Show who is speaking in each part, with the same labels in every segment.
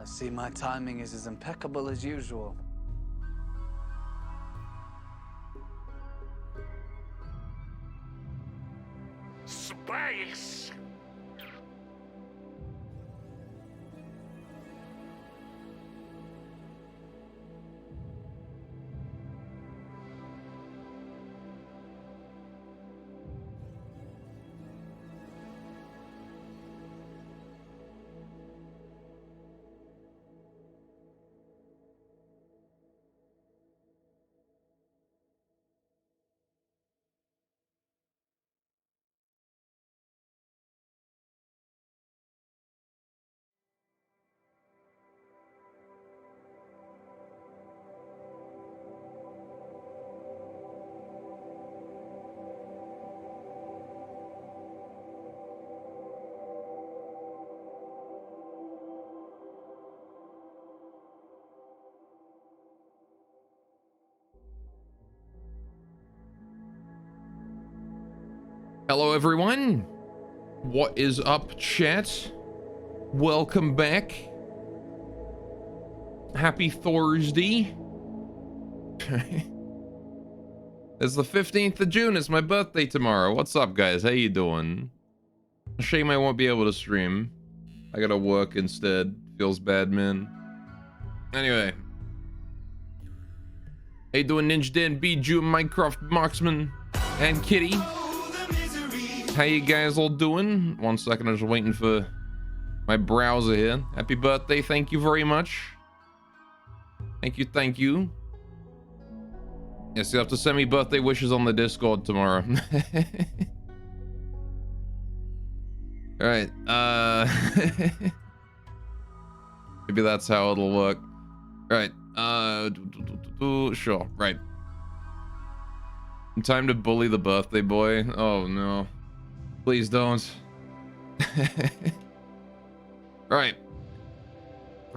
Speaker 1: I see my timing is as impeccable as usual.
Speaker 2: Space!
Speaker 3: Hello everyone, what is up chat? Welcome back. Happy Thursday. It's the 15th of June, it's my birthday tomorrow. What's up guys, how you doing? Shame I won't be able to stream. I gotta work instead, feels bad man. Anyway. How you doing Ninja Dan, Bijou, Minecraft, Marksman, and Kitty? How you guys all doing? 1 second, I'm just waiting for my browser here. Happy birthday, thank you very much. Thank you, thank you. Yes, you have to send me birthday wishes on the Discord tomorrow. Alright, maybe that's how it'll work. Alright, sure, right. Time to bully the birthday boy. Oh no. Please don't. Right.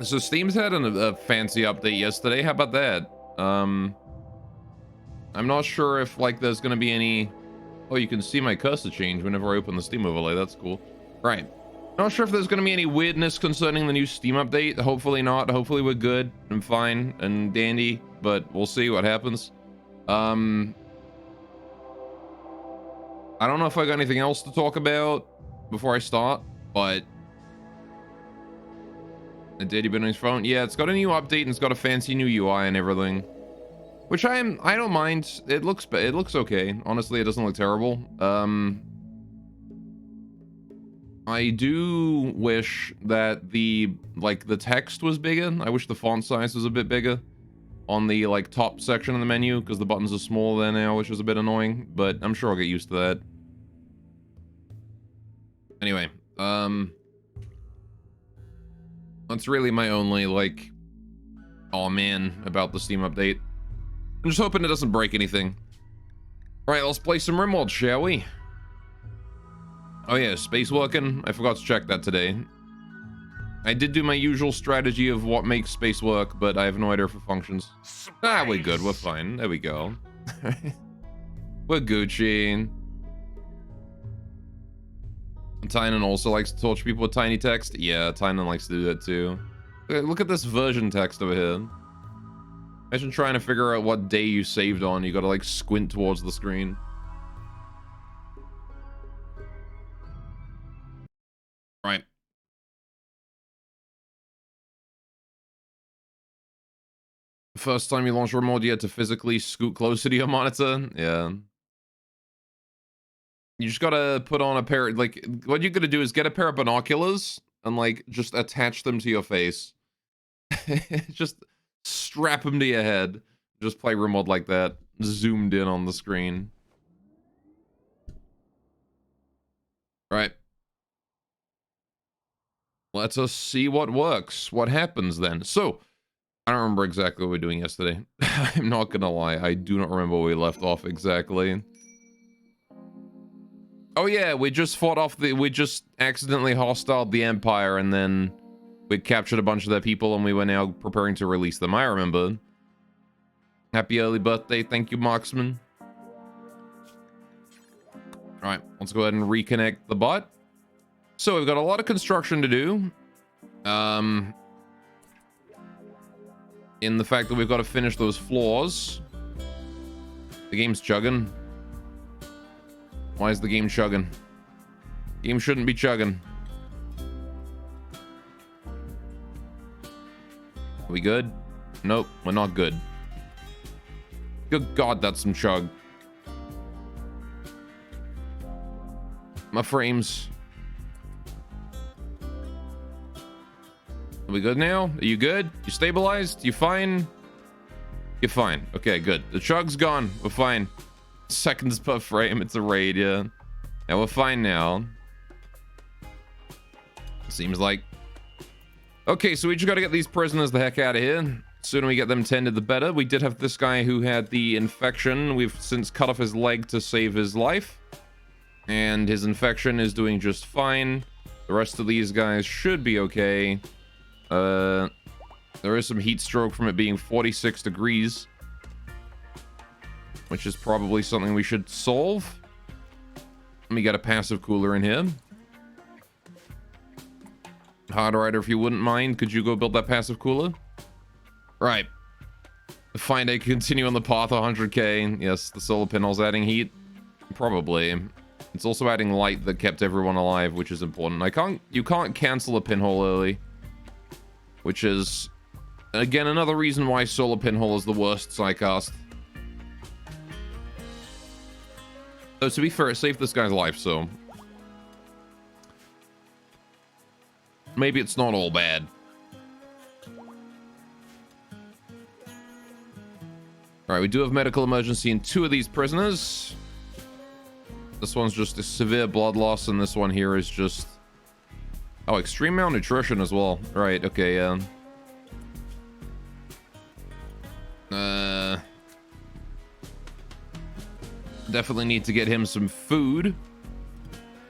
Speaker 3: So Steam's had a fancy update yesterday. How about that? I'm not sure if like there's gonna be any. Oh, you can see my cursor change whenever I open the Steam overlay. That's cool. Right. Not sure if there's gonna be any weirdness concerning the new Steam update. Hopefully not. Hopefully we're good and fine and dandy. But we'll see what happens. I don't know if I got anything else to talk about before I start, but a Daddy been on his phone. Yeah, it's got a new update and it's got a fancy new UI and everything, which I don't mind. It looks okay. Honestly, it doesn't look terrible. I do wish that the text was bigger. I wish the font size was a bit bigger on the top section of the menu, because the buttons are smaller there now, which is a bit annoying, but I'm sure I'll get used to that. Anyway, that's really my only oh man about the Steam update. I'm just hoping it doesn't break anything. Alright, let's play some Rimworld, shall we? Oh yeah, space working. I forgot to check that today. I did do my usual strategy of what makes space work, but I have no idea if it functions. Ah, we're good. We're fine. There we go. We're Gucci. Tynan also likes to torture people with tiny text. Yeah, Tynan likes to do that too. Look at this version text over here. Imagine trying to figure out what day you saved on. You gotta squint towards the screen. Right. First time you launch Rimworld, you had to physically scoot closer to your monitor. Yeah. You just gotta put on a pair, what you're gonna do is get a pair of binoculars and just attach them to your face. Just strap them to your head. Just play Rimworld like that, zoomed in on the screen. Right. Let us see what works. What happens then? So, I don't remember exactly what we were doing yesterday. I'm not gonna lie, I do not remember where we left off exactly. Oh yeah, we just fought off we just accidentally hostiled the Empire, and then we captured a bunch of their people, and we were now preparing to release them. I remember. Happy early birthday, thank you, Marksman. Alright, let's go ahead and reconnect the bot. So we've got a lot of construction to do. in the fact that we've got to finish those floors. The game's chugging. Why is the game chugging? Game shouldn't be chugging. Are we good? Nope, we're not good. Good God, that's some chug. My frames. Are we good now? Are you good? You stabilized? You fine? You're fine. Okay, good. The chug's gone. We're fine. Seconds per frame. It's a raid, yeah. Yeah, we're fine now. Seems like. Okay, so we just got to get these prisoners the heck out of here. The sooner we get them tended, the better. We did have this guy who had the infection. We've since cut off his leg to save his life. And his infection is doing just fine. The rest of these guys should be okay. There is some heat stroke from it being 46 degrees. Which is probably something we should solve. Let me get a passive cooler in here. Hard Rider, if you wouldn't mind, could you go build that passive cooler? Right. Find a continue on the path 100k. Yes, the solar panel's adding heat. Probably. It's also adding light that kept everyone alive, which is important. You can't cancel a pinhole early. Which is, again, another reason why solar pinhole is the worst psycast. So to be fair, it saved this guy's life, so maybe it's not all bad. Alright, we do have medical emergency in 2 of these prisoners. This one's just a severe blood loss, and this one here is just... Oh, extreme malnutrition as well. Right, okay, yeah. Definitely need to get him some food.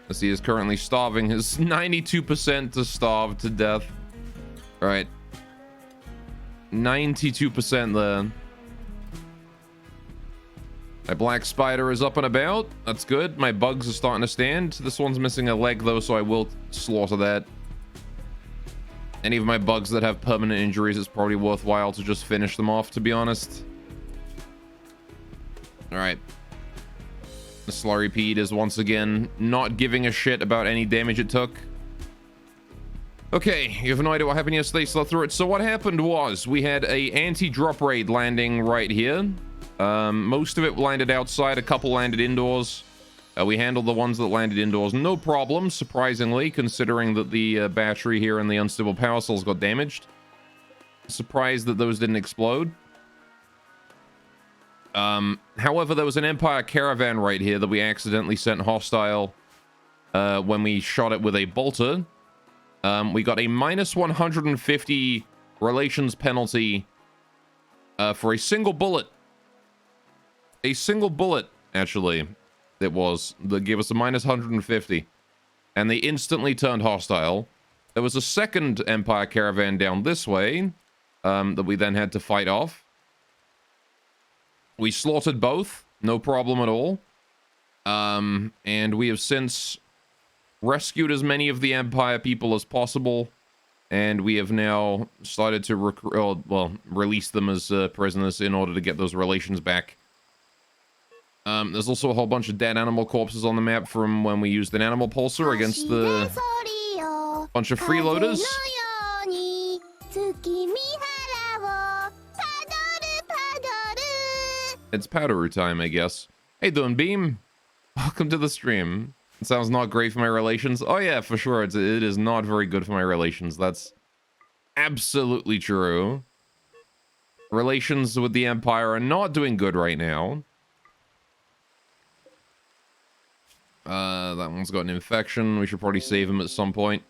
Speaker 3: As he is currently starving. His 92% to starve to death. Alright. 92% there. My black spider is up and about. That's good. My bugs are starting to stand. This one's missing a leg though, so I will slaughter that. Any of my bugs that have permanent injuries, it's probably worthwhile to just finish them off, to be honest. Alright. The Slurrypede is once again not giving a shit about any damage it took. Okay, you have no idea what happened yesterday, slept through it. So what happened was, we had a anti-drop raid landing right here. Most of it landed outside, a couple landed indoors. We handled the ones that landed indoors no problem, surprisingly, considering that the battery here and the unstable power cells got damaged. Surprised that those didn't explode. However, there was an Empire caravan right here that we accidentally sent hostile when we shot it with a bolter. We got a minus 150 relations penalty for a single bullet. A single bullet, actually, it was, that gave us a minus 150. And they instantly turned hostile. There was a second Empire caravan down this way that we then had to fight off. We slaughtered both, no problem at all. And we have since rescued as many of the Empire people as possible. And we have now started to release them as prisoners in order to get those relations back. There's also a whole bunch of dead animal corpses on the map from when we used an animal pulsar against the bunch of freeloaders. It's Powderoo time, I guess. Hey, doing Beam? Welcome to the stream. It sounds not great for my relations. Oh yeah, for sure. It is not very good for my relations. That's absolutely true. Relations with the Empire are not doing good right now. That one's got an infection. We should probably save him at some point.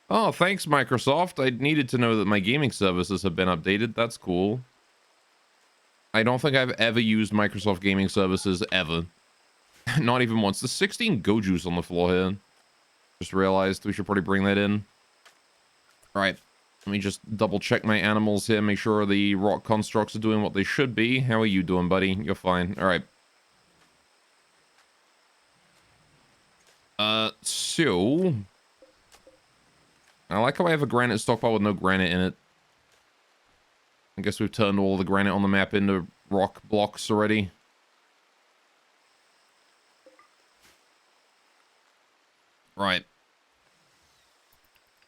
Speaker 3: Oh, thanks, Microsoft. I needed to know that my gaming services have been updated. That's cool. I don't think I've ever used Microsoft gaming services ever. Not even once. There's 16 Gojus on the floor here. Just realized we should probably bring that in. Alright. Let me just double check my animals here. Make sure the rock constructs are doing what they should be. How are you doing, buddy? You're fine. Alright. So... I like how I have a granite stockpile with no granite in it. I guess we've turned all the granite on the map into rock blocks already. Right.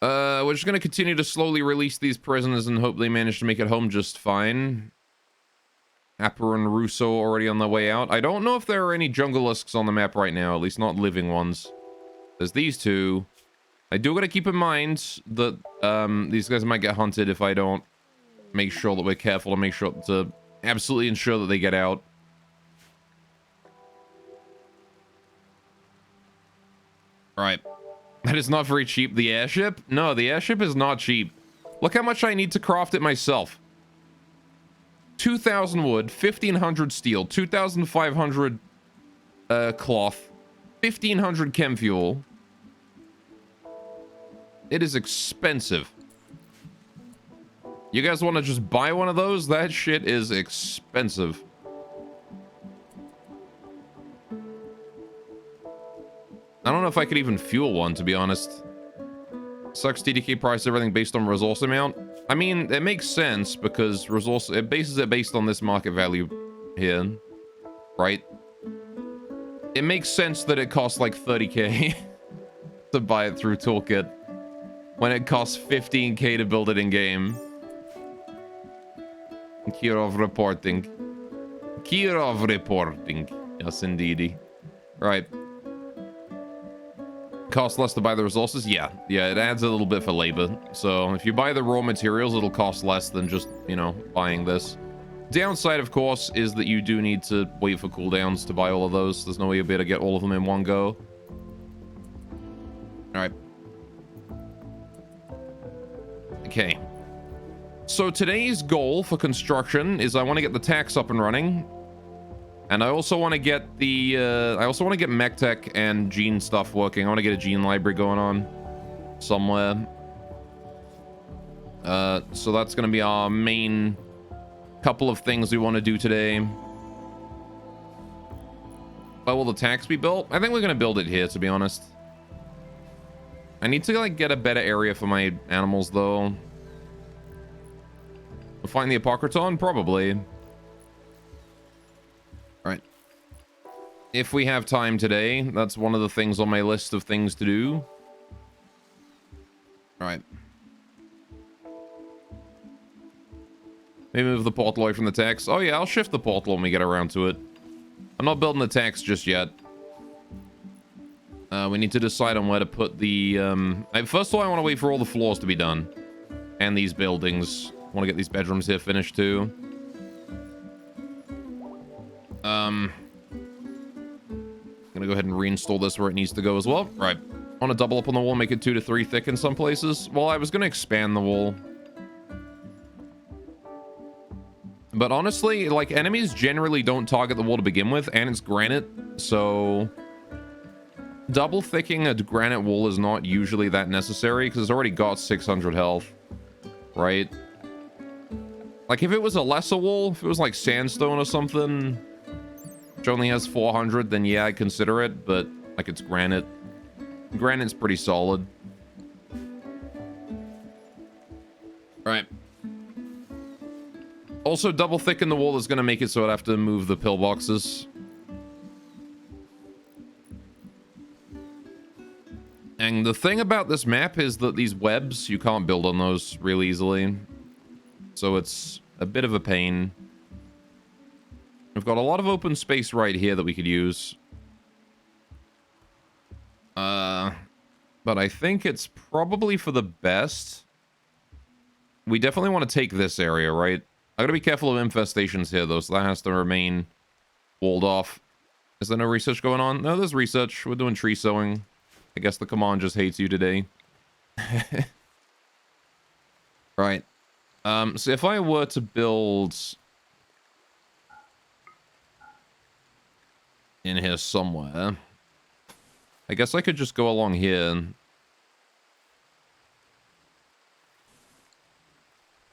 Speaker 3: We're just gonna continue to slowly release these prisoners and hope they manage to make it home just fine. Apper and Russo already on their way out. I don't know if there are any jungleisks on the map right now, at least not living ones. There's these two. I do gotta keep in mind that these guys might get hunted if I don't make sure that we're careful to make sure to absolutely ensure that they get out. Right. That is not very cheap. The airship? No, the airship is not cheap. Look how much I need to craft it myself. 2,000 wood, 1,500 steel, 2,500 cloth, 1,500 chem fuel. It is expensive. You guys want to just buy one of those? That shit is expensive. I don't know if I could even fuel one, to be honest. Sucks TDK price everything based on resource amount. I mean, it makes sense because it bases it based on this market value here, right? It makes sense that it costs like 30k to buy it through Toolkit when it costs 15k to build it in game. Kirov reporting. Kirov reporting. Yes, indeedy. Right. Cost less to buy the resources? Yeah, it adds a little bit for labor. So if you buy the raw materials, it'll cost less than just, you know, buying this. Downside, of course, is that you do need to wait for cooldowns to buy all of those. There's no way you'll be able to get all of them in one go. Alright. Okay. So today's goal for construction is I want to get the tax up and running. And I also want to get the, mech tech and gene stuff working. I want to get a gene library going on somewhere. So that's going to be our main couple of things we want to do today. But will the tax be built? I think we're going to build it here, to be honest. I need to, like, get a better area for my animals, though. We'll find the Apocryton? Probably. Right. If we have time today, that's one of the things on my list of things to do. Alright. Maybe move the portal away from the tax. Oh yeah, I'll shift the portal when we get around to it. I'm not building the tax just yet. We need to decide on where to put the... First of all, I want to wait for all the floors to be done. And these buildings. I want to get these bedrooms here finished too. I'm gonna go ahead and reinstall this where it needs to go as well. Right. I want to double up on the wall, make it 2 to 3 thick in some places. Well, I was gonna expand the wall. But honestly, like, enemies generally don't target the wall to begin with, and it's granite, so... double thicking a granite wall is not usually that necessary, because it's already got 600 health. Right? Like, if it was a lesser wall, if it was like sandstone or something, which only has 400, then yeah, I'd consider it, but, like, it's granite. Granite's pretty solid. Right. Also, double thicken the wall is going to make it so I'd have to move the pillboxes. And the thing about this map is that these webs, you can't build on those real easily. So it's a bit of a pain. We've got a lot of open space right here that we could use. But I think it's probably for the best. We definitely want to take this area, right? I gotta be careful of infestations here, though, so that has to remain walled off. Is there no research going on? No, there's research. We're doing tree sowing. I guess the command just hates you today. Right. So if I were to build... in here somewhere... I guess I could just go along here.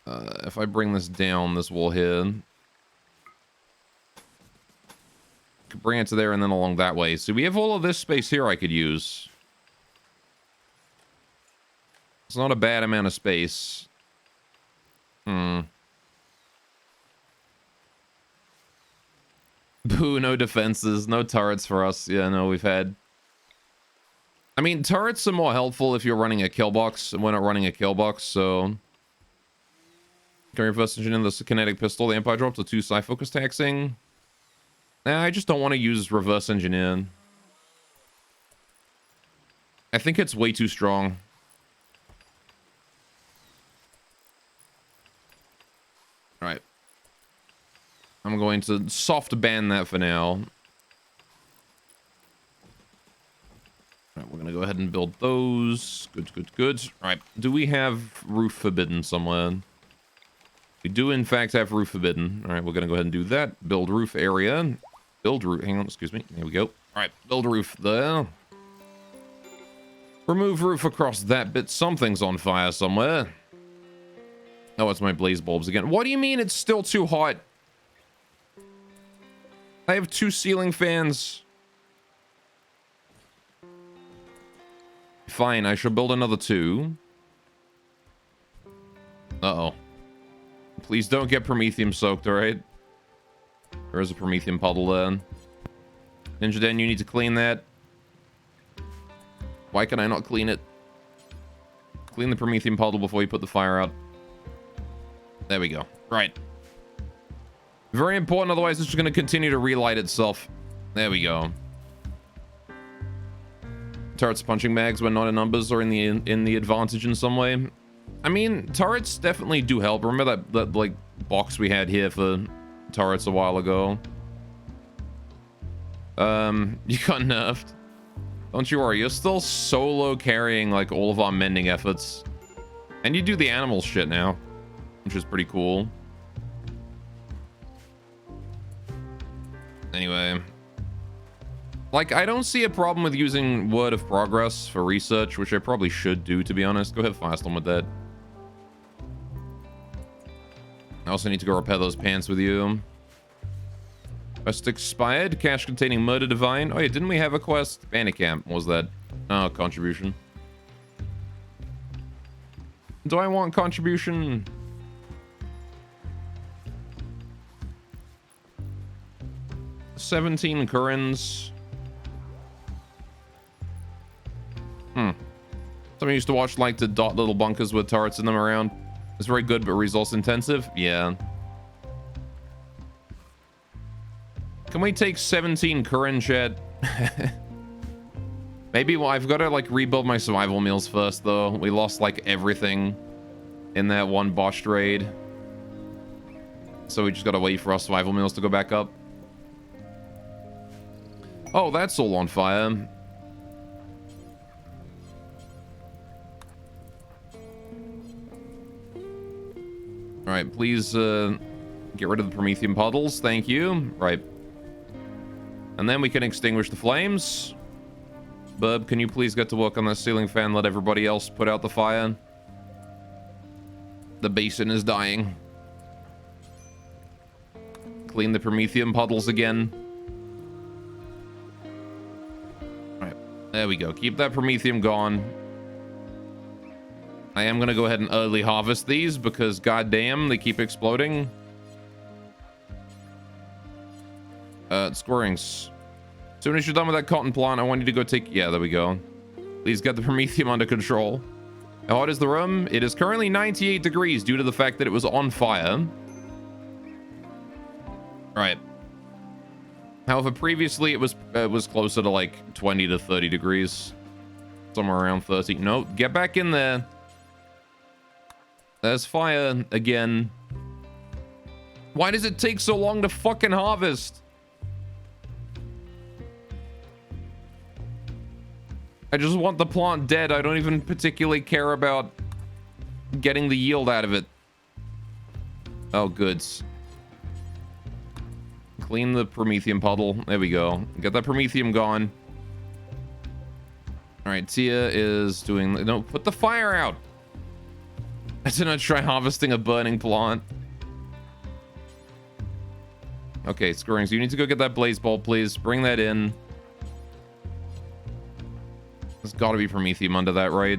Speaker 3: If I bring this down, this wall here... could bring it to there and then along that way. So we have all of this space here I could use. It's not a bad amount of space. Boo, no defenses, no turrets for us. Yeah, no, we've had... I mean, turrets are more helpful if you're running a kill box, and we're not running a kill box, so... Can we reverse engineer the kinetic pistol? The Empire dropped to 2 side focus taxing. Nah, I just don't want to use reverse engineer. I think it's way too strong. Alright. I'm going to soft ban that for now. Alright, we're going to go ahead and build those. Good, good, good. Alright, do we have roof forbidden somewhere? We do, in fact, have roof forbidden. Alright, we're going to go ahead and do that. Build roof area. Build roof. Hang on, excuse me. Here we go. Alright, build roof there. Remove roof across that bit. Something's on fire somewhere. Oh, it's my blaze bulbs again. What do you mean it's still too hot? I have 2 ceiling fans. Fine, I shall build another 2. Uh-oh. Please don't get Promethium soaked, alright? There is a Promethium puddle there. Ninja Den, you need to clean that. Why can I not clean it? Clean the Promethium puddle before you put the fire out. There we go. Right. Very important, otherwise it's just going to continue to relight itself. There we go. Turrets punching bags when not in numbers or in the advantage in some way. I mean, turrets definitely do help. Remember that like box we had here for turrets a while ago? You got nerfed. Don't you worry, you're still solo carrying like all of our mending efforts. And you do the animal shit now, which is pretty cool. Anyway. Like, I don't see a problem with using Word of Progress for research, which I probably should do, to be honest. Go ahead, Firestorm with that. I also need to go repair those pants with you. Quest expired. Cache containing Murder Divine. Oh yeah, didn't we have a quest? Bandicamp, what was that? Oh, contribution. Do I want contribution? $17 currents. Someone used to watch like the dot little bunkers with turrets in them around. It's very good, but resource intensive. Yeah. Can we take 17 current, chat? Maybe, well, I've got to like rebuild my survival meals first, though. We lost like everything in that one botched raid. So we just got to wait for our survival meals to go back up. Oh, that's all on fire. Alright, please get rid of the Promethium puddles. Thank you. Right. And then we can extinguish the flames. Bub, can you please get to work on that ceiling fan? Let everybody else put out the fire. The basin is dying. Clean the Promethium puddles again. Alright, there we go. Keep that Promethium gone. I am going to go ahead and early harvest these because goddamn, they keep exploding. Squirrings. As soon as you're done with that cotton plant, I want you to go take... Yeah, there we go. Please get the Promethium under control. How hot is the room? It is currently 98 degrees due to the fact that it was on fire. Right. However, previously it was closer to like 20 to 30 degrees. Somewhere around 30. No, get back in there. There's fire again. Why does it take so long to fucking harvest? I just want the plant dead. I don't even particularly care about getting the yield out of it. Oh, goods. Clean the Promethium puddle. There we go. Get that Promethium gone. All right, Tia is doing... No, put the fire out. I did not try harvesting a burning plant. Okay, Scourings, you need to go get that blaze bulb, please. Bring that in. There's got to be Promethium under that, right?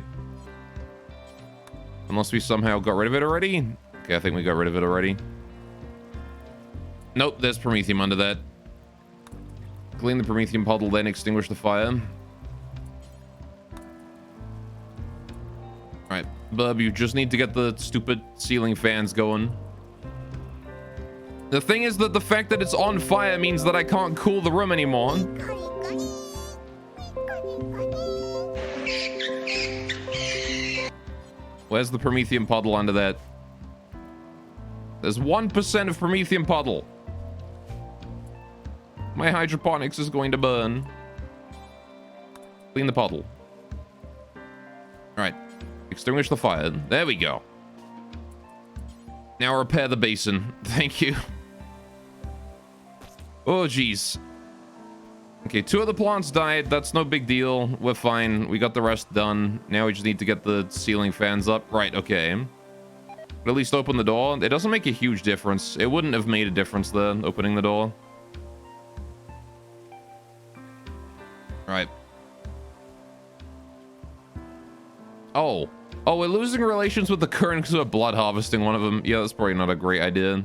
Speaker 3: Unless we somehow got rid of it already? Okay, I think we got rid of it already. Nope, there's Promethium under that. Clean the Promethean puddle, then extinguish the fire. Alright, Bub, you just need to get the stupid ceiling fans going. The thing is that the fact that it's on fire means that I can't cool the room anymore. Where's the Promethean puddle under that? There's 1% of Promethean puddle. My hydroponics is going to burn. Clean the puddle. Alright. Extinguish the fire. There we go. Now repair the basin. Thank you. Oh, jeez. Okay, 2 of the plants died. That's no big deal. We're fine. We got the rest done. Now we just need to get the ceiling fans up. Right, okay. But at least open the door. It doesn't make a huge difference. It wouldn't have made a difference then, opening the door. Right. Oh. Oh, we're losing relations with the current because we're blood harvesting one of them. Yeah, that's probably not a great idea.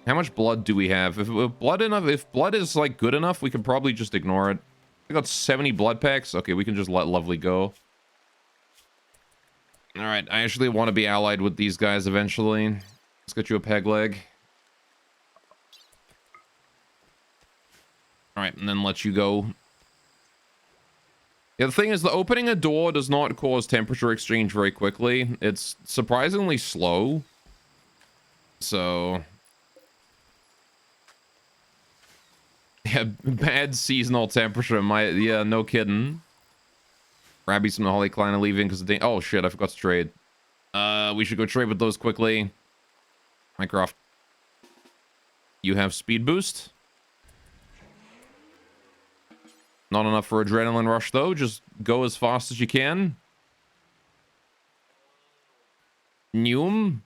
Speaker 3: How much blood do we have? If blood is like good enough, we could probably just ignore it. We got 70 blood packs. Okay, we can just let Lovely go. All right, I actually want to be allied with these guys eventually. Let's get you a peg leg. All right, and then let you go. Yeah, the thing is, the opening a door does not cause temperature exchange very quickly. It's surprisingly slow. So... yeah, bad seasonal temperature. Yeah, no kidding. Rabbies from the Holy Clan are leaving because of oh shit, I forgot to trade. We should go trade with those quickly. Minecraft. You have speed boost. Not enough for adrenaline rush though. Just go as fast as you can. Neum.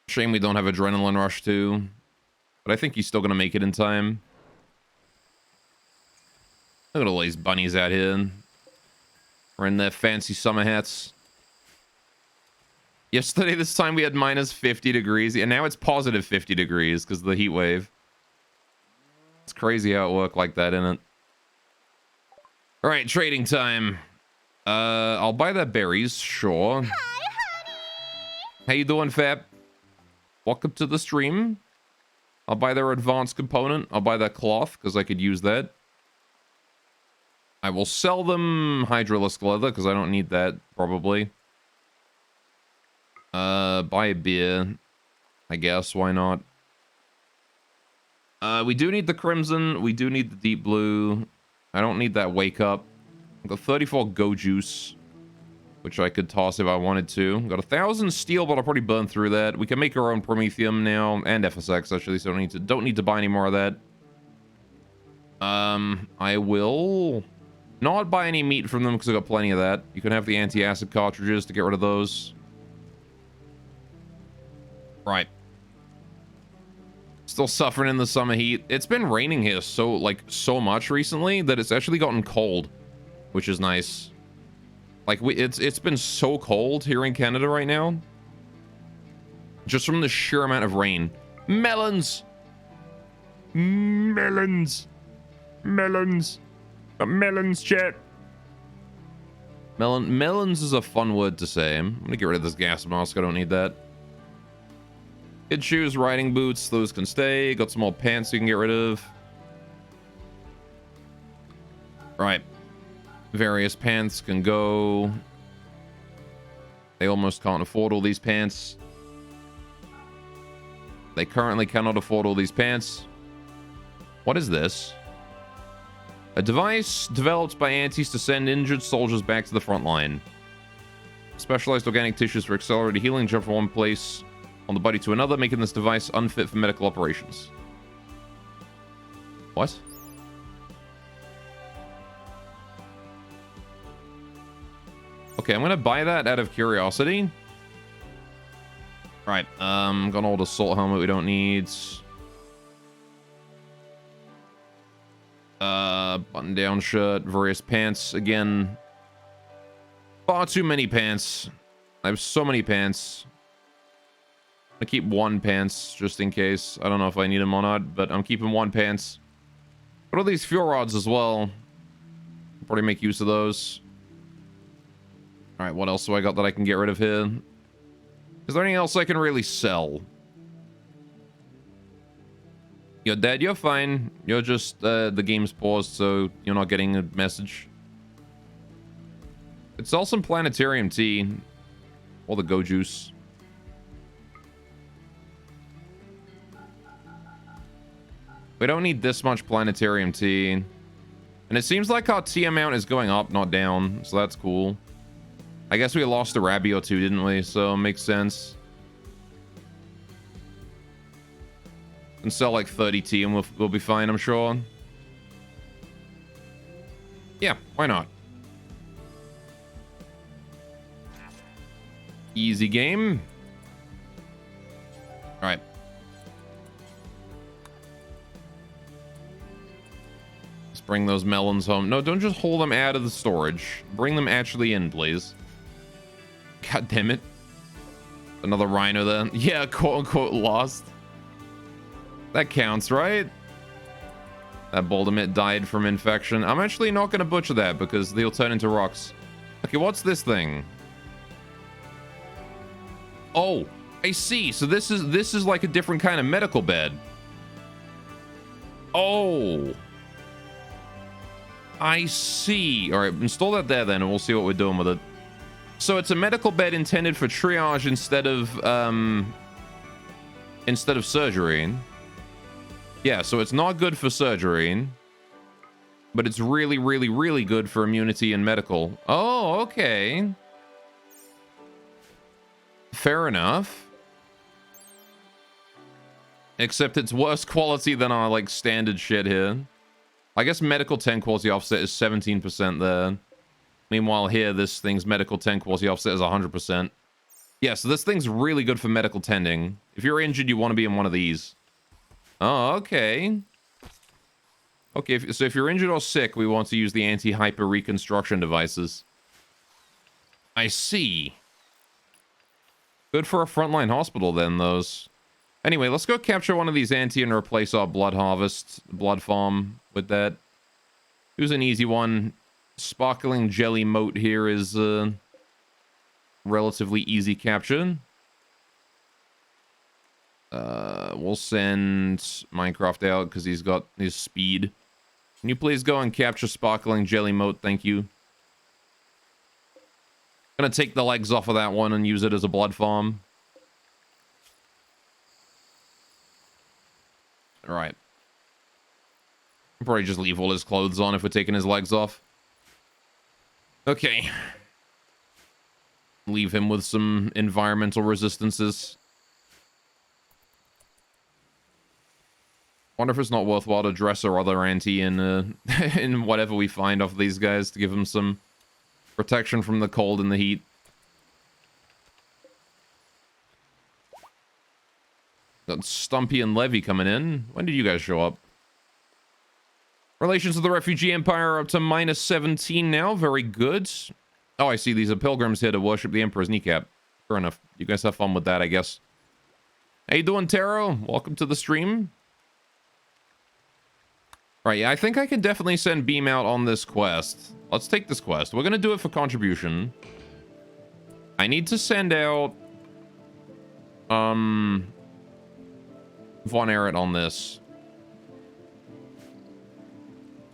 Speaker 3: Shame we don't have adrenaline rush too. But I think he's still gonna make it in time. Look at all these bunnies out here. We're in their fancy summer hats. Yesterday, this time we had minus 50 degrees. And now it's positive 50 degrees because of the heat wave. It's crazy how it worked like that, isn't it? All right, trading time. I'll buy that berries, sure. Hi, honey. How you doing, Fab? Welcome to the stream. I'll buy their advanced component. I'll buy that cloth because I could use that. I will sell them Hydralisk leather because I don't need that, probably. Buy a beer. I guess, why not? We do need the crimson. We do need the deep blue. I don't need that wake up. I've got 34 go juice, which I could toss if I wanted to. Got 1,000 steel, but I'll probably burn through that. We can make our own Promethium now, and FSX actually, so don't need to buy any more of that. I will not buy any meat from them because I got plenty of that. You can have the anti-acid cartridges to get rid of those. Right. Still suffering in the summer heat. It's been raining here so much recently that it's actually gotten cold, which is nice. Like it's been so cold here in Canada right now. Just from the sheer amount of rain. Melons. Melons. Melons. Melons, chat. Melons is a fun word to say. I'm gonna get rid of this gas mask. I don't need that. Kid shoes, riding boots, those can stay. Got some old pants you can get rid of. Right. Various pants can go. They almost can't afford all these pants. They currently cannot afford all these pants. What is this? A device developed by Antis to send injured soldiers back to the front line. Specialized organic tissues for accelerated healing, jump from one place on the body to another, making this device unfit for medical operations. What? Okay, I'm gonna buy that out of curiosity. Right, got an old assault helmet we don't need. Button down shirt, various pants. Again, far too many pants. I have so many pants. I keep one pants just in case. I don't know if I need them or not, but I'm keeping one pants. What are these fuel rods as well? Probably make use of those. All right, what else do I got that I can get rid of here? Is there anything else I can really sell? You're dead, you're fine. You're just, the game's paused, so you're not getting a message. Let's sell some planetarium tea. Or the go juice. We don't need this much planetarium tea. And it seems like our tea amount is going up, not down. So that's cool. I guess we lost a Rabby or two, didn't we? So it makes sense. And sell like 30 tea and we'll be fine, I'm sure. Yeah, why not? Easy game. All right. Let's bring those melons home. No, don't just hold them out of the storage. Bring them actually in, please. God damn it. Another rhino then. Yeah, quote-unquote lost. That counts, right? That Boldemit died from infection. I'm actually not going to butcher that because they'll turn into rocks. Okay, what's this thing? Oh, I see. So this is like a different kind of medical bed. Oh. I see. All right, install that there then and we'll see what we're doing with it. So it's a medical bed intended for triage instead of surgery. Yeah, so it's not good for surgery, but it's really, really, really good for immunity and medical. Oh, okay. Fair enough. Except it's worse quality than our, like, standard shit here. I guess medical 10 quality offset is 17% there. Meanwhile, here, this thing's medical 10 quality offset is 100%. Yeah, so this thing's really good for medical tending. If you're injured, you want to be in one of these. Oh, okay. Okay, so if you're injured or sick, we want to use the anti-hyper reconstruction devices. I see. Good for a frontline hospital, then, those. Anyway, let's go capture one of these anti and replace our blood harvest, blood farm with that. Here's an easy one. Sparkling jelly moat here is relatively easy capture. We'll send Minecraft out because he's got his speed. Can you please go and capture Sparkling Jelly Moat? Thank you. Gonna take the legs off of that one and use it as a blood farm. Alright. Probably just leave all his clothes on if we're taking his legs off. Okay. Leave him with some environmental resistances. Wonder if it's not worthwhile to dress our other anti in in whatever we find off these guys to give them some protection from the cold and the heat. Got Stumpy and Levy coming in. When did you guys show up? Relations with the refugee empire are up to -17 now. Very good. Oh, I see. These are pilgrims here to worship the emperor's kneecap. Fair enough. You guys have fun with that, I guess. How you doing, Taro? Welcome to the stream. Right, yeah, I think I can definitely send Beam out on this quest. Let's take this quest. We're going to do it for contribution. I need to send out Von Erich on this.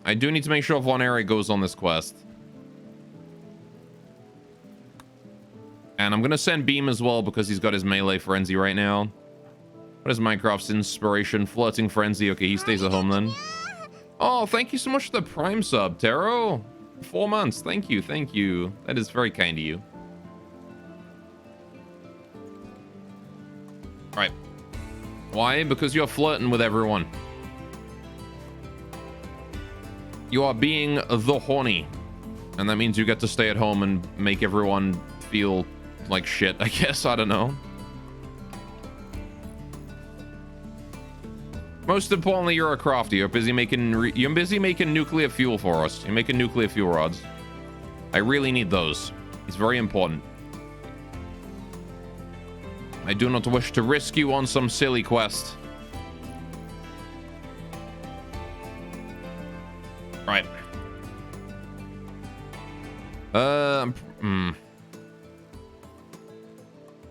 Speaker 3: I do need to make sure Von Erich goes on this quest. And I'm going to send Beam as well because he's got his melee frenzy right now. What is Minecraft's inspiration? Flirting frenzy. Okay, he stays at home then. Oh, thank you so much for the Prime sub, Taro. 4 months. Thank you. Thank you. That is very kind of you. All right. Why? Because you're flirting with everyone. You are being the horny. And that means you get to stay at home and make everyone feel like shit, I guess. I don't know. Most importantly, you're a crafty. You're busy making nuclear fuel for us. You're making nuclear fuel rods. I really need those. It's very important. I do not wish to risk you on some silly quest. Right.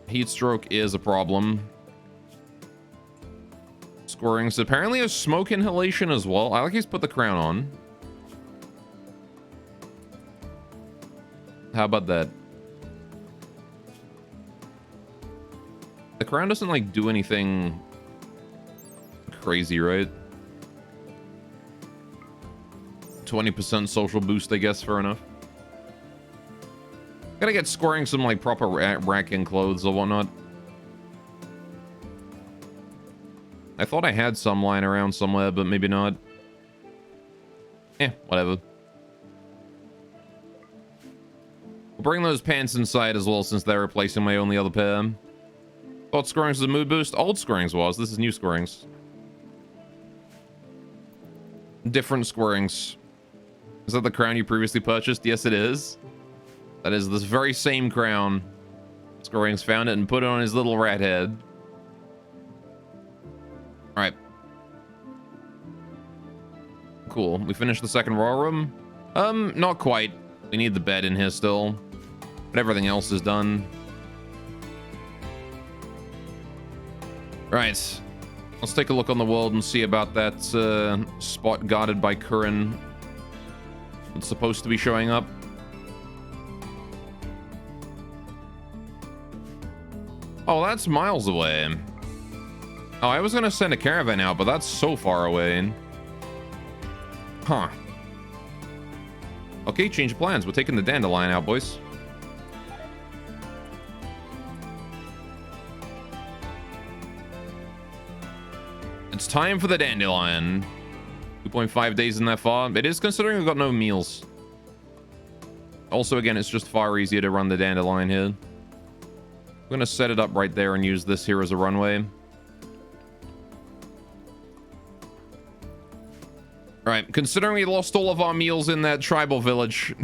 Speaker 3: Heat stroke is a problem. Scorings apparently a smoke inhalation as well. I like he's put the crown on. How about that? The crown doesn't like do anything crazy, right? 20% social boost, I guess, fair enough. Gotta get scoring some like proper racking clothes or whatnot. I thought I had some lying around somewhere, but maybe not. Whatever. We'll bring those pants inside as well, since they're replacing my only other pair. Thought scorings was a mood boost. Old scorings was. This is new scorings. Different scorings. Is that the crown you previously purchased? Yes, it is. That is this very same crown. Scorings found it and put it on his little rat head. Alright. Cool. We finished the second raw room? Not quite. We need the bed in here still. But everything else is done. Right. Let's take a look on the world and see about that spot guarded by Curran. It's supposed to be showing up. Oh, that's miles away. Oh, I was gonna send a caravan out, but that's so far away. Huh. Okay, change of plans. We're taking the dandelion out, boys. It's time for the dandelion. 2.5 days in that far. It is, considering we've got no meals. Also, again, it's just far easier to run the dandelion here. I'm gonna set it up right there and use this here as a runway. Right, considering we lost all of our meals in that tribal village.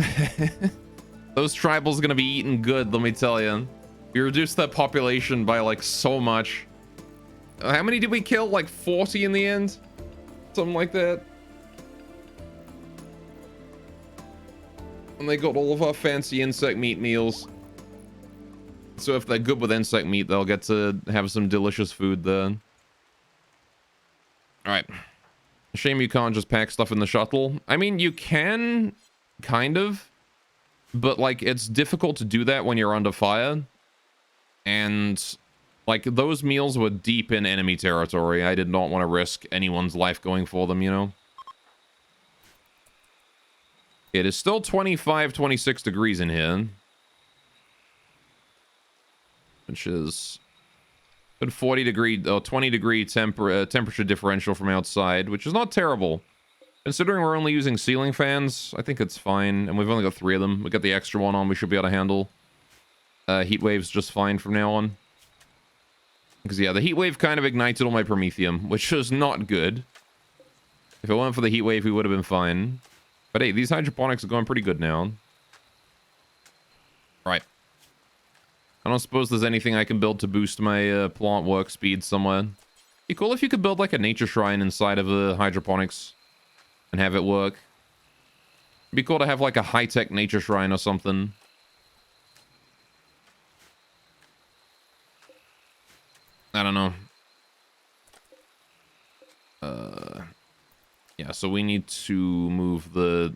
Speaker 3: Those tribals are gonna be eating good, let me tell you. We reduced that population by like so much. How many did we kill? Like 40 in the end? Something like that. And they got all of our fancy insect meat meals. So if they're good with insect meat, they'll get to have some delicious food there. Alright. Shame you can't just pack stuff in the shuttle. I mean, you can, kind of. But, like, it's difficult to do that when you're under fire. And, like, those meals were deep in enemy territory. I did not want to risk anyone's life going for them, you know? It is still 25, 26 degrees in here. Which is good 40 degree, 20 degree temperature differential from outside, which is not terrible. Considering we're only using ceiling fans, I think it's fine. And we've only got 3 of them. We got the extra one on, we should be able to handle heat waves just fine from now on. Because, yeah, the heat wave kind of ignited all my promethium, which was not good. If it weren't for the heat wave, we would have been fine. But hey, these hydroponics are going pretty good now. Right. I don't suppose there's anything I can build to boost my plant work speed somewhere. Be cool if you could build like a nature shrine inside of the hydroponics and have it work. It'd be cool to have like a high-tech nature shrine or something. I don't know. Yeah, so we need to move the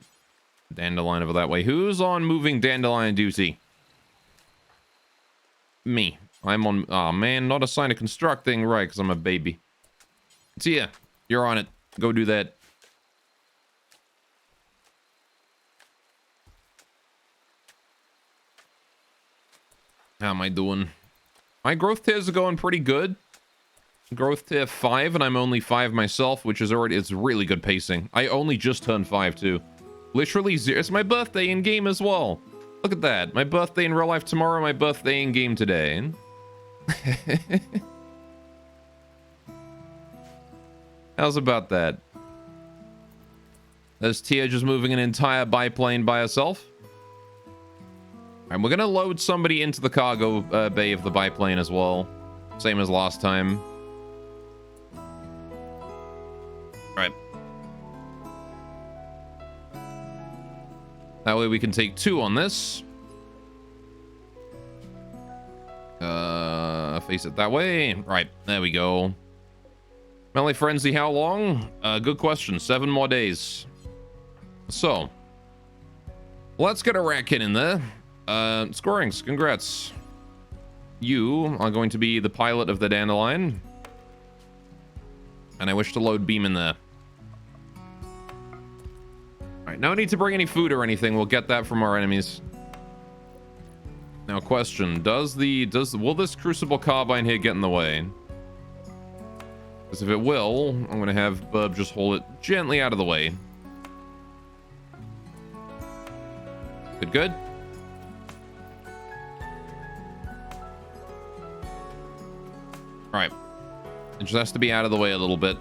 Speaker 3: dandelion over that way. Who's on moving dandelion duty? Me. I'm on... Oh, man, not assign a construct thing, right, because I'm a baby. See ya. You're on it. Go do that. How am I doing? My growth tiers are going pretty good. Growth tier 5, and I'm only 5 myself, which is already... It's really good pacing. I only just turned 5, too. Literally 0. It's my birthday in-game as well. Look at that. My birthday in real life tomorrow, my birthday in-game today. How's about that? There's Tia just moving an entire biplane by herself. And we're gonna load somebody into the cargo bay of the biplane as well. Same as last time. Right. That way we can take 2 on this. Face it that way. Right, there we go. Melee Frenzy, how long? Good question. 7 more days. So, let's get a Ratkin in there. Scorings, congrats. You are going to be the pilot of the Dandelion. And I wish to load Beam in there. Alright, no need to bring any food or anything. We'll get that from our enemies. Now, question. Will this Crucible Carbine here get in the way? Because if it will, I'm going to have Bub just hold it gently out of the way. Good? Alright. It just has to be out of the way a little bit.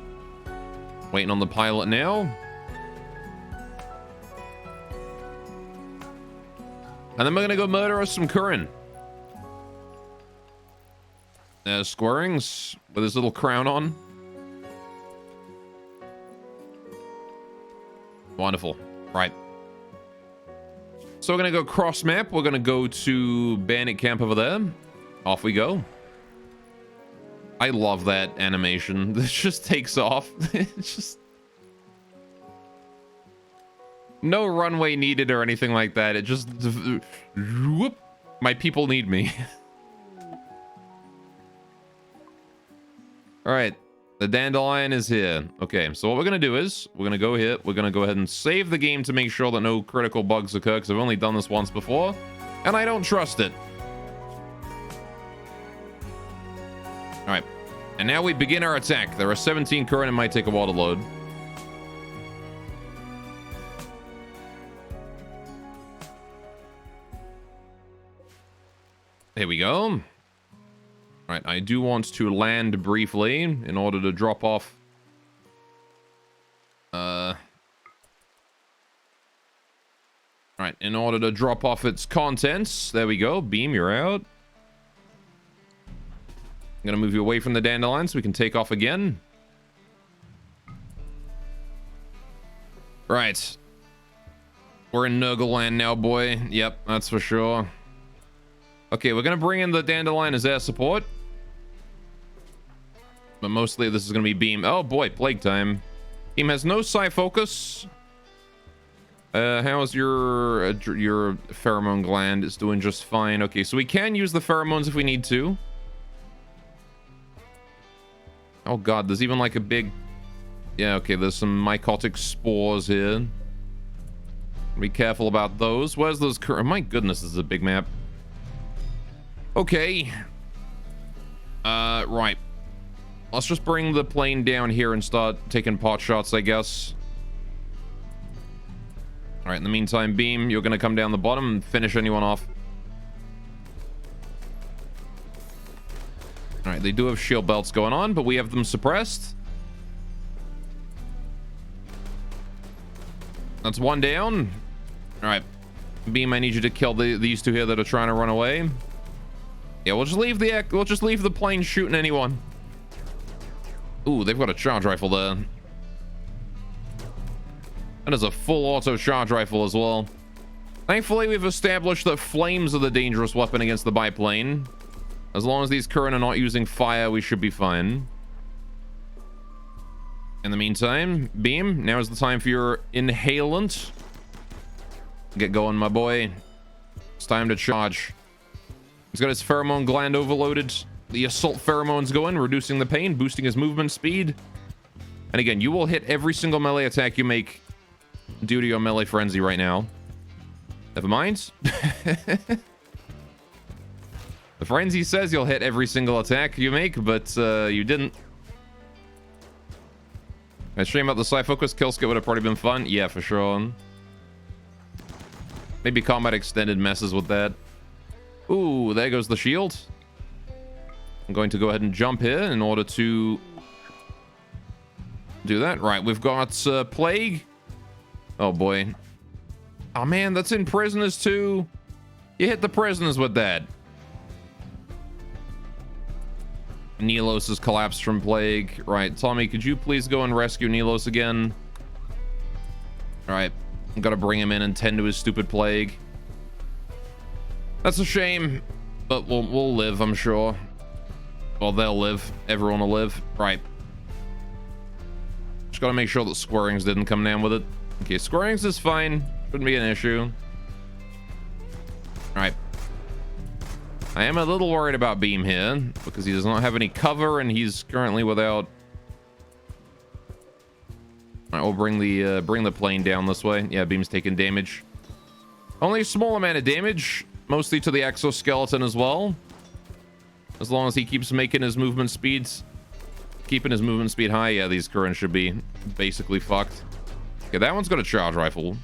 Speaker 3: Waiting on the pilot now. And then we're gonna go murder us some Curran. There's Squirrings with his little crown on. Wonderful. Right. So we're gonna go cross map. We're gonna go to Bandit Camp over there. Off we go. I love that animation. This just takes off. It's just... No runway needed or anything like that. It just... Whoop. My people need me. Alright. The Dandelion is here. Okay, so what we're going to do is... We're going to go here. We're going to go ahead and save the game to make sure that no critical bugs occur. Because I've only done this once before. And I don't trust it. Alright. And now we begin our attack. There are 17 current. It might take a while to load. Here we go. All right, I do want to land briefly in order to drop off. All right, in order to drop off its contents. There we go. Beam, you're out. I'm gonna move you away from the Dandelion so we can take off again. Right. We're in Nurgle now, boy. Yep, that's for sure. Okay, we're going to bring in the Dandelion as air support. But mostly this is going to be Beam. Oh boy, Plague Time. Beam has no psi focus. How's your pheromone gland? It's doing just fine. Okay, so we can use the pheromones if we need to. Oh god, there's even like a big... Yeah, okay, there's some mycotic spores here. Be careful about those. Where's those... My goodness, this is a big map. Okay. Right. Let's just bring the plane down here and start taking pot shots, I guess. Alright, in the meantime, Beam, you're gonna come down the bottom and finish anyone off. Alright, they do have shield belts going on, but we have them suppressed. That's one down. Alright. Beam, I need you to kill these two here that are trying to run away. Yeah, we'll just leave the plane shooting anyone. Ooh, they've got a charge rifle there. That is a full auto charge rifle as well. Thankfully, we've established that flames are the dangerous weapon against the biplane. As long as these current are not using fire, we should be fine. In the meantime, Beam, now is the time for your inhalant. Get going, my boy. It's time to charge. He's got his pheromone gland overloaded. The assault pheromones going, reducing the pain, boosting his movement speed. And again, you will hit every single melee attack you make due to your melee frenzy right now. Never mind. The frenzy says you'll hit every single attack you make, but you didn't. I stream about the psi focus kill skit would have probably been fun. Yeah, for sure. Maybe combat extended messes with that. Ooh, there goes the shield. I'm going to go ahead and jump here in order to do that. Right, we've got Plague. Oh, boy. Oh, man, that's in prisoners, too. You hit the prisoners with that. Nelos has collapsed from plague. Right, Tommy, could you please go and rescue Nelos again? All right, I'm gonna bring him in and tend to his stupid plague. That's a shame, but we'll live, I'm sure. Well, they'll live. Everyone will live. Right. Just gotta make sure that Squirrings didn't come down with it. Okay, Squirrings is fine. Shouldn't be an issue. All right. I am a little worried about Beam here because he does not have any cover and he's currently without. All right, we'll bring the plane down this way. Yeah, Beam's taking damage. Only a small amount of damage, mostly to the exoskeleton as well. As long as he keeps making his movement speeds, keeping his movement speed high, yeah, these currents should be basically fucked. Okay, that one's got a charge rifle.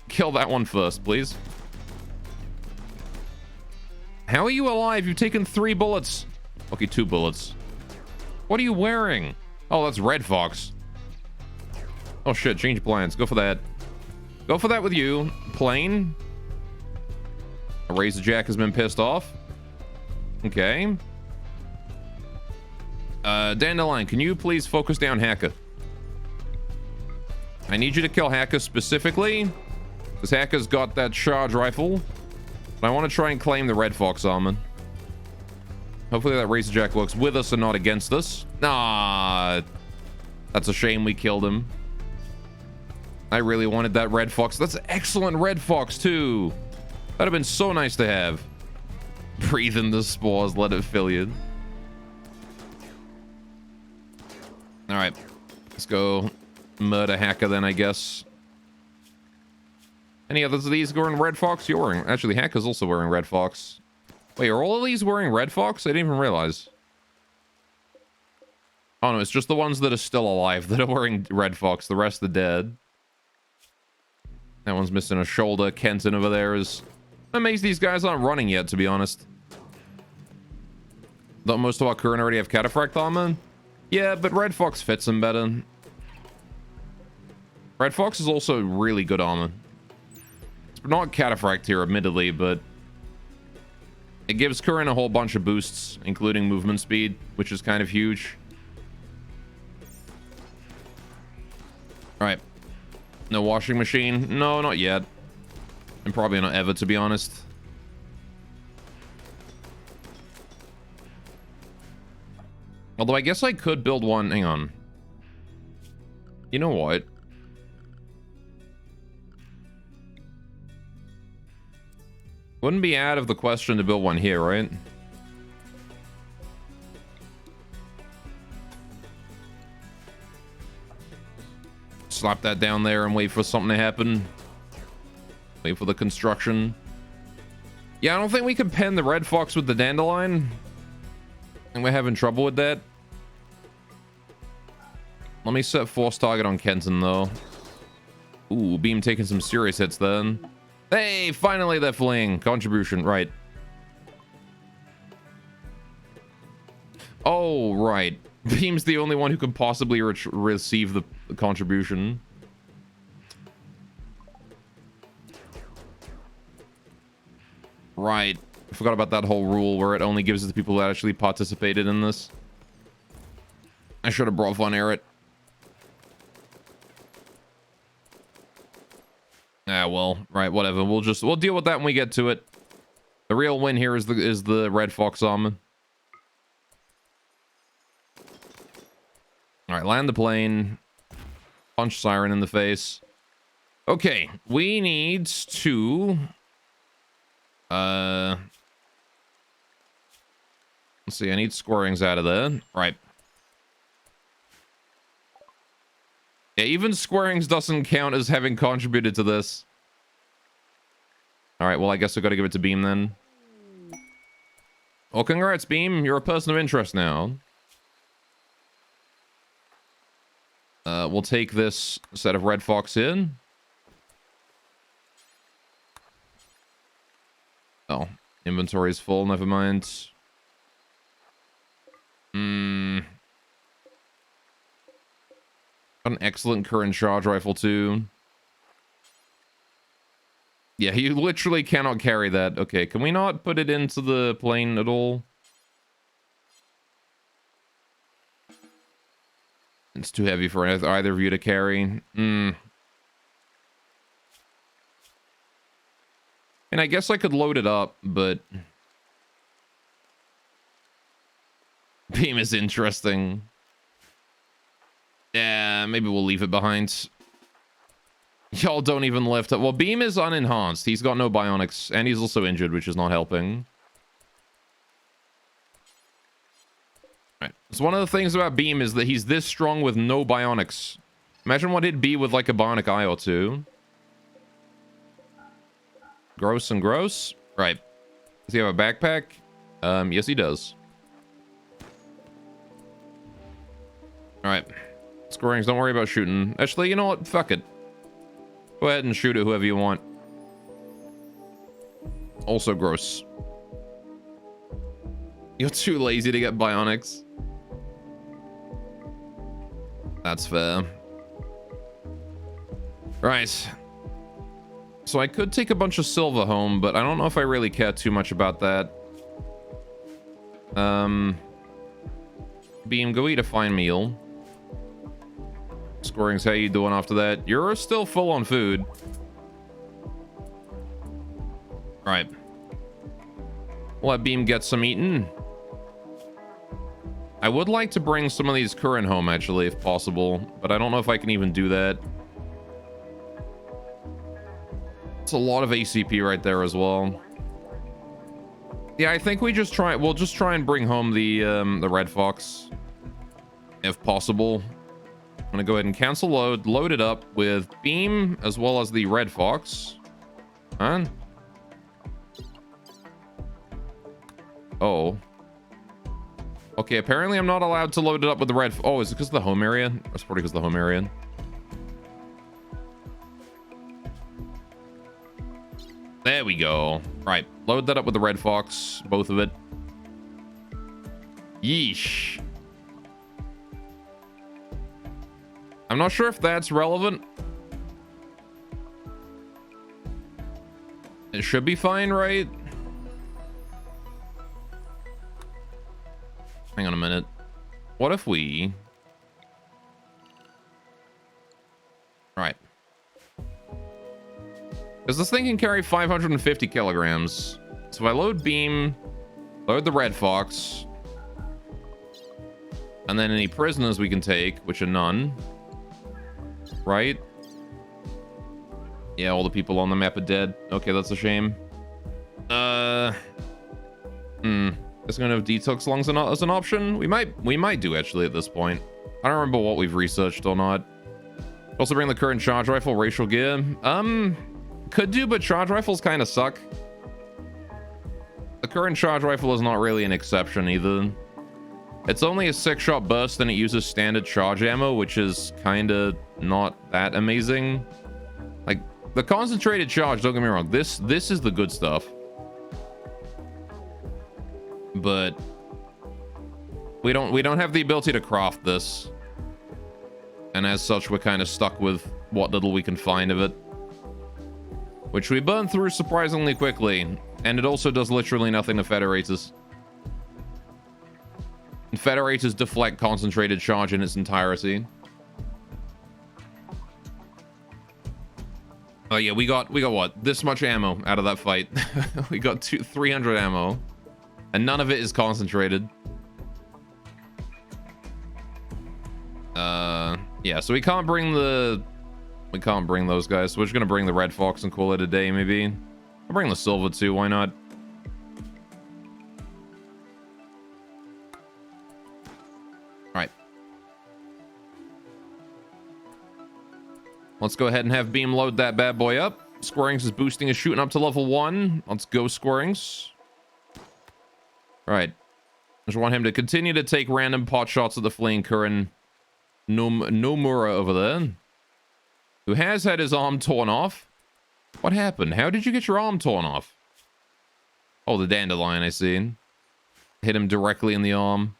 Speaker 3: Kill that one first, please. How are you alive? You've taken 3 bullets. Okay, 2 bullets. What are you wearing? Oh, that's Red Fox. Oh shit, change plans. Go for that. Go for that with you. Plane. Razor Jack has been pissed off. Okay. Dandelion, can you please focus down Hacker? I need you to kill Hacker specifically, because Hacker's got that charge rifle. But I want to try and claim the Red Fox armor. Hopefully that Razor Jack works with us and not against us. Nah, that's a shame we killed him. I really wanted that Red Fox. That's an excellent Red Fox too. That'd have been so nice to have. Breathe in the spores, let it fill you. All right, let's go murder Hacker then, I guess. Any others of these wearing Red Fox? You're wearing... Actually, Hacker's also wearing Red Fox. Wait, are all of these wearing Red Fox? I didn't even realize. Oh no, it's just the ones that are still alive that are wearing Red Fox. The rest are dead. That one's missing a shoulder. Kenton over there is... I'm amazed these guys aren't running yet, to be honest. Don't most of our current already have cataphract armor? Yeah, but Red Fox fits him better. Red Fox is also really good armor. It's not cataphract here, admittedly, but it gives Curran a whole bunch of boosts, including movement speed, which is kind of huge. All right. No washing machine? No, not yet. And probably not ever, to be honest. Although I guess I could build one. Hang on. You know what? Wouldn't be out of the question to build one here, right? Slap that down there and wait for something to happen. Wait for the construction. Yeah, I don't think we can pen the Red Fox with the Dandelion. And we're having trouble with that. Let me set force target on Kenton, though. Ooh, Beam taking some serious hits then. Hey, finally they're fleeing. Contribution, right. Oh, right. Beam's the only one who can possibly receive the contribution. Right. I forgot about that whole rule where it only gives it to people that actually participated in this. I should have brought Von Errett. Ah, well, right, whatever. We'll deal with that when we get to it. The real win here is the Red Fox armor. All right, land the plane. Punch Siren in the face. Okay, we need to... Let's see, I need Squirrings out of there. Right. Yeah, even Squirrings doesn't count as having contributed to this. Alright, well, I guess we gotta give it to Beam then. Well, congrats, Beam. You're a person of interest now. We'll take this set of Red Fox in. Oh, inventory is full, never mind. Got an excellent current charge rifle, too. Yeah, you literally cannot carry that. Okay, can we not put it into the plane at all? It's too heavy for either of you to carry. And I guess I could load it up, but beam is interesting. Yeah, maybe we'll leave it behind. Y'all don't even lift up. Well, beam is unenhanced. He's got no bionics, and he's also injured, which is not helping. Right. So one of the things about beam is that he's this strong with no bionics. Imagine what it'd be with like a bionic eye or two. Gross and gross. Right. Does he have a backpack? Yes, he does. All right. Scorings, don't worry about shooting. Actually, you know what? Fuck it. Go ahead and shoot at whoever you want. Also gross. You're too lazy to get bionics. That's fair. Right. So I could take a bunch of silver home, but I don't know if I really care too much about that. Beam, go eat a fine meal. Scorings, how you doing after that? You're still full on food. Right. Let Beam get some eating. I would like to bring some of these current home, actually, if possible. But I don't know if I can even do that. It's a lot of ACP right there as well. Yeah, I think we'll just try and bring home the Red Fox. If possible. I'm gonna go ahead and cancel load it up with Beam as well as the Red Fox. Huh? Oh. Okay, apparently I'm not allowed to load it up with the red. Oh, is it because of the home area? That's probably because of the home area. There we go. Right, load that up with the Red Fox, both of it. Yeesh. I'm not sure if that's relevant. It should be fine, right? Hang on a minute. What if we... Right. Because this thing can carry 550 kilograms. So if I load Beam, load the Red Fox, and then any prisoners we can take, which are none. Right? Yeah, all the people on the map are dead. Okay, that's a shame. Is gonna have detox lungs as an option? We might do actually at this point. I don't remember what we've researched or not. Also bring the current charge rifle, racial gear. Could do, but charge rifles kind of suck. The current charge rifle is not really an exception either. It's only a 6-shot burst and it uses standard charge ammo, which is kind of not that amazing. Like the concentrated charge, don't get me wrong, this is the good stuff. But we don't have the ability to craft this. And as such, we're kind of stuck with what little we can find of it. Which we burn through surprisingly quickly. And it also does literally nothing to Federators. Federators deflect concentrated charge in its entirety. Oh yeah, we got what? This much ammo out of that fight. We got 300 ammo. And none of it is concentrated. Yeah, so we can't bring those guys. So we're just gonna bring the Red Fox and call it a day, maybe. I'll bring the silver too, why not? Right. Let's go ahead and have Beam load that bad boy up. Squarings is boosting his shooting up to level 1. Let's go, Squarings. Right. I just want him to continue to take random pot shots at the fleeing Kurin Nomura over there, who has had his arm torn off. What happened? How did you get your arm torn off? Oh, the dandelion, I see. Hit him directly in the arm.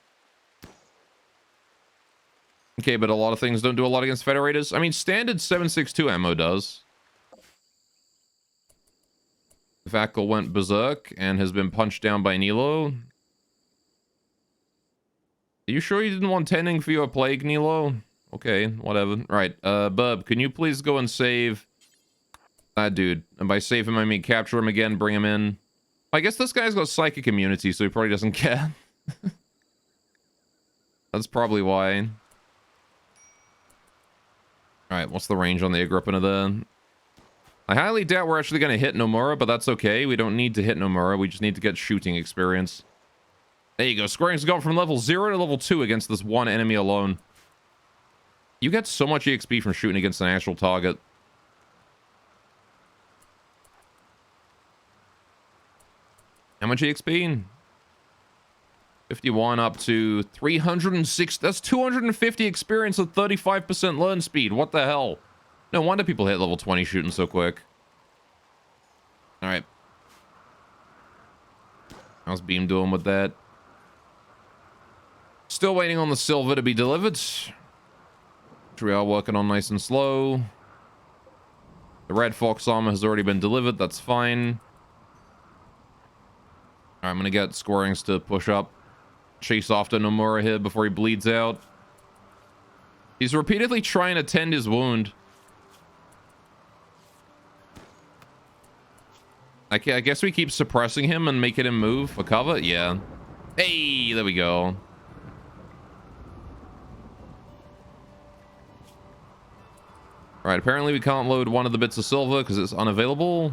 Speaker 3: Okay, but a lot of things don't do a lot against Federators. I mean, standard 7.62 ammo does. Vacal went berserk and has been punched down by Nilo. Are you sure you didn't want tending for your plague, Nilo? Okay, whatever. Right, Bub, can you please go and save that dude? And by save him, I mean capture him again, bring him in. I guess this guy's got psychic immunity, so he probably doesn't care. That's probably why. Alright, what's the range on the Agrippina there? I highly doubt we're actually going to hit Nomura, but that's okay. We don't need to hit Nomura. We just need to get shooting experience. There you go. Squaring's gone from level 0 to level 2 against this one enemy alone. You get so much EXP from shooting against an actual target. How much EXP? 51 up to 306. That's 250 experience at 35% learn speed. What the hell? No wonder people hit level 20 shooting so quick. Alright. How's Beam doing with that? Still waiting on the silver to be delivered. Which we are working on nice and slow. The red fox armor has already been delivered. That's fine. Alright, I'm gonna get Squarings to push up. Chase after Nomura here before he bleeds out. He's repeatedly trying to tend his wound. I guess we keep suppressing him and making him move for cover? Yeah. Hey, there we go. Alright, apparently we can't load one of the bits of silver because it's unavailable.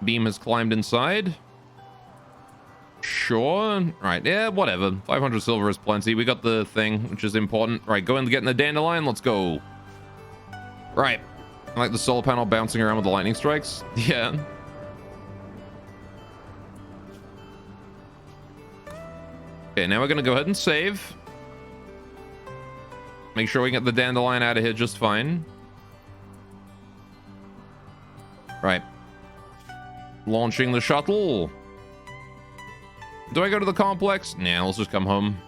Speaker 3: Beam has climbed inside. Sure. Right, yeah, whatever. 500 silver is plenty. We got the thing, which is important. Right, go and get in the dandelion. Let's go. Right. I like the solar panel bouncing around with the lightning strikes. Yeah. Okay, now we're going to go ahead and save. Make sure we get the dandelion out of here just fine. Right. Launching the shuttle. Do I go to the complex? Nah, let's just come home.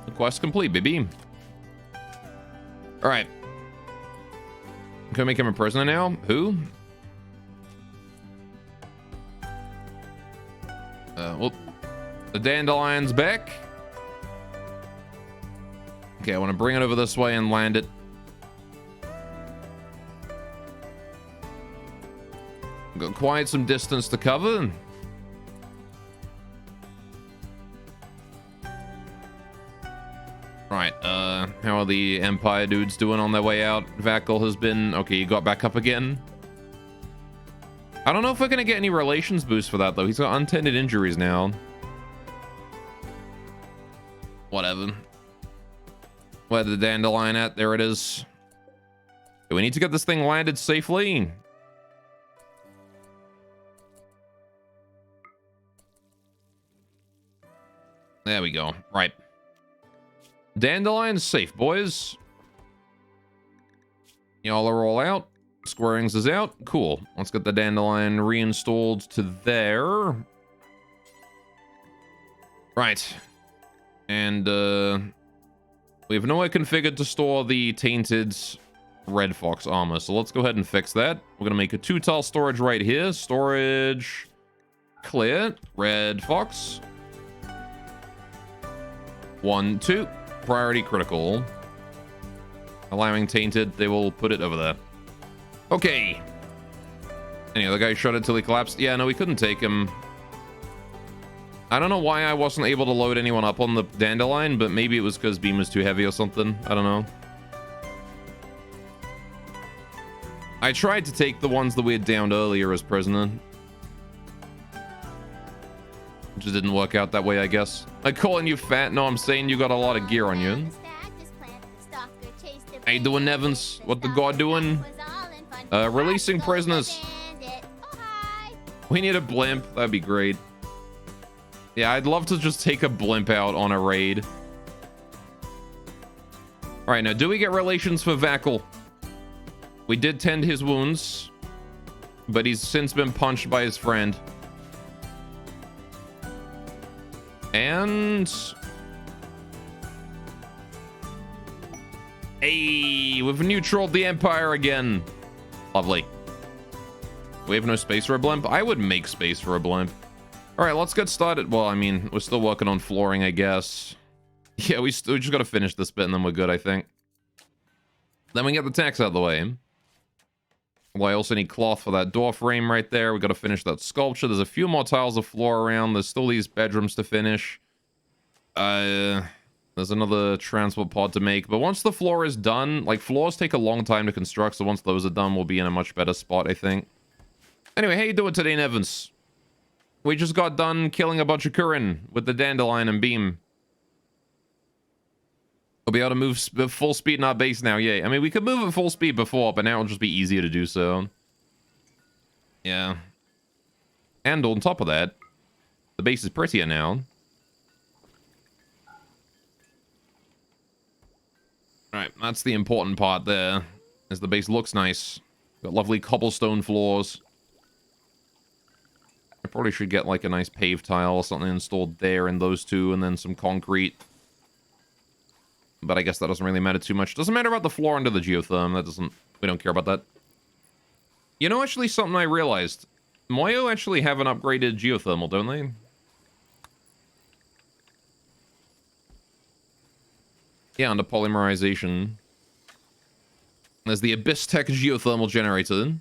Speaker 3: The quest complete, baby. Alright. Can we make him a prisoner now? Who? Well, the dandelion's back. Okay, I want to bring it over this way and land it. Got quite some distance to cover. Right, how are the Empire dudes doing on their way out? Vakul has been... Okay, you got back up again. I don't know if we're going to get any relations boost for that, though. He's got untended injuries now. Whatever. Where's the dandelion at? There it is. Okay, we need to get this thing landed safely. There we go. Right. Dandelion's safe, boys. Y'all are all out. Squarings is out. Cool. Let's get the dandelion reinstalled to there. Right. And, we have nowhere configured to store the tainted red fox armor. So let's go ahead and fix that. We're going to make a 2-tile storage right here. Storage clear. Red fox. 1, 2. Priority critical. Allowing tainted. They will put it over there. Okay. Any other guy shot it till he collapsed? Yeah, no, we couldn't take him. I don't know why I wasn't able to load anyone up on the dandelion, but maybe it was because beam was too heavy or something. I don't know. I tried to take the ones that we had downed earlier as prisoner. Just didn't work out that way, I guess. I'm calling you fat. No, I'm saying you got a lot of gear on you. How you doing, Nevins? What the god doing? Releasing prisoners. We need a blimp. That'd be great. Yeah, I'd love to just take a blimp out on a raid. All right, now, do we get relations for Vakul? We did tend his wounds, but he's since been punched by his friend. And... Hey, we've neutraled the Empire again. Lovely. We have no space for a blimp? I would make space for a blimp. All right, let's get started. Well, I mean, we're still working on flooring, I guess. Yeah, we just got to finish this bit and then we're good, I think. Then we get the text out of the way. Well, I also need cloth for that door frame right there. We got to finish that sculpture. There's a few more tiles of floor around. There's still these bedrooms to finish. There's another transport pod to make. But once the floor is done, like, floors take a long time to construct, so once those are done, we'll be in a much better spot, I think. Anyway, how you doing today, Nevins? We just got done killing a bunch of Kurin with the dandelion and beam. We'll be able to move full speed in our base now, yay. I mean, we could move at full speed before, but now it'll just be easier to do so. Yeah. And on top of that, the base is prettier now. Alright, that's the important part there, as the base looks nice. Got lovely cobblestone floors. I probably should get like a nice paved tile or something installed there in those two, and then some concrete. But I guess that doesn't really matter too much. Doesn't matter about the floor under the geotherm. That doesn't... We don't care about that. You know, actually, something I realized. Moyo actually have an upgraded geothermal, don't they? Yeah, under polymerization. There's the Abyss Tech geothermal generator,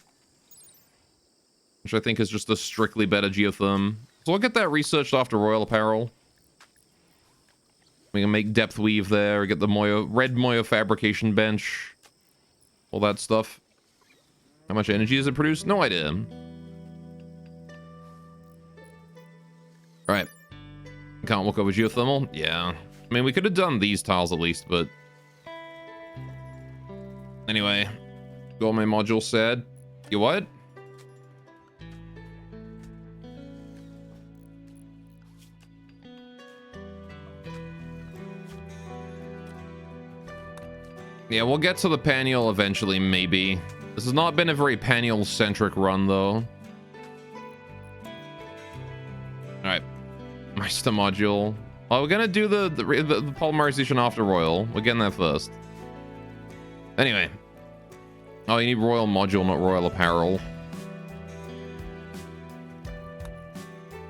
Speaker 3: which I think is just a strictly better geotherm. So I'll get that researched after Royal Apparel. We can make depth weave there, get the red Moyo fabrication bench, all that stuff. How much energy does it produce? No idea. Alright. Can't walk over geothermal? Yeah. I mean, we could have done these tiles at least, but... Anyway. Got my module said. You what? Yeah, we'll get to the Paniel eventually, maybe. This has not been a very Paniel-centric run, though. Alright. Meister module. Oh, we're gonna do the polymerization after Royal. We're getting that first. Anyway. Oh, you need Royal module, not Royal Apparel.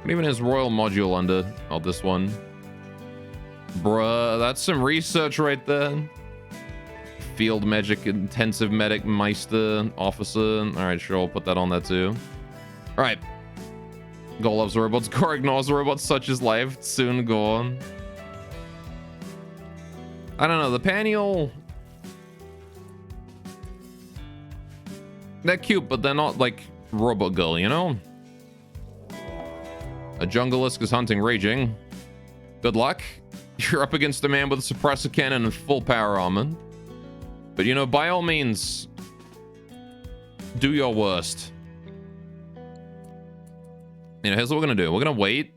Speaker 3: What even is Royal module under? Oh, this one. Bruh, that's some research right there. Field magic, intensive medic, Meister, officer. Alright, sure, I'll put that on there too. Alright. Goal loves robots. Gore ignores robots, such as life. Soon gone. I don't know, the Paniel... They're cute, but they're not like Robot Girl, you know? A Jungleisk is hunting Raging. Good luck. You're up against a man with a suppressor cannon and full power armor. But, you know, by all means, do your worst. You know, here's what we're going to do. We're going to wait.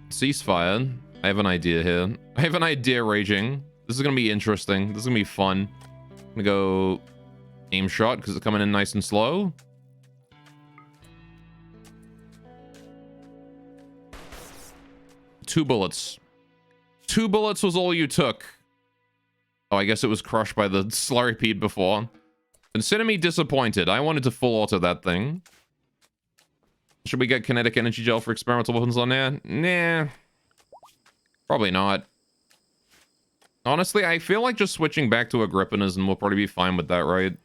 Speaker 3: Ceasefire. I have an idea here. I have an idea, Raging. This is going to be interesting. This is going to be fun. I'm going to go aim shot because it's coming in nice and slow. Two bullets. 2 bullets was all you took. Oh, I guess it was crushed by the Slurrypede before. Consider me disappointed. I wanted to full auto that thing. Should we get kinetic energy gel for experimental weapons on there? Nah. Probably not. Honestly, I feel like just switching back to Agrippinas and we'll probably be fine with that, right?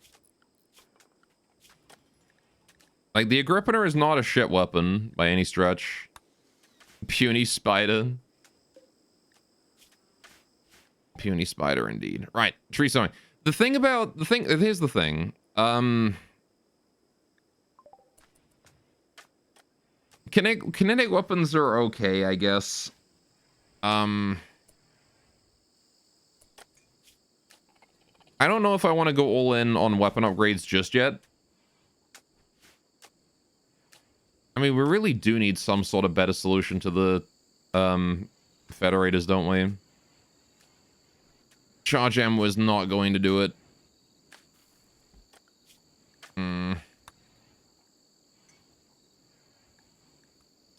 Speaker 3: Like, the Agrippina is not a shit weapon by any stretch. Puny Spider. Puny Spider, indeed. Right, tree sowing. Here's the thing. Kinetic weapons are okay, I guess. I don't know if I want to go all in on weapon upgrades just yet. I mean, we really do need some sort of better solution to the Federators, don't we? Charge M was not going to do it.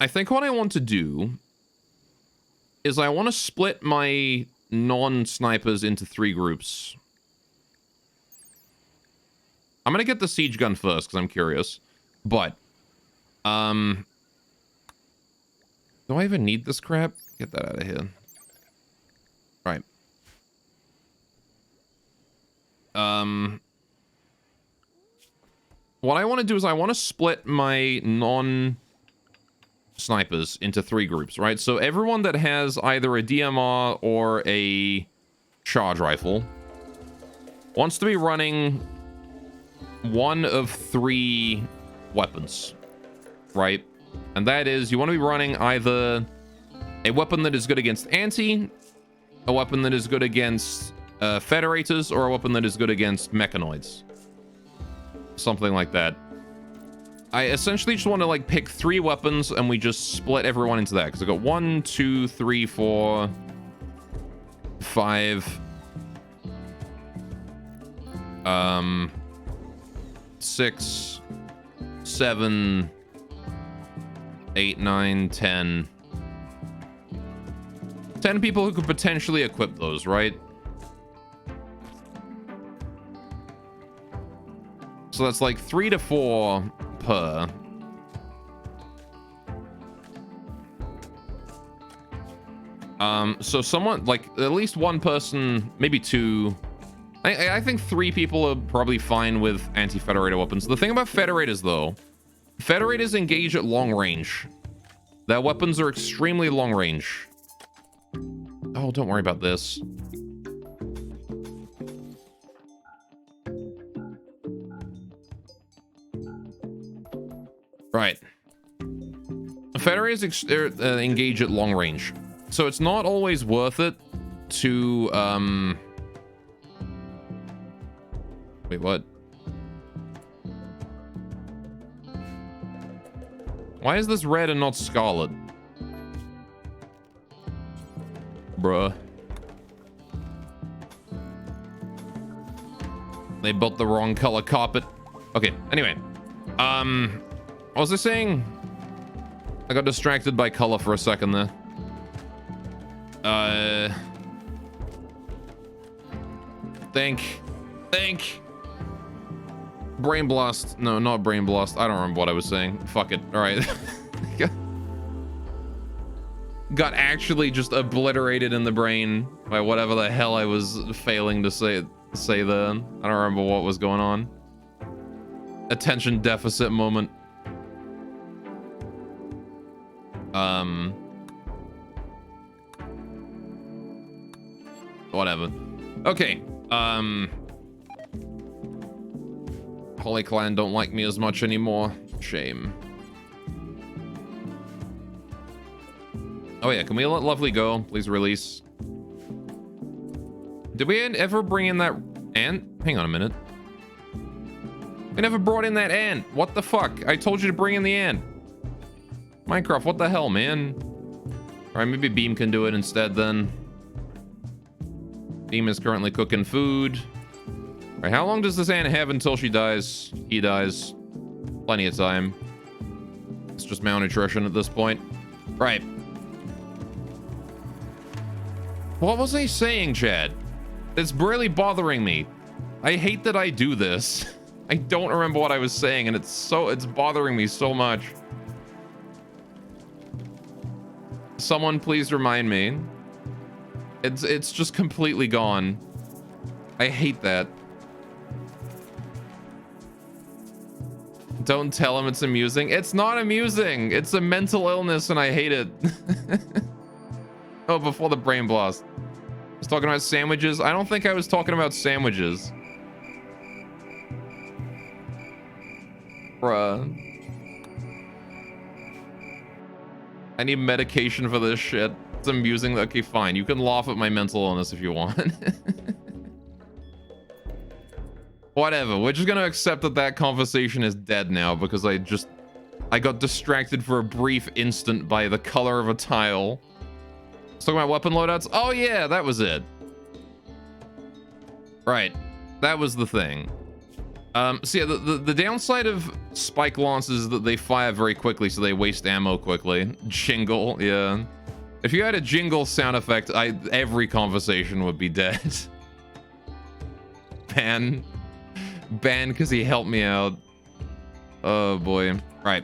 Speaker 3: I think what I want to do is I want to split my non-snipers into 3 groups. I'm going to get the siege gun first because I'm curious. But, do I even need this crap? Get that out of here. What I want to do is I want to split my non-snipers into 3 groups, right? So everyone that has either a DMR or a charge rifle wants to be running one of 3 weapons, right? And that is, you want to be running either a weapon that is good against anti, a weapon that is good against federators, or a weapon that is good against mechanoids. Something like that. I essentially just want to like pick 3 weapons and we just split everyone into that. Because I got 1, 2, 3, 4, 5, 6, 7, 8, 9, 10. 10 people who could potentially equip those, right? So that's like 3 to 4 per. So someone, like, at least one person, maybe 2. I think 3 people are probably fine with anti-federator weapons. The thing about federators, though, federators engage at long range. Their weapons are extremely long range. Oh, don't worry about this. Right. Federators engage at long range. So it's not always worth it to, Wait, what? Why is this red and not scarlet? Bruh. They built the wrong color carpet. Okay, anyway. What was I saying? I got distracted by color for a second there. Think. Brain blast. No, not brain blast. I don't remember what I was saying. Fuck it. All right. Got actually just obliterated in the brain by whatever the hell I was failing to say there. I don't remember what was going on. Attention deficit moment. Whatever. Okay. Holy Clan don't like me as much anymore. Shame. Oh yeah, can we let Lovely go? Please release. Did we ever bring in that ant? Hang on a minute. We never brought in that ant. What the fuck? I told you to bring in the ant. Minecraft, what the hell, man? Alright, maybe Beam can do it instead then. Beam is currently cooking food. Alright, how long does this ant have until she dies? He dies. Plenty of time. It's just malnutrition at this point. Right. What was I saying, Chad? It's really bothering me. I hate that I do this. I don't remember what I was saying, and it's bothering me so much. Someone please remind me. It's just completely gone. I hate that. Don't tell him it's amusing. It's not amusing. It's a mental illness and I hate it. Oh, before the brain blast. I was talking about sandwiches. I don't think I was talking about sandwiches. Bruh. I need medication for this shit. It's amusing. Okay, fine. You can laugh at my mental illness if you want. Whatever. We're just gonna accept that that conversation is dead now because I got distracted for a brief instant by the color of a tile. Let's talk about weapon loadouts. Oh yeah, that was it. Right. That was the thing. So yeah, the downside of spike launches is that they fire very quickly, so they waste ammo quickly. Jingle, yeah. If you had a jingle sound effect, every conversation would be dead. Ban because he helped me out. Oh boy. Right.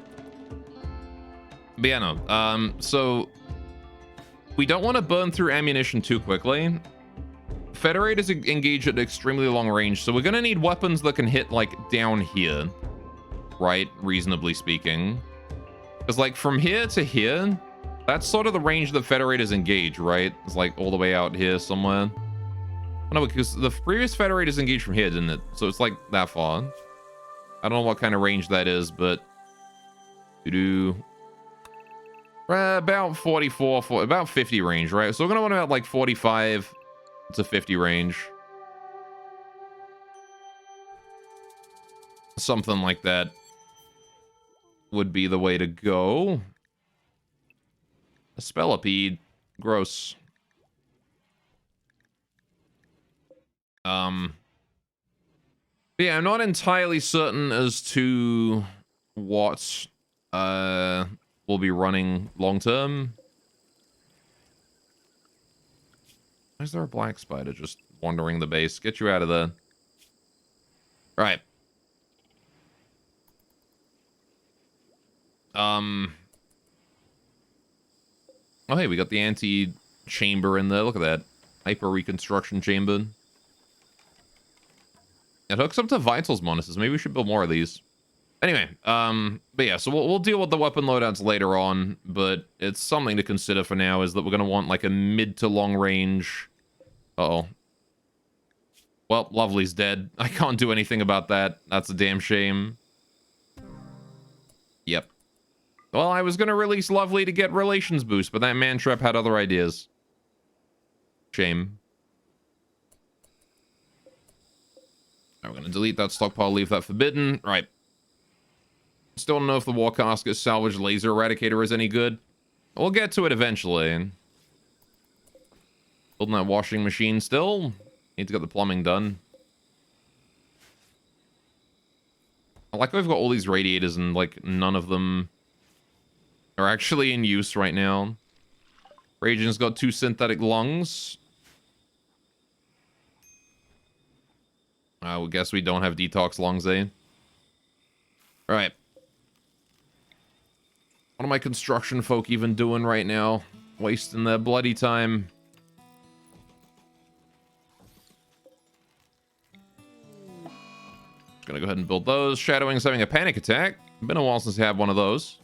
Speaker 3: But yeah, no. So we don't want to burn through ammunition too quickly. Federators engage at extremely long range, so we're gonna need weapons that can hit, like, down here. Right? Reasonably speaking. Because, like, from here to here, that's sort of the range that Federators engage, right? It's, like, all the way out here somewhere. Oh, no, because the previous Federators engaged from here, didn't it? So it's, like, that far. I don't know what kind of range that is, but... about 44, about 50 range, right? So we're gonna want about, like, 45 to 50 range. Something like that would be the way to go. A spellipede. Gross. Yeah, I'm not entirely certain as to what will be running long term. Why is there a black spider just wandering the base? Get you out of there. Right. Oh, hey, we got the anti-chamber in there. Look at that. Hyper reconstruction chamber. It hooks up to vitals monitors. Maybe we should build more of these. Anyway, but yeah, so we'll deal with the weapon loadouts later on, but it's something to consider for now is that we're going to want like a mid to long range. Uh-oh. Well, Lovely's dead. I can't do anything about that. That's a damn shame. Yep. Well, I was going to release Lovely to get relations boost, but that man trap had other ideas. Shame. Right, we're going to delete that stockpile, leave that forbidden. Right. Still don't know if the War Casket salvage laser eradicator is any good. We'll get to it eventually. Building that washing machine still. Need to get the plumbing done. I like we've got all these radiators and like none of them are actually in use right now. Radiant's got 2 synthetic lungs. I would guess we don't have detox lungs, eh? Alright. What are my construction folk even doing right now? Wasting their bloody time. Just gonna go ahead and build those. Shadowing's having a panic attack. Been a while since I had one of those.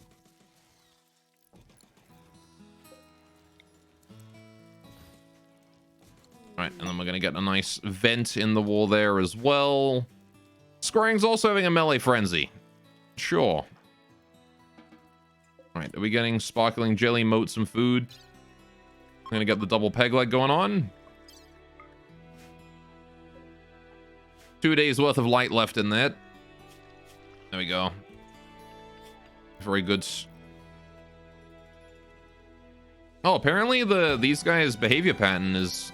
Speaker 3: Alright, and then we're gonna get a nice vent in the wall there as well. Scrying's also having a melee frenzy. Sure. Alright, are we getting sparkling jelly, moat, some food? I'm gonna get the double peg leg going on. 2 days worth of light left in that. There we go. Very good. Oh, apparently these guys' behavior pattern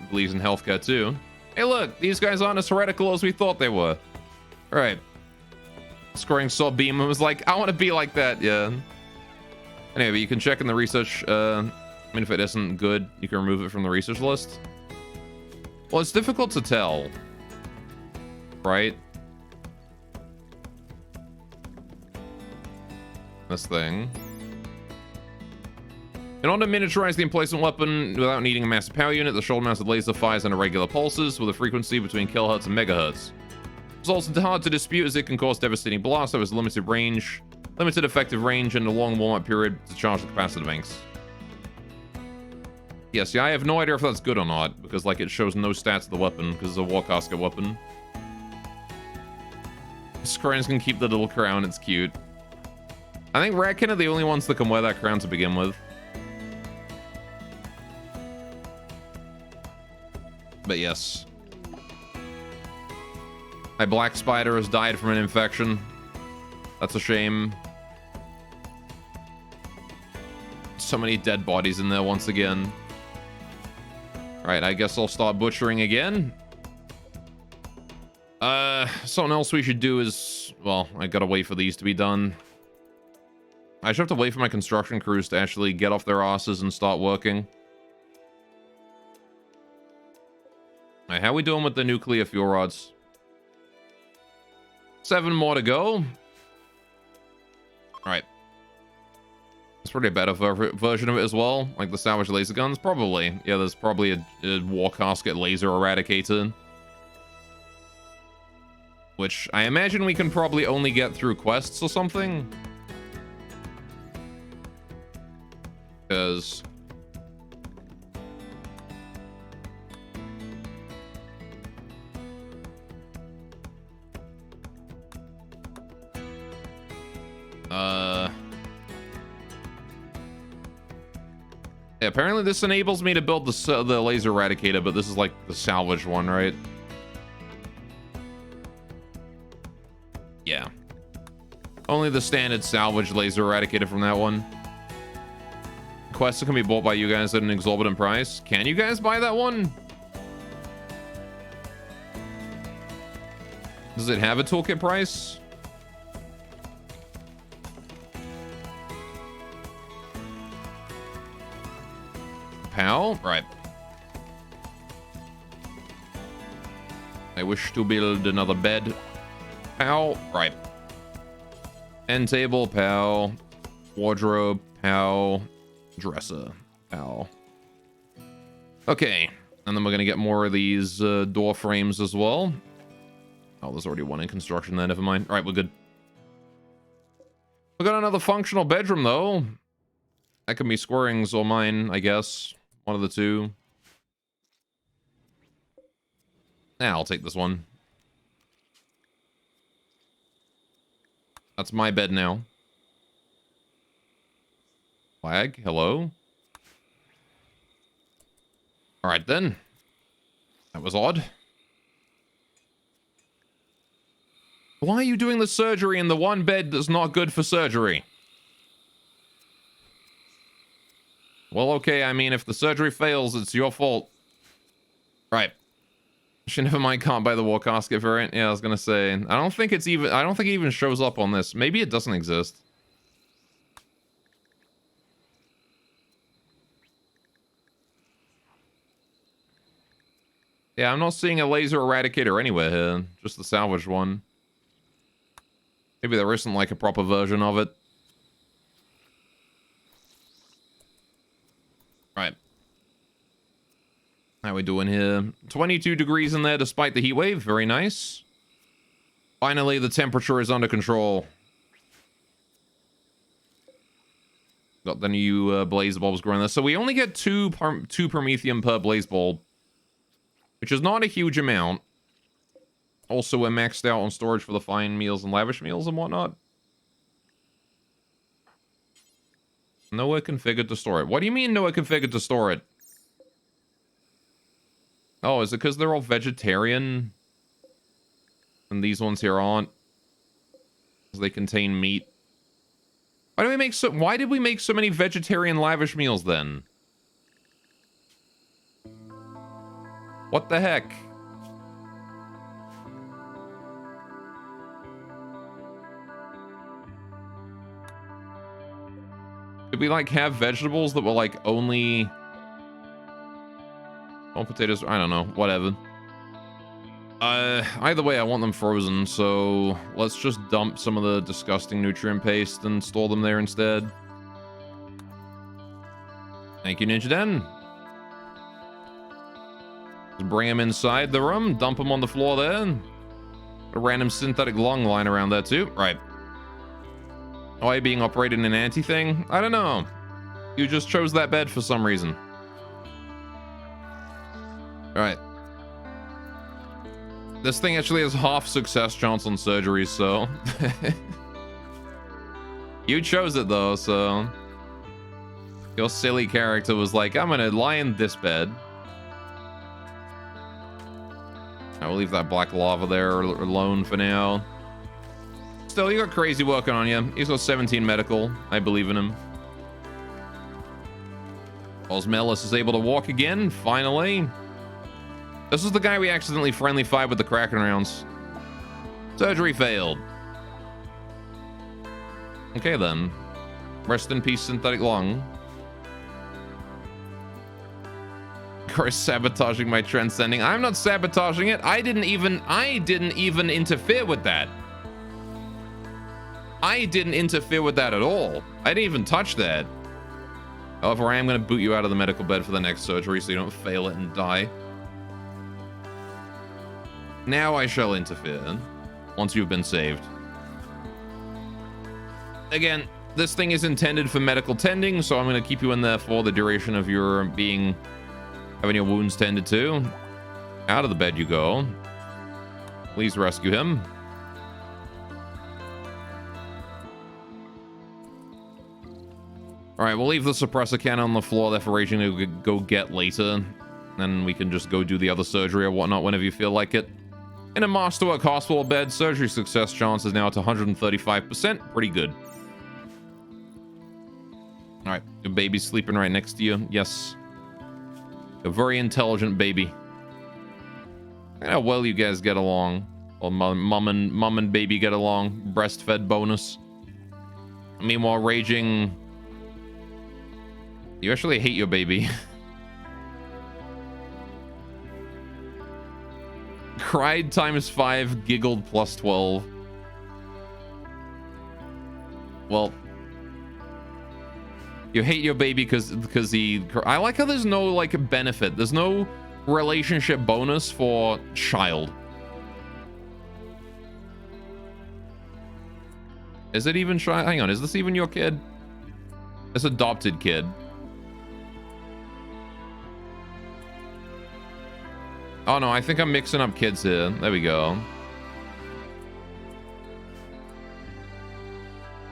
Speaker 3: believes in healthcare too. Hey look, these guys aren't as heretical as we thought they were. Alright. Scoring saw beam and was like, I want to be like that, yeah. Anyway, but you can check in the research. I mean, if it isn't good, you can remove it from the research list. Well, it's difficult to tell. Right? This thing. In order to miniaturize the emplacement weapon without needing a massive power unit, the shoulder-mounted laser fires on irregular pulses with a frequency between kilohertz and megahertz. It's also hard to dispute as it can cause devastating blasts that has limited range, limited effective range, and a long warm-up period to charge the capacitor banks. Yeah, see, I have no idea if that's good or not, because, like, it shows no stats of the weapon, because it's a War Casket weapon. Scryings can keep the little crown, it's cute. I think Ratkin are the only ones that can wear that crown to begin with. But yes. My black spider has died from an infection. That's a shame. So many dead bodies in there once again. Alright, I guess I'll start butchering again. Something else we should do is... Well, I gotta wait for these to be done. I should have to wait for my construction crews to actually get off their asses and start working. Alright, how are we doing with the nuclear fuel rods? 7 more to go. Alright. It's probably a better version of it as well. Like the salvage laser guns, probably. Yeah, there's probably a war casket laser eradicator. Which I imagine we can probably only get through quests or something. Because... Yeah, apparently this enables me to build the laser eradicator, but this is like the salvage one, right? Yeah. Only the standard salvage laser eradicator from that one. Quests can be bought by you guys at an exorbitant price. Can you guys buy that one? Does it have a toolkit price? Pal? Right. I wish to build another bed. Pal? Right. End table, pal. Wardrobe, pal. Dresser, pal. Okay. And then we're going to get more of these door frames as well. Oh, there's already one in construction there. Never mind. All right, we're good. We got another functional bedroom, though. That can be Squaring's or mine, I guess. One of the two. Nah, I'll take this one. That's my bed now. Flag, hello? Alright then. That was odd. Why are you doing the surgery in the one bed that's not good for surgery? Well, okay, I mean, if the surgery fails, it's your fault. Right. Never mind, can't buy the war casket variant. Yeah, I was gonna say. I don't think it even shows up on this. Maybe it doesn't exist. Yeah, I'm not seeing a laser eradicator anywhere here. Just the salvage one. Maybe there isn't like a proper version of it. Right. How we doing here? 22 degrees in there despite the heat wave. Very nice. Finally, the temperature is under control. Got the new blaze bulbs growing there. So we only get two promethium per blaze bulb, which is not a huge amount. Also, we're maxed out on storage for the fine meals and lavish meals and whatnot. Nowhere configured to store it. What do you mean nowhere configured to store it? Oh, is it because they're all vegetarian? And these ones here aren't? Because they contain meat. Why did we make so many vegetarian lavish meals then? What the heck? Did we like have vegetables that were like only potatoes? I don't know, whatever. Either way, I want them frozen, so let's just dump some of the disgusting nutrient paste and store them there instead. Thank you, Ninja Den. Just bring them inside the room, dump them on the floor there. A random synthetic lung line around there too. Right. Why are you being operated in an anti-thing? I don't know. You just chose that bed for some reason. Alright. This thing actually has half success chance on surgery, so... You chose it though, so... Your silly character was like, I'm gonna lie in this bed. I will leave that black lava there alone for now. Still, you got crazy working on you. He's got 17 medical. I believe in him. Osmelis is able to walk again, finally. This is the guy we accidentally friendly fired with the Kraken rounds. Surgery failed. Okay then. Rest in peace, synthetic lung. Chris sabotaging my transcending. I'm not sabotaging it. I didn't even interfere with that. I didn't interfere with that at all. I didn't even touch that. However, I am going to boot you out of the medical bed for the next surgery so you don't fail it and die. Now I shall interfere once you've been saved. Again, this thing is intended for medical tending, so I'm going to keep you in there for the duration of your having your wounds tended to. Out of the bed you go. Please rescue him. All right, we'll leave the suppressor cannon on the floor there for Raging to go get later. Then we can just go do the other surgery or whatnot whenever you feel like it. In a Masterwork hospital bed, surgery success chance is now at 135%. Pretty good. All right, your baby's sleeping right next to you. Yes. A very intelligent baby. Look at how well you guys get along. Well, mom and baby get along. Breastfed bonus. Meanwhile, Raging... You actually hate your baby. Cried ×5, giggled +12. Well, you hate your baby because he... I like how there's no, like, benefit. There's no relationship bonus for child. Is it even child? Hang on, is this even your kid? This adopted kid. Oh no, I think I'm mixing up kids here. There we go.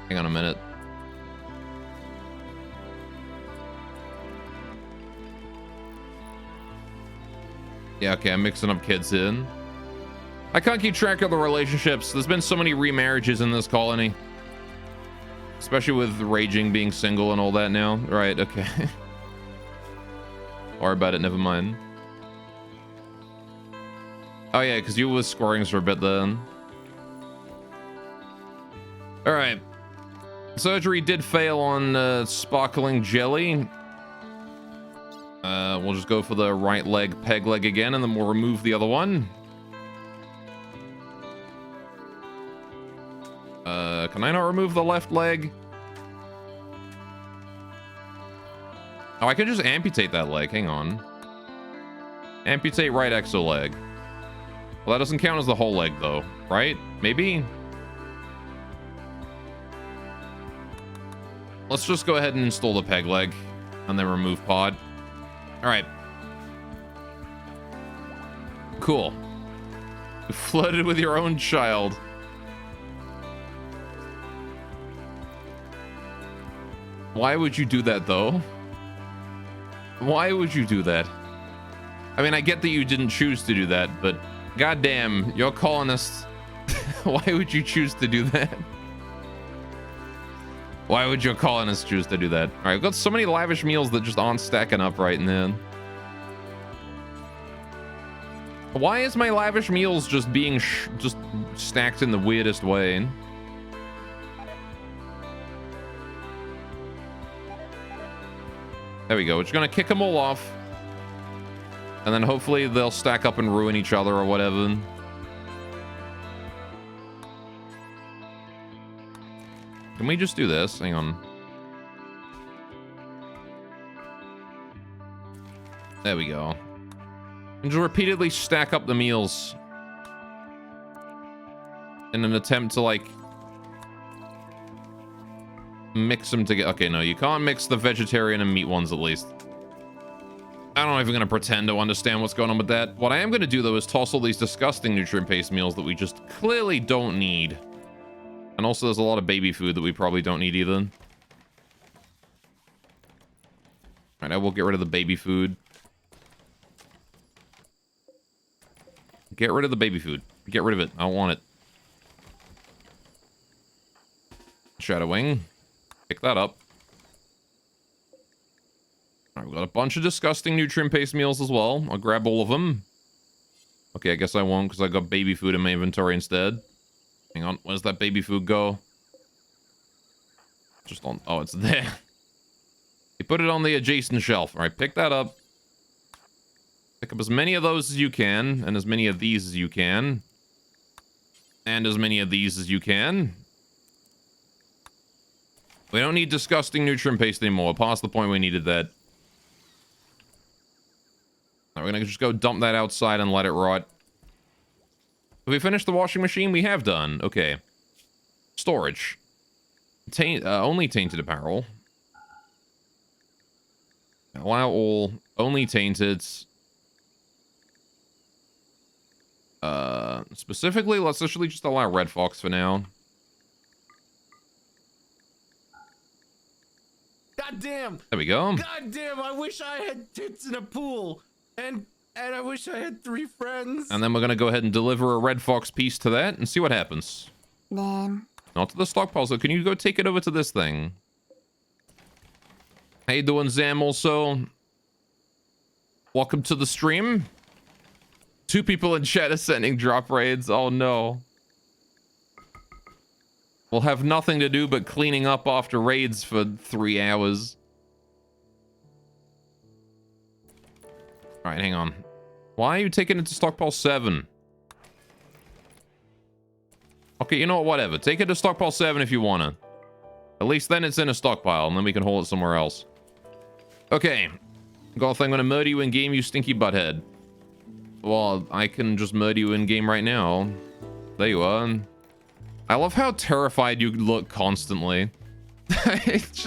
Speaker 3: Hang on a minute. Yeah, okay, I'm mixing up kids in. I can't keep track of the relationships. There's been so many remarriages in this colony. Especially with Raging being single and all that now. Right, okay. Or about it, never mind. Oh yeah, because you was scoring for a bit then. Alright. Surgery did fail on Sparkling Jelly. We'll just go for the right leg, peg leg again, and then we'll remove the other one. Can I not remove the left leg? Oh, I could just amputate that leg. Hang on. Amputate right exo leg. Well, that doesn't count as the whole leg, though, right? Maybe? Let's just go ahead and install the peg leg and then remove pod. All right. Cool. You flirted with your own child. Why would you do that, though? Why would you do that? I mean, I get that you didn't choose to do that, but goddamn, you're colonists. Why would you choose to do that? Why would your colonists choose to do that? All right, we've got so many lavish meals that just aren't stacking up right now. Why is my lavish meals just being just stacked in the weirdest way? There we go. We're just gonna kick them all off. And then hopefully they'll stack up and ruin each other or whatever. Can we just do this? Hang on. There we go. And just repeatedly stack up the meals. In an attempt to, like, mix them together. Okay, no, you can't mix the vegetarian and meat ones, at least. I'm not even going to pretend to understand what's going on with that. What I am going to do, though, is toss all these disgusting nutrient-based meals that we just clearly don't need. And also, there's a lot of baby food that we probably don't need either. Alright, I will get rid of the baby food. Get rid of the baby food. Get rid of it. I don't want it. Shadowing. Pick that up. Alright, we've got a bunch of disgusting nutrient-based meals as well. I'll grab all of them. Okay, I guess I won't because I got baby food in my inventory instead. Hang on, where's that baby food go? Just on... Oh, it's there. You put it on the adjacent shelf. Alright, pick that up. Pick up as many of those as you can, and as many of these as you can. And as many of these as you can. We don't need disgusting nutrient paste anymore. Past the point we needed that. Now we're gonna just go dump that outside and let it rot. Have we finished the washing machine? We have done. Okay. Storage. Only tainted apparel. Allow all. Only tainted. Specifically, let's actually just allow Red Fox for now.
Speaker 2: God damn!
Speaker 3: There we go.
Speaker 2: God damn! I wish I had tits in a pool, and I wish I had 3 friends.
Speaker 3: And then we're gonna go ahead and deliver a Red Fox piece to that and see what happens.
Speaker 4: Damn.
Speaker 3: Not to the stockpile, so can you go take it over to this thing? How you doing, Zam, also? Welcome to the stream. 2 people in chat are sending drop raids. Oh, no. We'll have nothing to do but cleaning up after raids for 3 hours. Alright, hang on. Why are you taking it to stockpile 7? Okay, you know what? Whatever. Take it to stockpile 7 if you wanna. At least then it's in a stockpile, and then we can hold it somewhere else. Okay. Golf, I'm gonna murder you in game, you stinky butthead. Well, I can just murder you in game right now. There you are. I love how terrified you look constantly. I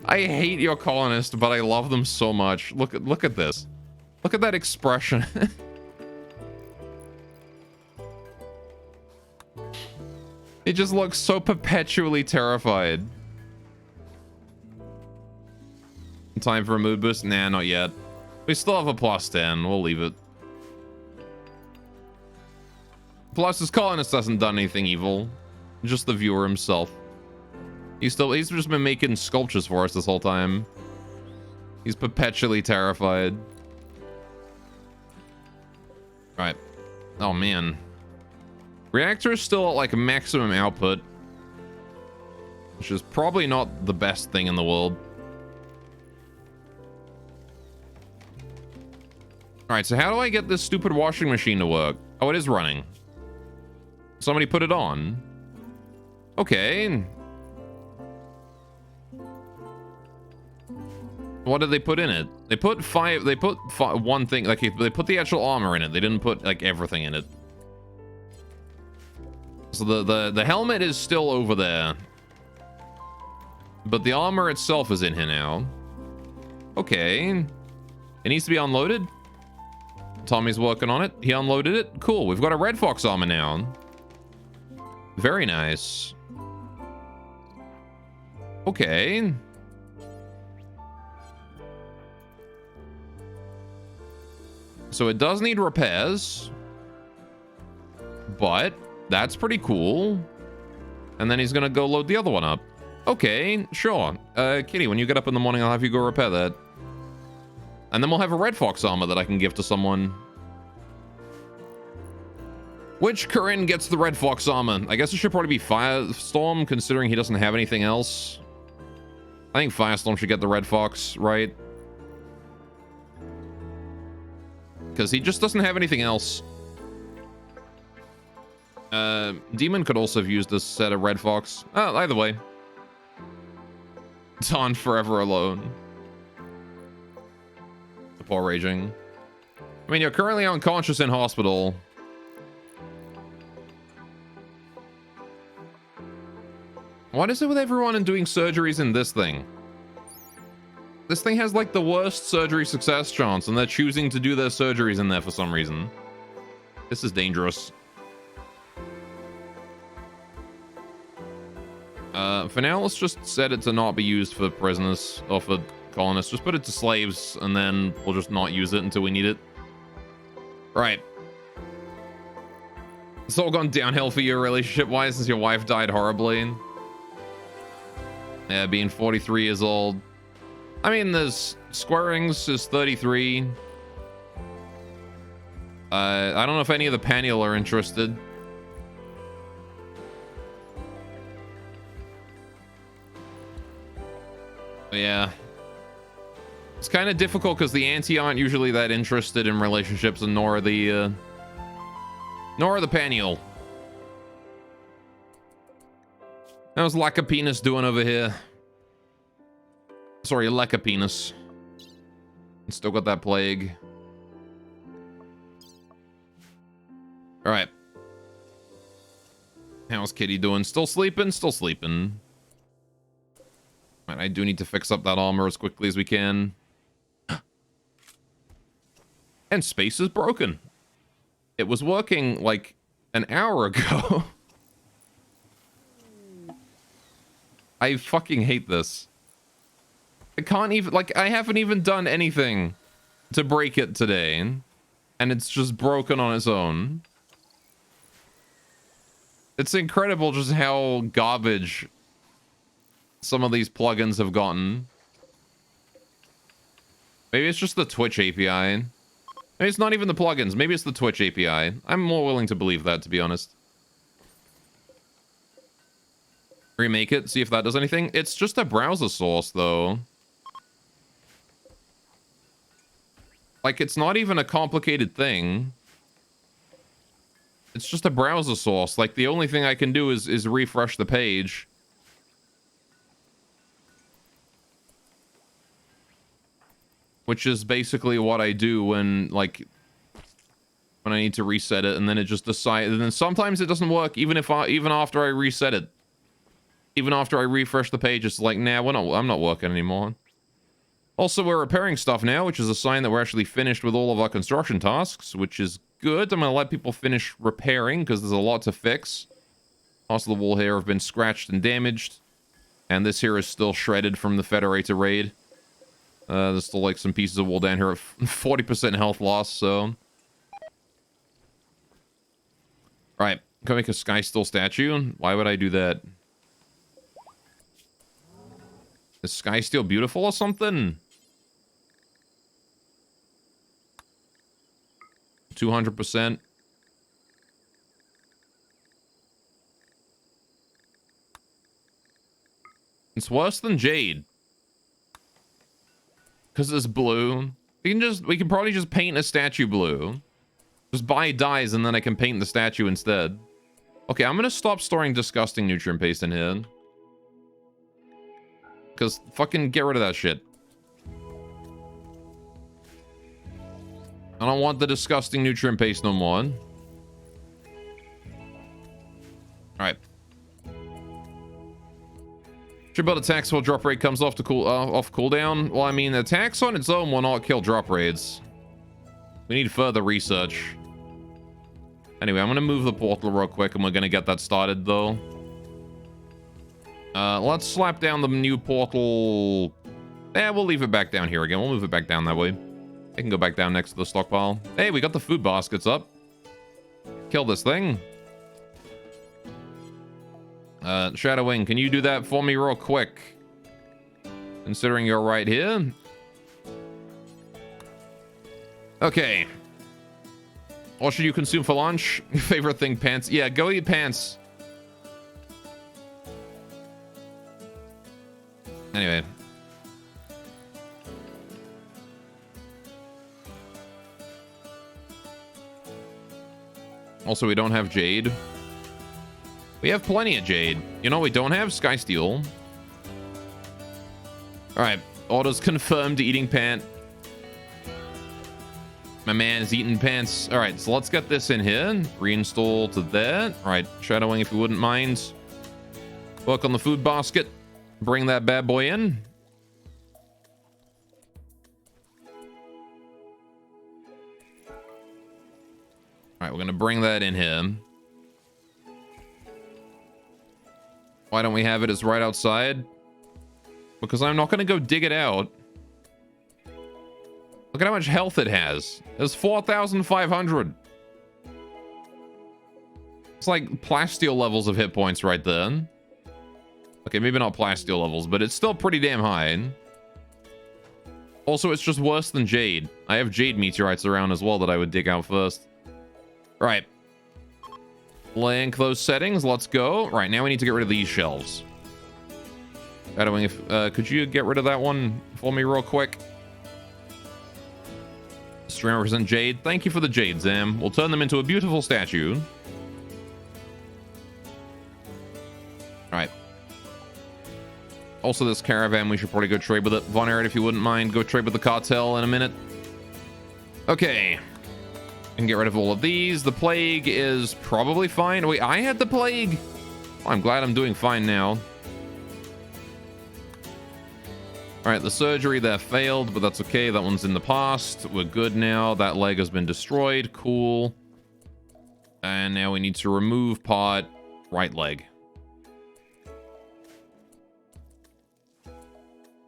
Speaker 3: hate your colonist, but I love them so much. Look at this. Look at that expression. It just looks so perpetually terrified. Time for a mood boost? Nah, not yet. We still have a +10. We'll leave it. Plus, his colonist hasn't done anything evil. Just the viewer himself. He's just been making sculptures for us this whole time. He's perpetually terrified. Right. Oh, man. Reactor is still at, like, maximum output. Which is probably not the best thing in the world. Alright, so how do I get this stupid washing machine to work? Oh, it is running. Somebody put it on. Okay. What did they put in it? They put one thing, like, they put the actual armor in it. They didn't put, like, everything in it. So the helmet is still over there. But the armor itself is in here now. Okay. It needs to be unloaded. Tommy's working on it. He unloaded it. Cool. We've got a Red Fox armor now. Very nice. Okay. So it does need repairs. But that's pretty cool. And then he's gonna go load the other one up. Okay, sure. Kitty, when you get up in the morning, I'll have you go repair that. And then we'll have a Red Fox armor that I can give to someone. Which Corinne gets the Red Fox armor? I guess it should probably be Firestorm, considering he doesn't have anything else. I think Firestorm should get the Red Fox, right? Because he just doesn't have anything else. Demon could also have used this set of Red Fox. Oh, either way. Dawn forever alone. Poor raging. I mean, you're currently unconscious in hospital. What is it with everyone and doing surgeries in this thing? This thing has like the worst surgery success chance, and they're choosing to do their surgeries in there for some reason. This is dangerous. For now, let's just set it to not be used for prisoners or for colonists. Just put it to slaves, and then we'll just not use it until we need it. Right. It's all gone downhill for you relationship-wise since your wife died horribly. Yeah, being 43 years old. I mean, there's Squarings is 33. I don't know if any of the Paniel are interested. But yeah. It's kind of difficult because the Anti aren't usually that interested in relationships, and nor are the Paniel. How's Lack of Penis doing over here? Sorry, Leca penis. Still got that plague. Alright. How's Kitty doing? Still sleeping? Still sleeping. Right, I do need to fix up that armor as quickly as we can. And space is broken. It was working like an hour ago. I fucking hate this. I can't even, like, I haven't even done anything to break it today. And it's just broken on its own. It's incredible just how garbage some of these plugins have gotten. Maybe it's just the Twitch API. Maybe it's not even the plugins. Maybe it's the Twitch API. I'm more willing to believe that, to be honest. Remake it, see if that does anything. It's just a browser source, though. Like, it's not even a complicated thing. It's just a browser source. Like, the only thing I can do is refresh the page. Which is basically what I do when, like, when I need to reset it, and then it just decides. And then sometimes it doesn't work, even after I reset it. Even after I refresh the page, it's like, nah, I'm not working anymore. Also, we're repairing stuff now, which is a sign that we're actually finished with all of our construction tasks, which is good. I'm gonna let people finish repairing because there's a lot to fix. Parts of the wall here have been scratched and damaged, and this here is still shredded from the Federator raid. There's still like some pieces of wall down here at 40% health loss, so. Alright, can I make a Sky Still statue? Why would I do that? Is Sky Steel beautiful or something? 200%. It's worse than Jade. Because it's blue. We can probably just paint a statue blue. Just buy dyes and then I can paint the statue instead. Okay, I'm gonna stop storing disgusting nutrient paste in here. Because fucking get rid of that shit. I don't want the disgusting nutrient paste no more. Alright. Should build attacks while drop rate comes off cooldown. Well, I mean, attacks on its own will not kill drop rates. We need further research. Anyway, I'm gonna move the portal real quick and we're gonna get that started though. Let's slap down the new portal. We'll leave it back down here again. We'll move it back down that way. It can go back down next to the stockpile. Hey, we got the food baskets up. Kill this thing. Shadowwing, can you do that for me real quick? Considering you're right here. Okay. What should you consume for lunch? Your favorite thing, pants. Yeah, go eat pants. Anyway. Also, we don't have Jade. We have plenty of Jade. You know, we don't have Sky Steel. Alright. Orders confirmed eating pant. My man is eating pants. Alright, so let's get this in here. Reinstall to there. Alright, Shadowwing, if you wouldn't mind. Work on the food basket. Bring that bad boy in. Alright, we're gonna bring that in here. Why don't we have it as right outside? Because I'm not gonna go dig it out. Look at how much health it has. It's 4,500. It's like plasteel levels of hit points right there. Okay, maybe not plasteel levels, but it's still pretty damn high. Also, it's just worse than Jade. I have Jade meteorites around as well that I would dig out first. Right. Link those settings. Let's go. Right, now we need to get rid of these shelves. Shadowwing, if could you get rid of that one for me real quick? Stream represent Jade. Thank you for the Jade, Zam. We'll turn them into a beautiful statue. Alright. Also, this caravan, we should probably go trade with it. Von Aert, if you wouldn't mind, go trade with the cartel in a minute. Okay. And get rid of all of these. The plague is probably fine. Wait, I had the plague? Oh, I'm glad I'm doing fine now. Alright, the surgery there failed, but that's okay. That one's in the past. We're good now. That leg has been destroyed. Cool. And now we need to remove part right leg.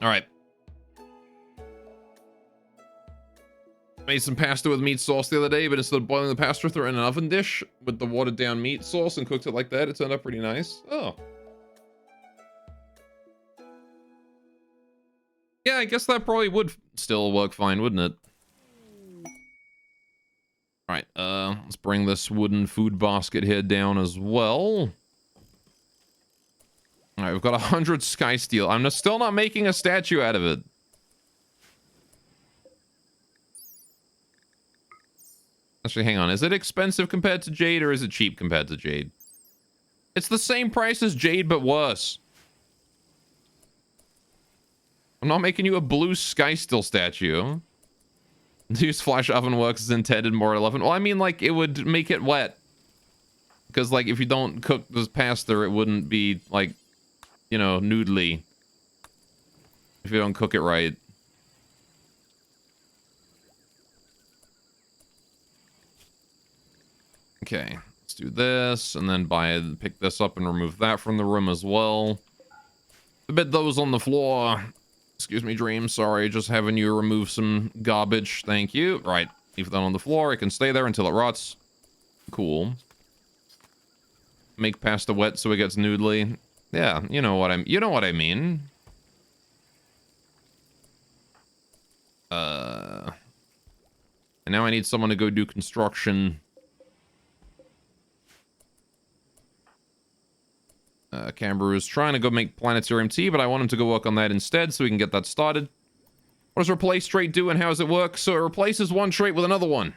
Speaker 3: Alright. Made some pasta with meat sauce the other day, but instead of boiling the pasta, threw it in an oven dish with the watered down meat sauce and cooked it like that. It turned out pretty nice. Oh. Yeah, I guess that probably would still work fine, wouldn't it? Alright, let's bring this wooden food basket here down as well. Alright, we've got 100 sky steel. I'm still not making a statue out of it. Actually, hang on. Is it expensive compared to jade, or is it cheap compared to jade? It's the same price as jade, but worse. I'm not making you a blue sky steel statue. Use flash oven works as intended, more 11. Well, I mean, like, it would make it wet. Because, like, if you don't cook this pasta, it wouldn't be, like, you know, noodly. If you don't cook it right. Okay, let's do this, and then pick this up and remove that from the room as well. Bed those on the floor. Excuse me, Dream. Sorry, just having you remove some garbage. Thank you. Right, leave that on the floor. It can stay there until it rots. Cool. Make pasta wet so it gets noodly. Yeah, you know what I mean. And now I need someone to go do construction. Canberra is trying to go make planetarium tea, but I want him to go work on that instead so we can get that started. What does replace trait do and how does it work? So it replaces one trait with another one.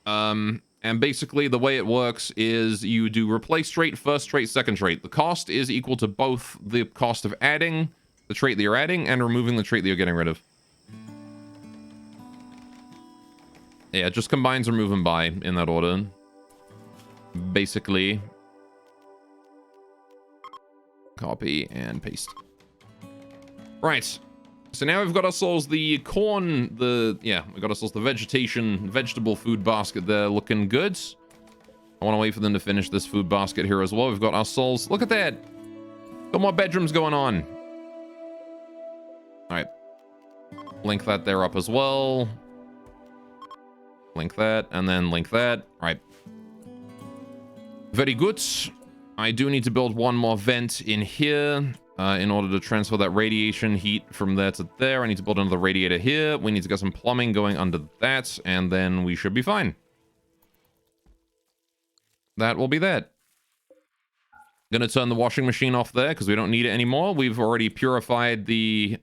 Speaker 3: And basically the way it works is you do replace trait, first trait, second trait. The cost is equal to both the cost of adding the trait that you're adding and removing the trait that you're getting rid of. Yeah, it just combines remove and buy in that order. Basically. Copy and paste. Right. So now we've got ourselves the corn, we got ourselves the vegetable food basket there looking good. I want to wait for them to finish this food basket here as well. We've got ourselves, look at that. Got more bedrooms going on. All right. Link that there up as well. Link that, and then link that. All right. Very good. I do need to build one more vent in here in order to transfer that radiation heat from there to there. I need to build another radiator here. We need to get some plumbing going under that, and then we should be fine. That will be that. Gonna turn the washing machine off there because we don't need it anymore. We've already purified the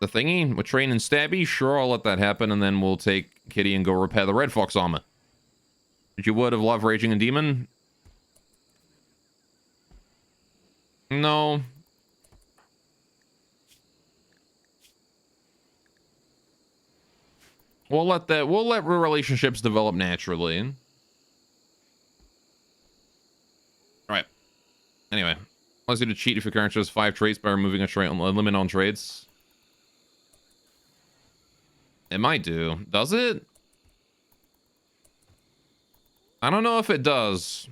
Speaker 3: thingy with Train and Stabby. Sure, I'll let that happen, and then we'll take Kitty and go repair the Red Fox armor. Did you word of love, Raging and Demon? No. We'll let relationships develop naturally. Alright. Anyway. Allows you to cheat if your character has 5 traits by removing a trait on a limit on traits. It might do. Does it? I don't know if it does.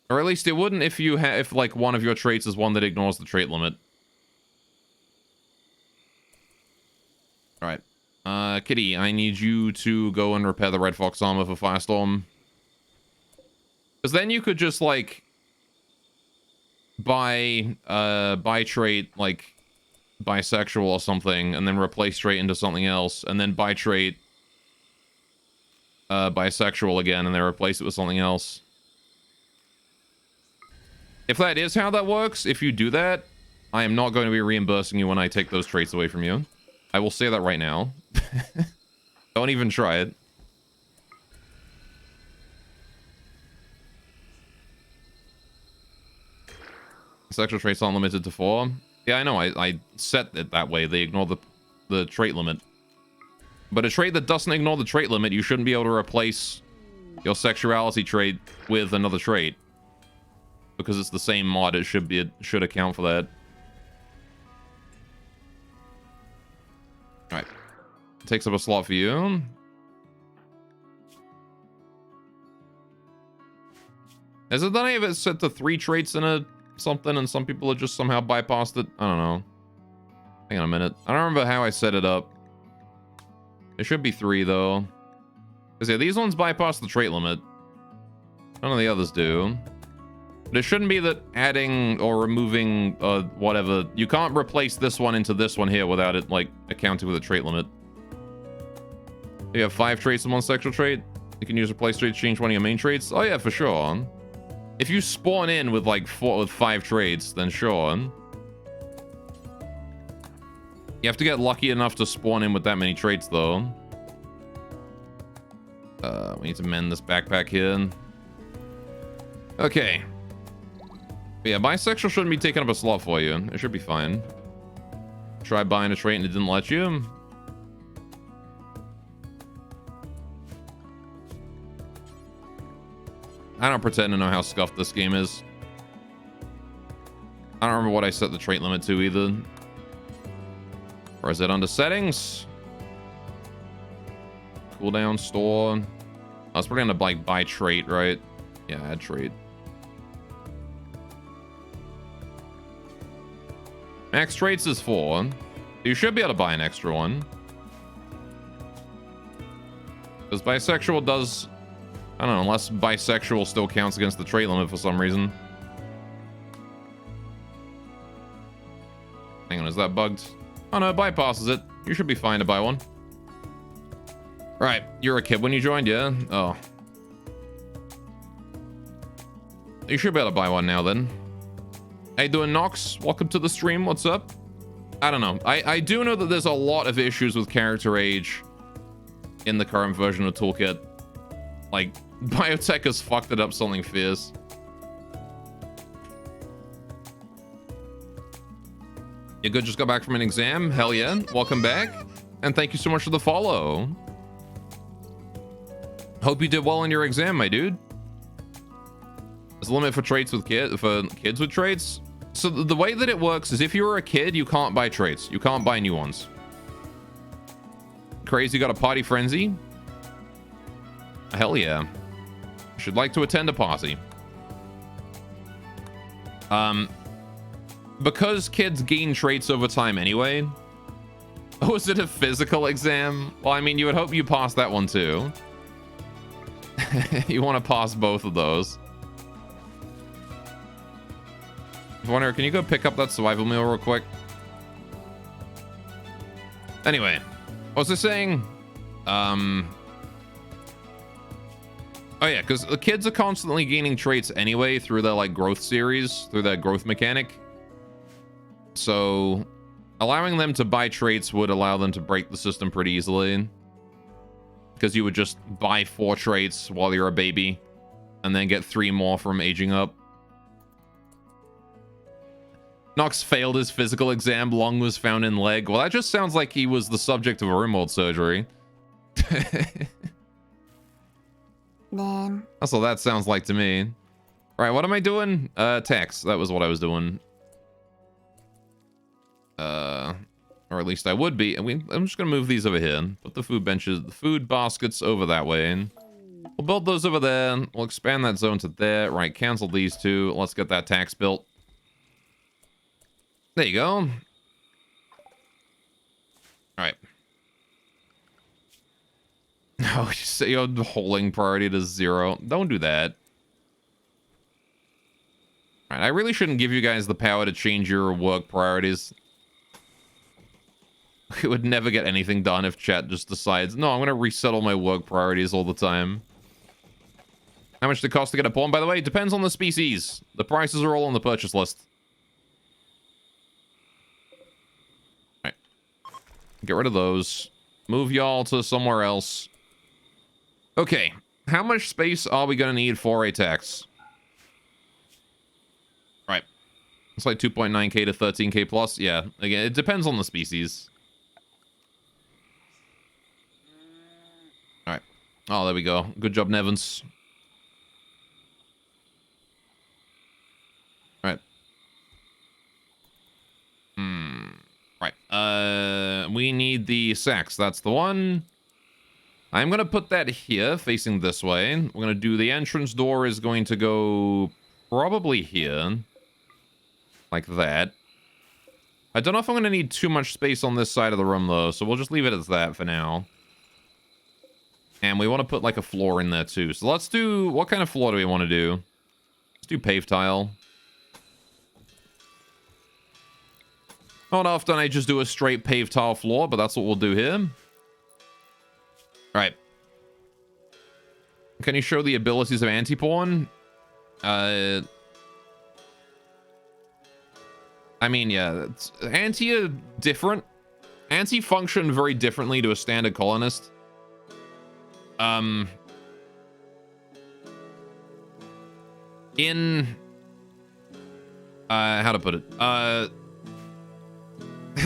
Speaker 3: Or at least it wouldn't if like one of your traits is one that ignores the trait limit. Alright. Kitty, I need you to go and repair the Red Fox armor for Firestorm. Because then you could just like buy trait like bisexual or something, and then replace trait into something else, and then buy trait bisexual again, and then replace it with something else. If that is how that works, if you do that, I am not going to be reimbursing you when I take those traits away from you. I will say that right now. Don't even try it. Sexual traits aren't limited to 4. Yeah, I know. I set it that way. They ignore the trait limit. But a trait that doesn't ignore the trait limit, you shouldn't be able to replace your sexuality trait with another trait. Because it's the same mod, it should account for that. Alright. Takes up a slot for you. Is it that any of it set to 3 traits in a something and some people have just somehow bypassed it? I don't know. Hang on a minute. I don't remember how I set it up. It should be 3 though. Because yeah, these ones bypass the trait limit. None of the others do. But it shouldn't be that adding or removing whatever. You can't replace this one into this one here without it like accounting with a trait limit. You have 5 traits in one sexual trait. You can use replace trait to change one of your main traits. Oh yeah, for sure. If you spawn in with like 5 traits, then sure. You have to get lucky enough to spawn in with that many traits, though. We need to mend this backpack here. Okay. But yeah, bisexual shouldn't be taking up a slot for you. It should be fine. Try buying a trait and it didn't let you. I don't pretend to know how scuffed this game is. I don't remember what I set the trait limit to either. Or is it under settings? Cooldown, store. I was probably gonna like buy trait, right? Yeah, add trait. Max traits is 4. You should be able to buy an extra one. Because bisexual does... I don't know, unless bisexual still counts against the trait limit for some reason. Hang on, is that bugged? Oh no, it bypasses it. You should be fine to buy one. Right, you're a kid when you joined, yeah? Oh. You should be able to buy one now then. How you doing, Nox? Welcome to the stream, what's up? I don't know. I do know that there's a lot of issues with character age in the current version of Toolkit. Like, Biotech has fucked it up something fierce. You good? Just got back from an exam? Hell yeah. Welcome back. And thank you so much for the follow. Hope you did well in your exam, my dude. There's a limit for traits with kids with traits. So the way that it works is if you're a kid, you can't buy traits. You can't buy new ones. Crazy got a party frenzy? Hell yeah. Should like to attend a party. Because kids gain traits over time anyway. Oh, is it a physical exam? Well, I mean, you would hope you pass that one too. You want to pass both of those. I wonder, can you go pick up that survival meal real quick? Anyway, what was I saying? Oh yeah, because the kids are constantly gaining traits anyway through their like growth series, through their growth mechanic. So allowing them to buy traits would allow them to break the system pretty easily. Because you would just buy 4 traits while you're a baby and then get 3 more from aging up. Nox failed his physical exam, lung was found in leg. Well, that just sounds like he was the subject of a Rimworld surgery.
Speaker 4: Man.
Speaker 3: That's what that sounds like to me. All right, what am I doing? Tax. That was what I was doing. Or at least I would be. I'm just gonna move these over here. Put the food benches, the food baskets over that way. We'll build those over there. We'll expand that zone to there. Right, cancel these 2. Let's get that tax built. There you go. All right. No, you say you're holding priority to 0. Don't do that. All right, I really shouldn't give you guys the power to change your work priorities. We would never get anything done if chat just decides, no, I'm going to resettle my work priorities all the time. How much did it cost to get a pawn? By the way, it depends on the species. The prices are all on the purchase list. All right. Get rid of those. Move y'all to somewhere else. Okay. How much space are we going to need for a tax? All right. It's like 2.9k to 13k plus. Yeah, again, it depends on the species. All right. Oh, there we go. Good job, Nevins. All right. Right. We need the sacks. That's the one. I'm going to put that here, facing this way. We're going to do the entrance door is going to go probably here. Like that. I don't know if I'm going to need too much space on this side of the room, though, so we'll just leave it as that for now. And we want to put, like, a floor in there, too. So let's do... What kind of floor do we want to do? Let's do paved tile. Not often I just do a straight paved tile floor, but that's what we'll do here. Alright. Can you show the abilities of anti-porn? I mean, yeah, anti are different. Anti function very differently to a standard colonist. In how to put it?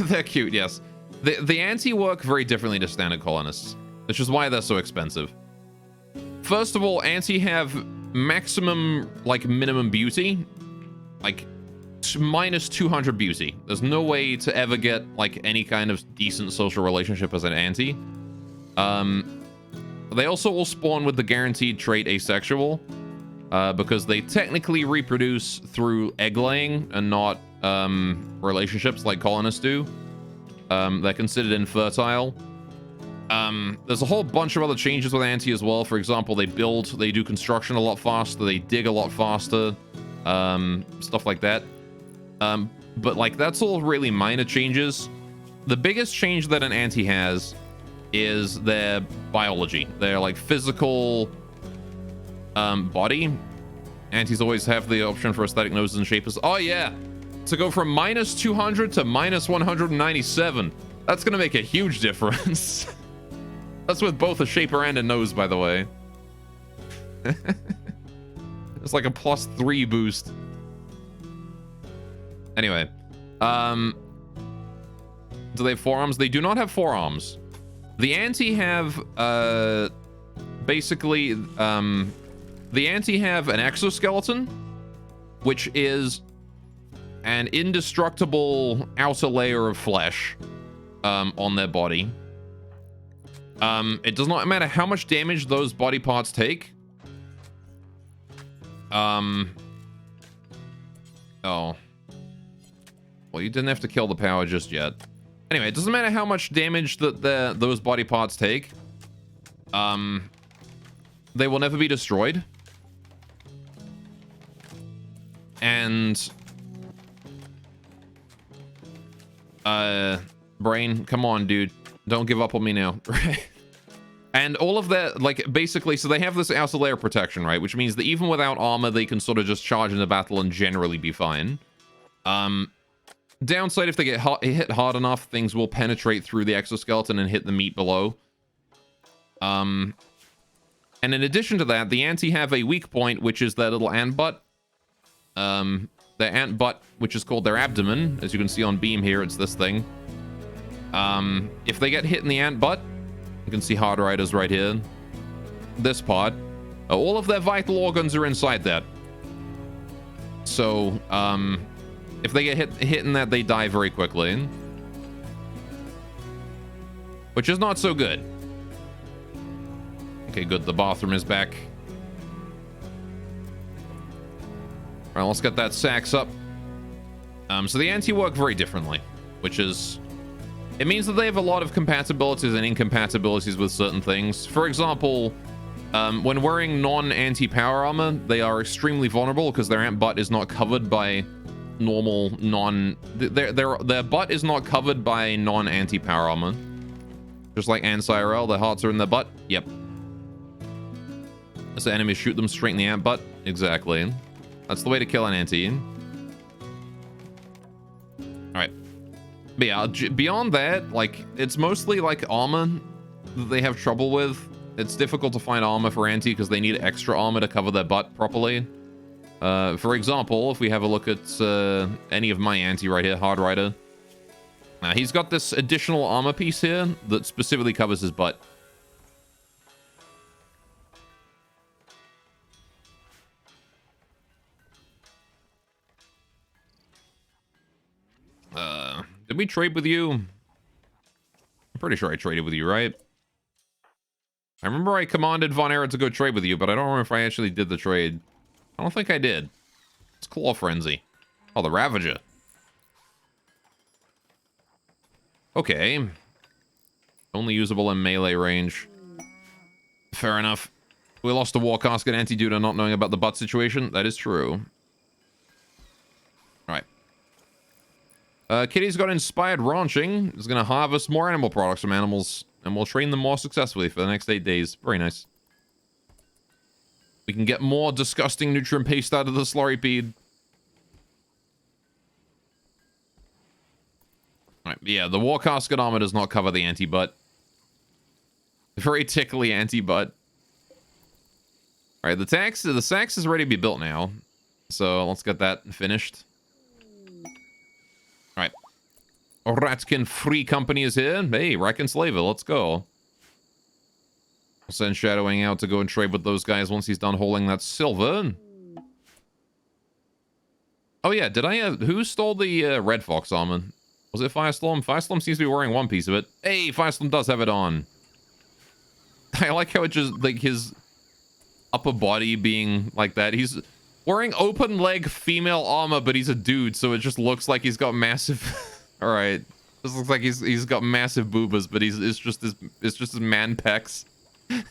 Speaker 3: They're cute, yes. The anti work very differently to standard colonists, which is why they're so expensive. First of all, anti have maximum, like, minimum beauty, like minus 200 beauty. There's no way to ever get, like, any kind of decent social relationship as an anti. They also will spawn with the guaranteed trait asexual, because they technically reproduce through egg laying and not relationships like colonists do. They're considered infertile. There's a whole bunch of other changes with anti as well. For example, they do construction a lot faster, they dig a lot faster, stuff like that. But, like, that's all really minor changes. The biggest change that an anti has is their biology. Their, like, physical body. Antis always have the option for aesthetic noses and shapers. Oh, yeah! To go from minus 200 to minus 197. That's gonna make a huge difference. That's with both a shaper and a nose, by the way. It's like a +3 boost. Anyway. Do they have forearms? They do not have forearms. The anti have, basically, the anti have an exoskeleton, which is an indestructible outer layer of flesh, on their body. It does not matter how much damage those body parts take. Oh. Well, you didn't have to kill the power just yet. Anyway, it doesn't matter how much damage that those body parts take. They will never be destroyed. And... Brain, come on, dude. Don't give up on me now. And all of that, like, basically, so they have this outer layer protection, right? Which means that even without armor, they can sort of just charge into battle and generally be fine. Downside, if they get hit hard enough, things will penetrate through the exoskeleton and hit the meat below. And in addition to that, the anti have a weak point, which is their little ant butt. Their ant butt, which is called their abdomen. As you can see on beam here, it's this thing. If they get hit in the ant butt, you can see hard riders right here. This part. All of their vital organs are inside that. So, if they get hit in that, they die very quickly. Which is not so good. Okay, good. The bathroom is back. Alright, let's get that sax up. So the anti work very differently, which is... It means that they have a lot of compatibilities and incompatibilities with certain things. For example, when wearing non-anti-power armor, they are extremely vulnerable because their ant butt is not covered by normal their butt is not covered by non-anti-power armor. Just like ants IRL, their hearts are in their butt. Yep. As the enemies shoot them straight in the ant butt. Exactly. That's the way to kill an anti. Alright. But yeah, beyond that, like, it's mostly, like, armor that they have trouble with. It's difficult to find armor for anti because they need extra armor to cover their butt properly. For example, if we have a look at any of my anti right here, Hard Rider. Now, he's got this additional armor piece here that specifically covers his butt. Did we trade with you? I'm pretty sure I traded with you, right? I remember I commanded Von Era to go trade with you, but I don't remember if I actually did the trade. I don't think I did. It's Claw Frenzy. Oh, the Ravager. Okay. Only usable in melee range. Fair enough. We lost a War Casket anti due to not knowing about the butt situation. That is true. Alright. Kitty's got Inspired Ranching. Is going to harvest more animal products from animals. And we'll train them more successfully for the next 8 days. Very nice. We can get more disgusting nutrient paste out of the Slurrypede. Alright, yeah, the War Casket armor does not cover the anti-butt. Very tickly anti-butt. Alright, the Sax is ready to be built now. So let's get that finished. Alright. Ratkin Free Company is here. Hey, Ratkin Slaver, let's go. I'll send Shadowing out to go and trade with those guys once he's done hauling that silver. Oh yeah, did I who stole the Red Fox armor? Was it Firestorm? Firestorm seems to be wearing one piece of it. Hey, Firestorm does have it on. I like how it just, like, his upper body being like that. He's wearing open leg female armor, but he's a dude, so it just looks like he's got massive... Alright. This looks like he's got massive boobas, but it's just his man pecs.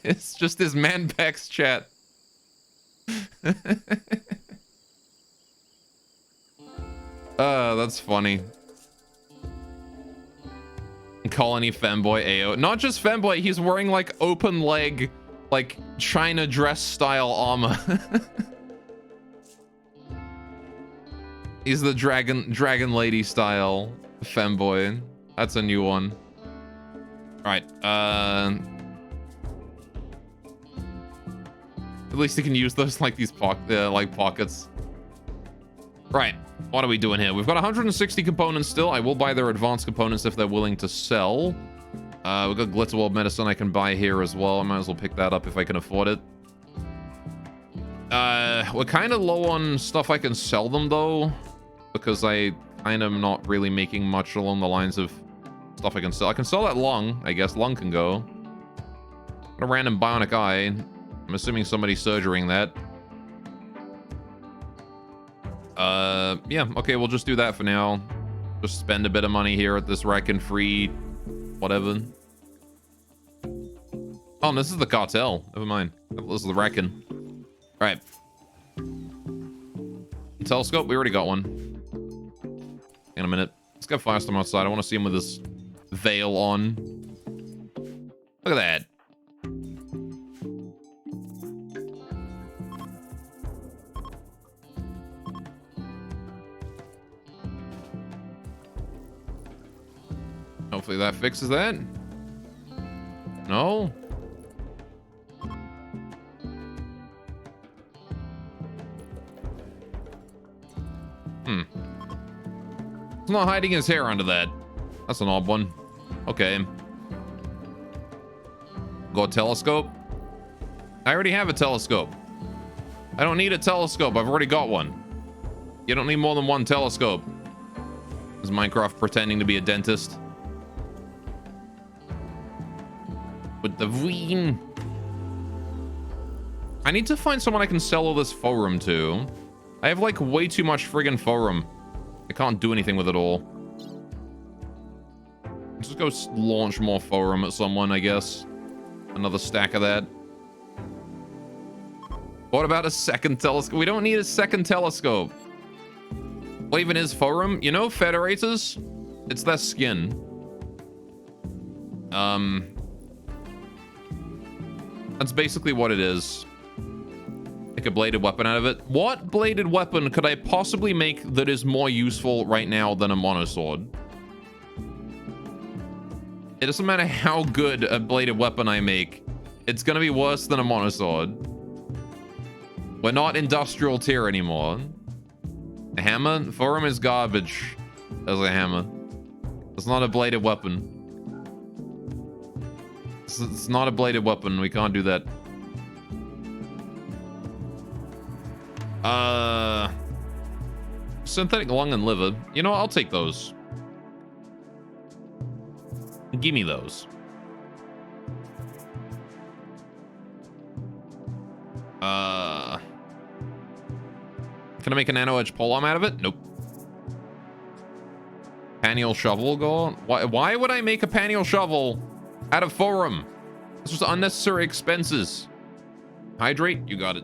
Speaker 3: It's just his man pecs, chat. That's funny. Colony Femboy AO. Not just Femboy, he's wearing like open leg, like China dress style armor. He's the dragon lady style Femboy. That's a new one. Alright, at least he can use those like these pockets. Right. What are we doing here? We've got 160 components still. I will buy their advanced components if they're willing to sell. We've got Glitterworld medicine I can buy here as well. I might as well pick that up if I can afford it. We're kind of low on stuff I can sell them though, because I kind of not really making much along the lines of stuff I can sell. I can sell that lung, I guess. Lung can go. What a random bionic eye. I'm assuming somebody's surgerying that. Yeah, okay, we'll just do that for now. Just spend a bit of money here at this Wreck and Free whatever. Oh, this is the cartel. Never mind. This is the Wrecking. Alright. Telescope, we already got one. In a minute. Let's get Firestorm outside. I want to see him with his veil on. Look at that. Hopefully that fixes that. No? He's not hiding his hair under that. That's an odd one. Okay. Go telescope. I already have a telescope. I don't need a telescope. I've already got one. You don't need more than one telescope. Is Minecraft pretending to be a dentist? With the Veen. I need to find someone I can sell all this forum to. I have like way too much friggin' forum. I can't do anything with it all. Let's just go launch more forum at someone, I guess. Another stack of that. What about a second telescope? We don't need a second telescope. What even is forum? You know, Federators? It's their skin. That's basically what it is. Make a bladed weapon out of it. What bladed weapon could I possibly make that is more useful right now than a monosword? It doesn't matter how good a bladed weapon I make. It's gonna be worse than a monosword. We're not industrial tier anymore. A hammer? Forum is garbage as a hammer. It's not a bladed weapon. It's not a bladed weapon. We can't do that. Synthetic lung and liver. You know what? I'll take those. Give me those. Can I make a nano edge polearm out of it? Nope. Panial shovel go? Why would I make a panial shovel out of forum? This was unnecessary expenses. Hydrate? You got it.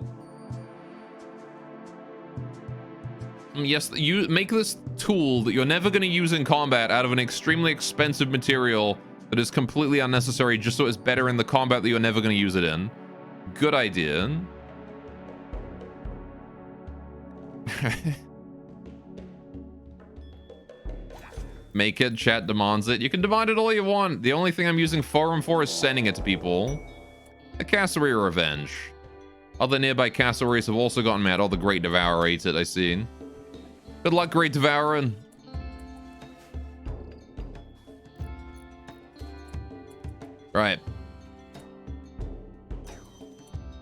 Speaker 3: Yes, you make this tool that you're never going to use in combat out of an extremely expensive material that is completely unnecessary just so it's better in the combat that you're never going to use it in. Good idea. Make it, chat demands it. You can demand it all you want. The only thing I'm using forum for is sending it to people. A cassowary revenge. Other nearby cassowaries have also gotten mad. Oh, the Great Devourer ate it, I see. Good luck, Great Devourer. Right.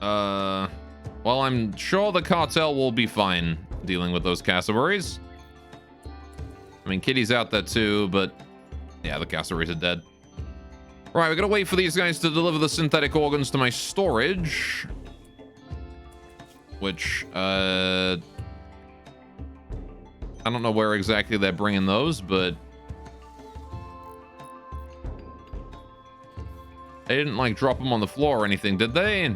Speaker 3: Well, I'm sure the cartel will be fine dealing with those cassowaries. I mean, Kitty's out there too, but yeah, the cassowaries are dead. Right, we gotta wait for these guys to deliver the synthetic organs to my storage. Which, I don't know where exactly they're bringing those, but they didn't, like, drop them on the floor or anything, did they?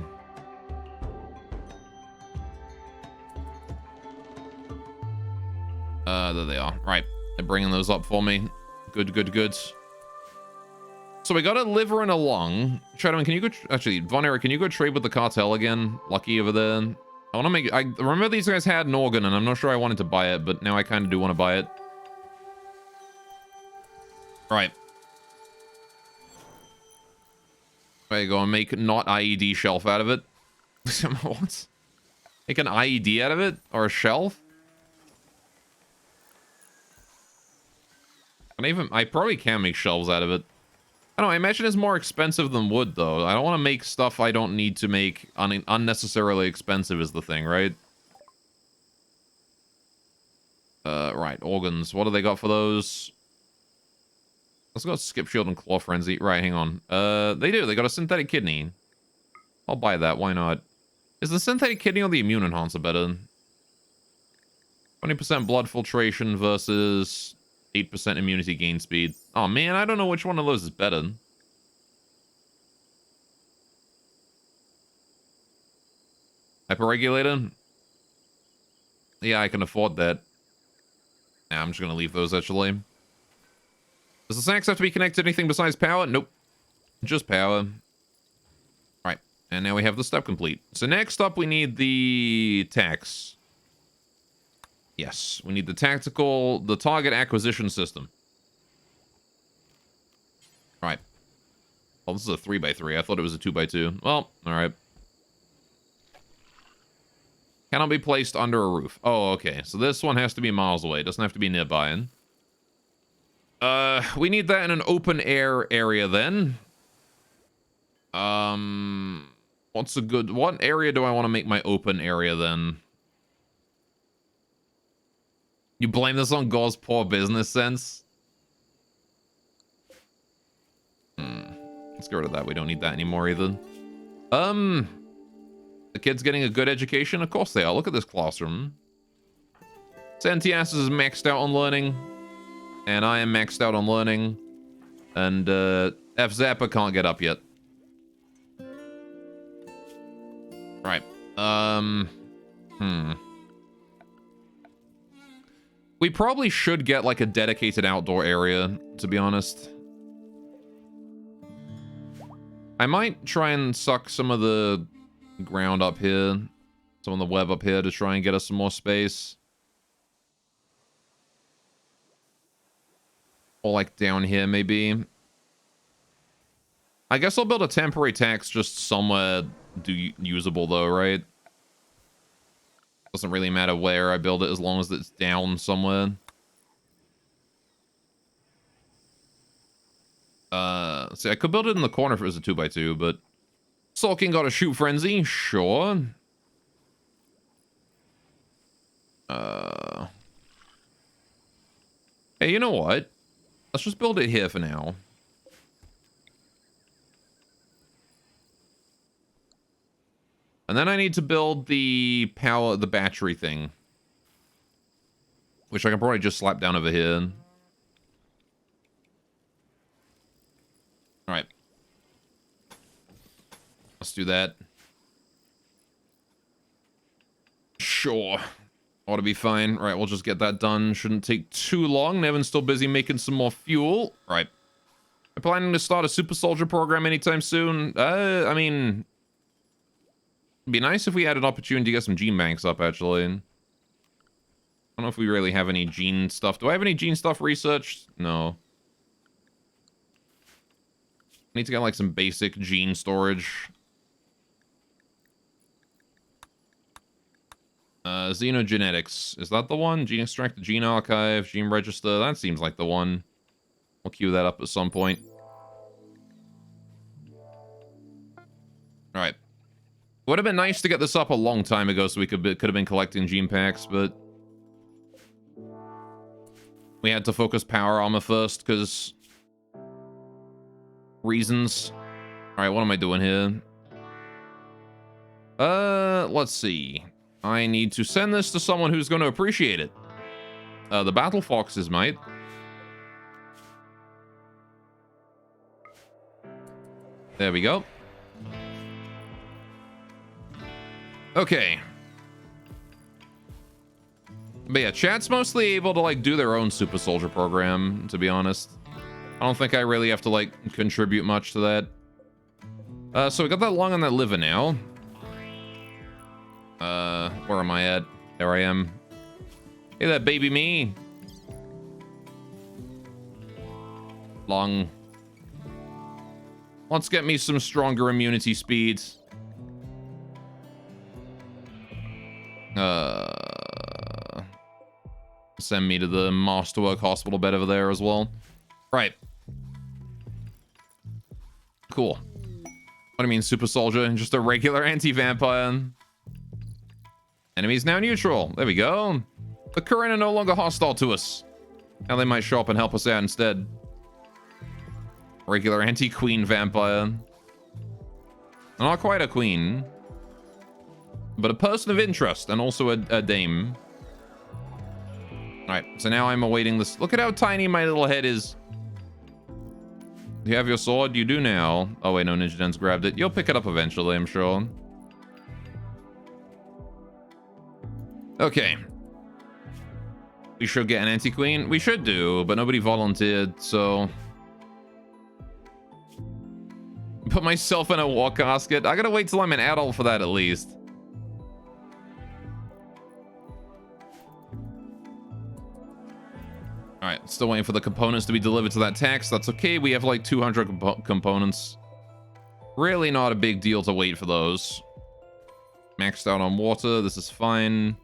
Speaker 3: There they are. Right. They're bringing those up for me. Good, good, good. So we got a liver and a lung. Shadowman, can you go... Actually, Von Eric, can you go trade with the cartel again? Lucky over there. I want to make... I remember these guys had an organ, and I'm not sure I wanted to buy it, but now I kind of do want to buy it. Right. There you go, and make not IED shelf out of it. What? Make an IED out of it? Or a shelf? I probably can make shelves out of it. I don't know, I imagine it's more expensive than wood, though. I don't want to make stuff I don't need to make unnecessarily expensive is the thing, right? Right, organs. What do they got for those? Let's go skip shield and claw frenzy. Right, hang on. They do. They got a synthetic kidney. I'll buy that. Why not? Is the synthetic kidney or the immune enhancer better? 20% blood filtration versus 8% immunity gain speed. Oh man, I don't know which one of those is better. Hyperregulator? Yeah, I can afford that. Nah, I'm just gonna leave those actually. Does the snacks have to be connected to anything besides power? Nope. Just power. Right, and now we have the step complete. So next up we need the tax. Yes, we need the target acquisition system. Alright. Well, this is a 3x3. I thought it was a 2x2. Well, alright. Cannot be placed under a roof. Oh, okay. So this one has to be miles away. It doesn't have to be nearby. We need that in an open air area then. What area do I want to make my open area then? You blame this on Gore's poor business sense? Let's get rid of that. We don't need that anymore either. The kids getting a good education? Of course they are. Look at this classroom. Santias is maxed out on learning. And I am maxed out on learning. And F Zappa can't get up yet. Right. We probably should get, like, a dedicated outdoor area, to be honest. I might try and suck some of the ground up here, some of the web up here to try and get us some more space. Or, like, down here, maybe. I guess I'll build a temporary tax just somewhere usable, though, right? Doesn't really matter where I build it as long as it's down somewhere. See, I could build it in the corner if it was a 2x2, but Sulking got a shoot frenzy, sure. Hey, you know what? Let's just build it here for now. And then I need to build the battery thing. Which I can probably just slap down over here. Alright. Let's do that. Sure. Ought to be fine. Right, we'll just get that done. Shouldn't take too long. Nevin's still busy making some more fuel. Right. I'm planning to start a super soldier program anytime soon. I mean... It'd be nice if we had an opportunity to get some gene banks up, actually. I don't know if we really have any gene stuff. Do I have any gene stuff researched? No. I need to get, like, some basic gene storage. Xenogenetics. Is that the one? Gene extract, gene archive, gene register. That seems like the one. We'll queue that up at some point. Alright. Would have been nice to get this up a long time ago so we could have been collecting gene packs, but... We had to focus power armor first, because... Reasons. Alright, what am I doing here? Let's see. I need to send this to someone who's going to appreciate it. The Battle Foxes might. There we go. Okay. But yeah, chat's mostly able to, like, do their own super soldier program, to be honest. I don't think I really have to, like, contribute much to that. So we got that lung and that liver now. Where am I at? There I am. Hey, that baby me. Lung. Let's get me some stronger immunity speeds. Send me to the Masterwork Hospital bed over there as well. Right. Cool. What do you mean, super soldier? Just a regular anti-vampire. Enemies now neutral. There we go. The current are no longer hostile to us. Now they might show up and help us out instead. Regular anti-queen vampire. Not quite a queen. But a person of interest and also a dame. Alright, so now I'm awaiting this. Look at how tiny my little head is. Do you have your sword? You do now. Oh wait, no, Ninja Den's grabbed it. You'll pick it up eventually, I'm sure. Okay. We should get an anti-queen. We should do, but nobody volunteered, so... Put myself in a war casket. I gotta wait till I'm an adult for that at least. Alright, still waiting for the components to be delivered to that tax. That's okay. We have like 200 components. Really not a big deal to wait for those. Maxed out on water. This is fine.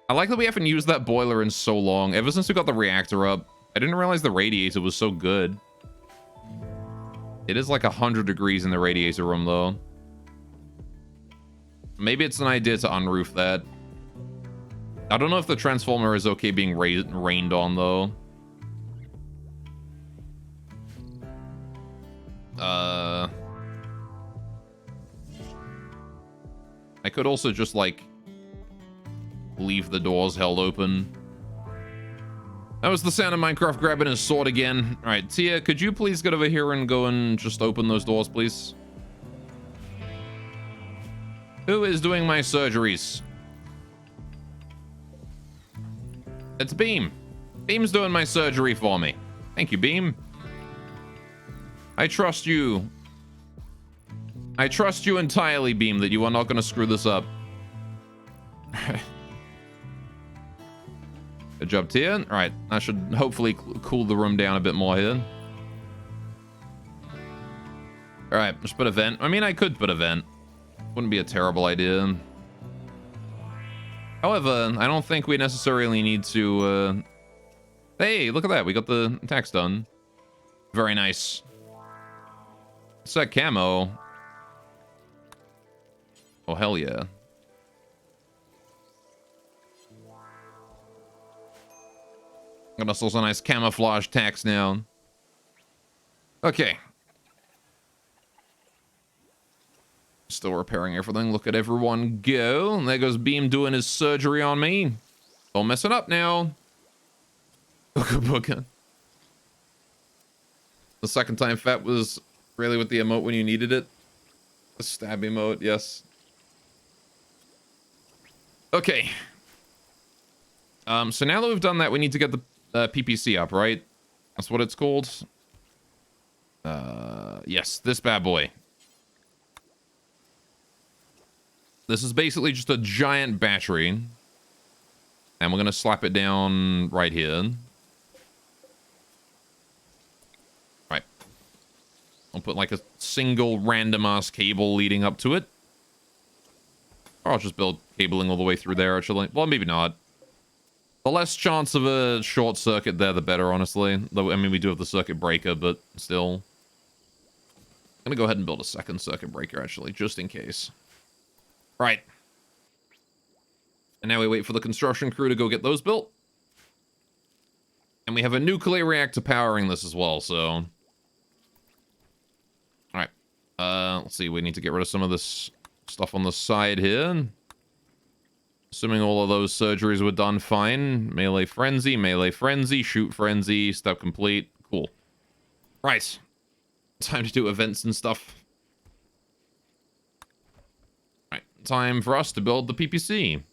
Speaker 3: I like that we haven't used that boiler in so long. Ever since we got the reactor up. I didn't realize the radiator was so good. It is like 100 degrees in the radiator room, though. Maybe it's an idea to unroof that. I don't know if the transformer is okay being rained on, though. I could also just, like, leave the doors held open. That was the sound of Minecraft grabbing his sword again. All right, Tia, could you please get over here and go and just open those doors, please? Who is doing my surgeries? It's Beam. Beam's doing my surgery for me. Thank you, Beam. I trust you. I trust you entirely, Beam, that you are not going to screw this up. Good job, Tia. All right, I should hopefully cool the room down a bit more here. All right, just put a vent. I mean, I could put a vent. Wouldn't be a terrible idea. However, I don't think we necessarily need to, Hey, look at that. We got the attacks done. Very nice. Set camo. Oh, hell yeah. Got us also nice camouflage tax now. Okay. Still repairing everything. Look at everyone go. And there goes Beam doing his surgery on me. Don't mess it up now. Booga booga. The second time Fat was really with the emote when you needed it. The stab emote, yes. Okay. So now that we've done that, we need to get the PPC up, right? That's what it's called. Yes, this bad boy. This is basically just a giant battery. And we're going to slap it down right here. Right. I'll put like a single random ass cable leading up to it. Or I'll just build cabling all the way through there, actually. Well, maybe not. The less chance of a short circuit there, the better, honestly. Though, I mean, we do have the circuit breaker, but still. I'm going to go ahead and build a second circuit breaker, actually, just in case. Right. And now we wait for the construction crew to go get those built. And we have a nuclear reactor powering this as well, so... Alright. Let's see, we need to get rid of some of this stuff on the side here. Assuming all of those surgeries were done fine. Melee frenzy, shoot frenzy, step complete. Cool. Right. Time to do events and stuff. Right. Time for us to build the PPC.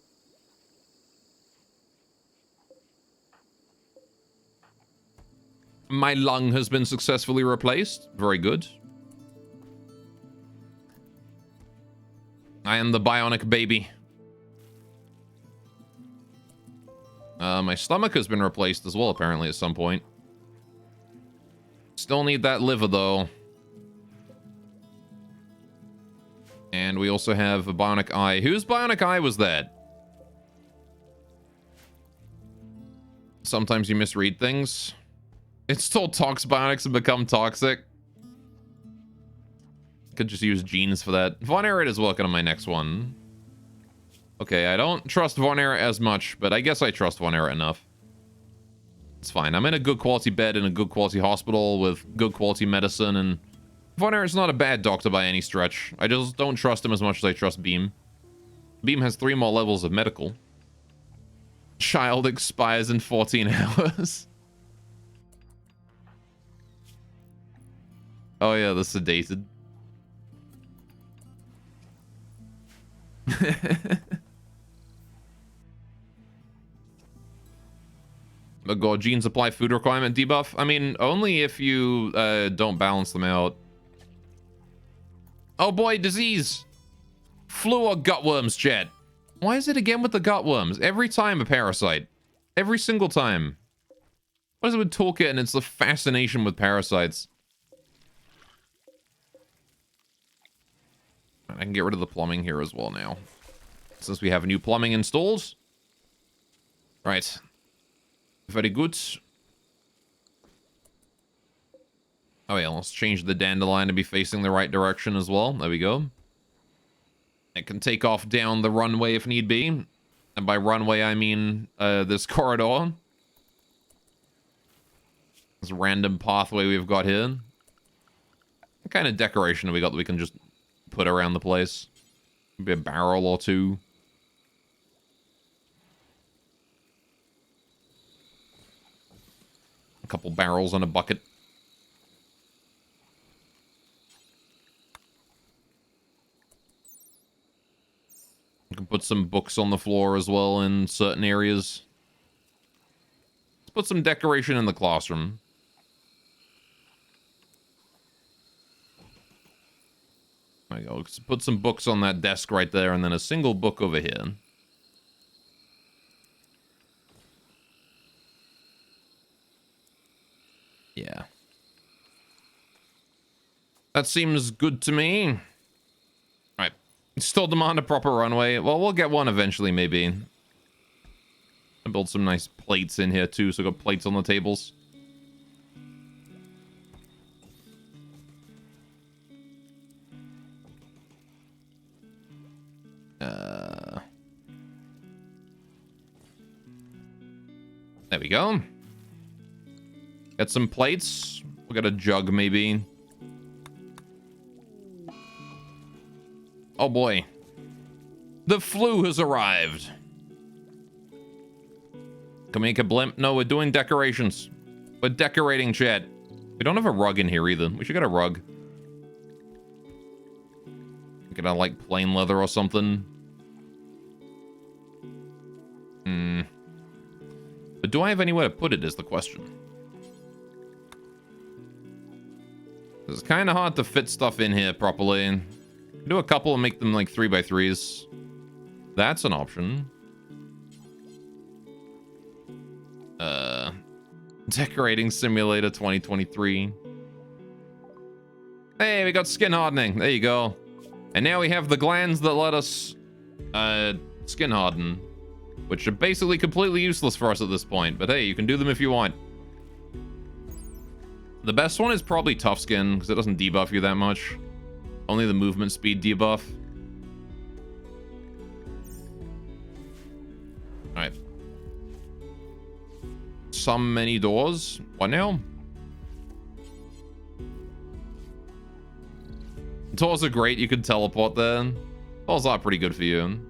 Speaker 3: My lung has been successfully replaced. Very good. I am the bionic baby. My stomach has been replaced as well, apparently, at some point. Still need that liver, though. And we also have a bionic eye. Whose bionic eye was that? Sometimes you misread things. It's told tox bionics have become toxic. Could just use genes for that. Von Errett is working on my next one. Okay, I don't trust Von Errett as much, but I guess I trust Von Errett enough. It's fine. I'm in a good quality bed in a good quality hospital with good quality medicine, and Von Errett's not a bad doctor by any stretch. I just don't trust him as much as I trust Beam. Beam has 3 more levels of medical. Child expires in 14 hours. Oh yeah, the sedated. The God, gene supply food requirement debuff? I mean, only if you don't balance them out. Oh boy, disease! Flu or gutworms, chat? Why is it again with the gutworms? Every time a parasite. Every single time. What is it with Toolkit and it's the fascination with parasites? I can get rid of the plumbing here as well now. Since we have new plumbing installed. Right. Very good. Oh yeah, let's change the dandelion to be facing the right direction as well. There we go. It can take off down the runway if need be. And by runway, I mean this corridor. This random pathway we've got here. What kind of decoration have we got that we can just put around the place? Maybe a barrel or two. A couple barrels and a bucket. You can put some books on the floor as well in certain areas. Let's put some decoration in the classroom. There we go. Let's put some books on that desk right there, and then a single book over here. Yeah. That seems good to me. Right. Still demand a proper runway. Well, we'll get one eventually, maybe. I built some nice plates in here too, so I got plates on the tables. There we go. Got some plates. We got a jug, maybe. Oh boy. The flu has arrived. Can we make a blimp? No, we're doing decorations. We're decorating, chat. We don't have a rug in here either. We should get a rug. Get a, like, plain leather or something. But do I have anywhere to put it is the question. It's kind of hard to fit stuff in here properly. Do a couple and make them like 3x3s. That's an option. Decorating Simulator 2023. Hey, we got skin hardening. There you go. And now we have the glands that let us skin harden, which are basically completely useless for us at this point. But hey, you can do them if you want. The best one is probably tough skin, because it doesn't debuff you that much. Only the movement speed debuff. Alright. Some many doors. What now? Doors are great. You can teleport there. Doors are pretty good for you.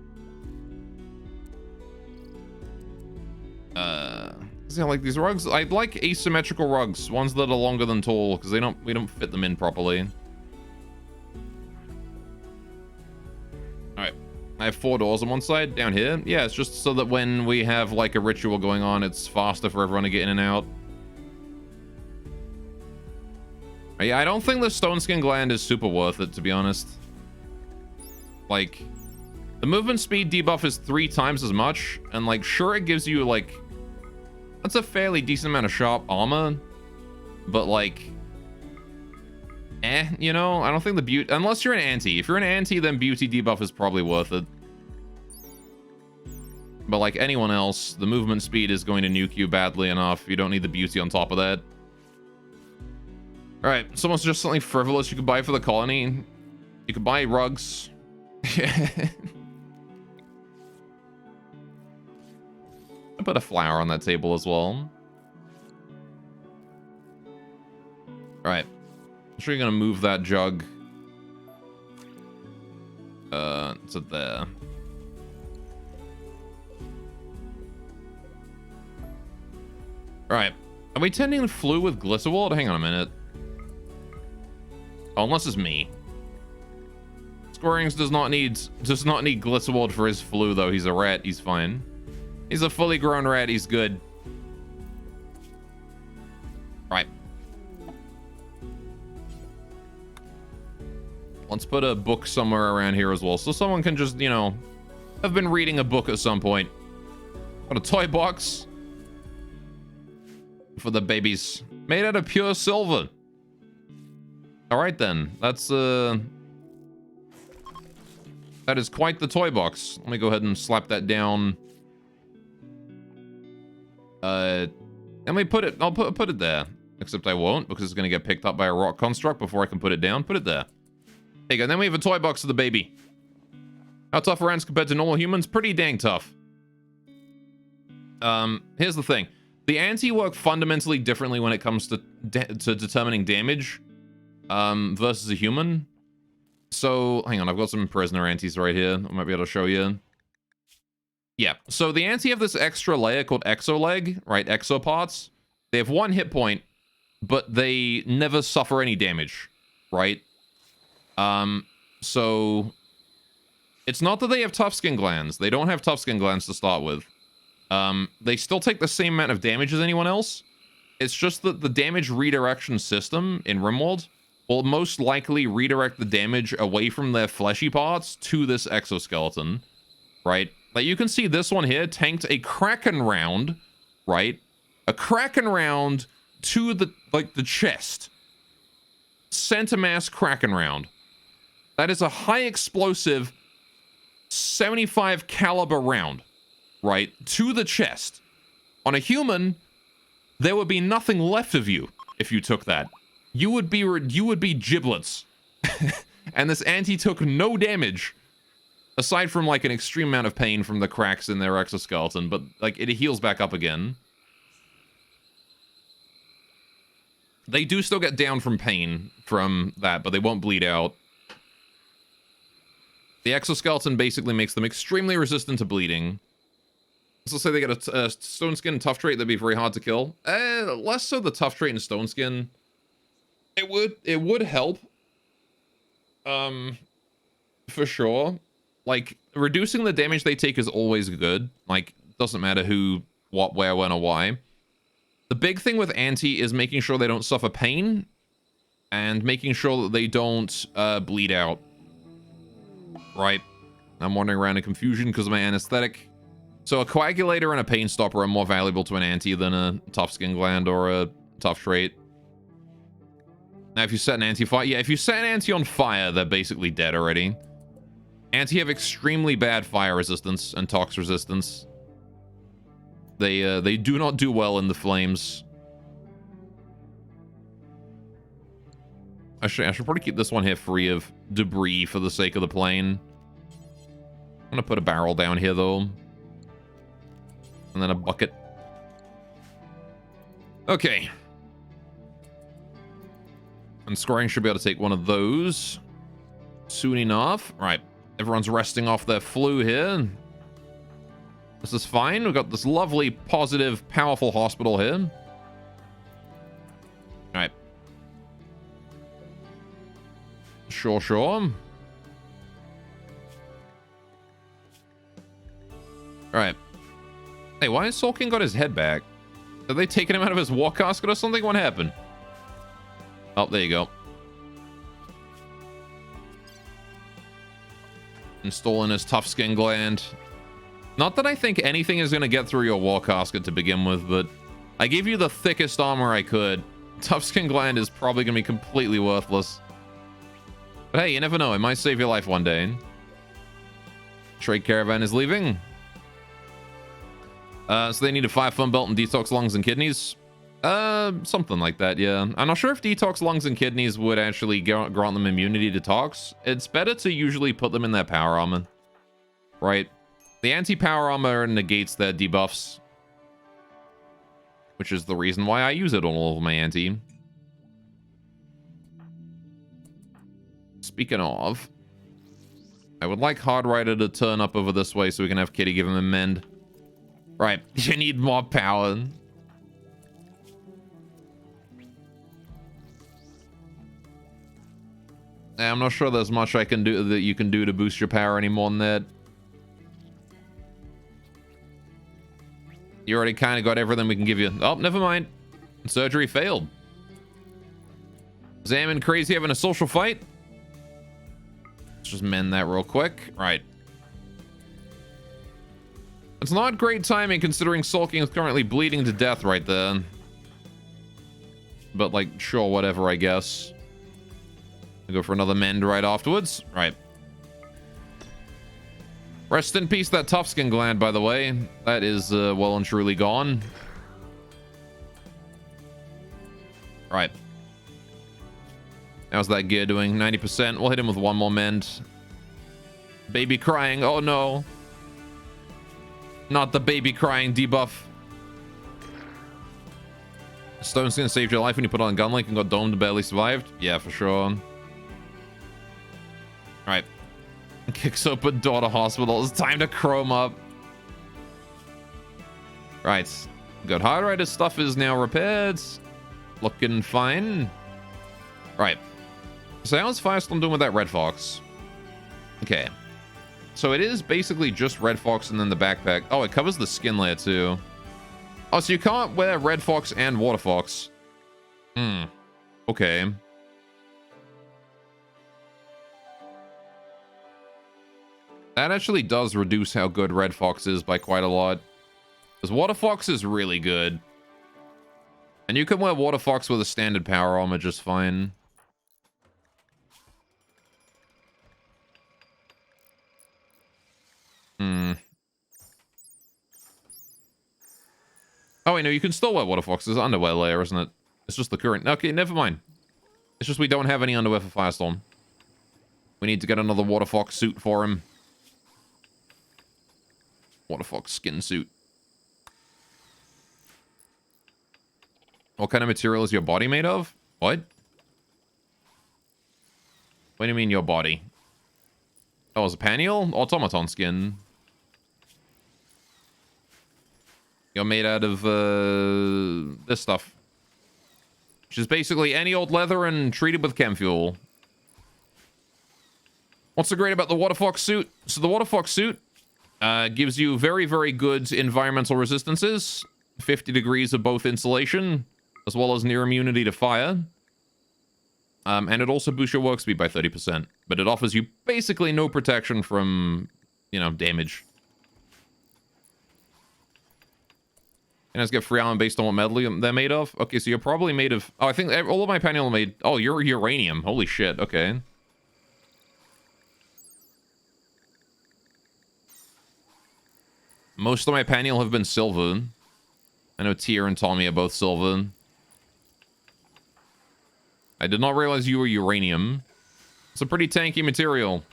Speaker 3: See, I like these rugs. I like asymmetrical rugs, ones that are longer than tall, because we don't fit them in properly. Alright. I have 4 doors on one side down here. Yeah, it's just so that when we have like a ritual going on, it's faster for everyone to get in and out. Yeah, I don't think the stone skin gland is super worth it, to be honest. Like, the movement speed debuff is 3 times as much, and like, sure, it gives you like, that's a fairly decent amount of sharp armor, but like, you know, I don't think the beauty, unless you're an anti. If you're an anti, then beauty debuff is probably worth it. But like anyone else, the movement speed is going to nuke you badly enough. You don't need the beauty on top of that. All right, someone suggests something frivolous you could buy for the colony. You could buy rugs. I put a flower on that table as well. All right, I'm sure you're gonna move that jug. To there. All right, are we tending the flu with Glycerwald? Hang on a minute. Oh, unless it's me. Squirrings does not need Glycerwald for his flu though. He's a rat. He's fine. He's a fully grown rat. He's good. Right. Let's put a book somewhere around here as well, so someone can just, you know, have been reading a book at some point. Got a toy box for the babies, made out of pure silver. All right then, that's that is quite the toy box. Let me go ahead and slap that down. And we put it, I'll put it there. Except I won't, because it's gonna get picked up by a rock construct before I can put it down. Put it there. There you go. Then we have a toy box for the baby. How tough are ants compared to normal humans? Pretty dang tough. Here's the thing. The anti work fundamentally differently when it comes to determining damage versus a human. So, hang on, I've got some prisoner antis right here. I might be able to show you. Yeah, so the anti have this extra layer called exoleg, right? Exoparts. They have 1 hit point, but they never suffer any damage, right? So it's not that they have tough skin glands. They don't have tough skin glands to start with. They still take the same amount of damage as anyone else. It's just that the damage redirection system in Rimworld will most likely redirect the damage away from their fleshy parts to this exoskeleton, right? Like you can see this one here tanked a Kraken round, right? A Kraken round to the, like, the chest. Center mass Kraken round. That is a high explosive 75 caliber round, right? To the chest. On a human, there would be nothing left of you if you took that. You would be giblets. And this anti took no damage. Aside from, like, an extreme amount of pain from the cracks in their exoskeleton, but, like, it heals back up again. They do still get down from pain from that, but they won't bleed out. The exoskeleton basically makes them extremely resistant to bleeding. So say they get a stone skin and tough trait, that'd be very hard to kill. Less so the tough trait and stone skin. It would help. For sure. Like, reducing the damage they take is always good. Like, doesn't matter who, what, where, when, or why. The big thing with anti is making sure they don't suffer pain and making sure that they don't bleed out. Right. I'm wandering around in confusion because of my anesthetic. So a coagulator and a pain stopper are more valuable to an anti than a tough skin gland or a tough trait. Now, if you set an anti-fire... Yeah, if you set an anti on fire, they're basically dead already. Anti have extremely bad fire resistance and tox resistance. They do not do well in the flames. Actually, I should probably keep this one here free of debris for the sake of the plane. I'm gonna put a barrel down here, though. And then a bucket. Okay. And scoring should be able to take one of those soon enough. Right. Everyone's resting off their flu here. This is fine. We've got this lovely, positive, powerful hospital here. All right. Sure, sure. All right. Hey, why has Soul King got his head back? Are they taking him out of his war casket or something? What happened? Oh, there you go. Installing his tough skin gland. Not that I think anything is going to get through your war casket to begin with, but I gave you the thickest armor I could. Tough skin gland is probably going to be completely worthless. But hey, you never know. It might save your life one day. Trade caravan is leaving. So they need a 5-fun belt and detox lungs and kidneys. Something like that, yeah. I'm not sure if detox lungs and kidneys would actually grant them immunity to tox. It's better to usually put them in their power armor. Right? The anti-power armor negates their debuffs. Which is the reason why I use it on all of my anti. Speaking of, I would like Hardrider to turn up over this way so we can have Kitty give him a mend. Right, you need more power. I'm not sure there's much I can do that you can do to boost your power any more than that. You already kind of got everything we can give you. Oh, never mind. Surgery failed. Zam and Crazy having a social fight. Let's just mend that real quick. Right. It's not great timing considering Soul King is currently bleeding to death right there. But, like, sure, whatever, I guess. I'll go for another mend right afterwards. Right. Rest in peace, that tough skin gland, by the way. That is well and truly gone. Right. How's that gear doing? 90%. We'll hit him with one more mend. Baby crying. Oh, no. Not the baby crying debuff. Stone skin saved your life when you put on Gunlink and got domed and barely survived? Yeah, for sure. Alright. Kicks open door to hospital. It's time to chrome up. Right. Good. Hardrider's stuff is now repaired. Looking fine. Right. So how's Firestorm doing with that Red Fox? Okay. So it is basically just Red Fox and then the backpack. Oh, it covers the skin layer too. Oh, so you can't wear Red Fox and Water Fox. Okay. That actually does reduce how good Red Fox is by quite a lot. Because Water Fox is really good. And you can wear Water Fox with a standard power armor just fine. Oh, wait, no, you can still wear Water Fox's underwear layer, isn't it? It's just the current. Okay, never mind. It's just we don't have any underwear for Firestorm. We need to get another Water Fox suit for him. Water Fox skin suit. What kind of material is your body made of? What? What do you mean your body? Oh, it's a pannial? Automaton skin. You're made out of, this stuff. Which is basically any old leather and treated with chem fuel. What's so great about the Water Fox suit? So the Water Fox suit gives you very, very good environmental resistances. 50 degrees of both insulation, as well as near immunity to fire. And it also boosts your work speed by 30%. But it offers you basically no protection from, you know, damage. And let's get free armor based on what metal they're made of. Okay, so you're probably made of... Oh, I think all of my panel are made... Oh, you're uranium. Holy shit. Okay. Most of my panel have been silver. I know Tyr and Tommy are both silver. I did not realize you were uranium. It's a pretty tanky material.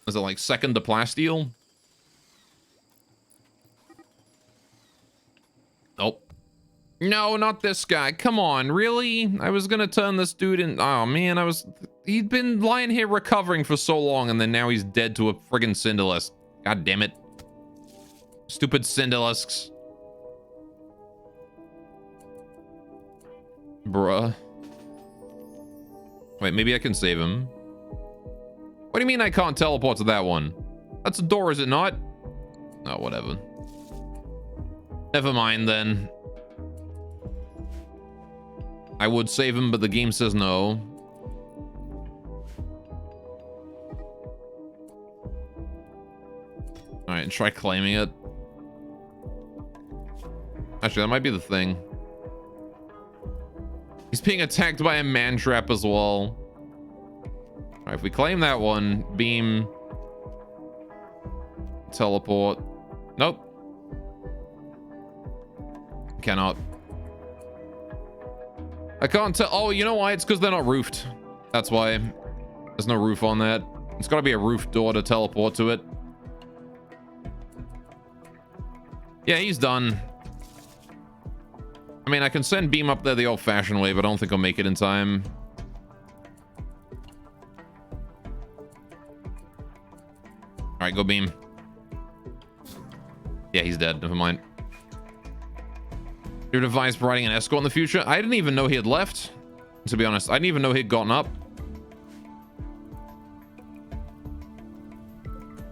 Speaker 3: Is it like second to plasteel? Nope. No, not this guy. Come on, really? I was gonna turn this dude in... Oh, man, he'd been lying here recovering for so long, and then now he's dead to a friggin' Cinderlisk. God damn it. Stupid Cinderlisks. Bruh. Wait, maybe I can save him. What do you mean I can't teleport to that one? That's a door, is it not? Oh, whatever. Never mind, then. I would save him, but the game says no. Alright, try claiming it. Actually, that might be the thing. He's being attacked by a man trap as well. Alright, if we claim that one, beam, teleport. Nope. Cannot. I can't tell. Oh, you know why? It's because they're not roofed. That's why. There's no roof on that. It's got to be a roof door to teleport to it. Yeah, he's done. I mean, I can send Beam up there the old-fashioned way, but I don't think I'll make it in time. Alright, go Beam. Yeah, he's dead. Never mind. You're advised providing an escort in the future? I didn't even know he had left, to be honest. I didn't even know he'd gotten up.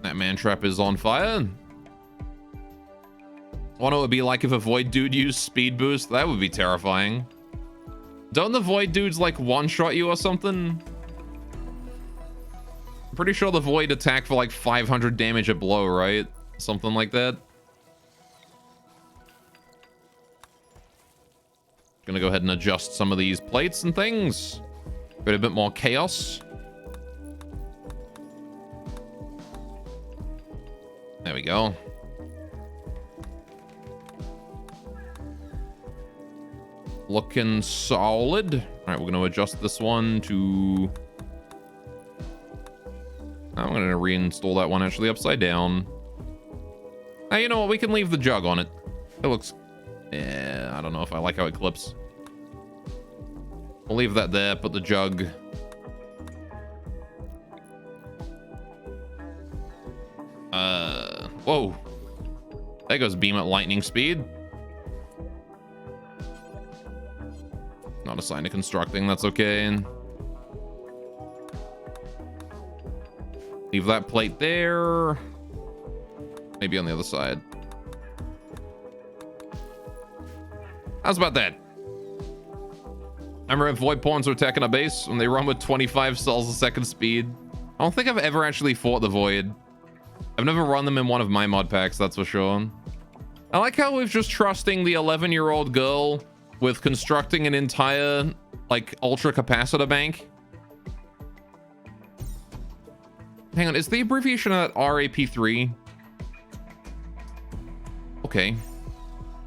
Speaker 3: That man trap is on fire. I wonder what it would be like if a Void dude used speed boost. That would be terrifying. Don't the Void dudes like one-shot you or something? I'm pretty sure the Void attack for like 500 damage a blow, right? Something like that. Gonna go ahead and adjust some of these plates and things. Get a bit more chaos. There we go. Looking solid. All right, we're going to adjust this one to... I'm going to reinstall that one actually upside down. Now, you know what? We can leave the jug on it. It looks... Yeah, I don't know if I like how it clips. We'll leave that there, put the jug... Whoa. There goes Beam at lightning speed. Not a sign of constructing, that's okay. Leave that plate there. Maybe on the other side. How's about that? I remember Void Pawns were attacking a base when they run with 25 cells a second speed. I don't think I've ever actually fought the Void. I've never run them in one of my mod packs, that's for sure. I like how we're just trusting the 11-year-old girl with constructing an entire, like, ultra capacitor bank. Hang on, is the abbreviation of that RAP3? Okay.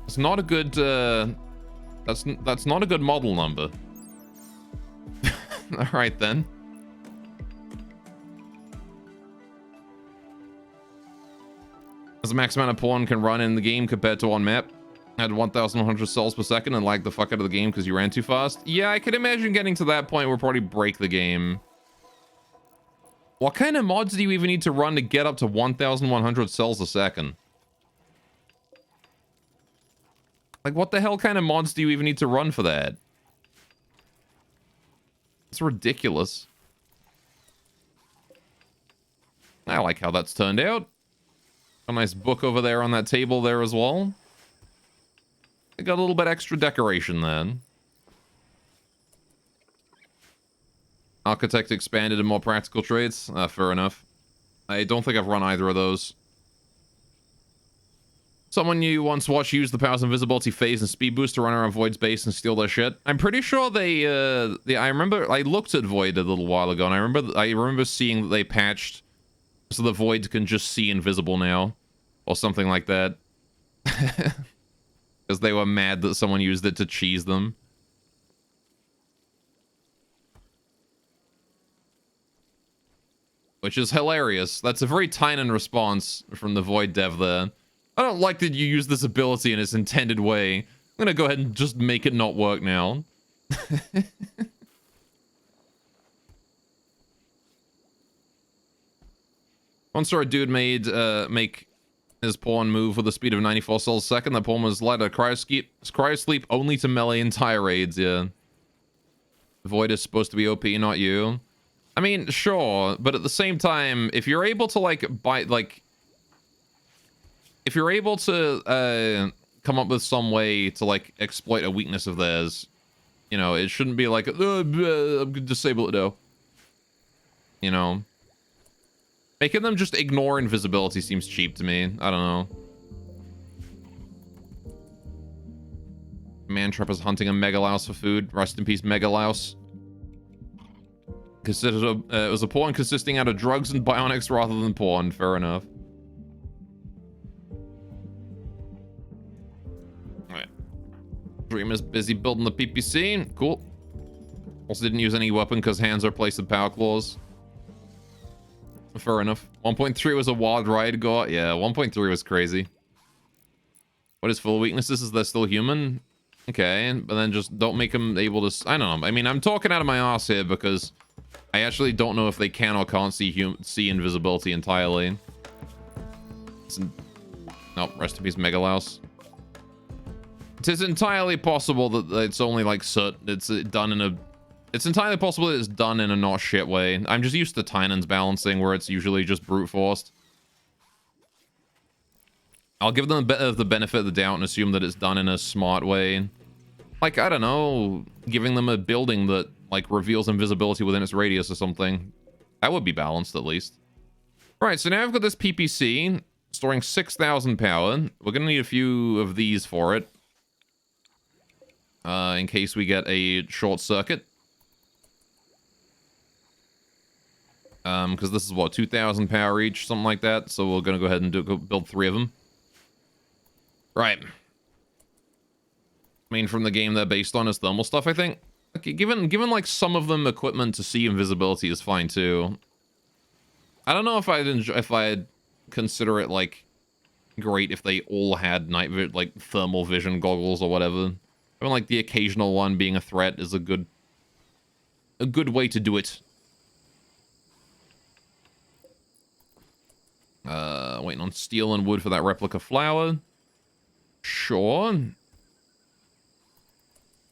Speaker 3: It's not a good, that's not a good model number. All right, then. As the max amount of pawn can run in the game compared to on map. Had 1,100 cells per second and lagged the fuck out of the game because you ran too fast. Yeah, I could imagine getting to that point where probably break the game. What kind of mods do you even need to run to get up to 1,100 cells a second? Like, what the hell kind of mods do you even need to run for that? It's ridiculous. I like how that's turned out. A nice book over there on that table there as well. I got a little bit extra decoration then. Architect expanded in more practical traits. Fair enough. I don't think I've run either of those. Someone you once watched use the powers of invisibility, phase, and speed boost to run around Void's base and steal their shit. I'm pretty sure they I remember I looked at Void a little while ago, and I remember seeing that they patched so the Void can just see invisible now, or something like that. Because they were mad that someone used it to cheese them. Which is hilarious. That's a very Tynan response from the Void dev there. I don't like that you use this ability in its intended way. I'm gonna go ahead and just make it not work now. Once saw a dude make his pawn move with a speed of 94 cells a second. The pawn was led a cryo sleep only to melee entire raids, yeah. Void is supposed to be OP, not you. I mean, sure, but at the same time, if you're able to, like, if you're able to, come up with some way to, like, exploit a weakness of theirs, you know, it shouldn't be like, I'm gonna disable it now. You know? Making them just ignore invisibility seems cheap to me. I don't know. Mantrap is hunting a Megalouse for food. Rest in peace, Megalouse. Considered it was a pawn consisting out of drugs and bionics rather than porn. Fair enough. Alright. Dream is busy building the PPC. Cool. Also didn't use any weapon because hands are placed in power claws. Fair enough. 1.3 was a wild ride go. Yeah, 1.3 was crazy. What is full weaknesses? Is they're still human? Okay, but then just don't make them able to... I don't know. I mean, I'm talking out of my ass here because I actually don't know if they can or can't see invisibility entirely. Nope, rest in peace, Megalouse. It is entirely possible that it's only like it's done in a... It's entirely possible that it's done in a not shit way. I'm just used to Tynan's balancing where it's usually just brute forced. I'll give them a bit of the benefit of the doubt and assume that it's done in a smart way. Like, I don't know, giving them a building that, like, reveals invisibility within its radius or something. That would be balanced, at least. Alright, so now I've got this PPC, storing 6,000 power. We're gonna need a few of these for it. In case we get a short circuit. Because this is, what, 2,000 power each, something like that. So we're gonna go ahead and build 3 of them. Right. I mean, from the game they're based on is thermal stuff, I think. Okay, given like some of them equipment to see invisibility is fine too. I don't know if I'd consider it like great if they all had like thermal vision goggles or whatever. I mean, like the occasional one being a threat is a good way to do it. Waiting on steel and wood for that replica flower. Sure.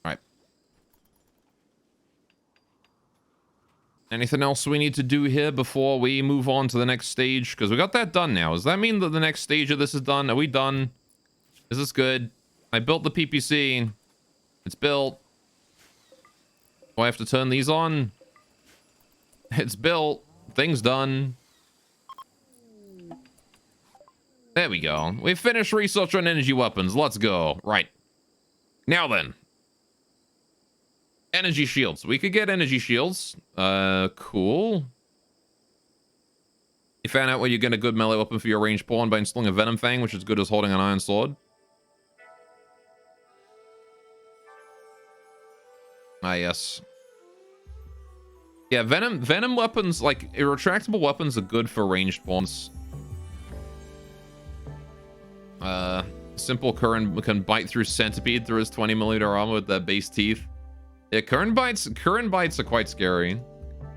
Speaker 3: Alright. Anything else we need to do here before we move on to the next stage? Because we got that done now. Does that mean that the next stage of this is done? Are we done? Is this good? I built the PPC. It's built. Do I have to turn these on? It's built. Thing's done. There we go. We've finished research on energy weapons. Let's go. Right. Now then. Energy shields. We could get energy shields. Cool. You found out where you get a good melee weapon for your ranged pawn by installing a Venom Fang, which is good as holding an iron sword. Ah, yes. Yeah, venom weapons, like, retractable weapons are good for ranged ones. Simple Curran can bite through Centipede through his 20mm armor with their base teeth. Yeah, Curran bites are quite scary.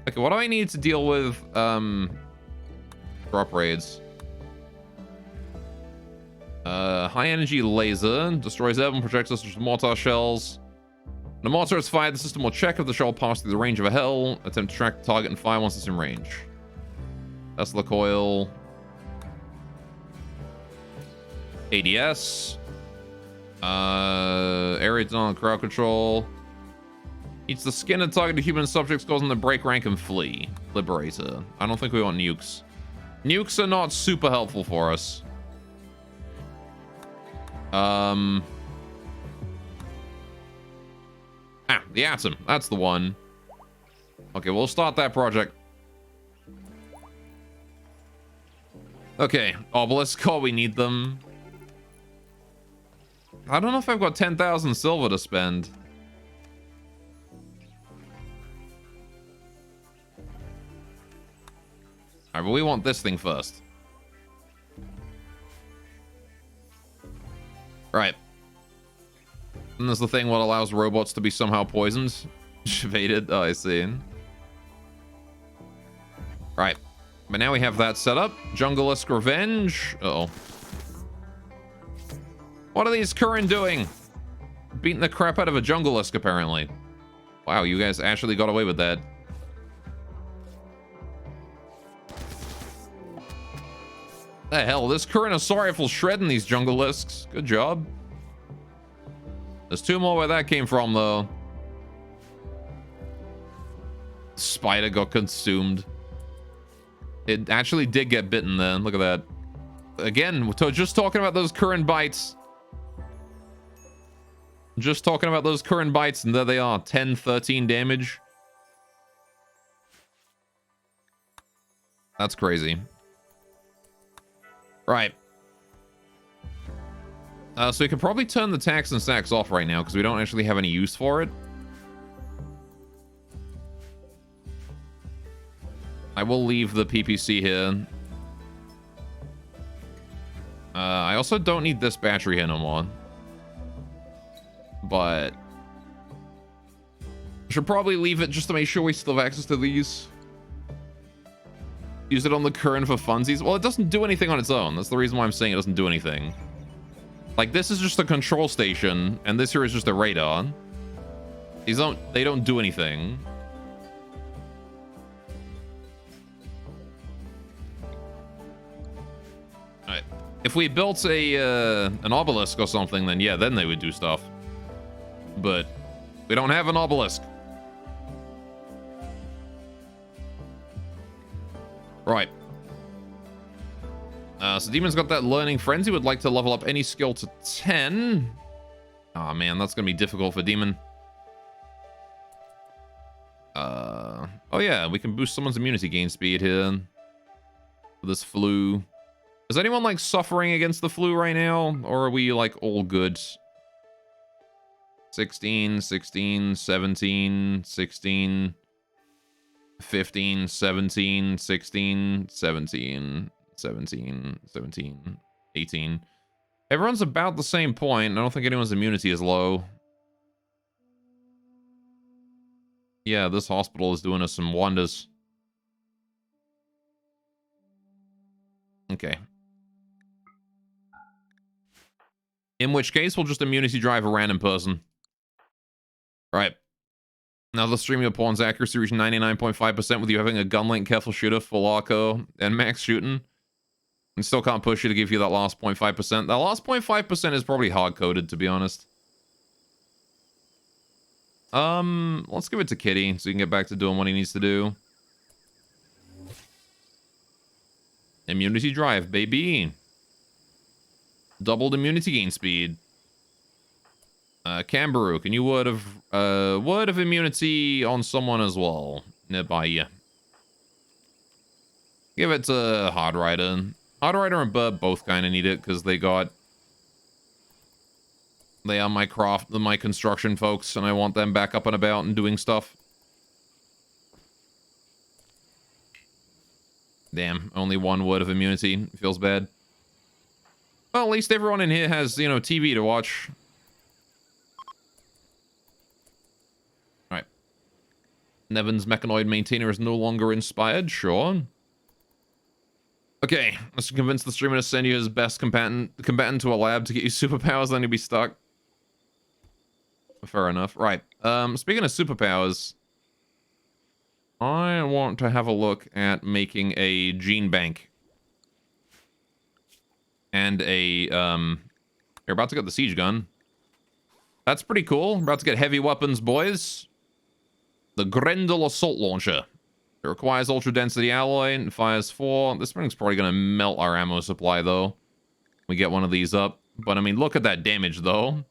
Speaker 3: Okay, what do I need to deal with, drop raids? High energy laser destroys airborne projectiles such as mortar shells. When a mortar is fired, the system will check if the shell passed through the range of a hell, attempt to track the target and fire once it's in range. Tesla coil. ADS. Area denial and crowd control. Eats the skin of targeted human subjects, causing them to break rank and flee. Liberator. I don't think we want nukes. Nukes are not super helpful for us. The atom. That's the one. Okay, we'll start that project. Okay, obelisk. Oh, we need them. I don't know if I've got 10,000 silver to spend. Alright, but we want this thing first. Right. And there's the thing what allows robots to be somehow poisoned. Evaded. Oh, I see. Right. But now we have that set up. Jungle-esque revenge. Uh-oh. What are these Curran doing? Beating the crap out of a Jungle-esque, apparently. Wow, you guys actually got away with that. The hell, this Curranosaurus will shredding these Jungle-esques. Good job. There's two more where that came from, though. Spider got consumed. It actually did get bitten then. Look at that. Again, just talking about those Curran bites. Just talking about those Curran bites, and there they are. 10, 13 damage. That's crazy. Right. So we could probably turn the tax and stacks off right now because we don't actually have any use for it. I will leave the PPC here. I also don't need this battery here no more. But I should probably leave it just to make sure we still have access to these. Use it on the Curran for funsies. Well, it doesn't do anything on its own. That's the reason why I'm saying it doesn't do anything. Like, this is just a control station, and this here is just a radar. They don't do anything. Alright. If we built an obelisk or something, then yeah, then they would do stuff. But we don't have an obelisk. Right. So Demon's got that learning frenzy. Would like to level up any skill to 10. Oh man, that's gonna be difficult for Demon. Oh yeah, we can boost someone's immunity gain speed here. For this flu. Is anyone like suffering against the flu right now? Or are we like all good? 16, 16, 17, 16, 15, 17, 16, 17, 17, 17, 18. Everyone's about the same point. I don't think anyone's immunity is low. Yeah, this hospital is doing us some wonders. Okay. In which case, we'll just immunity drive a random person. Right. Now the streaming of pawn's accuracy reached 99.5% with you having a gun link, careful shooter, full arco, and max shooting. And still can't push you to give you that last 0.5%. That last 0.5% is probably hard-coded, to be honest. Let's give it to Kitty so he can get back to doing what he needs to do. Immunity drive, baby. Doubled immunity gain speed. Camberu, can you word of immunity on someone as well? Nearby you. Give it to Hardrider. Hardrider and Burb both kind of need it because they got They are my construction folks, and I want them back up and about and doing stuff. Damn, only 1 wood of immunity. Feels bad. Well, at least everyone in here has, you know, TV to watch. Alright. Nevin's mechanoid maintainer is no longer inspired, sure. Okay, let's convince the streamer to send you his best combatant to a lab to get you superpowers, then you'll be stuck. Fair enough. Right. Speaking of superpowers, I want to have a look at making a gene bank. And a, you're about to get the siege gun. That's pretty cool. We're about to get heavy weapons, boys. The Grendel assault launcher. It requires ultra density alloy and fires 4. This thing's probably going to melt our ammo supply, though. We get one of these up. But, I mean, look at that damage, though.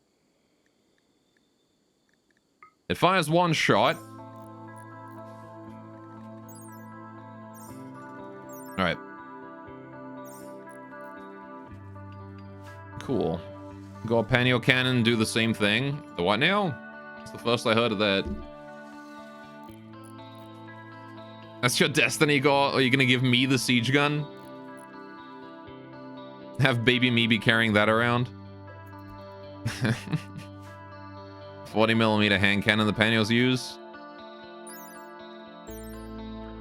Speaker 3: It fires 1 shot. Alright. Cool. Go Panio Cannon, do the same thing. The what now? It's the first I heard of that. That's your destiny, God? Are you gonna give me the siege gun? Have baby me be carrying that around? 40mm hand cannon the Panios use.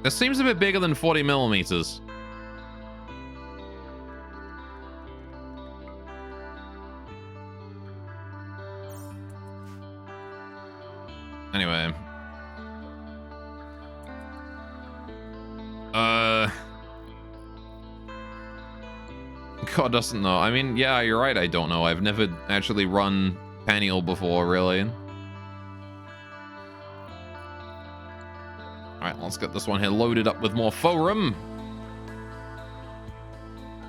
Speaker 3: This seems a bit bigger than 40mm. Anyway. God doesn't know. I mean, yeah, you're right, I don't know. I've never actually run Paniel before, really. Alright, let's get this one here loaded up with more forum.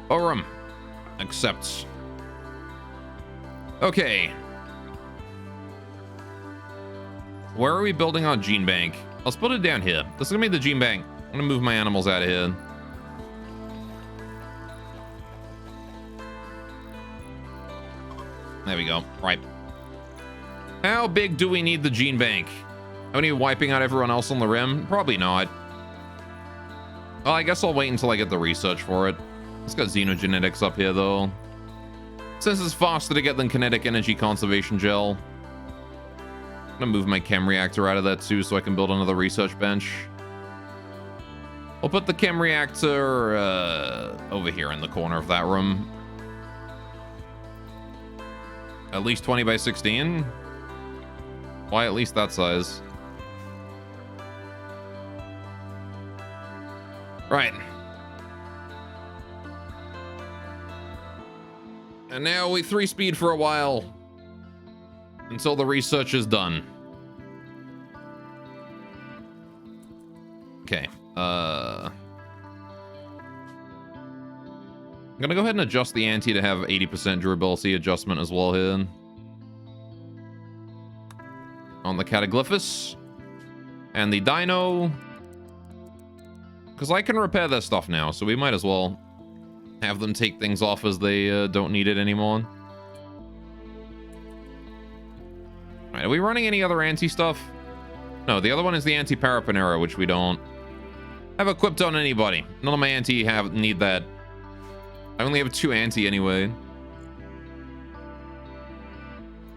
Speaker 3: Forum. Accepts. Okay. Where are we building our gene bank? Let's put it down here. This is gonna be the gene bank. I'm gonna move my animals out of here. There we go. Right. How big do we need the gene bank? Are we wiping out everyone else on the rim? Probably not. Well, I guess I'll wait until I get the research for it. Let's get xenogenetics up here, though. Since it's faster to get than kinetic energy conservation gel. I'm gonna move my chem reactor out of that, too, so I can build another research bench. I'll put the chem reactor over here in the corner of that room. At least 20 by 16? Why at least that size? Right. And now we 3-speed for a while. Until the research is done. Okay. I'm gonna go ahead and adjust the ante to have 80% durability adjustment as well here. On the Cataglyphus. And the Dino. Because I can repair this stuff now, so we might as well have them take things off as they don't need it anymore. Alright, are we running any other anti-stuff? No, the other one is the anti-Parapanera, which we don't have equipped on anybody. None of my anti need that. I only have 2 anti anyway.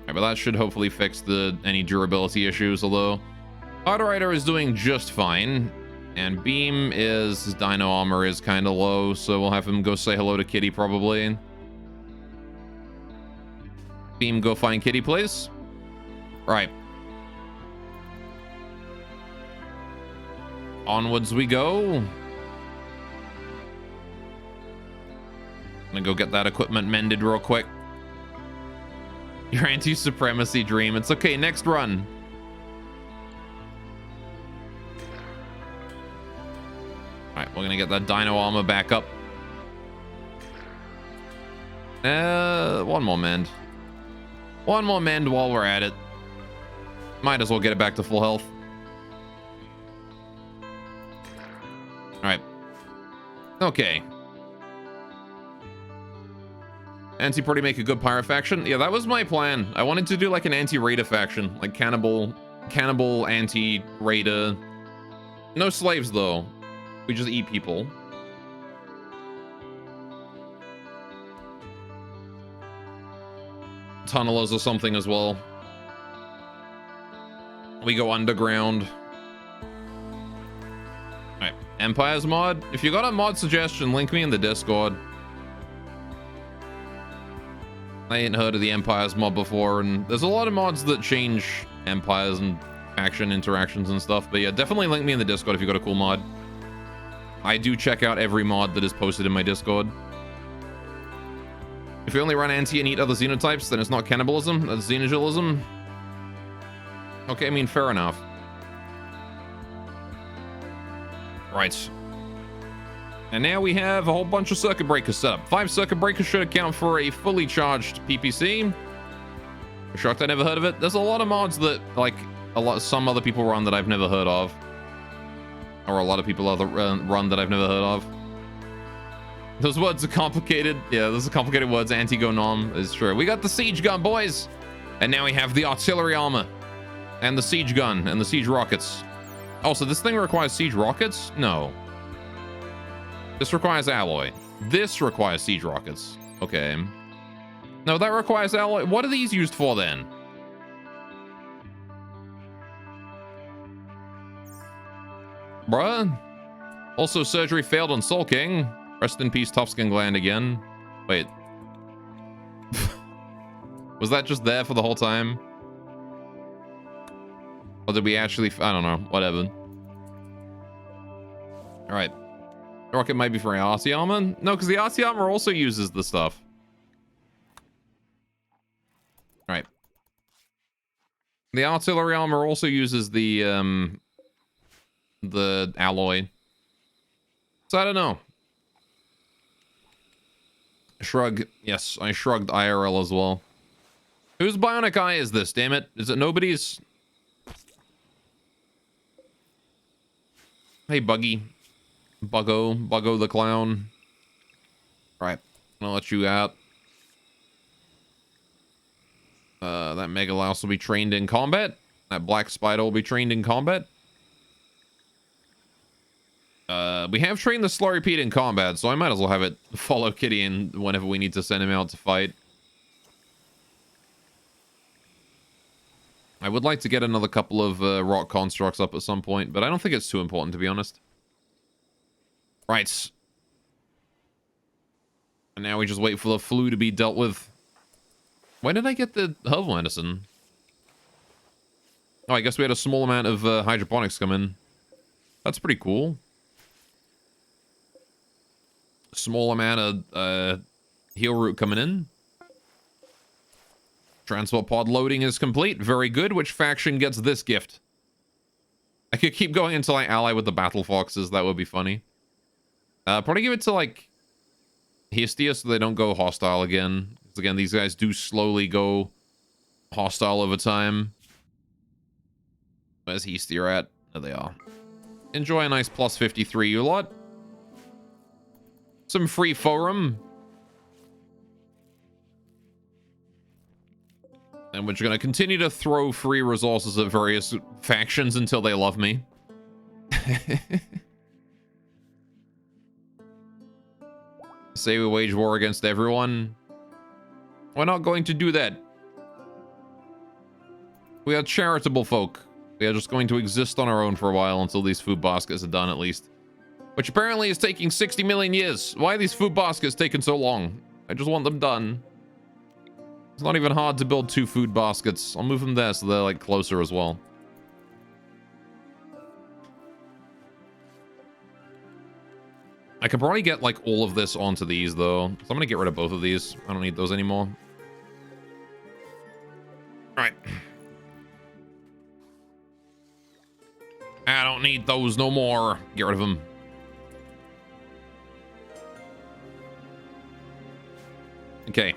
Speaker 3: Alright, but that should hopefully fix any durability issues, although Autorider is doing just fine. And Beam his Dino Armor is kind of low, so we'll have him go say hello to Kitty, probably. Beam, go find Kitty, please. Right. Onwards we go. I'm gonna go get that equipment mended real quick. Your anti-supremacy dream. It's okay, next run. Alright, we're gonna get that Dino Armor back up. One more mend. One more mend while we're at it. Might as well get it back to full health. Alright. Okay. Anti-Party make a good pirate faction. Yeah, that was my plan. I wanted to do like an anti-raider faction, like cannibal, anti-raider. No slaves though. We just eat people. Tunnelers or something as well. We go underground. Alright, Empires mod. If you got a mod suggestion, link me in the Discord. I ain't heard of the Empires mod before, and there's a lot of mods that change Empires and faction interactions and stuff, but yeah, definitely link me in the Discord if you got a cool mod. I do check out every mod that is posted in my Discord. If you only run anti and eat other xenotypes, then it's not cannibalism, that's xenodualism. Okay, I mean, fair enough. Right. And now we have a whole bunch of circuit breakers set up. 5 circuit breakers should account for a fully charged PPC. I'm shocked I never heard of it. There's a lot of mods that, like, some other people run that I've never heard of. Or a lot of people run that I've never heard of. Those words are complicated. Yeah, those are complicated words. Anti-go nom is true. We got the siege gun, boys. And now we have the artillery armor. And the siege gun and the siege rockets. Oh, so this thing requires siege rockets? No. This requires alloy. This requires siege rockets. Okay. No, that requires alloy. What are these used for then? Bruh. Also, surgery failed on Soul King. Rest in peace, Tough Skin Gland again. Wait. Was that just there for the whole time? Or did we actually... I don't know. Whatever. Alright. Rocket might be for an RC armor? No, because the RC armor also uses the stuff. Alright. The artillery armor also uses the alloy. So I don't know. Shrug. Yes, I shrugged IRL as well. Whose bionic eye is this, damn it? Is it nobody's? Hey, Buggy. Buggo the clown. Right, I'll let you out. That Mega Louse will be trained in combat. That Black Spider will be trained in combat. We have trained the Slurry Pete in combat, so I might as well have it follow Kitty in whenever we need to send him out to fight. I would like to get another couple of rock constructs up at some point, but I don't think it's too important, to be honest. Right. And now we just wait for the flu to be dealt with. When did I get the herbal medicine? Oh, I guess we had a small amount of hydroponics come in. That's pretty cool. Small amount of heal root coming in. Transport pod loading is complete. Very good. Which faction gets this gift? I could keep going until I ally with the battle foxes. That would be funny. Probably give it to, like, Histia so they don't go hostile again. Because, again, these guys do slowly go hostile over time. Where's Histia at? There they are. Enjoy a nice plus 53, you lot. Some free forum. And we're just going to continue to throw free resources at various factions until they love me. Say we wage war against everyone. We're not going to do that. We are charitable folk. We are just going to exist on our own for a while until these food baskets are done, at least. Which apparently is taking 60 million years. Why are these food baskets taking so long? I just want them done. It's not even hard to build 2 food baskets. I'll move them there so they're, like, closer as well. I could probably get, like, all of this onto these, though. So I'm gonna get rid of both of these. I don't need those anymore. Alright. I don't need those no more. Get rid of them. Okay.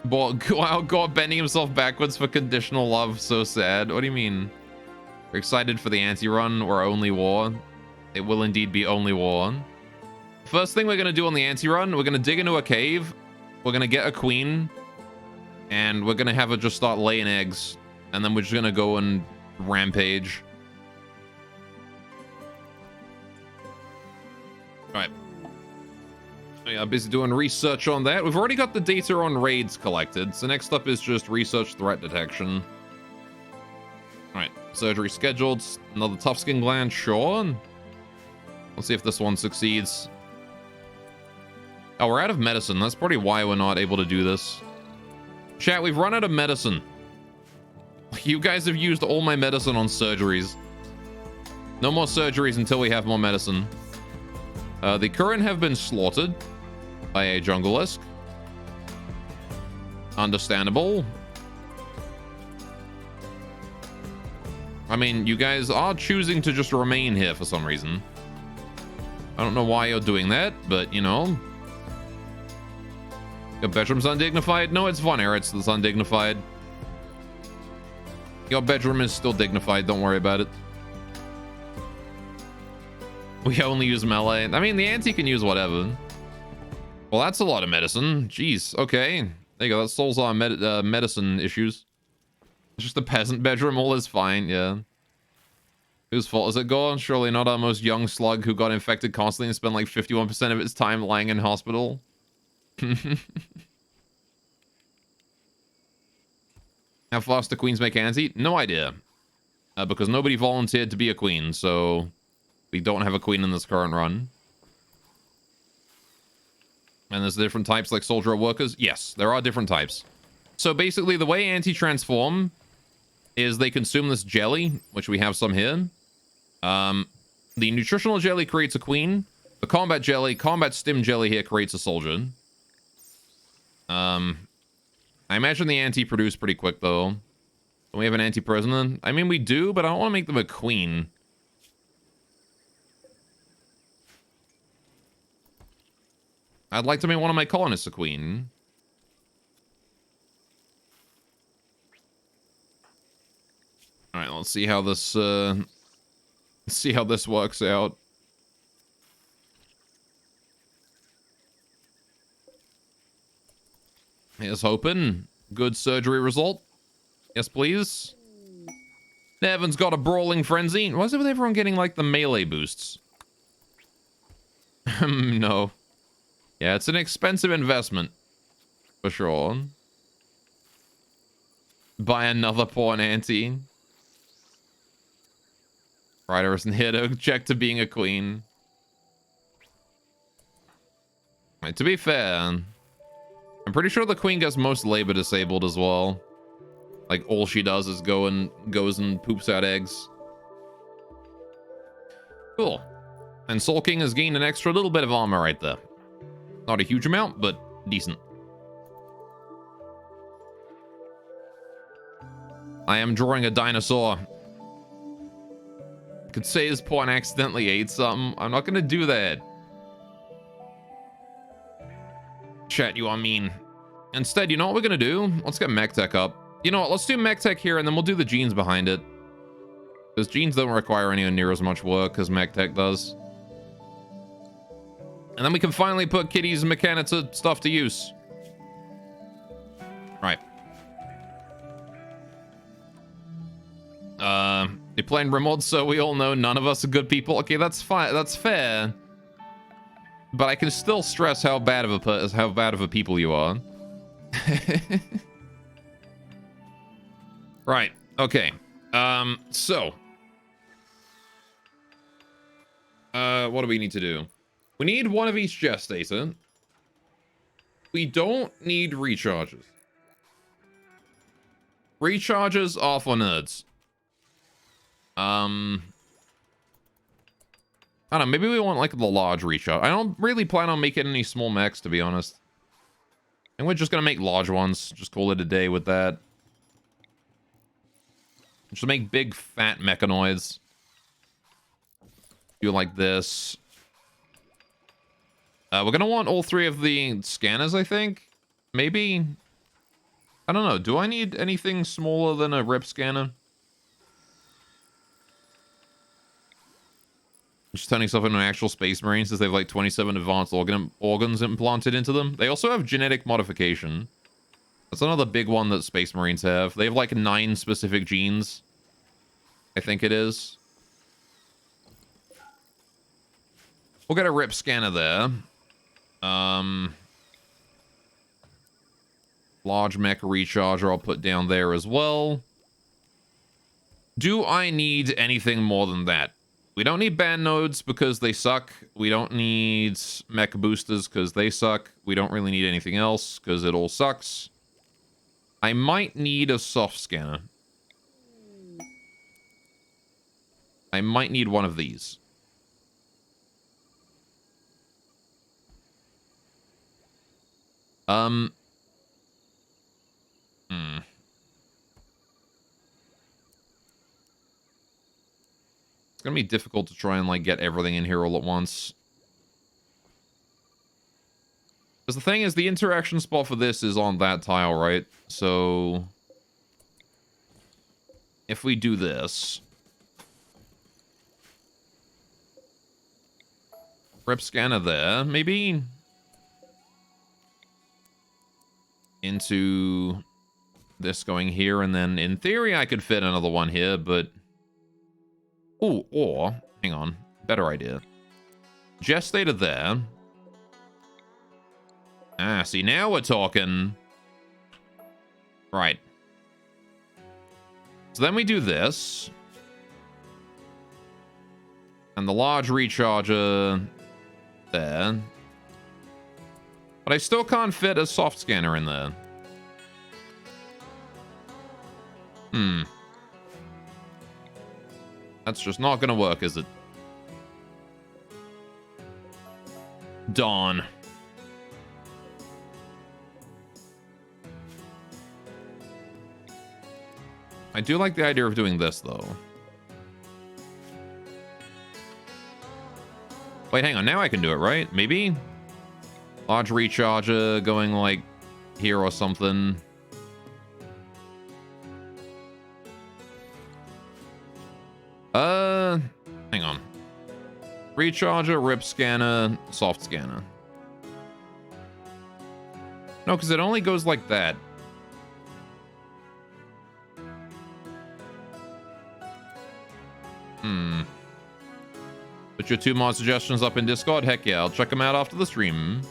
Speaker 3: Wow, God, bending himself backwards for conditional love. So sad. What do you mean? We're excited for the anti-run or only war. It will indeed be only war. First thing we're going to do on the anti-run, we're going to dig into a cave we're gonna get a queen, and we're gonna have her just start laying eggs, and then we're just gonna go and rampage. All right. Yeah, busy doing research on that. We've already got the data on raids collected, so next up is just research threat detection. Alright, surgery scheduled. Another tough skin gland, sure. Let's see if this one succeeds. Oh, we're out of medicine. That's probably why we're not able to do this. Chat, we've run out of medicine. You guys have used all my medicine on surgeries. No more surgeries until we have more medicine. The current have been slaughtered by a jungle-esque. Understandable. I mean, you guys are choosing to just remain here for some reason. I don't know why you're doing that, but, you know. Your bedroom's undignified? No, it's Von Eretz that's undignified. Your bedroom is still dignified, don't worry about it. We only use melee. I mean, the anti can use whatever. Well, that's a lot of medicine. Jeez, okay. There you go, that solves our medicine issues. It's just the peasant bedroom, all is fine, yeah. Whose fault is it, Gore? Surely not our most young slug who got infected constantly and spent like 51% of its time lying in hospital. How fast do queens make anti? No idea. Because nobody volunteered to be a queen, so we don't have a queen in this current run. And there's different types like soldier or workers? Yes, there are different types. So basically the way anti-transform is they consume this jelly, which we have some here. The nutritional jelly creates a queen. The combat jelly, combat stim jelly here creates a soldier. I imagine the anti produce pretty quick though. Don't we have an anti-prisoner? I mean, we do, but I don't want to make them a queen. I'd like to make one of my colonists a queen. All right, let's see how this works out. Here's hoping. Good surgery result. Yes, please. Nevin's got a brawling frenzy. Why is it with everyone getting like the melee boosts? No. Yeah, it's an expensive investment. For sure. Buy another pawn anti. Ryder isn't here to object to being a queen. Right, to be fair, I'm pretty sure the queen gets most labor disabled as well. Like, all she does is goes and poops out eggs. Cool. And Soul King has gained an extra little bit of armor right there. Not a huge amount, but decent. I am drawing a dinosaur. Could say his pawn accidentally ate something. I'm not gonna do that. Chat, you are mean. Instead, you know what we're gonna do? Let's get mech tech up. You know what? Let's do mech tech here, and then we'll do the genes behind it. Because genes don't require anywhere near as much work as mech tech does. And then we can finally put Kitty's Mechanita stuff to use. Right. You're playing Rimworld, so we all know none of us are good people. Okay, that's fine. That's fair. But I can still stress how bad of a people you are. Right. Okay. So. What do we need to do? We need one of each gestator. We don't need recharges. Recharges are for nerds. I don't know, maybe we want like the large recharge. I don't really plan on making any small mechs, to be honest. And we're just gonna make large ones. Just call it a day with that. Just make big fat mechanoids. Do like this. We're gonna want all three of the scanners, I think. Maybe. I don't know. Do I need anything smaller than a rip scanner? Just turning stuff into an actual space marine since they have like 27 advanced organs implanted into them. They also have genetic modification. That's another big one that space marines have. They have like 9 specific genes. I think it is. We'll get a rip scanner there. Large mech recharger I'll put down there as well. Do I need anything more than that? We don't need band nodes because they suck. We don't need mech boosters because they suck. We don't really need anything else because it all sucks. I might need a soft scanner. I might need one of these. It's gonna be difficult to try and like get everything in here all at once. Because the thing is, the interaction spot for this is on that tile, right? So if we do this, rip scanner there, maybe into this going here, and then in theory I could fit another one here, but ooh, or hang on, better idea. Gestator there. Ah, see, now we're talking. Right. So then we do this. And the large recharger there. But I still can't fit a soft scanner in there. That's just not gonna work, is it? Dawn. I do like the idea of doing this, though. Wait, hang on. Now I can do it, right? Maybe? Large recharger going, like, here or something. Hang on. Recharger, rip scanner, soft scanner. No, because it only goes like that. Put your 2 mod suggestions up in Discord? Heck yeah, I'll check them out after the stream.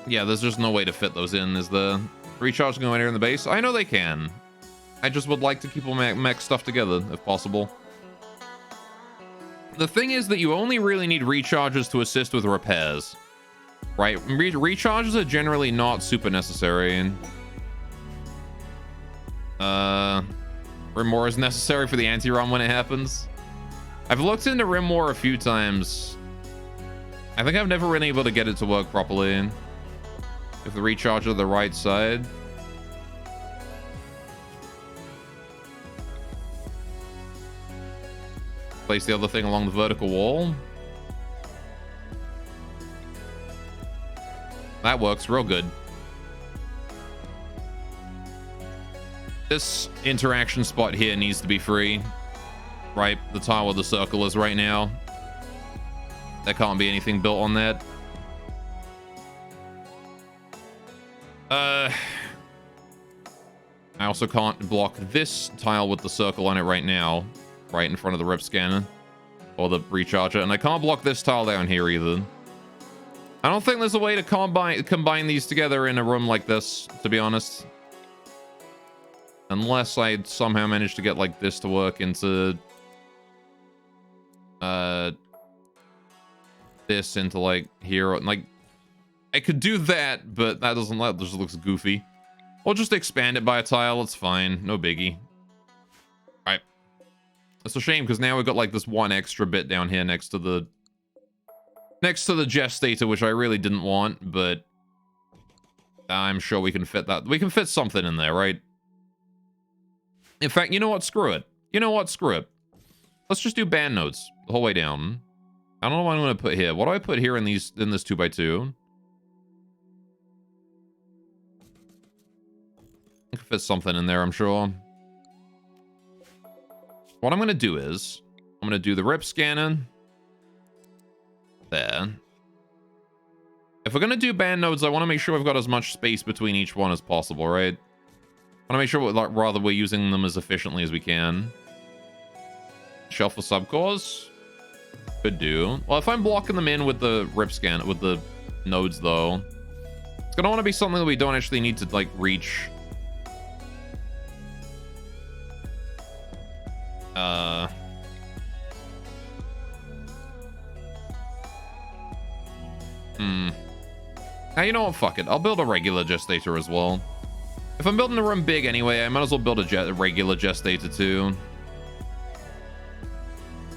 Speaker 3: Yeah, there's just no way to fit those in. Is the recharge going here in the base? I know they can. I just would like to keep all mech stuff together, if possible. The thing is that you only really need recharges to assist with repairs. Right? Recharges are generally not super necessary. Rimworld is necessary for the anti-run when it happens. I've looked into Rimworld a few times. I think I've never been able to get it to work properly. If the recharger to the right side. Place the other thing along the vertical wall. That works real good. This interaction spot here needs to be free. Right? The tile where the circle is right now. There can't be anything built on that. I also can't block this tile with the circle on it right now. Right in front of the rip scanner. Or the recharger. And I can't block this tile down here either. I don't think there's a way to combine these together in a room like this, to be honest. Unless I somehow manage to get like this to work into this into like here. Like I could do that, but that just looks goofy. Or just expand it by a tile, it's fine. No biggie. Right. It's a shame because now we've got like this one extra bit down here next to the gestator, which I really didn't want, but I'm sure we can fit that. We can fit something in there, right? In fact, you know what? Screw it. You know what? Screw it. Let's just do band nodes the whole way down. I don't know what I'm going to put here. What do I put here in this 2x2? I can fit something in there, I'm sure. what I'm going to do is, I'm going to do the rip scanner. There. If we're going to do band nodes, I want to make sure we've got as much space between each one as possible, right? I want to make sure we're using them as efficiently as we can. Shelf for subcores. Could do. Well, if I'm blocking them in with the rip scan, with the nodes, though, it's going to want to be something that we don't actually need to, like, reach. Now, you know what? Fuck it. I'll build a regular gestator as well. If I'm building a room big anyway, I might as well build a regular gestator too.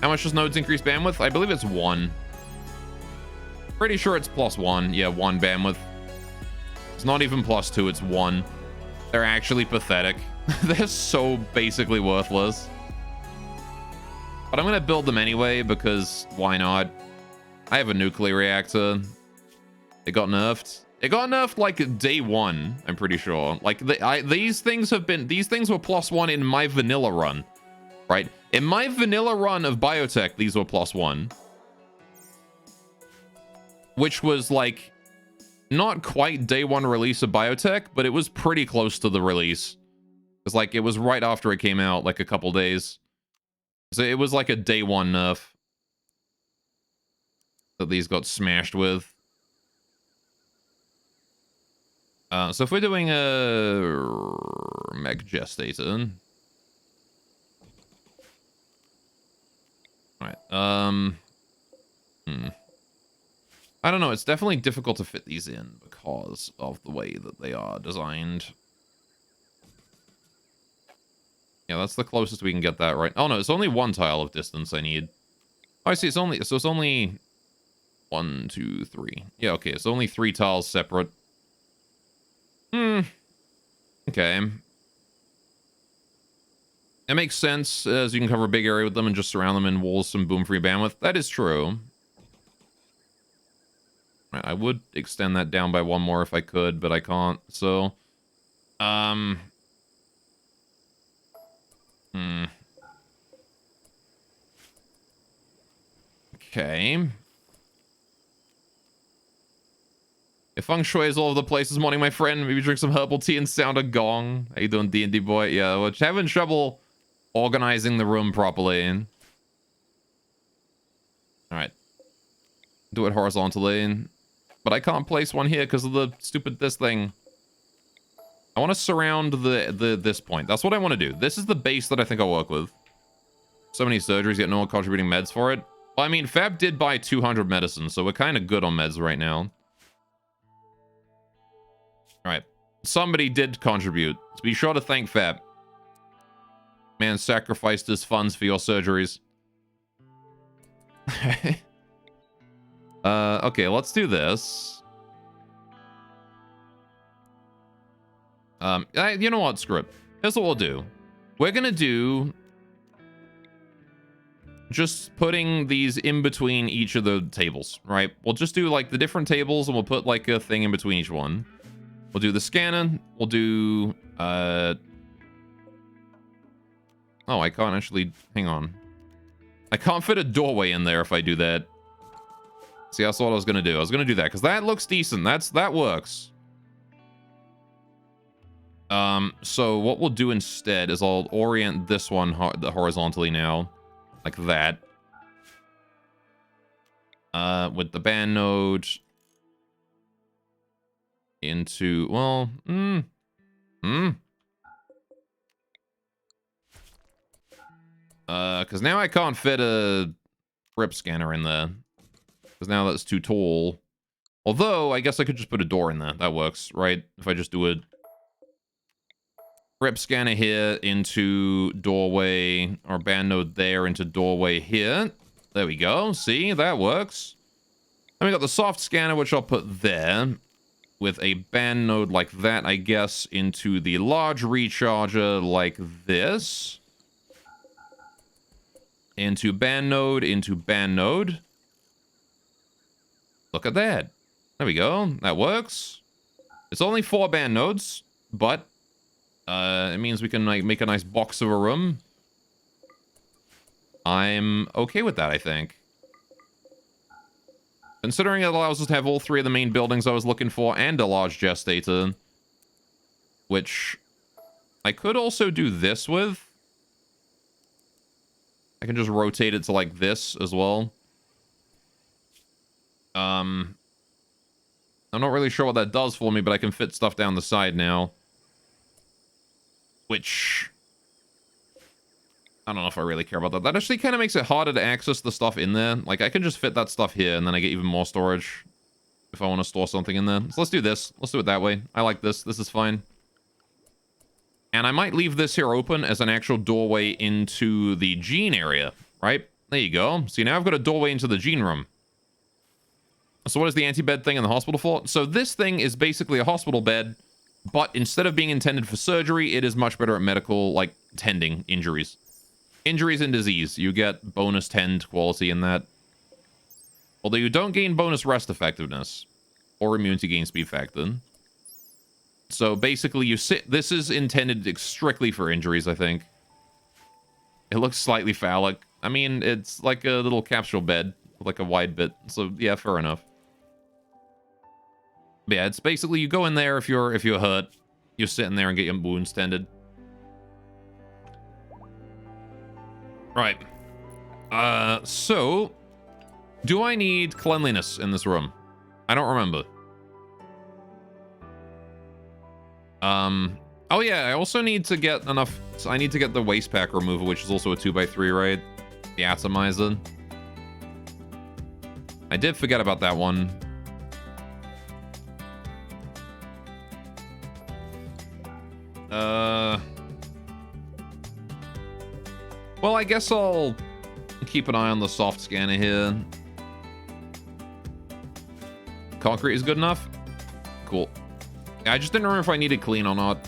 Speaker 3: How much does nodes increase bandwidth? I believe it's 1. Pretty sure it's +1. Yeah, 1 bandwidth. It's not even +2, it's 1. They're actually pathetic. They're so basically worthless. But I'm going to build them anyway because why not? I have a nuclear reactor. It got nerfed. It got nerfed like day 1, I'm pretty sure. Like these things were +1 in my vanilla run, right? In my vanilla run of biotech, these were +1. Which was like not quite day 1 release of biotech, but it was pretty close to the release. It's like it was right after it came out, like a couple days. So it was like a day 1 nerf that these got smashed with. So if we're doing a mech gestator, all right. I don't know. It's definitely difficult to fit these in because of the way that they are designed. Yeah, that's the closest we can get that right. Oh no, it's only 1 tile of distance I need. Oh, I see. It's only 1, 2, 3. Yeah, okay. It's only 3 tiles separate. Okay. It makes sense, as you can cover a big area with them and just surround them in walls, some boom-free bandwidth. That is true. I would extend that down by 1 more if I could, but I can't, so... Okay. If feng shui is all over the place this morning, my friend, maybe drink some herbal tea and sound a gong. How you doing, D&D boy? Yeah, well, having trouble organizing the room properly. Alright. Do it horizontally. But I can't place one here because of the stupid this thing. I want to surround this point. That's what I want to do. This is the base that I think I'll work with. So many surgeries, yet no one contributing meds for it. Well, I mean, Fab did buy 200 medicines, so we're kind of good on meds right now. Alright. Somebody did contribute. So be sure to thank Fab. Man sacrificed his funds for your surgeries. Okay, let's do this. You know what? Screw it. Here's what we'll do. We're gonna do... just putting these in between each of the tables, right? We'll just do, like, the different tables, and we'll put, like, a thing in between each one. We'll do the scanner. We'll do, Oh, I can't actually... Hang on. I can't fit a doorway in there if I do that. See, that's what I was going to do. I was going to do that, because that looks decent. That works. So what we'll do instead is I'll orient this one horizontally now. Like that. With the band node... into, well, because now I can't fit a rip scanner in there. Because now that's too tall. Although, I guess I could just put a door in there. That works, right? If I just do a rip scanner here into doorway, or band node there into doorway here. There we go. See? That works. Then we got the soft scanner, which I'll put there. With a band node like that, I guess, into the large recharger like this. Into band node, into band node. Look at that. There we go. That works. It's only 4 band nodes, but it means we can like make a nice box of a room. I'm okay with that, I think. Considering it allows us to have all three of the main buildings I was looking for and a large gestator, which I could also do this with. I can just rotate it to like this as well. I'm not really sure what that does for me, but I can fit stuff down the side now. Which I don't know if I really care about that. That actually kind of makes it harder to access the stuff in there. Like, I can just fit that stuff here, and then I get even more storage if I want to store something in there. So let's do this. Let's do it that way. I like this. This is fine. And I might leave this here open as an actual doorway into the gene area, right? There you go. See, now I've got a doorway into the gene room. So what is the anti-bed thing in the hospital for? So this thing is basically a hospital bed, but instead of being intended for surgery, it is much better at medical, like, tending injuries. Injuries and disease. You get bonus tend quality in that. Although you don't gain bonus rest effectiveness or immunity gain speed factor. So basically you sit... This is intended strictly for injuries, I think. It looks slightly phallic. I mean, it's like a little capsule bed with like a wide bit. So yeah, fair enough. But yeah, it's basically you go in there if you're hurt. You're sitting there and get your wounds tended. Right. So, do I need cleanliness in this room? I don't remember. Oh yeah, I also need to get enough... I need to get the waste pack remover, which is also a 2x3, right? The atomizer. I did forget about that one. Well, I guess I'll keep an eye on the soft scanner here. Concrete is good enough? Cool. I just didn't remember if I needed clean or not.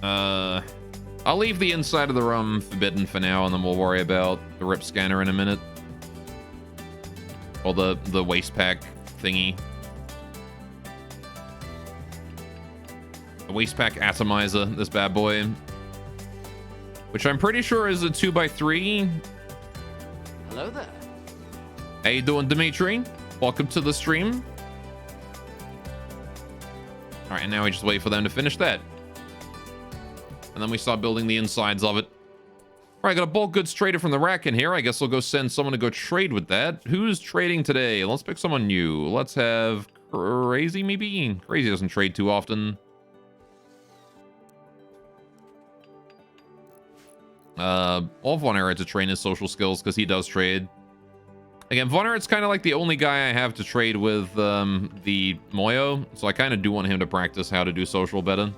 Speaker 3: I'll leave the inside of the room forbidden for now, and then we'll worry about the rip scanner in a minute. Or the waste pack thingy. Waste pack atomizer, this bad boy, which I'm pretty sure is a 2x3.
Speaker 1: Hello there.
Speaker 3: How you doing, Dimitri? Welcome to the stream. All right, and now we just wait for them to finish that, and then we start building the insides of it. All right, got a bulk goods trader from the rack in here. I guess we'll go send someone to go trade with that. Who's trading today? Let's pick someone new. Let's have Crazy, maybe. Crazy doesn't trade too often. All Von Erad to train his social skills because he does trade. Again, Von Erad's kind of like the only guy I have to trade with the Moyo, so I kind of do want him to practice how to do social better.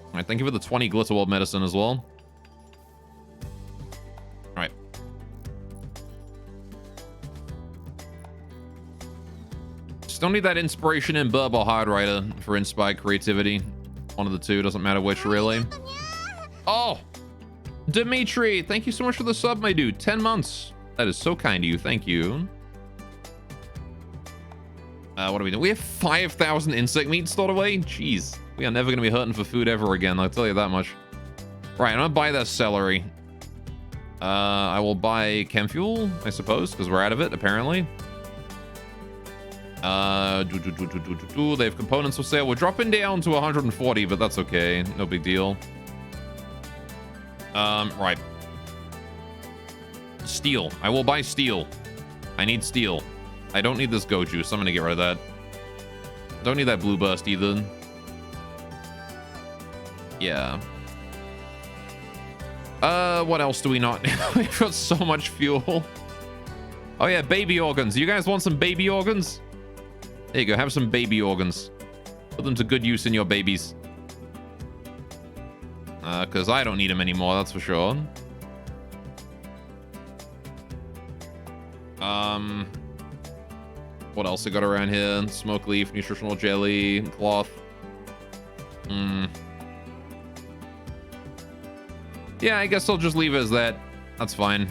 Speaker 3: Alright, thank you for the 20 Glitterworld medicine as well. Alright. Still need that inspiration in Burb or Hard Rider for inspired creativity. One of the two, doesn't matter which, really. Oh! Dimitri, thank you so much for the sub, my dude. 10 months. That is so kind of you. Thank you. What are we doing? We have 5,000 insect meat stored away? Jeez. We are never going to be hurting for food ever again, I'll tell you that much. Right, I'm going to buy that celery. I will buy chem fuel, I suppose, because we're out of it, apparently. They have components for sale. We're dropping down to 140, but that's okay. No big deal. Right. Steel. I will buy steel. I need steel. I don't need this go juice. I'm gonna get rid of that. Don't need that blue burst either. Yeah. What else do we not need? We've got so much fuel. Oh yeah, baby organs. You guys want some baby organs? There you go. Have some baby organs. Put them to good use in your babies. Because I don't need them anymore, that's for sure. What else I got around here? Smoke leaf, nutritional jelly, cloth. Yeah, I guess I'll just leave it as that. That's fine.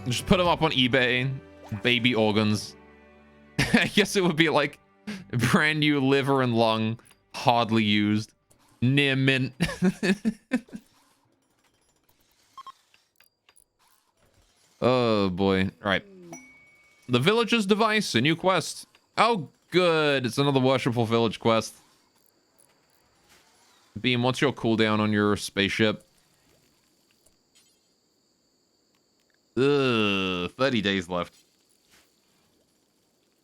Speaker 3: Just put them up on eBay. Baby organs. I guess it would be like brand new liver and lung Hardly used. Near mint. Oh boy. Alright. The village's device, a new quest. Oh, good. It's another worshipful village quest. Beam, what's your cooldown on your spaceship? Ugh, 30 days left.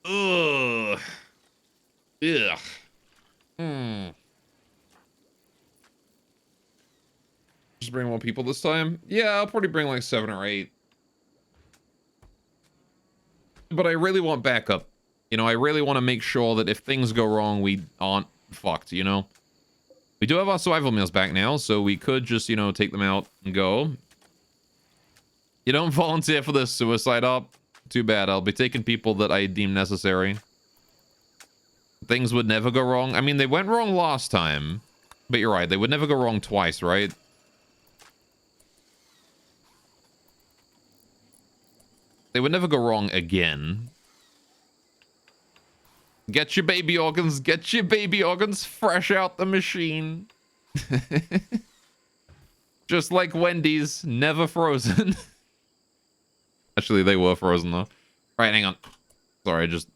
Speaker 3: Ugh. Ugh. Just bring more people this time? Yeah, I'll probably bring like 7 or 8. But I really want backup. You know, I really want to make sure that if things go wrong, we aren't fucked, you know? We do have our survival meals back now, so we could just, you know, take them out and go. You don't volunteer for this suicide op? Too bad. I'll be taking people that I deem necessary. Things would never go wrong. I mean, they went wrong last time. But you're right, they would never go wrong twice, right? They would never go wrong again. Get your baby organs. Get your baby organs fresh out the machine. Just like Wendy's, never frozen. Actually, they were frozen, though. Right, hang on. Sorry, I just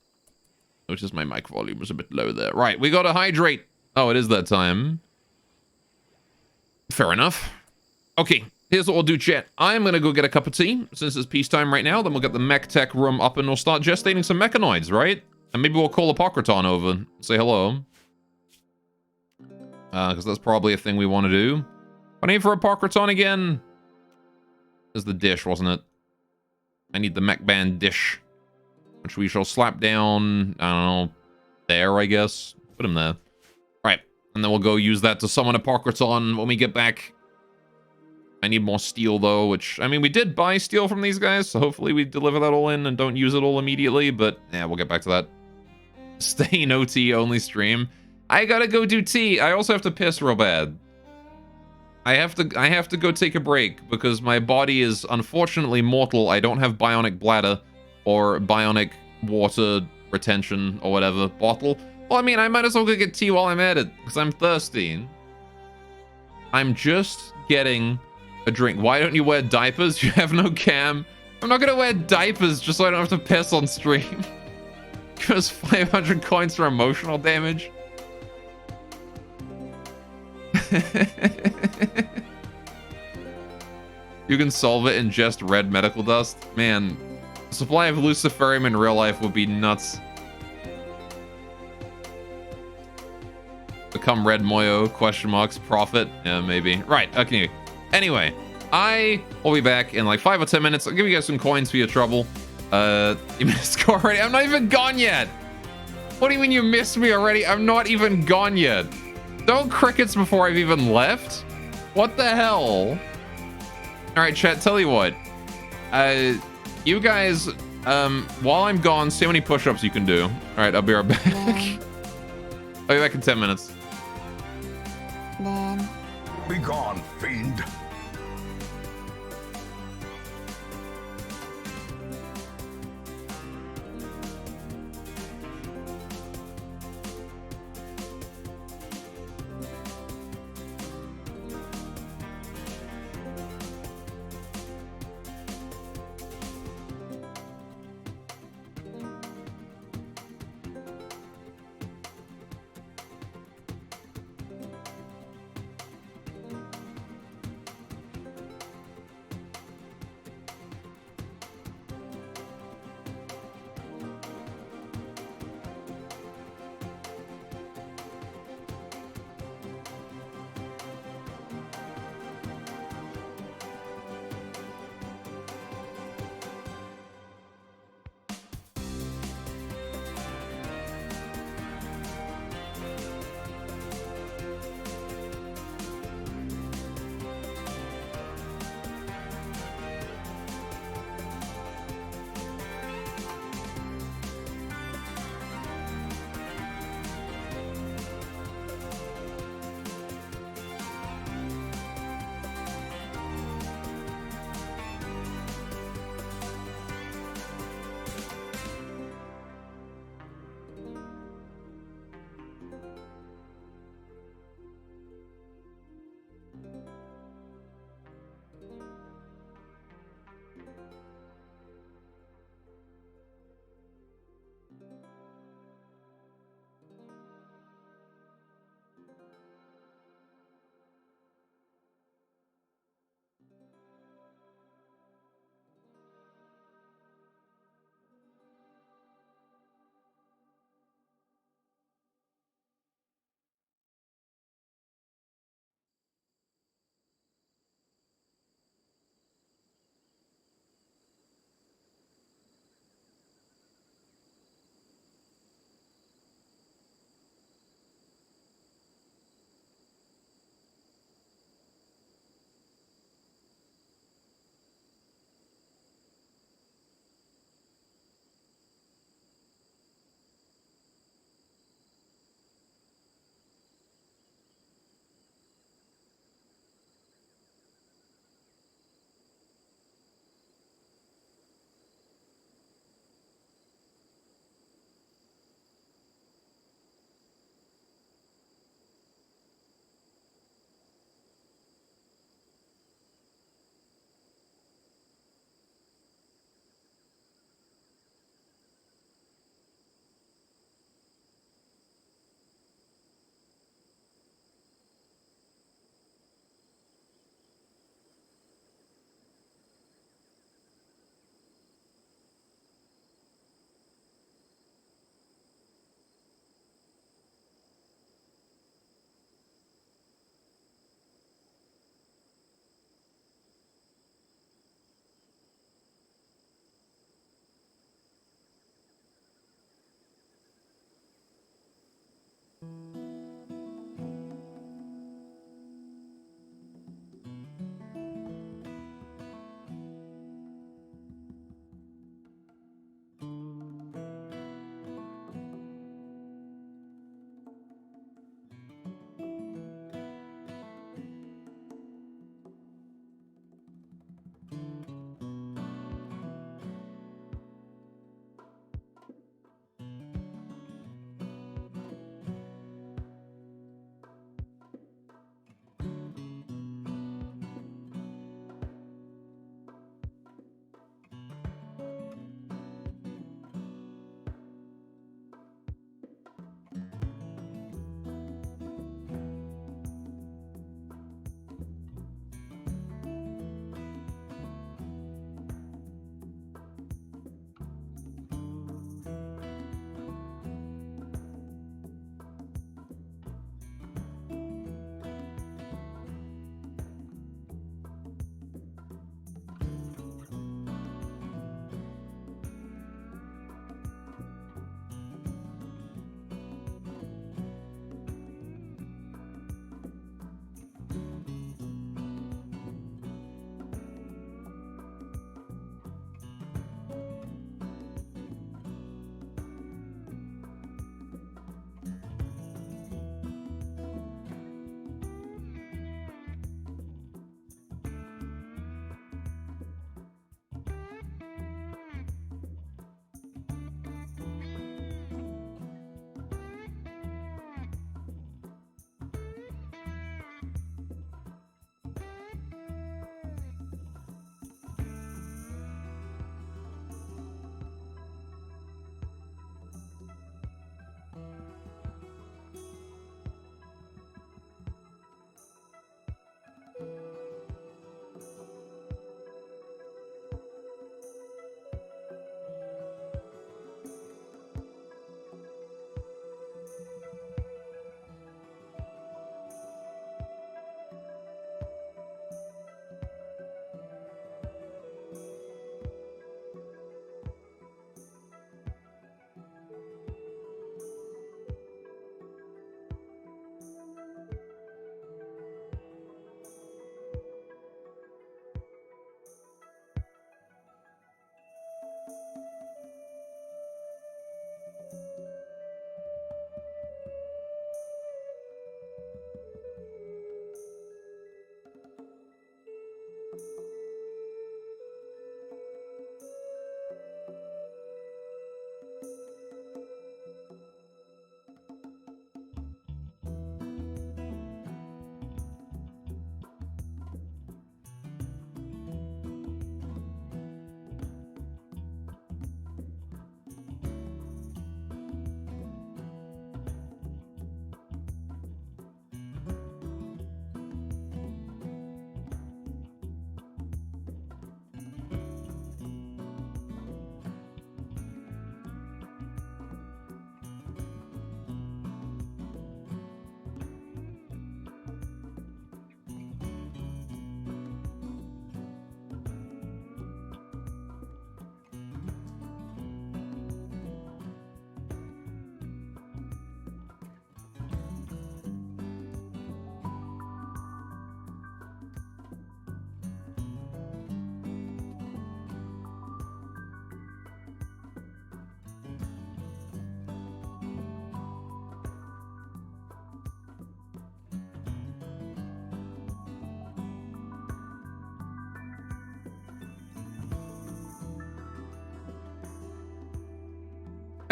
Speaker 3: noticed my mic volume was a bit low there. Right, we gotta hydrate. Oh, it is that time. Fair enough. Okay, here's what we'll do, chat. I'm gonna go get a cup of tea, since it's peacetime right now. Then we'll get the mech tech room up and we'll start gestating some mechanoids, right? And maybe we'll call Apocryton over. Say hello. Because that's probably a thing we want to do. What I need for Apocryton again? Is the dish, wasn't it? I need the mech band dish. Which we shall slap down, I don't know, there, I guess. Put him there. Right. And then we'll go use that to summon Apocryton when we get back. I need more steel, though, which, I mean, we did buy steel from these guys, so hopefully we deliver that all in and don't use it all immediately, but, yeah, we'll get back to that. Stay no tea only stream. I gotta go do tea. I also have to piss real bad. I have to go take a break because my body is unfortunately mortal. I don't have bionic bladder or bionic water retention or whatever bottle. Well, I mean, I might as well go get tea while I'm at it because I'm thirsty. I'm just getting a drink. Why don't you wear diapers? You have no cam. I'm not gonna wear diapers just so I don't have to piss on stream. Give us 500 coins for emotional damage. You can solve it in just red medical dust. Man, the supply of luciferium in real life would be nuts. Become red moyo, question marks, profit. Yeah, maybe. Right, okay. Anyway, I will be back in like 5 or 10 minutes. I'll give you guys some coins for your trouble. You missed me already. I'm not even gone yet. What do you mean you missed me already? I'm not even gone yet. Don't crickets before I've even left? What the hell? Alright, chat, tell you what. You guys, while I'm gone, see how many push-ups you can do. Alright, I'll be right back. I'll be back in 10 minutes.
Speaker 4: Then.
Speaker 5: Be gone, fiend.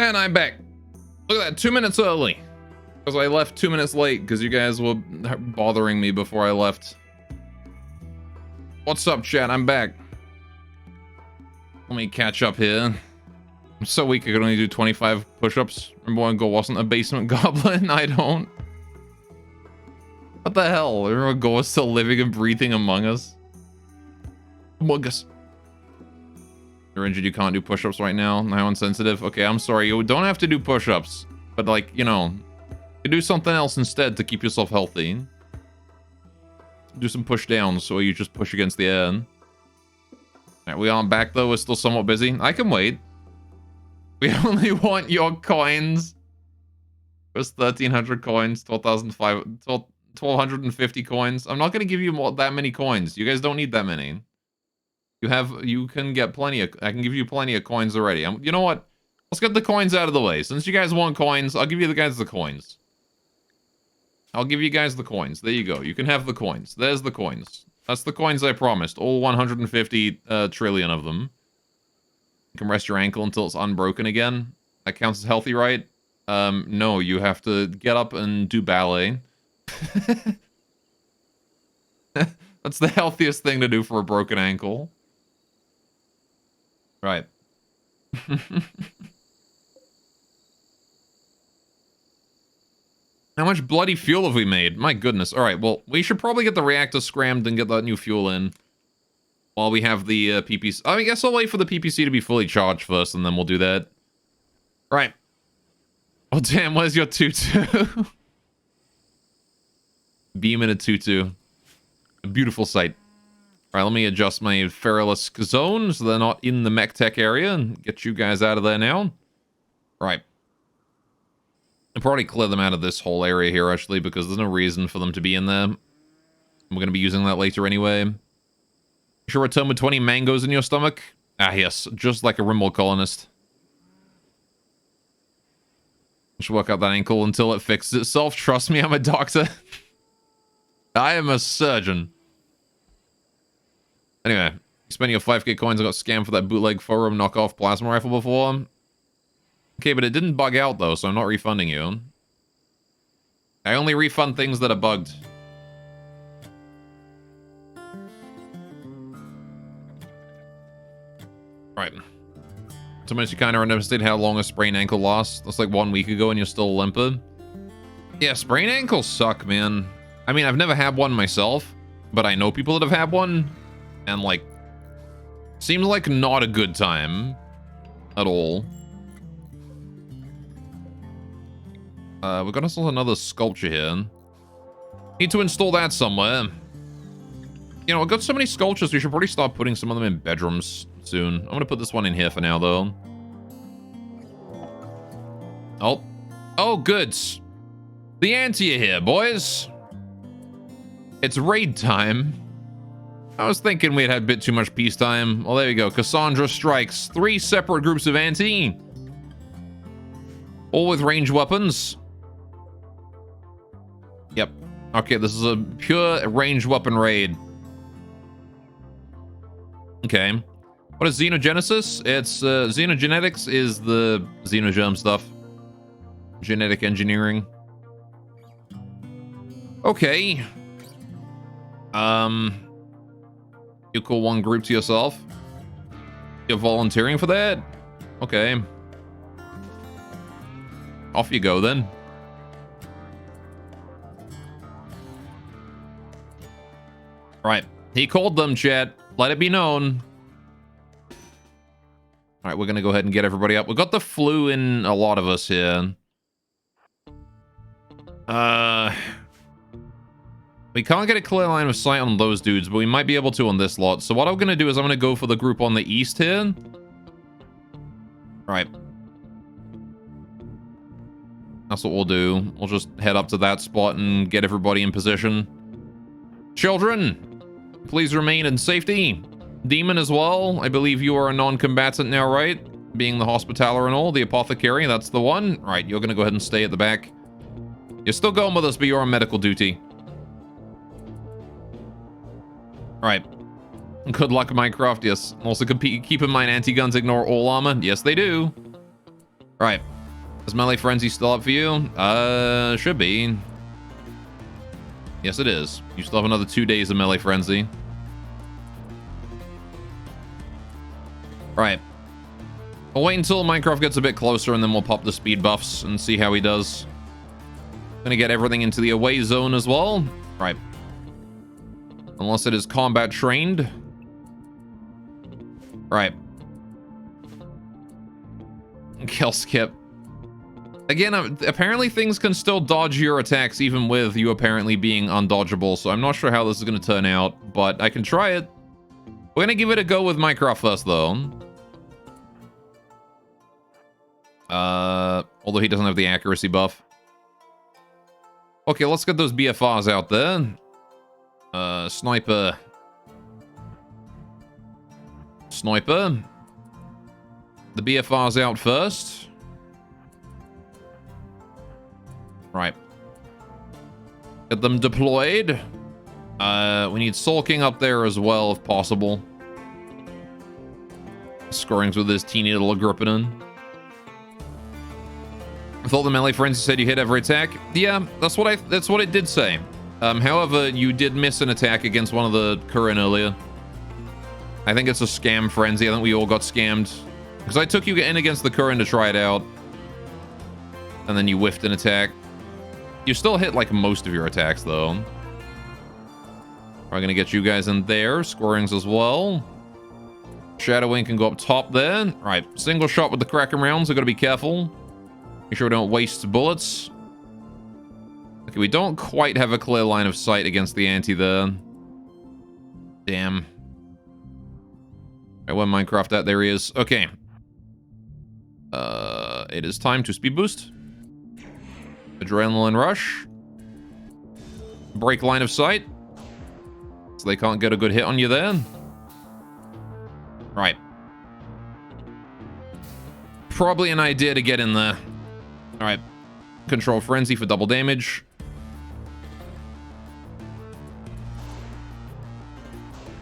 Speaker 3: And I'm back. Look at that, 2 minutes early. Because I left 2 minutes late because you guys were bothering me before I left. What's up, chat? I'm back. Let me catch up here. I'm so weak I could only do 25 push-ups. Remember when Go wasn't a basement goblin? I don't. What the hell? Remember Go was still living and breathing among us? Among us. You're injured, you can't do push-ups right now. Now insensitive. Okay, I'm sorry. You don't have to do push-ups. But like, you know, you do something else instead to keep yourself healthy. Do some push downs so you just push against the air. Alright, we aren't back though. We're still somewhat busy. I can wait. We only want your coins. It was 1,300 coins, 1,250 coins. I'm not going to give you that many coins. You guys don't need that many. You can get plenty of, I can give you plenty of coins already. You know what? Let's get the coins out of the way. Since you guys want coins, I'll give you guys the coins. I'll give you guys the coins. There you go. You can have the coins. There's the coins. That's the coins I promised. All 150 trillion of them. You can rest your ankle until it's unbroken again. That counts as healthy, right? No, you have to get up and do ballet. That's the healthiest thing to do for a broken ankle. Right. How much bloody fuel have we made? My goodness. All right, well, we should probably get the reactor scrammed and get that new fuel in while we have the PPC. I guess I'll wait for the PPC to be fully charged first, and then we'll do that. Right. Oh, damn, where's your tutu? Beam in a tutu. A beautiful sight. All right, let me adjust my Feralisk zone so they're not in the mech tech area and get you guys out of there now. Right. I'll probably clear them out of this whole area here, actually, because there's no reason for them to be in there. We're going to be using that later anyway. You should return with 20 mangoes in your stomach? Ah, yes, just like a Rimworld colonist. I should work out that ankle until it fixes itself. Trust me, I'm a doctor. I am a surgeon. Anyway, spending your 5k coins, I got scammed for that bootleg forum knockoff plasma rifle before. Okay, but it didn't bug out, though, so I'm not refunding you. I only refund things that are bugged. Right. Sometimes you kind of underestimate how long a sprained ankle lasts. That's like 1 week ago and you're still limping. Yeah, sprained ankles suck, man. I mean, I've never had one myself, but I know people that have had one. And, like, seems like not a good time at all. We've got ourselves another sculpture here. Need to install that somewhere. You know, I've got so many sculptures, we should probably start putting some of them in bedrooms soon. I'm gonna put this one in here for now, though. Oh. Oh, good. The ante are here, boys. It's raid time. I was thinking we'd had a bit too much peacetime. Well, there we go. Cassandra strikes. 3 separate groups of ante. All with ranged weapons. Yep. Okay, this is a pure ranged weapon raid. Okay. What is xenogenesis? It's xenogenetics is the xenogerm stuff. Genetic engineering. Okay. You call one group to yourself? You're volunteering for that? Okay. Off you go then. Right. He called them, chat. Let it be known. Alright, we're gonna go ahead and get everybody up. We've got the flu in a lot of us here. We can't get a clear line of sight on those dudes, but we might be able to on this lot. So what I'm gonna do is I'm gonna go for the group on the east here. Right. That's what we'll do. We'll just head up to that spot and get everybody in position. Children, please remain in safety. Demon as well. I believe you are a non-combatant now, right? Being the hospitaller and all. The apothecary, that's the one. Right, you're gonna go ahead and stay at the back. You're still going with us, but you're on medical duty. Alright. Good luck, Minecraft, yes. Also, keep in mind, anti-guns ignore all armor. Yes, they do. Alright. Is Melee Frenzy still up for you? Should be. Yes, it is. You still have another 2 days of Melee Frenzy. Right. We'll wait until Minecraft gets a bit closer and then we'll pop the speed buffs and see how he does. Gonna get everything into the away zone as well. Right. Unless it is combat trained. Right. Kill skip. Again, apparently things can still dodge your attacks even with you apparently being undodgeable, so I'm not sure how this is going to turn out, but I can try it. We're going to give it a go with Minecraft first, though. Although he doesn't have the accuracy buff. Okay, let's get those BFRs out there. Sniper. Sniper. The BFR's out first. Right. Get them deployed. We need Sulking up there as well, if possible. Scorings with this teeny little Agrippinin. I thought the Melee Frenzy said you hit every attack. Yeah, that's what it did say. However, you did miss an attack against one of the Kurin earlier. I think it's a scam frenzy. I think we all got scammed. Because I took you in against the Kurin to try it out. And then you whiffed an attack. You still hit like most of your attacks though. We're gonna get you guys in there. Scorings as well. Shadowing can go up top there. Right, single shot with the Kraken rounds. I gotta be careful. Make sure we don't waste bullets. Okay, we don't quite have a clear line of sight against the anti there. Damn. Right, where Minecraft at? There he is. Okay. It is time to speed boost. Adrenaline rush. Break line of sight. So they can't get a good hit on you there. Right. Probably an idea to get in there. Alright. Control Frenzy for double damage.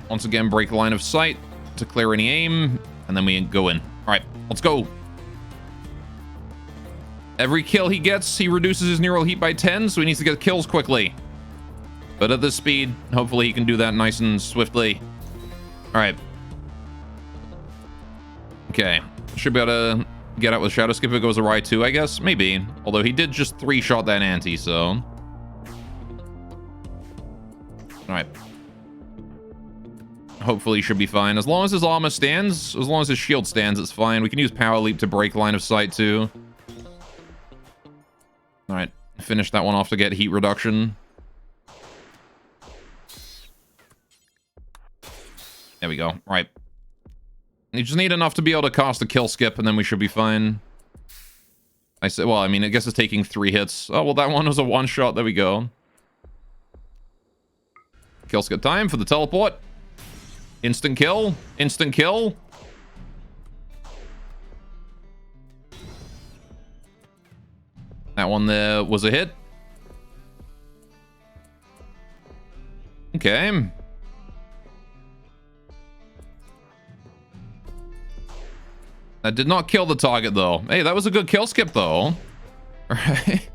Speaker 3: Once again, break line of sight to clear any aim. And then we go in. Alright, let's go. Every kill he gets, he reduces his neural heat by 10, so he needs to get kills quickly. But at this speed, hopefully he can do that nice and swiftly. Alright. Okay. Should be able to get out with Shadow Skip if it goes awry too, I guess. Maybe. Although he did just 3-shot that anti, so... Alright. Hopefully he should be fine. As long as his armor stands, as long as his shield stands, it's fine. We can use Power Leap to break line of sight too. Alright, finish that one off to get heat reduction. There we go. Right. You just need enough to be able to cast a kill skip, and then we should be fine. I said, well, I mean, I guess it's taking 3 hits. Oh, well, that one was a 1-shot. There we go. Kill skip time for the teleport. Instant kill. Instant kill. That one there was a hit. Okay. That did not kill the target, though. Hey, that was a good kill skip, though. Right.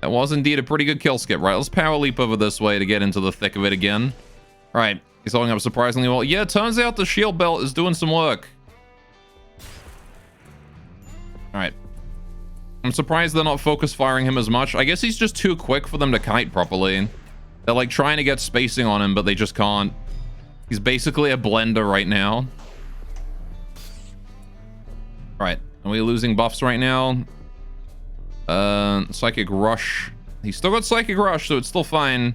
Speaker 3: That was indeed a pretty good kill skip. Right, let's power leap over this way to get into the thick of it again. Right, he's holding up surprisingly well. Yeah, turns out the shield belt is doing some work. Alright. I'm surprised they're not focus firing him as much. I guess he's just too quick for them to kite properly. They're like trying to get spacing on him, but they just can't. He's basically a blender right now. Alright, are we losing buffs right now? Psychic Rush. He's still got Psychic Rush, so it's still fine.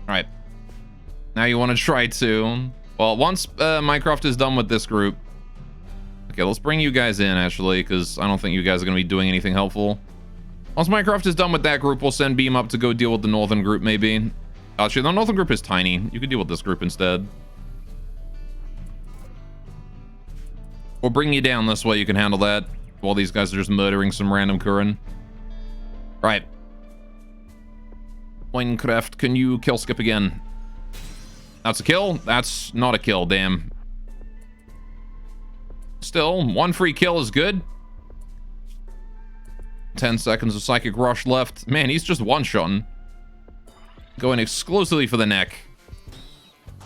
Speaker 3: Alright. Now you want to try to... Well, once Minecraft is done with this group... Okay, let's bring you guys in, actually, because I don't think you guys are going to be doing anything helpful. Once Minecraft is done with that group, we'll send Beam up to go deal with the northern group, maybe. Actually, the northern group is tiny. You can deal with this group instead. We'll bring you down this way. You can handle that. While these guys are just murdering some random Kurin. Right. Minecraft, can you kill skip again? That's a kill? That's not a kill, damn. Still, one free kill is good. 10 seconds of Psychic Rush left. Man, he's just one-shotting. Going exclusively for the neck.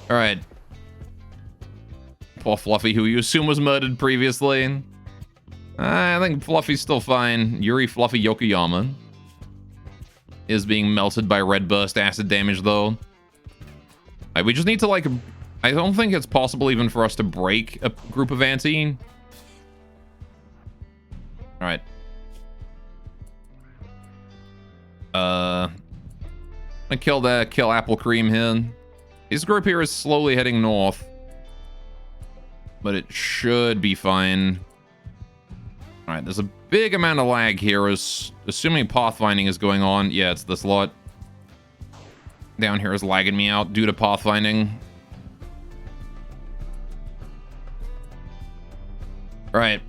Speaker 3: All right. Poor Fluffy, who you assume was murdered previously. I think Fluffy's still fine. Yuri Fluffy Yokoyama is being melted by red burst acid damage, though. We just need to, like... I don't think it's possible even for us to break a group of anti. All right. I'm gonna kill Apple Cream here. His group here is slowly heading north, but it should be fine. All right, there's a big amount of lag here, assuming pathfinding is going on. Yeah, it's this lot. Down here is lagging me out due to pathfinding. All right,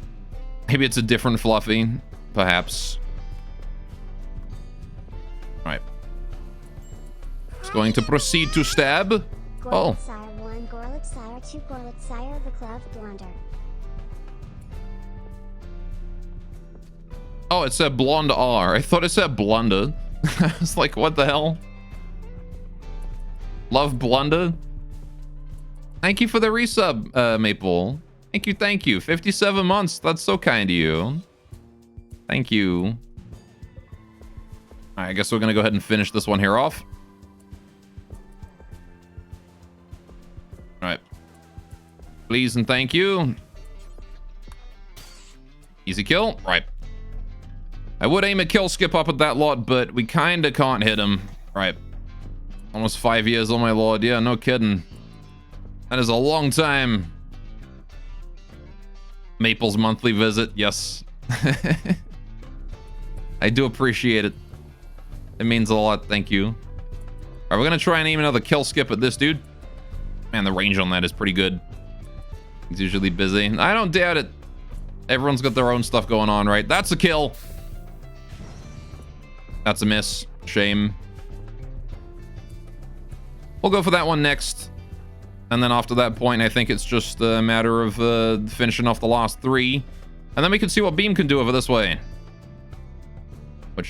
Speaker 3: maybe it's a different Fluffy, perhaps. All right. It's going to proceed to stab. Oh.
Speaker 4: Gorlick Sire 1, Gorlick Sire 2, Gorlick Sire of the Clove Blunder.
Speaker 3: Oh, it said Blonde R. I thought it said Blunder. I was like, what the hell? Love Blunder? Thank you for the resub, Maple. Thank you. 57 months. That's so kind of you. Thank you. All right, I guess we're going to go ahead and finish this one here off. All right. Please and thank you. Easy kill. Right. I would aim a kill skip up at that lot, but we kind of can't hit him. Right. Almost 5 years, oh my lord. Yeah, no kidding. That is a long time. Maple's monthly visit. Yes. I do appreciate it. It means a lot. Thank you. All right, we're going to try and aim another kill skip at this dude. Man, the range on that is pretty good. He's usually busy. I don't doubt it. Everyone's got their own stuff going on, right? That's a kill. That's a miss. Shame. We'll go for that one next. And then after that point, I think it's just a matter of finishing off the last 3. And then we can see what Beam can do over this way.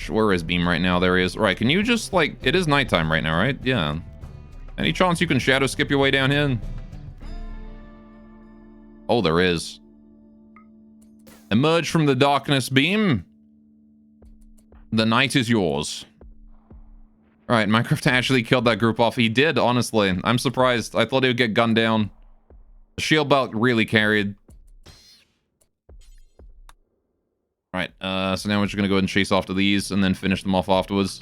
Speaker 3: Where is Beam right now? There he is. Right, can you just, like... It is nighttime right now, right? Yeah. Any chance you can shadow skip your way down here? Oh, there is. Emerge from the darkness, Beam. The night is yours. All right, Minecraft actually killed that group off. He did, honestly. I'm surprised. I thought he would get gunned down. The shield belt really carried. All right, so now we're just going to go ahead and chase after these and then finish them off afterwards.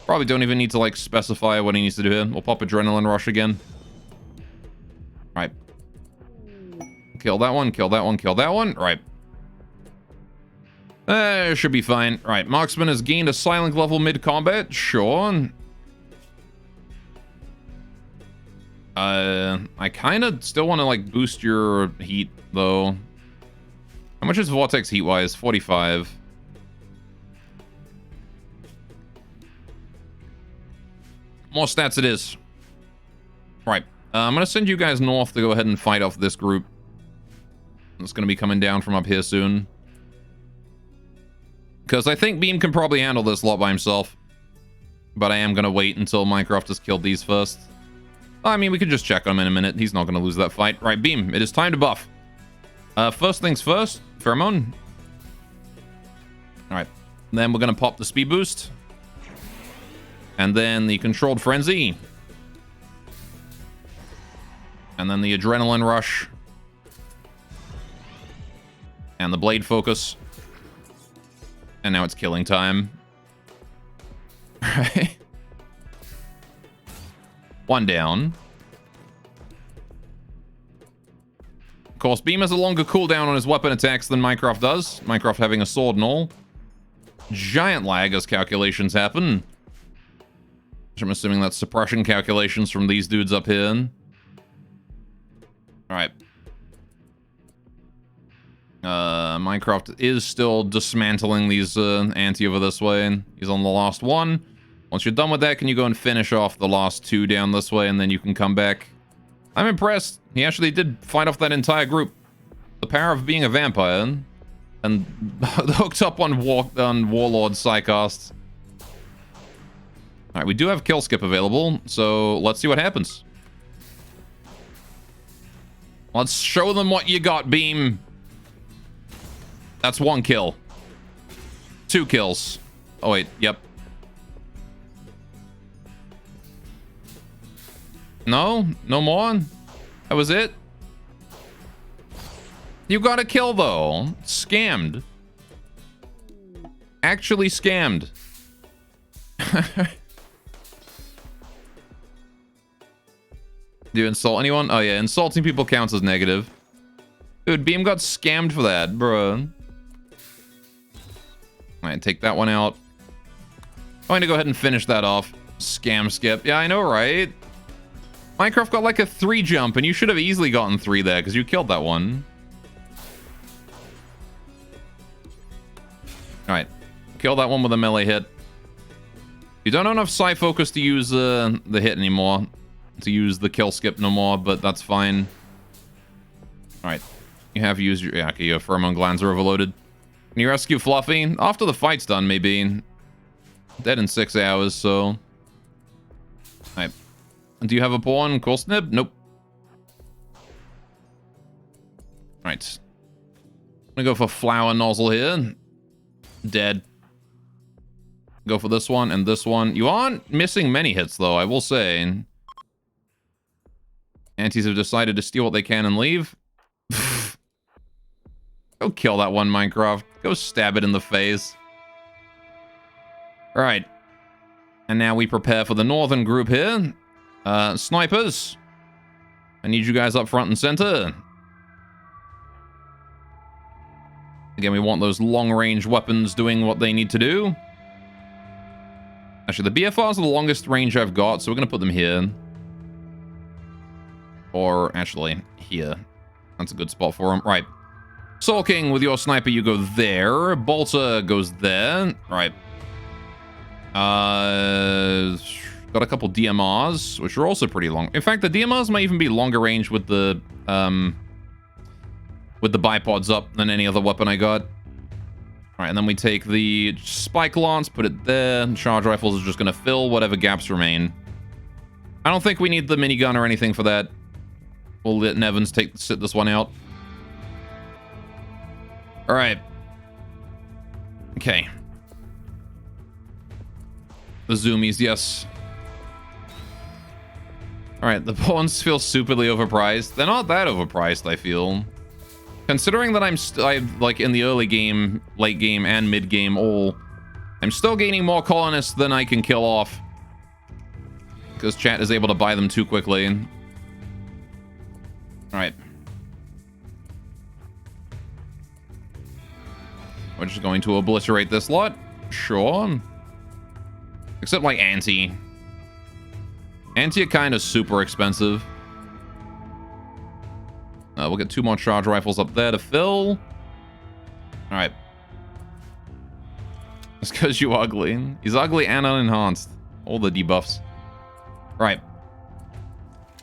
Speaker 3: Probably don't even need to, like, specify what he needs to do here. We'll pop Adrenaline Rush again. All right. Kill that one, kill that one, kill that one. All right. Should be fine. All right, Marksman has gained a silent level mid-combat. Sure. I kind of still want to, like, boost your heat, though. How much is Vortex heat-wise? 45. More stats it is. All right. I'm going to send you guys north to go ahead and fight off this group. It's going to be coming down from up here soon. Because I think Beam can probably handle this lot by himself. But I am going to wait until Minecraft has killed these first. I mean, we could just check on him in a minute. He's not going to lose that fight. Right, Beam, it is time to buff. First things first, Pheromone. All right. Then we're going to pop the speed boost. And then the controlled frenzy. And then the adrenaline rush. And the blade focus. And now it's killing time. Right. One down. Of course, Beam has a longer cooldown on his weapon attacks than Minecraft does. Minecraft having a sword and all. Giant lag as calculations happen. I'm assuming that's suppression calculations from these dudes up here. Alright. Minecraft is still dismantling these anti over this way. He's on the last one. Once you're done with that, can you go and finish off the last 2 down this way, and then you can come back. I'm impressed. He actually did fight off that entire group. The power of being a vampire. And hooked up on Warlord Psychosts. Alright, we do have kill skip available, so let's see what happens. Let's show them what you got, Beam. That's 1 kill. 2 kills. Oh, wait. Yep. No? No more? That was it? You got a kill, though. Scammed. Actually scammed. Do you insult anyone? Oh, yeah. Insulting people counts as negative. Dude, Beam got scammed for that, bro. Alright, take that one out. I'm going to go ahead and finish that off. Scam skip. Yeah, I know, right? Minecraft got like a 3 jump, and you should have easily gotten 3 there, because you killed that one. Alright. Kill that one with a melee hit. You don't have enough Psi Focus to use the hit anymore. To use the kill skip no more, but that's fine. Alright. You have used your... Yeah, okay, your pheromone glands are overloaded. Can you rescue Fluffy? After the fight's done, maybe. Dead in 6 hours, so... Alright. Do you have a pawn? Cool snip? Nope. Alright. I'm gonna go for Flower Nozzle here. Dead. Go for this one and this one. You aren't missing many hits, though, I will say. Antis have decided to steal what they can and leave. Go kill that one, Minecraft. Go stab it in the face. Alright. And now we prepare for the northern group here. Snipers. I need you guys up front and center. Again, we want those long-range weapons doing what they need to do. Actually, the BFRs are the longest range I've got, so we're going to put them here. Or, actually, here. That's a good spot for them. Right. Soul King, with your sniper, you go there. Bolter goes there. Right. Got a couple DMRs, which are also pretty long. In fact, the DMRs might even be longer range with the bipods up than any other weapon I got. Alright, and then we take the Spike Lance, put it there. Charge Rifles is just going to fill whatever gaps remain. I don't think we need the minigun or anything for that. We'll let Nevins sit this one out. Alright. Okay. The zoomies, yes. Alright, the pawns feel stupidly overpriced. They're not that overpriced, I feel. Considering that I'm like in the early game, late game, and mid game all, I'm still gaining more colonists than I can kill off. Because chat is able to buy them too quickly. Alright. We're just going to obliterate this lot. Sure. Except like Anti. Anti are kind of super expensive. We'll get 2 more charge rifles up there to fill. Alright. It's because you're ugly. He's ugly and unenhanced. All the debuffs. Right.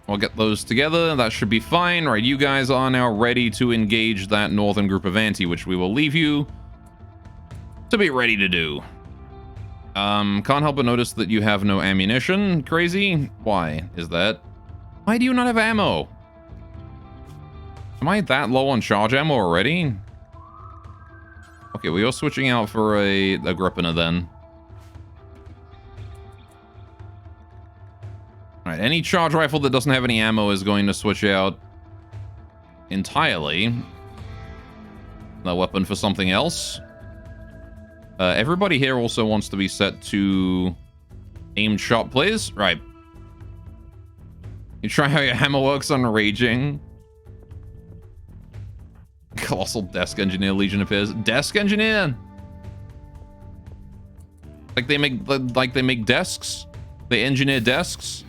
Speaker 3: We'll get those together. That should be fine. Right, you guys are now ready to engage that northern group of Anti, which we will leave you to be ready to do. Can't help but notice that you have no ammunition. Crazy. Why is that? Why do you not have ammo? Am I that low on charge ammo already? Okay, we are switching out for a Agrippina then. Alright, any charge rifle that doesn't have any ammo is going to switch out entirely. The weapon for something else. Everybody here also wants to be set to aimed shot, please. Right. You try how your hammer works on Raging. Colossal Desk Engineer Legion appears. Desk Engineer? Like they make desks? They engineer desks?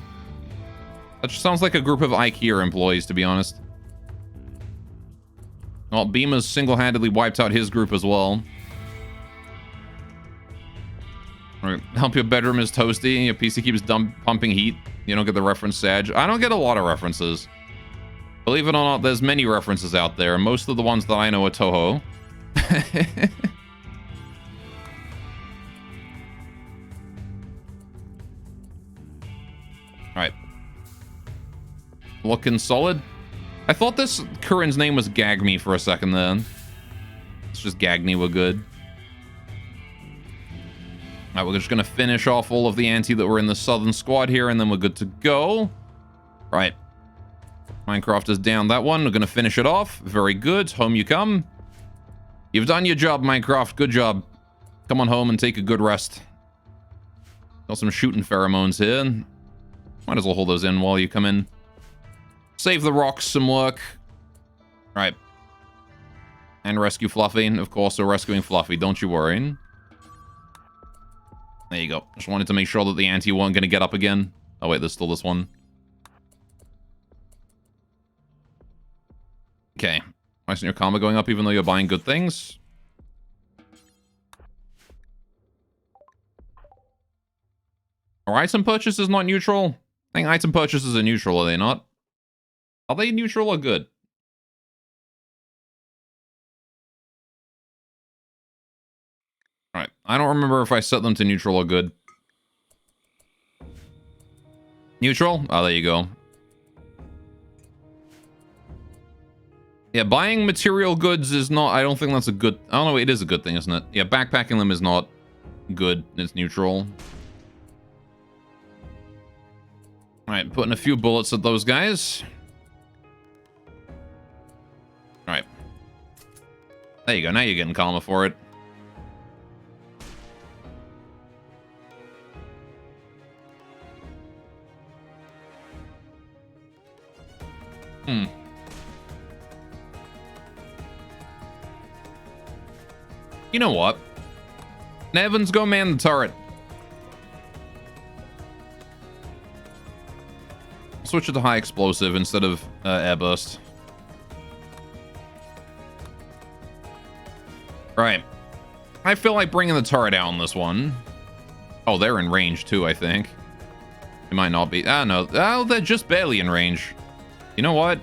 Speaker 3: That just sounds like a group of IKEA employees, to be honest. Well, Beamer's single-handedly wiped out his group as well. Right. Help your bedroom is toasty. Your PC keeps pumping heat. You don't get the reference, Sag. I don't get a lot of references. Believe it or not, there's many references out there, and most of the ones that I know are Toho. Alright. Looking solid. I thought this Kurin's name was Gagme for a second then. It's just Gagni, we're good. Alright, we're just gonna finish off all of the anti that were in the southern squad here, and then we're good to go. Right. Minecraft is down that one. We're gonna finish it off. Very good. Home you come. You've done your job, Minecraft. Good job. Come on home and take a good rest. Got some shooting pheromones here. Might as well hold those in while you come in. Save the rocks some work. Right. And rescue Fluffy. Of course, we're rescuing Fluffy. Don't you worry. There you go. Just wanted to make sure that the anti weren't going to get up again. Oh, wait, there's still this one. Okay. Why isn't your karma going up even though you're buying good things? Are item purchases not neutral? I think item purchases are neutral, are they not? Are they neutral or good? Alright, I don't remember if I set them to neutral or good. Neutral? Oh, there you go. Yeah, buying material goods is not... I don't think that's a good... I don't know, it is a good thing, isn't it? Yeah, backpacking them is not good. It's neutral. Alright, putting a few bullets at those guys. Alright. There you go, now you're getting karma for it. You know what? Nevins, go man the turret. Switch it to high explosive instead of airburst. Right. I feel like bringing the turret out on this one. Oh, they're in range too, I think. It might not be. Ah, no. Oh, they're just barely in range. You know what?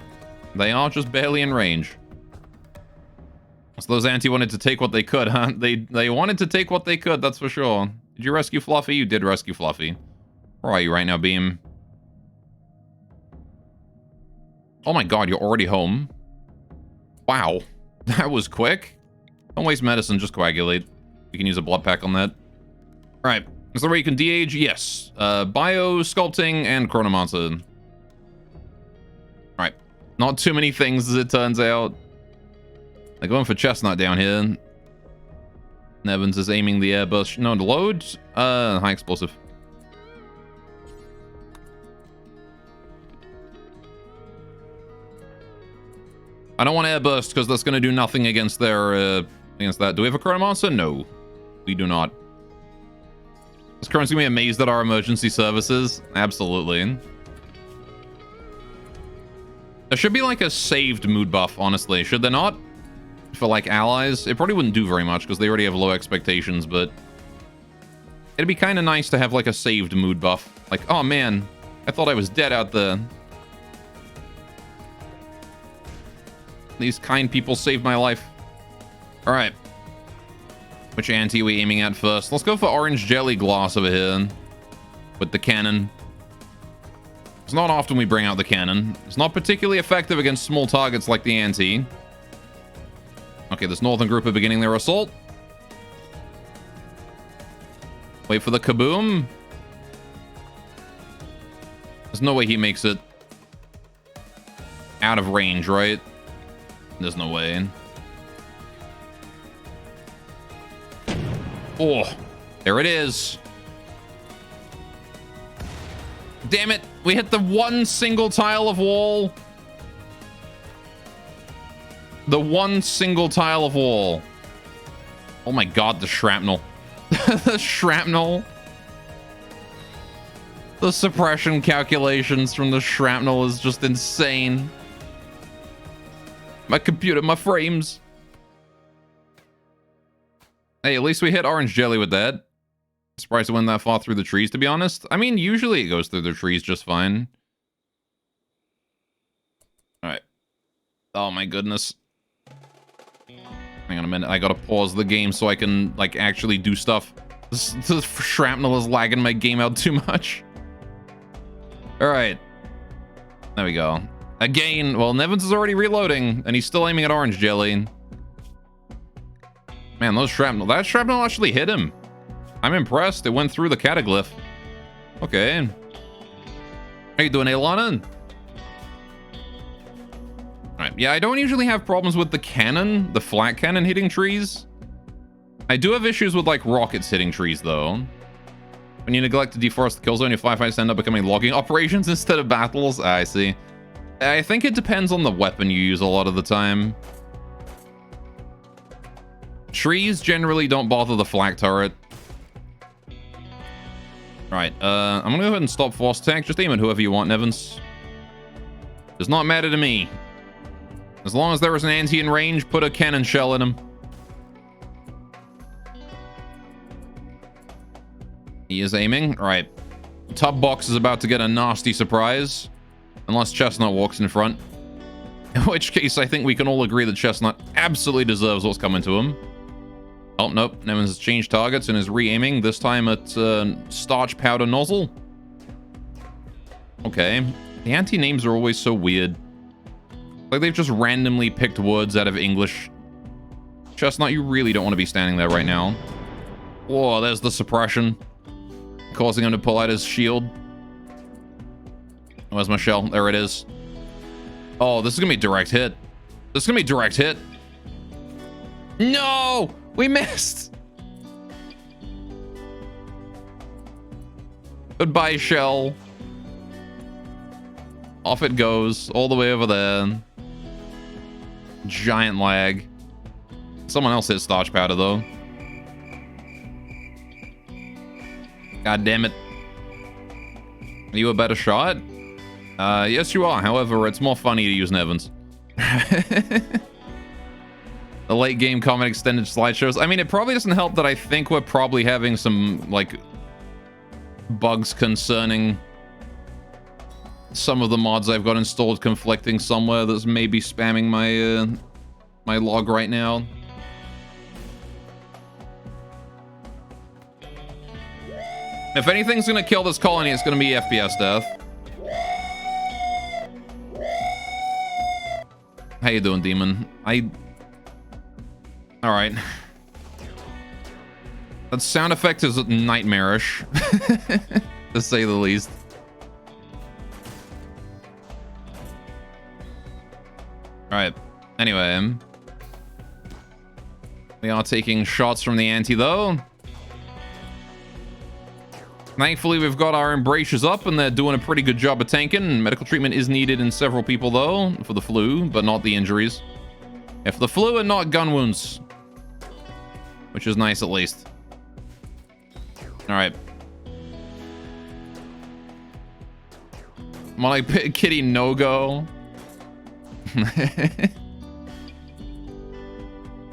Speaker 3: They are just barely in range. So those anti wanted to take what they could, huh? They wanted to take what they could, that's for sure. Did you rescue Fluffy? You did rescue Fluffy. Where are you right now, Beam? Oh my god, you're already home. Wow. That was quick. Don't waste medicine, just coagulate. You can use a blood pack on that. Alright. Is there a way you can de-age? Yes. Bio, sculpting, and chronomancer. Alright. Not too many things, as it turns out. They're going for Chestnut down here. Nevins is aiming the airburst. No, the load. High explosive. I don't want airburst because that's going to do nothing against their against that. Do we have a chronomancer? No, we do not. Is Current's gonna be amazed at our emergency services? Absolutely. There should be like a saved mood buff, honestly. Should there not? For like allies, it probably wouldn't do very much because they already have low expectations, but it'd be kind of nice to have like a saved mood buff. Like, oh man, I thought I was dead out there. These kind people saved my life. All right. Which anti are we aiming at first? Let's go for orange jelly glass over here with the cannon. It's not often we bring out the cannon. It's not particularly effective against small targets like the anti. Okay, this northern group are beginning their assault. Wait for the kaboom. There's no way he makes it out of range, right? There's no way. Oh, there it is. Damn it. We hit the one single tile of wall. The one single tile of wall. Oh my god, the shrapnel. The shrapnel. The suppression calculations from the shrapnel is just insane. My computer, my frames. Hey, at least we hit orange jelly with that. Surprised it went that far through the trees, to be honest. I mean, usually it goes through the trees just fine. Alright. Oh my goodness. Hang on a minute. I gotta pause the game so I can, like, actually do stuff. This shrapnel is lagging my game out too much. Alright. There we go. Again, well, Nevins is already reloading, and he's still aiming at orange jelly. Man, that shrapnel actually hit him. I'm impressed. It went through the cataglyph. Okay. How you doing, Alana? Alright, yeah, I don't usually have problems with the cannon, the flat cannon hitting trees. I do have issues with, like, rockets hitting trees, though. When you neglect to deforest the kill zone, your firefights end up becoming logging operations instead of battles. I see. I think it depends on the weapon you use a lot of the time. Trees generally don't bother the flak turret. Right, I'm gonna go ahead and stop force attack. Just aim at whoever you want, Nevins. Does not matter to me. As long as there is an anti in range, put a cannon shell in him. He is aiming. Right. Tub box is about to get a nasty surprise. Unless Chestnut walks in front. In which case, I think we can all agree that Chestnut absolutely deserves what's coming to him. Oh, nope. Nevins has changed targets and is re-aiming, this time at starch powder nozzle. Okay. The anti-names are always so weird. Like they've just randomly picked words out of English. Chestnut, you really don't want to be standing there right now. Whoa, there's the suppression. Causing him to pull out his shield. Where's my shell? There it is. Oh, this is gonna be direct hit. This is gonna be direct hit. No! We missed! Goodbye, shell. Off it goes, all the way over there. Giant lag. Someone else hit starch powder, though. God damn it. Are you a better shot? Yes, you are. However, it's more funny to use Nevins. The late game comment extended slideshows. I mean, it probably doesn't help that I think we're probably having some, like, bugs concerning some of the mods I've got installed conflicting somewhere that's maybe spamming my, my log right now. If anything's gonna kill this colony, it's gonna be FPS death. How you doing, Demon? Alright. That sound effect is nightmarish, to say the least. Alright. Anyway. We are taking shots from the anti, though. Thankfully, we've got our embracers up, and they're doing a pretty good job of tanking. Medical treatment is needed in several people, though, for the flu, but not the injuries. If the flu and not gun wounds. Which is nice, at least. Alright. More like Kitty no-go.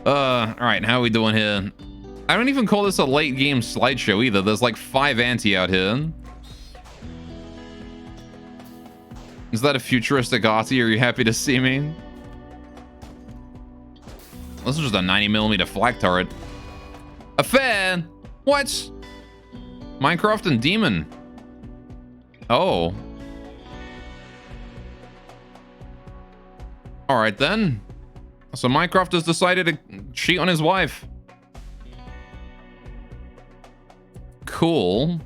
Speaker 3: Alright, how are we doing here? I don't even call this a late game slideshow either. There's like 5 anti out here. Is that a futuristic arty? Are you happy to see me? This is just a 90mm flak turret. A fan? What? Minecraft and Demon. Oh. Alright then. So Minecraft has decided to cheat on his wife. Cool.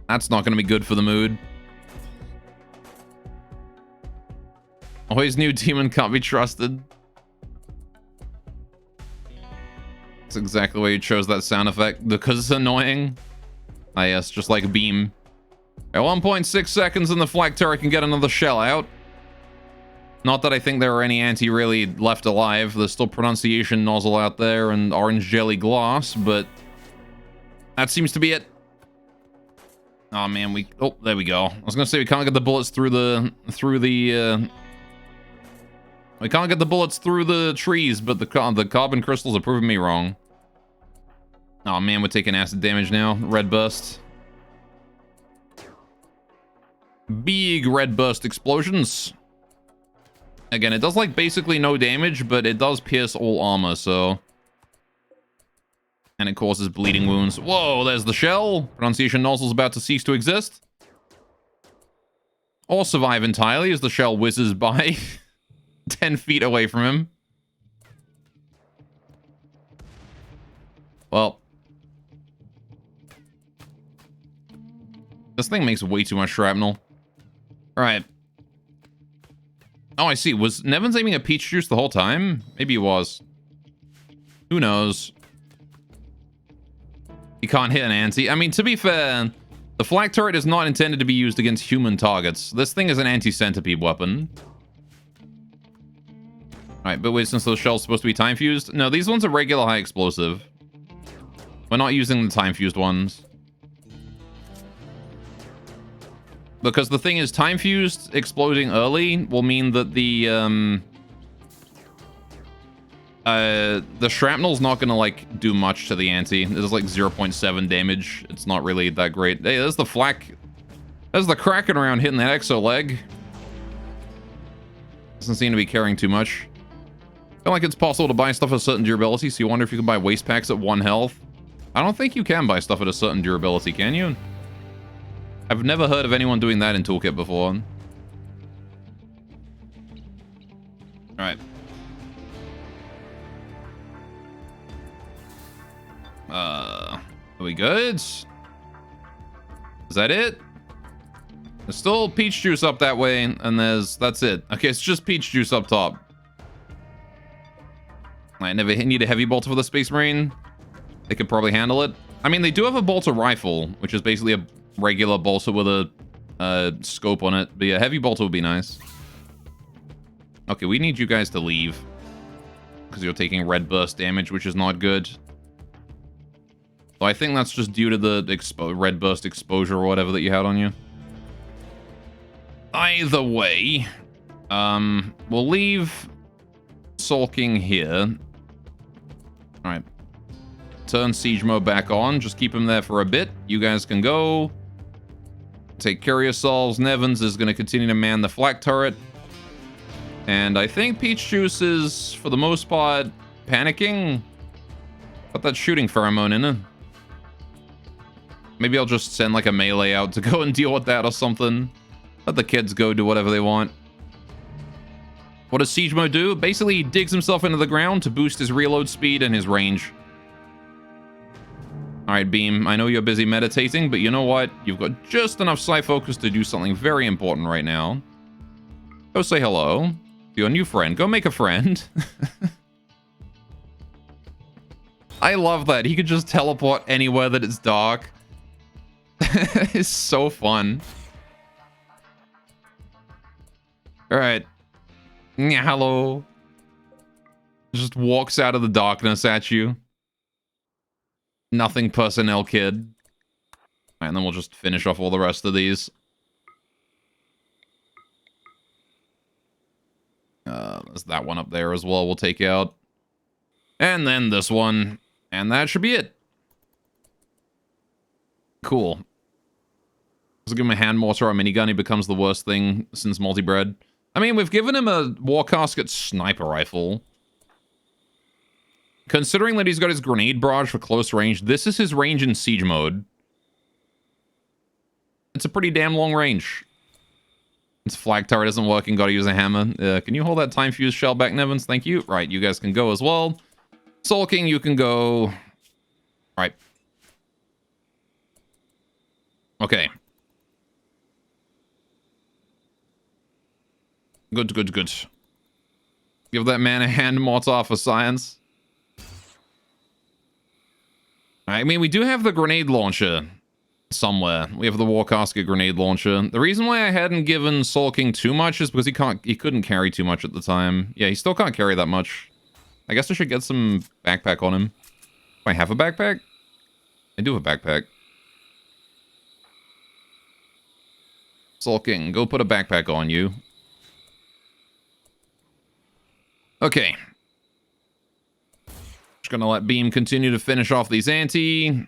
Speaker 3: That's not going to be good for the mood. Always knew Demon can't be trusted. That's exactly why you chose that sound effect. Because it's annoying. Ah yes, just like a beam. At 1.6 seconds and the flak turret can get another shell out. Not that I think there are any anti really left alive. There's still pronunciation nozzle out there and orange jelly gloss, but that seems to be it. Oh man, oh, there we go. I was gonna say we can't get the bullets through the we can't get the bullets through the trees, but the carbon crystals are proving me wrong. Oh man, we're taking acid damage now. Red burst. big red burst explosions. Again, it does like basically no damage, but it does pierce all armor, so... And it causes bleeding wounds. Whoa, there's the shell. Pronunciation nozzle's about to cease to exist. Or survive entirely as the shell whizzes by 10 feet away from him. Well. This thing makes way too much shrapnel. Alright. Oh, I see. Was Nevins aiming at peach juice the whole time? Maybe he was. Who knows? He can't hit an anti. I mean, to be fair, the flak turret is not intended to be used against human targets. This thing is an anti-centipede weapon. Alright, but wait, since those shells are supposed to be time-fused? No, these ones are regular high explosive. We're not using the time-fused ones. Because the thing is, time-fused exploding early will mean that the shrapnel's not gonna, like, do much to the anti. There's, like, 0.7 damage. It's not really that great. Hey, there's the flak. There's the Kraken around hitting that exo leg. Doesn't seem to be caring too much. I feel like it's possible to buy stuff with certain durability, so you wonder if you can buy waste packs at 1 health. I don't think you can buy stuff at a certain durability, can you? I've never heard of anyone doing that in Toolkit before. Alright. Are we good? Is that it? There's still peach juice up that way, and that's it. Okay, it's just peach juice up top. I never need a heavy bolter for the Space Marine. They could probably handle it. I mean, they do have a bolter rifle, which is basically a regular bolter with a scope on it. But yeah, heavy bolter would be nice. Okay, we need you guys to leave. Because you're taking red burst damage, which is not good. So I think that's just due to the red burst exposure or whatever that you had on you. Either way, we'll leave sulking here. Alright. Turn siege mode back on. Just keep him there for a bit. You guys can go. Take care of yourselves. Nevins is going to continue to man the flak turret. And I think Peach Juice is, for the most part, panicking. Got that shooting pheromone in it. Maybe I'll just send like a melee out to go and deal with that or something. Let the kids go do whatever they want. What does Siege Mode do? Basically, he digs himself into the ground to boost his reload speed and his range. Alright, Beam, I know you're busy meditating, but you know what? You've got just enough psi focus to do something very important right now. Go say hello to your new friend. Go make a friend. I love that. He could just teleport anywhere that it's dark. It's so fun. Alright. Yeah, hello. Just walks out of the darkness at you. Nothing personnel, kid. Alright, and then we'll just finish off all the rest of these. There's that one up there as well we'll take out. And then this one. And that should be it. Cool. Let's give him a hand mortar or a minigun. He becomes the worst thing since multi-bred. I mean, we've given him a War Casket sniper rifle. Considering that he's got his grenade barrage for close range, this is his range in siege mode. It's a pretty damn long range. His flag turret isn't working, gotta use a hammer. Can you hold that time fuse shell back, Nevins? Thank you. Right, you guys can go as well. Sulking, you can go. Right. Okay. Good, good, good. Give that man a hand mortar for science. I mean, we do have the grenade launcher somewhere. We have the War Casket grenade launcher. The reason why I hadn't given Sulking too much is because he couldn't carry too much at the time. Yeah, he still can't carry that much. I guess I should get some backpack on him. Do I have a backpack? I do have a backpack. Sulking, go put a backpack on you. Okay. Just gonna let Beam continue to finish off these anti.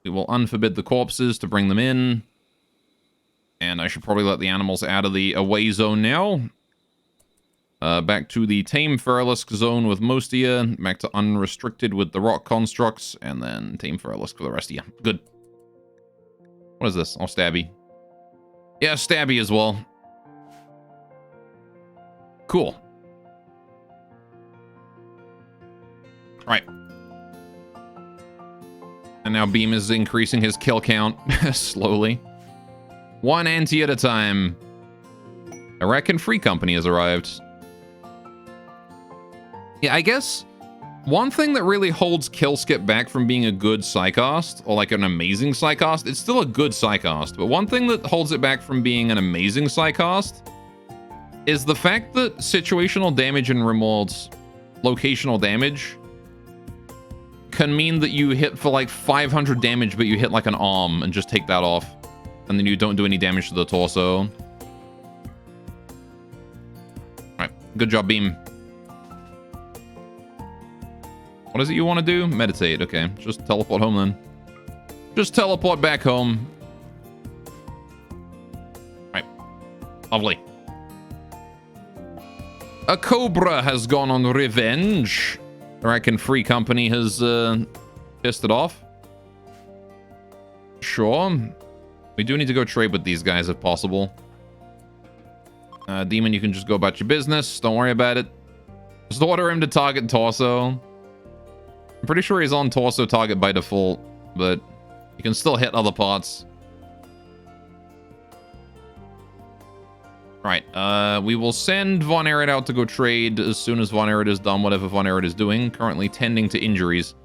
Speaker 3: We will unforbid the corpses to bring them in. And I should probably let the animals out of the away zone now. Back to the tame Furlisk zone with most of you. Back to unrestricted with the rock constructs. And then tame Furlisk for the rest of you. Good. What is this? Oh, Stabby. Yeah, Stabby as well. Cool. Right. And now Beam is increasing his kill count slowly. One anti at a time. A Reckon Free Company has arrived. Yeah, I guess one thing that really holds Killskip back from being a good Psycast, or like an amazing Psycast, it's still a good Psycast, but one thing that holds it back from being an amazing Psycast is the fact that situational damage in Rimworld's locational damage can mean that you hit for like 500 damage, but you hit like an arm and just take that off. And then you don't do any damage to the torso. Alright, good job, Beam. What is it you want to do? Meditate, okay. Just teleport home then. Just teleport back home. Alright, lovely. A Cobra has gone on revenge. I reckon Free Company has pissed it off. Sure. We do need to go trade with these guys if possible. Demon, you can just go about your business. Don't worry about it. Just order him to target torso. I'm pretty sure he's on torso target by default, but you can still hit other parts. Right, we will send Von Arid out to go trade as soon as Von Arid is done whatever Von Arid is doing, currently tending to injuries.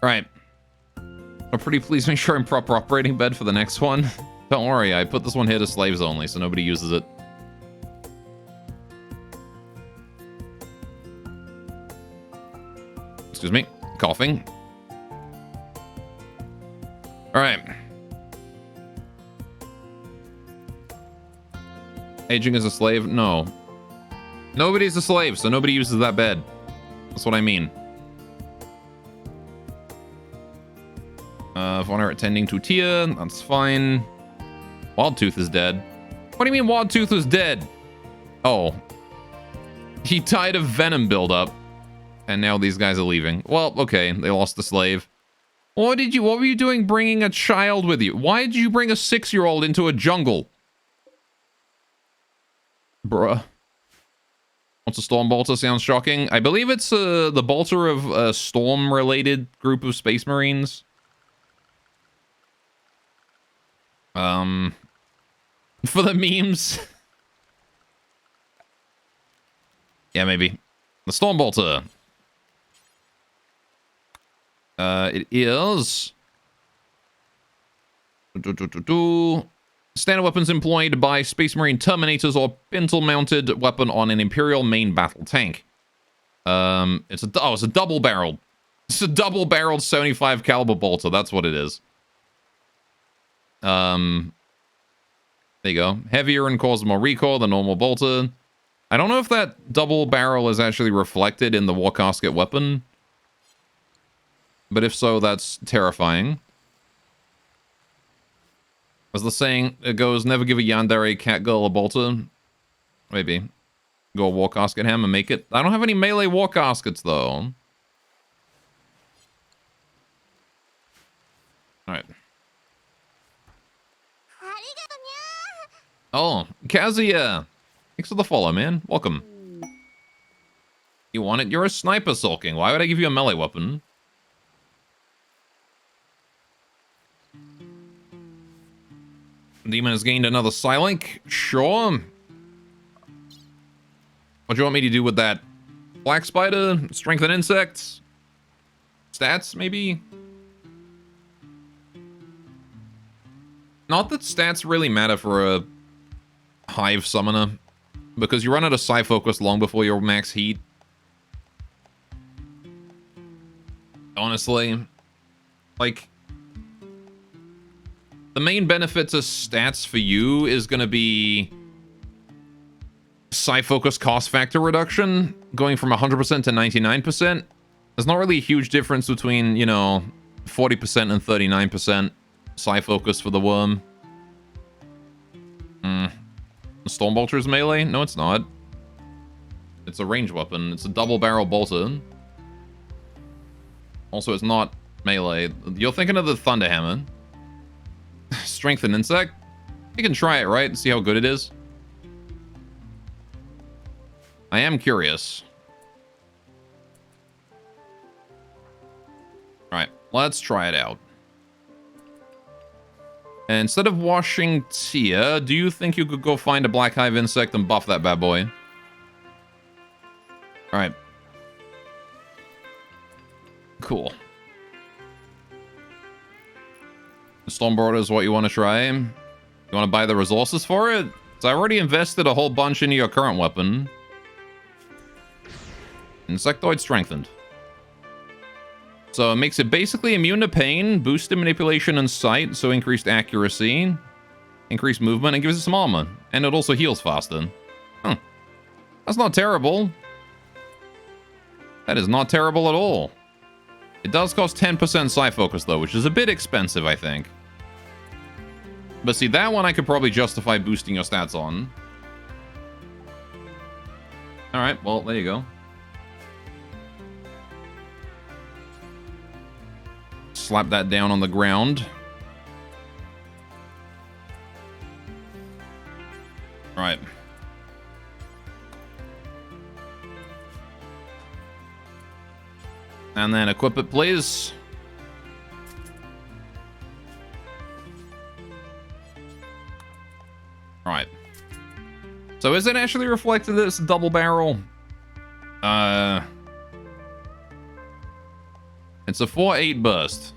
Speaker 3: Right. I'm pretty pleased make sure I'm proper operating bed for the next one. Don't worry, I put this one here to slaves only, so nobody uses it. Excuse me, coughing. Alright. Aging as a slave? No. Nobody's a slave, so nobody uses that bed. That's what I mean. Von Arid tending to Tia. That's fine. Wildtooth is dead. What do you mean Wildtooth was dead? Oh. He died of venom buildup. And now these guys are leaving. Well, okay. They lost the slave. What were you doing bringing a child with you? Why did you bring a 6-year-old into a jungle? Bruh. What's a storm bolter? Sounds shocking. I believe it's the bolter of a storm-related group of space marines. For the memes. Yeah, maybe. The storm bolter. It is... Standard weapons employed by Space Marine Terminators or pintle-mounted weapon on an Imperial main battle tank. It's a double-barreled. It's a double-barreled 75 caliber bolter. That's what it is. There you go. Heavier and causes more recoil than normal bolter. I don't know if that double barrel is actually reflected in the War Casket weapon. But if so, that's terrifying. As the saying it goes, never give a yandere catgirl a bolter. Maybe. Go a War Casket ham and make it. I don't have any melee War Caskets, though. Alright. Oh, Kazuya! Thanks for the follow, man. Welcome. You want it? You're a sniper sulking. Why would I give you a melee weapon? Demon has gained another Psylink. Sure. What do you want me to do with that? Black Spider? Strengthen insects? Stats, maybe? Not that stats really matter for a Hive Summoner, because you run out of Psi Focus long before your max heat. Honestly, like, the main benefit to stats for you is going to be Psi Focus cost factor reduction, going from 100% to 99%. There's not really a huge difference between, you know, 40% and 39% Psi Focus for the worm. Storm Bolter is melee? No, it's not. It's a ranged weapon. It's a double barrel bolter. Also, it's not melee. You're thinking of the Thunder Hammer. Strength and Insect? You can try it, right? And see how good it is. I am curious. Alright, let's try it out. And instead of washing Tia, do you think you could go find a Black Hive insect and buff that bad boy? Alright. Cool. Stormboard is what you want to try. You want to buy the resources for it? So I already invested a whole bunch into your current weapon. Insectoid strengthened. So it makes it basically immune to pain, boosted manipulation and sight, so increased accuracy, increased movement, and gives it some armor. And it also heals faster. Huh. That's not terrible. That is not terrible at all. It does cost 10% Psi Focus, though, which is a bit expensive, I think. But see, that one I could probably justify boosting your stats on. Alright, well, there you go. Slap that down on the ground. Alright. And then equip it, please. Alright. So is it actually reflected that it's a double barrel? It's a 4-8 burst.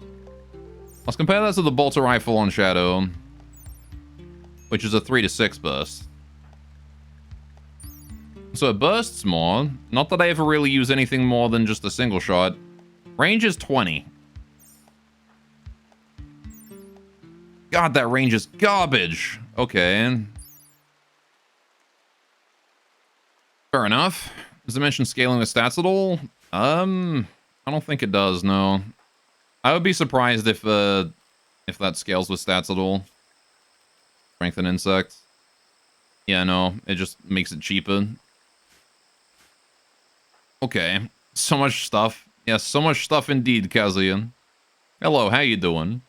Speaker 3: Let's compare that to the bolter rifle on Shadow, which is a 3-6 burst. So it bursts more. Not that I ever really use anything more than just a single shot. Range is 20. God, that range is garbage. Okay. Fair enough. Does it mention scaling the stats at all? I don't think it does, no. I would be surprised if that scales with stats at all. Strength and insect. Yeah, no, it just makes it cheaper. Okay, so much stuff. Yes, so much stuff indeed, Kazuya. Hello, how you doing?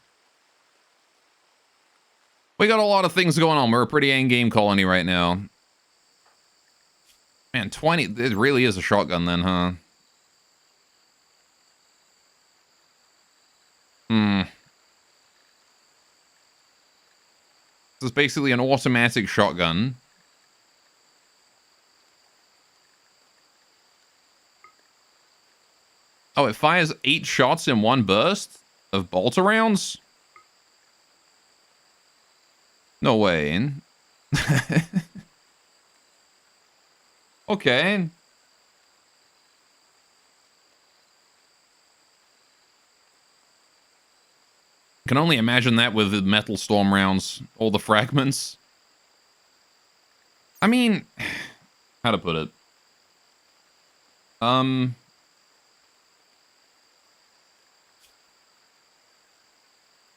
Speaker 3: We got a lot of things going on. We're a pretty endgame colony right now. Man, 20, it really is a shotgun then, huh? This is basically an automatic shotgun. Oh, it fires 8 shots in one burst of bolter rounds? No way. Okay. Can only imagine that with the metal storm rounds, all the fragments. I mean, how to put it?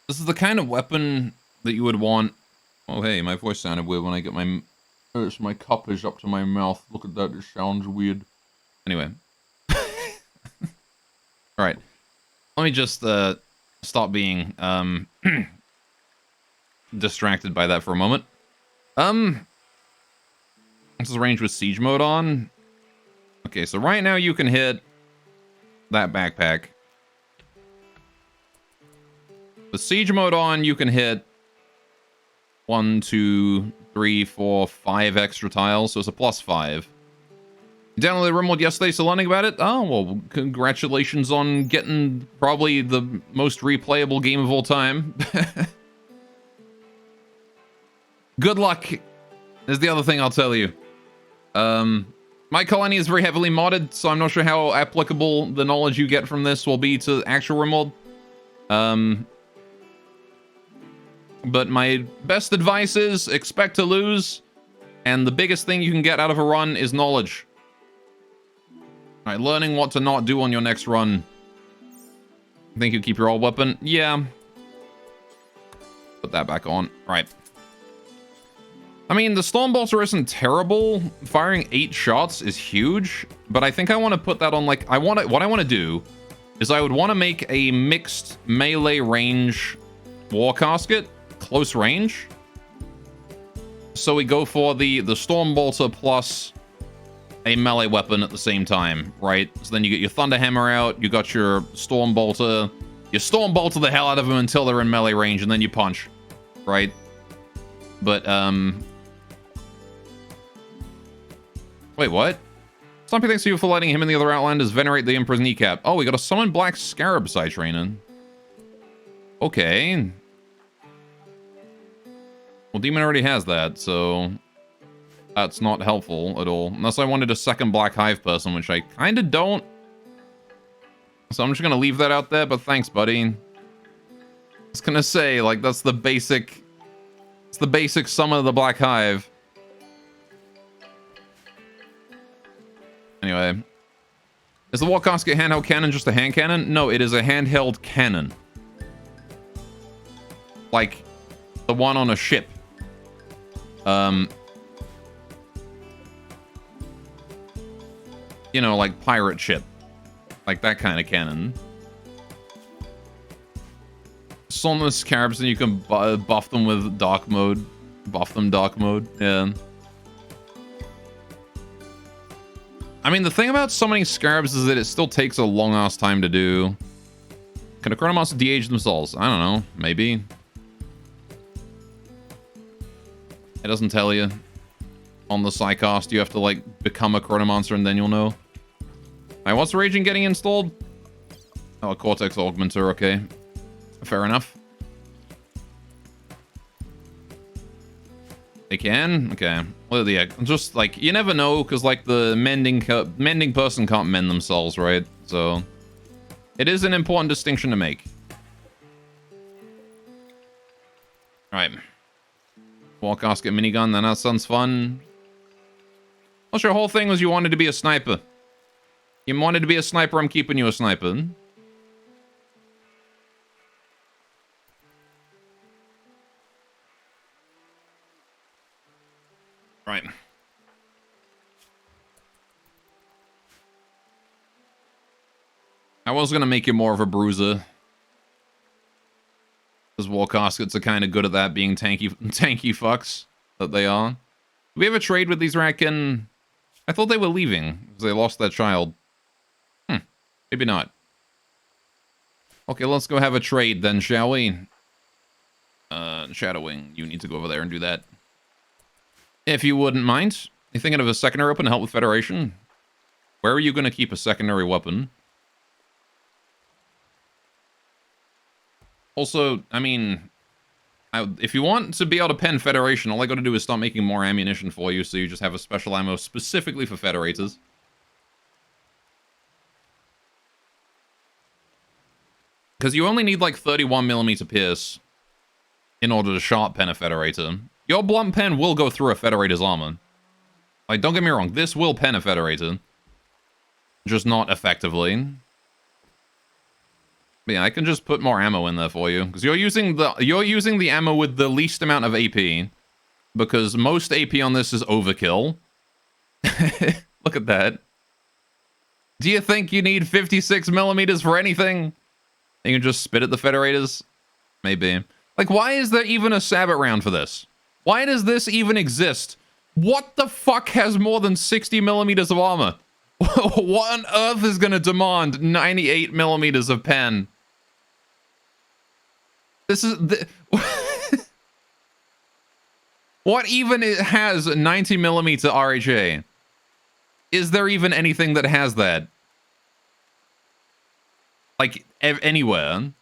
Speaker 3: This is the kind of weapon that you would want. Oh, hey, my voice sounded weird when I get my... It's my cup is up to my mouth. Look at that, it sounds weird. Anyway. Alright. Let me just, stop being, distracted by that for a moment. This is range with siege mode on. Okay, so right now you can hit that backpack. With siege mode on, you can hit 1, 2, 3, 4, 5 extra tiles, so it's a +5. You downloaded Rimworld yesterday, so learning about it? Oh, well, congratulations on getting probably the most replayable game of all time. Good luck, is the other thing I'll tell you. My colony is very heavily modded, so I'm not sure how applicable the knowledge you get from this will be to actual Rimworld. But my best advice is expect to lose, and the biggest thing you can get out of a run is knowledge. Alright, learning what to not do on your next run. Think you keep your old weapon? Yeah. Put that back on. Alright. I mean, the Storm Bolter isn't terrible. Firing 8 shots is huge, but I think I want to put that on, like, what I want to do is I would want to make a mixed melee range War Casket, close range. So we go for the Storm Bolter plus a melee weapon at the same time, right? So then you get your Thunder Hammer out, you got your Storm Bolter, you Storm Bolter the hell out of them until they're in melee range, and then you punch, right? But, wait, what? Stumpy, thanks to you for letting him and the other Outlanders venerate the Emperor's kneecap. Oh, we got a Summon Black Scarab side training. Okay. Well, Demon already has that, so that's not helpful at all. Unless I wanted a second Black Hive person, which I kind of don't. So I'm just going to leave that out there, but thanks, buddy. I was going to say, like, that's the basic... It's the basic summon of the Black Hive. Anyway. Is the War Casket handheld cannon just a hand cannon? No, it is a handheld cannon. Like, the one on a ship. You know, like pirate ship. Like that kind of cannon. Sunless Scarabs, and you can buff them with dark mode. Buff them dark mode, yeah. I mean, the thing about summoning Scarabs is that it still takes a long-ass time to do. Can a Chronomonster de-age themselves? I don't know. Maybe. It doesn't tell you. On the Psycast, you have to, like, become a Chronomonster and then you'll know. Alright, what's Raging getting installed? Oh, a Cortex Augmenter, okay. Fair enough. They can? Okay. Well, yeah, just, like, you never know, because, like, the mending person can't mend themselves, right? So, it is an important distinction to make. Alright. War Casket minigun, then that sounds fun. What's your whole thing was you wanted to be a sniper? You wanted to be a sniper, I'm keeping you a sniper. Right. I was going to make you more of a bruiser. Because War Caskets are kind of good at that, being tanky fucks that they are. Do we have a trade with these Racken? I thought they were leaving because they lost their child. Maybe not. Okay, let's go have a trade then, shall we? Shadowwing, you need to go over there and do that. If you wouldn't mind. You thinking of a secondary weapon to help with Federation? Where are you going to keep a secondary weapon? Also, I mean, if you want to be able to pen Federation, all I got to do is start making more ammunition for you, so you just have a special ammo specifically for Federators. Because you only need like 31mm pierce in order to sharp pen a Federator. Your blunt pen will go through a Federator's armor. Like, don't get me wrong, this will pen a Federator. Just not effectively. But yeah, I can just put more ammo in there for you. Because you're using the ammo with the least amount of AP. Because most AP on this is overkill. Look at that. Do you think you need 56mm for anything? You can just spit at the Federators? Maybe. Like, why is there even a Sabbat round for this? Why does this even exist? What the fuck has more than 60mm of armor? What on earth is gonna demand 98mm of pen? This is... What even has 90mm RHA? Is there even anything that has that? Like, anywhere.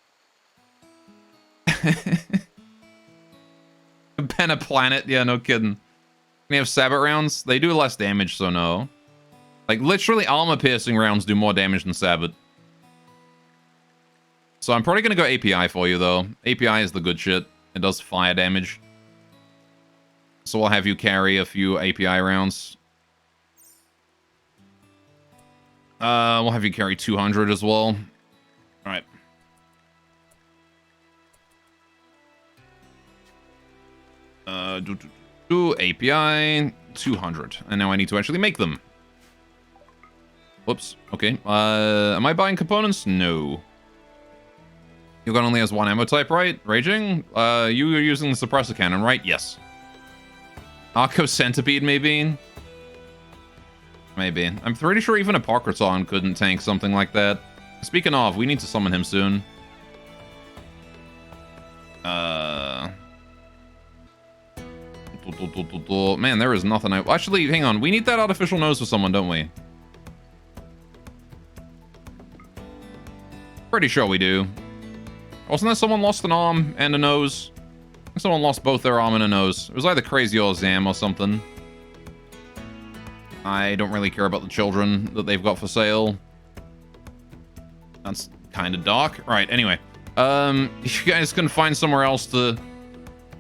Speaker 3: Pen a planet? Yeah, no kidding. We have Sabbat rounds. They do less damage, so no. Like, literally armor-piercing rounds do more damage than Sabbat. So I'm probably going to go API for you, though. API is the good shit. It does fire damage. So I'll have you carry a few API rounds. We'll have you carry 200 as well. Alright. Ooh, API 200. And now I need to actually make them. Whoops. Okay. Am I buying components? No. Your gun only has one ammo type, right? Raging? You are using the suppressor cannon, right? Yes. Arco Centipede, maybe? Maybe. I'm pretty sure even a Parkerton couldn't tank something like that. Speaking of, we need to summon him soon. Man, there is nothing I... Actually, hang on. We need that artificial nose for someone, don't we? Pretty sure we do. Wasn't there someone lost an arm and a nose? Someone lost both their arm and a nose. It was either Crazy or Zam or something. I don't really care about the children that they've got for sale. That's kind of dark. Right, anyway. You guys can find somewhere else to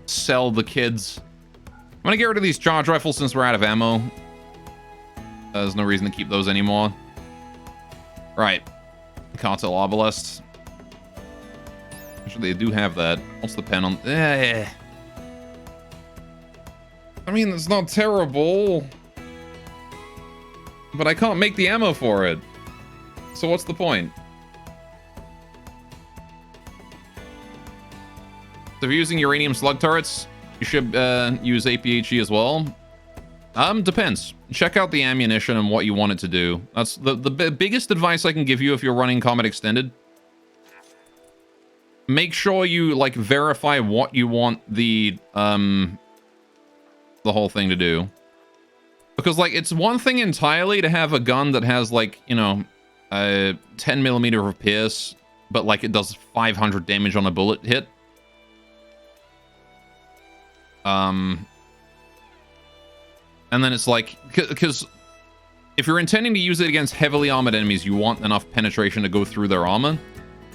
Speaker 3: sell the kids. I'm gonna get rid of these charge rifles since we're out of ammo. There's no reason to keep those anymore. Right. Cartel Obelisk. Actually, they do have that. What's the pen on? I mean, it's not terrible. But I can't make the ammo for it. So what's the point? So if you're using uranium slug turrets, you should use APHE as well. Depends. Check out the ammunition and what you want it to do. That's the biggest advice I can give you if you're running Combat Extended. Make sure you, like, verify what you want the whole thing to do. Because, like, it's one thing entirely to have a gun that has, like, you know, 10mm of pierce, but, like, it does 500 damage on a bullet hit. And then it's like, because if you're intending to use it against heavily armored enemies, you want enough penetration to go through their armor.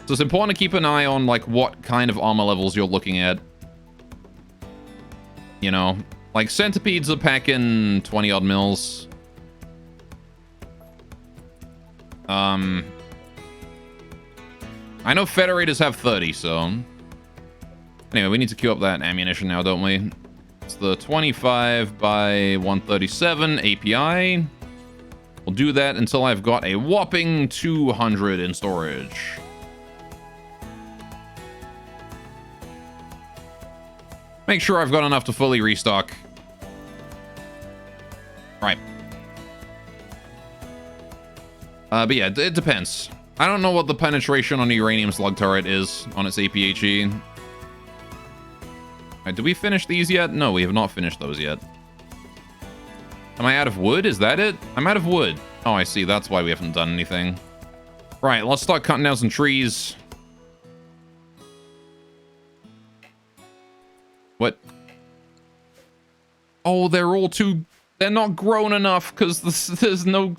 Speaker 3: So it's important to keep an eye on, like, what kind of armor levels you're looking at. You know, like, centipedes are packing 20-odd mils. I know Federators have 30, so... Anyway, we need to queue up that ammunition now, don't we? It's the 25 by 137 API. We'll do that until I've got a whopping 200 in storage. Make sure I've got enough to fully restock. Right. But yeah, it depends. I don't know what the penetration on a uranium slug turret is on its APHE. Right, did we finish these yet? No, we have not finished those yet. Am I out of wood? Is that it? I'm out of wood. Oh, I see. That's why we haven't done anything. Right, let's start cutting down some trees. What? Oh, they're all too... They're not grown enough because there's no...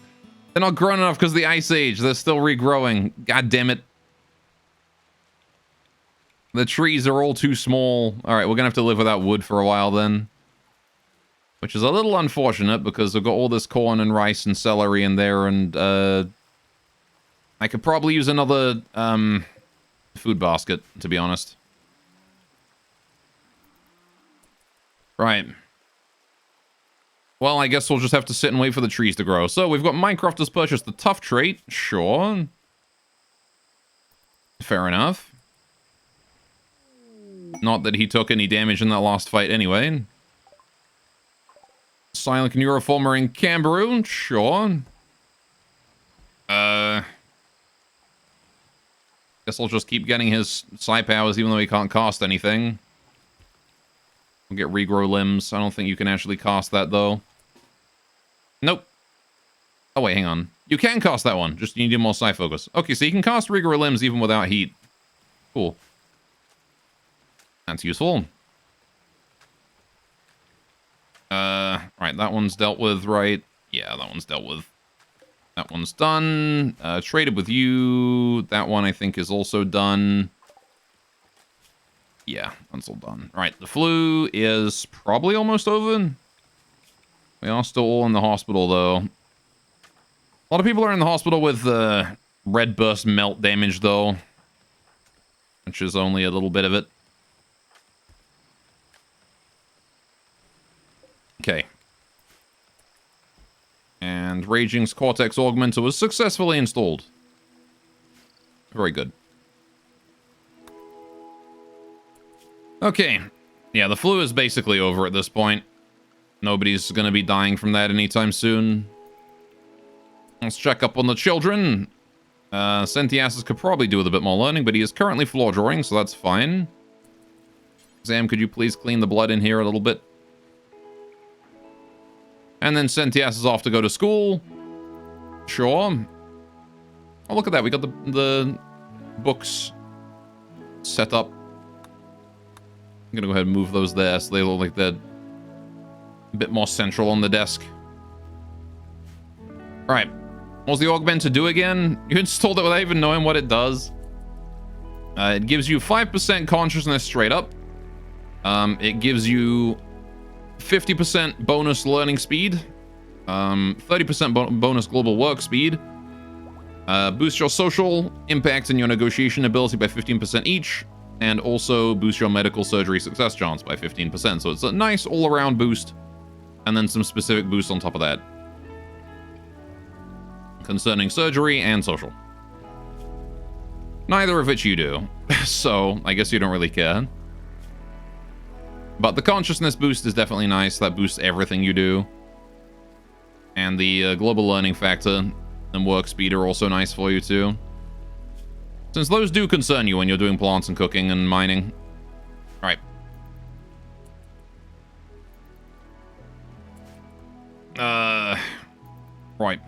Speaker 3: They're not grown enough because of the Ice Age. They're still regrowing. God damn it. The trees are all too small. All right, we're going to have to live without wood for a while then. Which is a little unfortunate because I've got all this corn and rice and celery in there and I could probably use another food basket, to be honest. Right. Well, I guess we'll just have to sit and wait for the trees to grow. So we've got Minecraft has purchased the tough trait. Sure. Fair enough. Not that he took any damage in that last fight anyway. Silent Neuroformer in Camberoo. Sure. Guess I'll just keep getting his psi powers even though he can't cast anything. We'll get regrow limbs. I don't think you can actually cast that, though. Nope. Oh, wait, hang on. You can cast that one. Just you need more psi focus. Okay, so you can cast regrow limbs even without heat. Cool. That's useful. Right, that one's dealt with, right? Yeah, that one's dealt with. That one's done. Traded with you. That one, I think, is also done. Yeah, that's all done. Right, the flu is probably almost over. We are still all in the hospital, though. A lot of people are in the hospital with red burst melt damage, though. Which is only a little bit of it. Okay. And Raging's Cortex Augmenter was successfully installed. Very good. Okay. Yeah, the flu is basically over at this point. Nobody's gonna be dying from that anytime soon. Let's check up on the children. Sentiasis could probably do with a bit more learning, but he is currently floor drawing, so that's fine. Zam, could you please clean the blood in here a little bit? And then Sentias is off to go to school. Sure. Oh, look at that. We got the books set up. I'm gonna go ahead and move those there so they look like they're a bit more central on the desk. Alright. What's the augmenter do again? You installed it without even knowing what it does. It gives you 5% consciousness straight up. It gives you 50% bonus learning speed. 30% bonus global work speed. Boost your social impact and your negotiation ability by 15% each. And also boost your medical surgery success chance by 15%. So it's a nice all-around boost. And then some specific boosts on top of that. Concerning surgery and social. Neither of which you do. So, I guess you don't really care. But the consciousness boost is definitely nice. That boosts everything you do. And the global learning factor and work speed are also nice for you too. Since those do concern you when you're doing plants and cooking and mining. Alright. Right.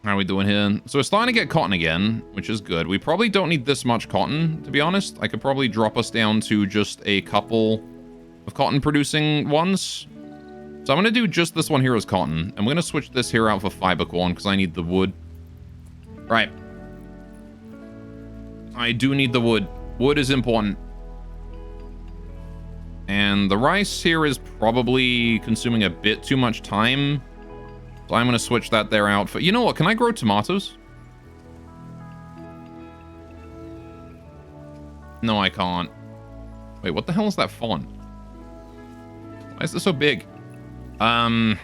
Speaker 3: How are we doing here? So we're starting to get cotton again, which is good. We probably don't need this much cotton, to be honest. I could probably drop us down to just a couple of cotton producing ones. So I'm going to do just this one here as cotton. I'm going to switch this here out for fiber corn because I need the wood. Right. I do need the wood. Wood is important. And the rice here is probably consuming a bit too much time. So I'm going to switch that there out for... You know what? Can I grow tomatoes? No, I can't. Wait, what the hell is that font? Why is this so big? I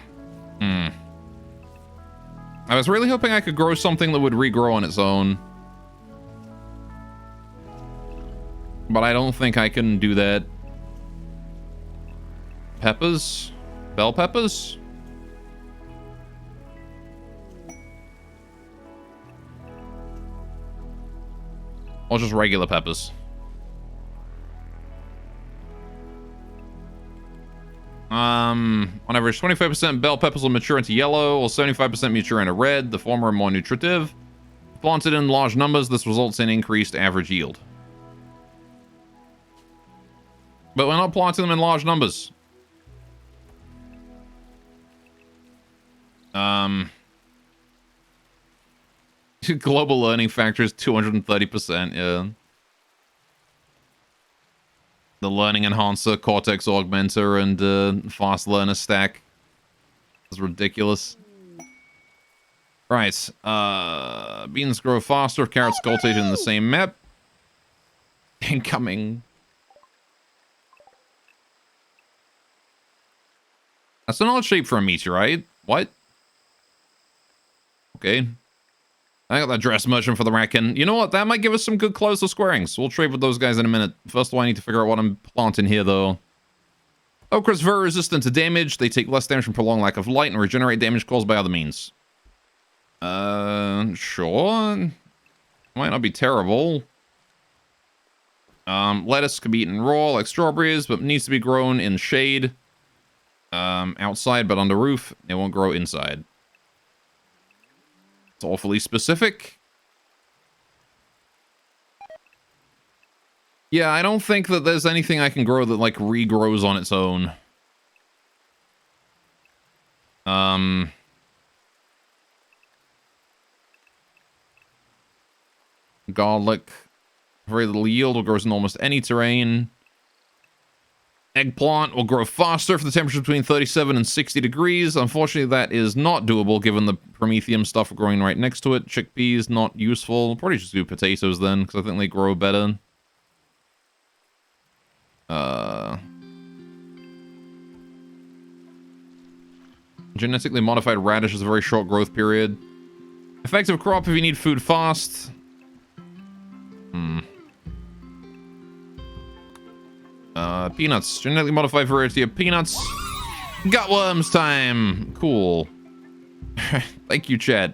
Speaker 3: was really hoping I could grow something that would regrow on its own. But I don't think I can do that. Peppers? Bell peppers? Or just regular peppers? On average, 25% bell peppers will mature into yellow, or 75% mature into red. The former are more nutritive. Planted in large numbers, this results in increased average yield. But we're not planting them in large numbers. Global learning factor is 230%, yeah. The learning enhancer, cortex augmenter, and fast learner stack is ridiculous. Right. Beans grow faster if carrots cultivated in the same map. Incoming. That's an odd shape for a meteorite. What? Okay. I got that dress merchant for the Racken. You know what? That might give us some good clothes to squarings. We'll trade with those guys in a minute. First of all, I need to figure out what I'm planting here, though. Okra's very resistant to damage. They take less damage from prolonged lack of light and regenerate damage caused by other means. Sure. Might not be terrible. Lettuce can be eaten raw like strawberries, but needs to be grown in shade. Outside, but under roof. It won't grow inside. It's awfully specific. Yeah, I don't think that there's anything I can grow that, like, regrows on its own. Garlic. Very little yield, will grow in almost any terrain. Eggplant will grow faster for the temperature between 37 and 60 degrees. Unfortunately, that is not doable given the promethium stuff growing right next to it. Chickpeas, not useful. We'll probably just do potatoes then, because I think they grow better. Genetically modified radish is a very short growth period. Effective crop if you need food fast. Peanuts. Genetically modified variety of peanuts. Gutworms time. Cool. Thank you, Chad.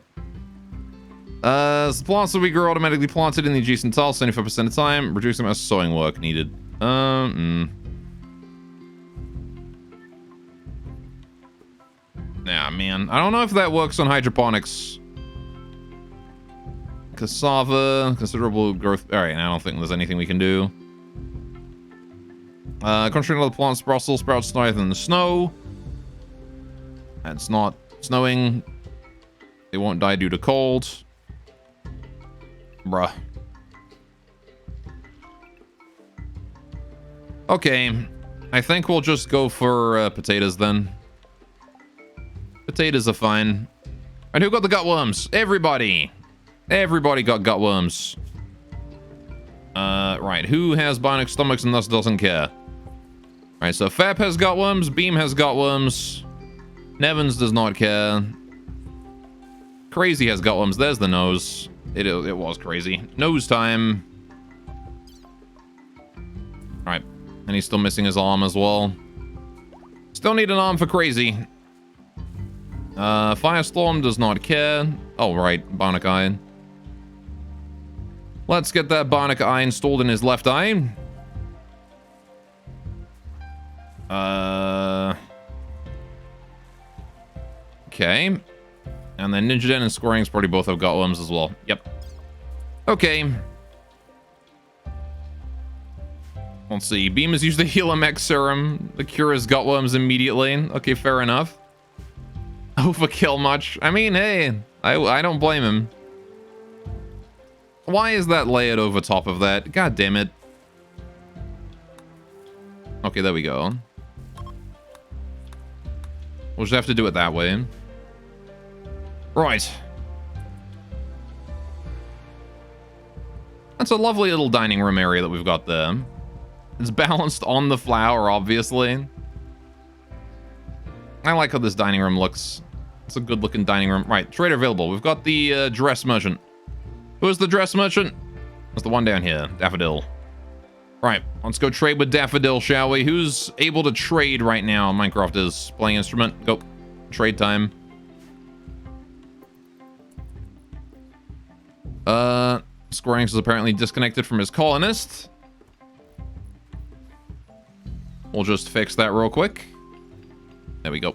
Speaker 3: The plants that we grow automatically planted in the adjacent tile 75% of the time, reducing the amount of sowing work needed. Nah, man. I don't know if that works on hydroponics. Cassava, considerable growth. Alright, I don't think there's anything we can do. Concentrate on the plants, Brussels sprouts higher than the snow. It's not snowing. They won't die due to cold. Bruh. Okay. I think we'll just go for potatoes then. Potatoes are fine. And who got the gutworms? Everybody. Everybody got gutworms. Right. Who has bionic stomachs and thus doesn't care? Right, so Fab has gutworms. Beam has gutworms. Nevins does not care. Crazy has gutworms. There's the nose. It was crazy. Nose time. Right. And he's still missing his arm as well. Still need an arm for Crazy. Firestorm does not care. Oh, right. Bionic Eye. Let's get that Bionic Eye installed in his left eye. Okay. And then Ninja Den and Scoring's probably both have gutworms as well. Yep. Okay. Let's see. Beam is usually heal MX serum. The cure is gutworms immediately. Okay, fair enough. Overkill much. I mean, hey, I don't blame him. Why is that layered over top of that? God damn it. Okay, there we go. We'll just have to do it that way. Right. That's a lovely little dining room area that we've got there. It's balanced on the flower, obviously. I like how this dining room looks. It's a good looking dining room. Right, trader available. We've got the dress merchant. Who is the dress merchant? That's the one down here, Daffodil. Right, let's go trade with Daffodil, shall we? Who's able to trade right now? Minecraft is playing instrument. Go. Trade time. Scoring is apparently disconnected from his colonist. We'll just fix that real quick. There we go.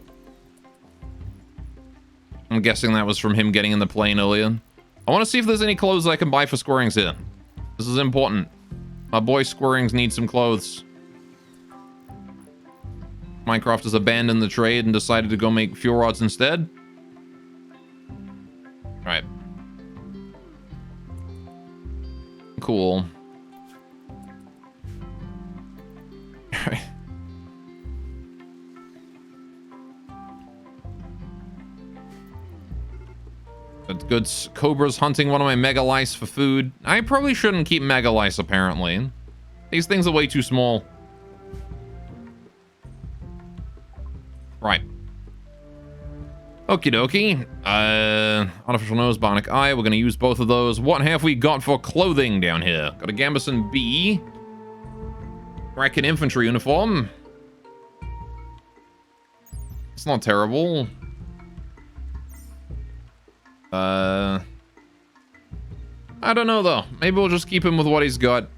Speaker 3: I'm guessing that was from him getting in the plane earlier. I want to see if there's any clothes I can buy for Squirrings here. This is important. My boy Squirrings needs some clothes. Minecraft has abandoned the trade and decided to go make fuel rods instead. Alright. Cool. Alright. That's good. Cobra's hunting one of my mega lice for food. I probably shouldn't keep mega lice, apparently. These things are way too small. Right. Okie dokie. Artificial nose, bionic eye. We're going to use both of those. What have we got for clothing down here? Got a Gambeson B. Kraken infantry uniform. It's not terrible. I don't know though. Maybe we'll just keep him with what he's got.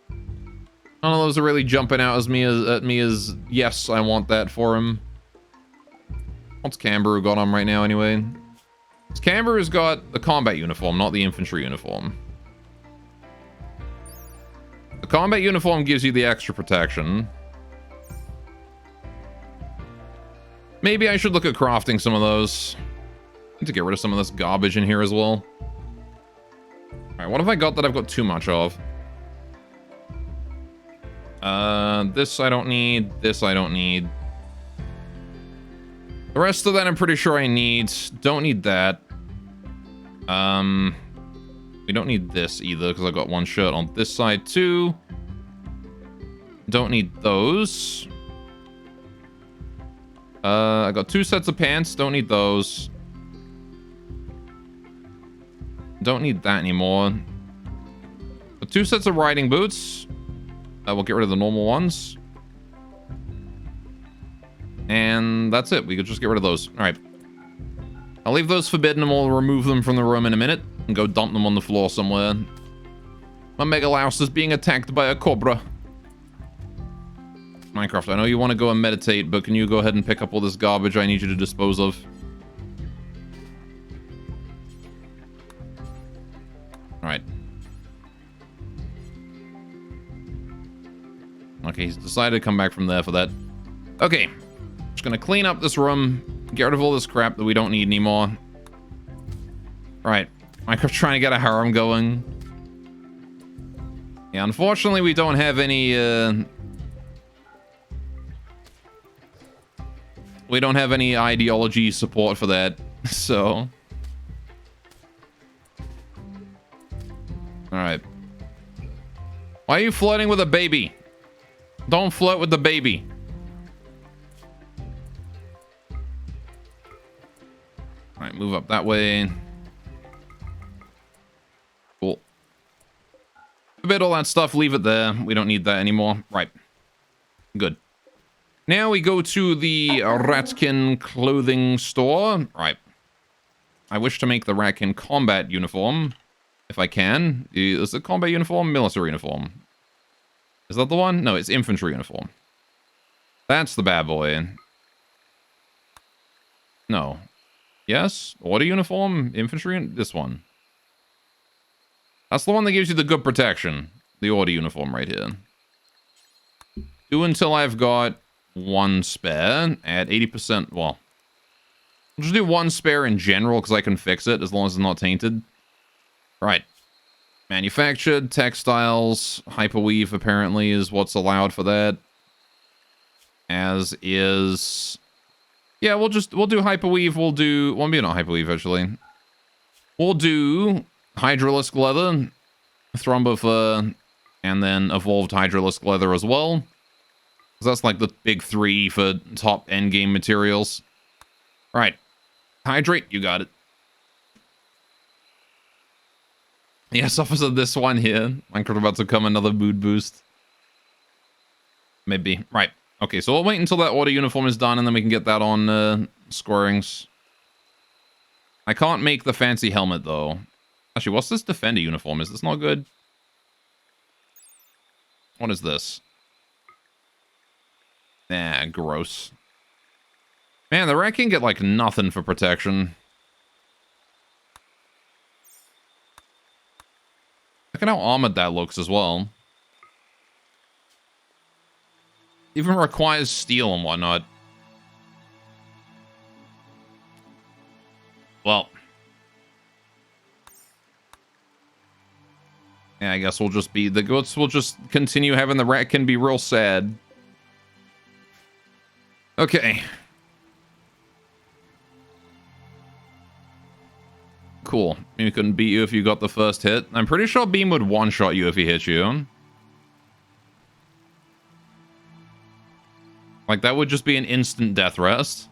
Speaker 3: None of those are really jumping out at me as yes, I want that for him. What's Camberoo got on right now anyway? Camberoo's got the combat uniform, not the infantry uniform. The combat uniform gives you the extra protection. Maybe I should look at crafting some of those. Need to get rid of some of this garbage in here as well. Alright, what have I got that I've got too much of? This I don't need. This I don't need. The rest of that I'm pretty sure I need. Don't need that. We don't need this either because I've got one shirt on this side too. Don't need those. I got 2 sets of pants. Don't need those. Don't need that anymore. But 2 sets of riding boots. We'll get rid of the normal ones. And that's it. We could just get rid of those. All right. I'll leave those forbidden and we'll remove them from the room in a minute and go dump them on the floor somewhere. My Mega Louse is being attacked by a cobra. Minecraft, I know you want to go and meditate, but can you go ahead and pick up all this garbage I need you to dispose of? Alright. Okay, he's decided to come back from there for that. Okay. Just gonna clean up this room. Get rid of all this crap that we don't need anymore. Alright. Minecraft trying to get a harem going. Yeah, unfortunately we don't have any, we don't have any ideology support for that, so... Alright. Why are you flirting with a baby? Don't flirt with the baby. Alright, move up that way. Cool. Forbid all that stuff, leave it there. We don't need that anymore. Right. Good. Now we go to the Ratkin clothing store. Right. I wish to make the Ratkin combat uniform, if I can. Is it combat uniform? Military uniform. Is that the one? No, it's infantry uniform. That's the bad boy. No. Yes? Order uniform? Infantry? This one. That's the one that gives you the good protection. The order uniform right here. Do until I've got 1 spare at 80%. Well, I'll just do 1 spare in general because I can fix it as long as it's not tainted. Right. Manufactured, textiles, hyperweave apparently is what's allowed for that. As is... Yeah, we'll do hyperweave, well, maybe not hyperweave actually. We'll do hydralisk leather, thrombofur, and then evolved hydralisk leather as well. That's like the big 3 for top endgame materials. Alright. Hydrate, you got it. Yes, officer, this one here. Minecraft about to come another mood boost. Maybe. Right. Okay, so we'll wait until that order uniform is done and then we can get that on scorings. I can't make the fancy helmet though. Actually, what's this defender uniform? Is this not good? What is this? Nah, gross. Man, the rat can get like nothing for protection. Look at how armored that looks as well. Even requires steel and whatnot. Well. Yeah, I guess we'll just be... The goats will just continue having the rat can be real sad. Okay. Cool. Maybe couldn't beat you if you got the first hit. I'm pretty sure Beam would one-shot you if he hit you. Like, that would just be an instant death rest.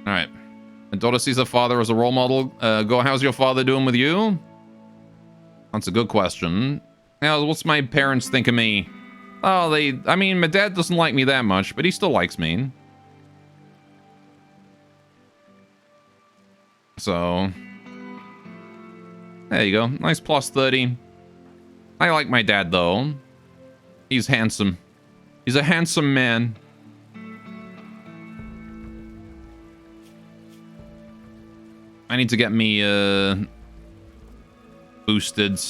Speaker 3: Alright. My daughter sees her father as a role model. How's your father doing with you? That's a good question. Now, what's my parents think of me? Oh, I mean, my dad doesn't like me that much, but he still likes me. So, there you go. Nice plus 30. I like my dad, though. He's handsome. He's a handsome man. I need to get me, boosted.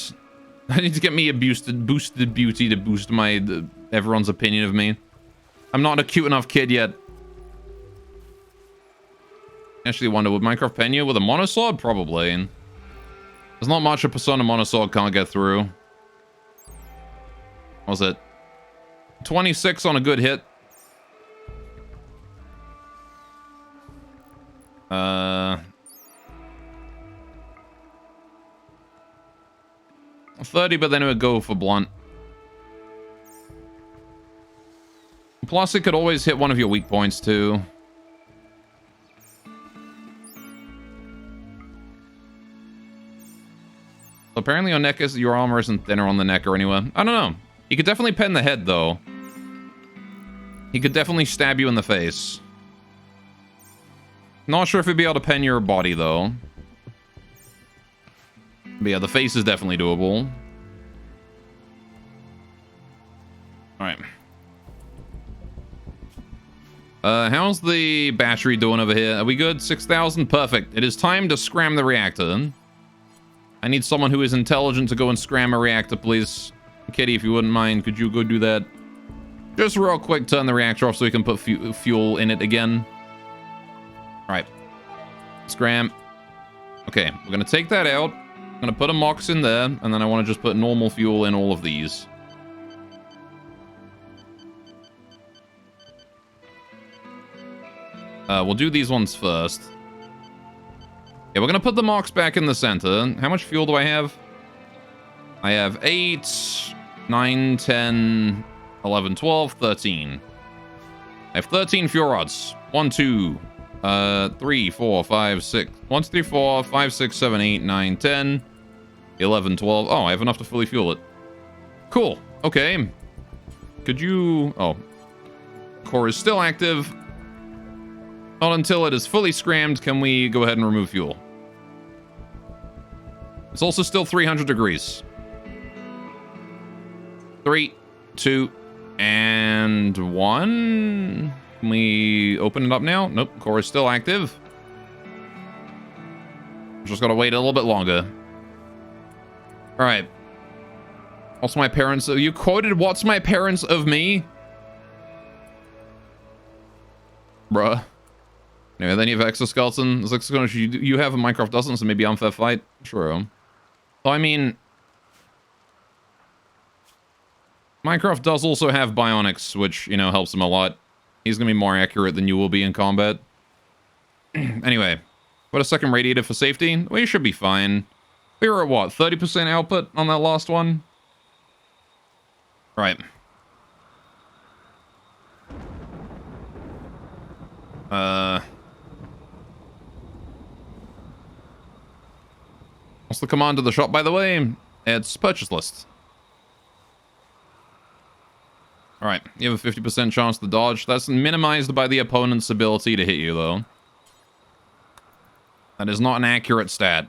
Speaker 3: I need to get me a boosted beauty to boost my, everyone's opinion of me. I'm not a cute enough kid yet. Actually wonder, would Minecraft pen you with a monosword? Probably. There's not much a Persona monosword can't get through. What was it? 26 on a good hit. 30, but then it would go for blunt. Plus, it could always hit one of your weak points, too. Apparently your armor isn't thinner on the neck or anywhere. I don't know. He could definitely pen the head, though. He could definitely stab you in the face. Not sure if he'd be able to pen your body, though. But yeah, the face is definitely doable. Alright. How's the battery doing over here? Are we good? 6,000? Perfect. It is time to scram the reactor. I need someone who is intelligent to go and scram a reactor, please. Kitty, if you wouldn't mind, could you go do that? Just real quick, turn the reactor off so we can put fuel in it again. Alright. Scram. Okay, we're going to take that out. I'm going to put a MOX in there, and then I want to just put normal fuel in all of these. We'll do these ones first. Yeah, we're going to put the MOX back in the center. How much fuel do I have? I have 8, 9, 10, 11, 12, 13. I have 13 fuel rods. 1, 2, 3, 4, 5, 6. 1, 2, 3, 4, 5, 6, 7, 8, 9, 10, 11, 12. Oh, I have enough to fully fuel it. Cool. Okay. Could you... Oh. Core is still active. Not until it is fully scrammed can we go ahead and remove fuel. It's also still 300 degrees. 3, 2, and 1. Can we open it up now? Nope, core is still active. Just gotta wait a little bit longer. All right. What's my parents? You quoted what's my parents of me? Bruh. Anyway, then you have exoskeleton. It's like, you have a Minecraft doesn't, so maybe unfair fight. True. So, I mean... Minecraft does also have bionics, which, you know, helps him a lot. He's gonna be more accurate than you will be in combat. Anyway, what a second radiator for safety. We should be fine. We were at what, 30% output on that last one? Right. What's the command to the shop, by the way? It's purchase list. Alright, you have a 50% chance to dodge. That's minimized by the opponent's ability to hit you, though. That is not an accurate stat.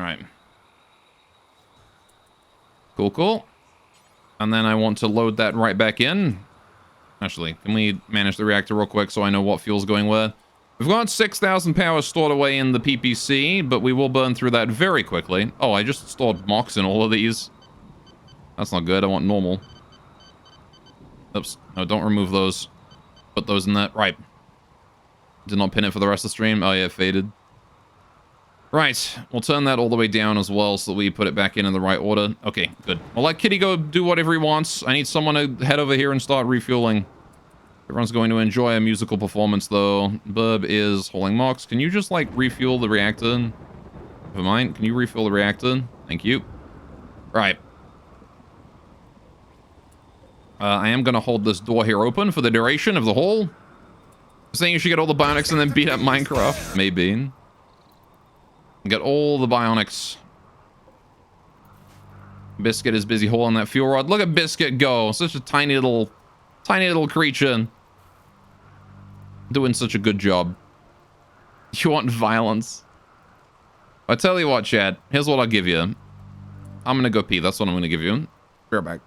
Speaker 3: Alright. Cool, cool. And then I want to load that right back in. Actually, can we manage the reactor real quick so I know what fuel's going where? We've got 6,000 power stored away in the PPC, but we will burn through that very quickly. Oh, I just stored MOX in all of these. That's not good. I want normal. Oops. No, don't remove those. Put those in that. Right. Did not pin it for the rest of the stream. Oh, yeah, faded. Right. We'll turn that all the way down as well so that we put it back in the right order. Okay, good. I'll let Kitty go do whatever he wants. I need someone to head over here and start refueling. Everyone's going to enjoy a musical performance, though. Burb is holding MOX. Can you just, like, refuel the reactor? Never mind. Can you refuel the reactor? Thank you. Right. I am going to hold this door here open for the duration of the haul. I'm saying you should get all the bionics and then beat up Minecraft. Maybe. Get all the bionics. Biscuit is busy hauling that fuel rod. Look at Biscuit go. Such a tiny little creature. Doing such a good job. You want violence? I tell you what, Chad. Here's what I'll give you. I'm gonna go pee. That's what I'm gonna give you. Be right back.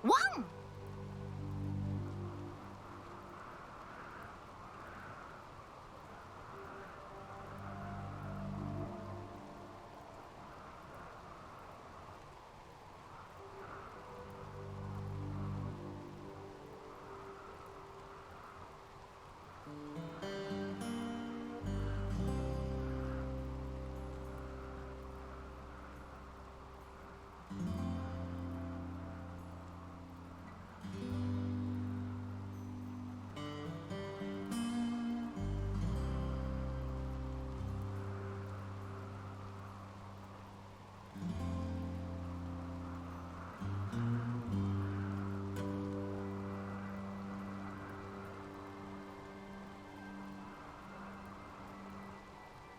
Speaker 6: One.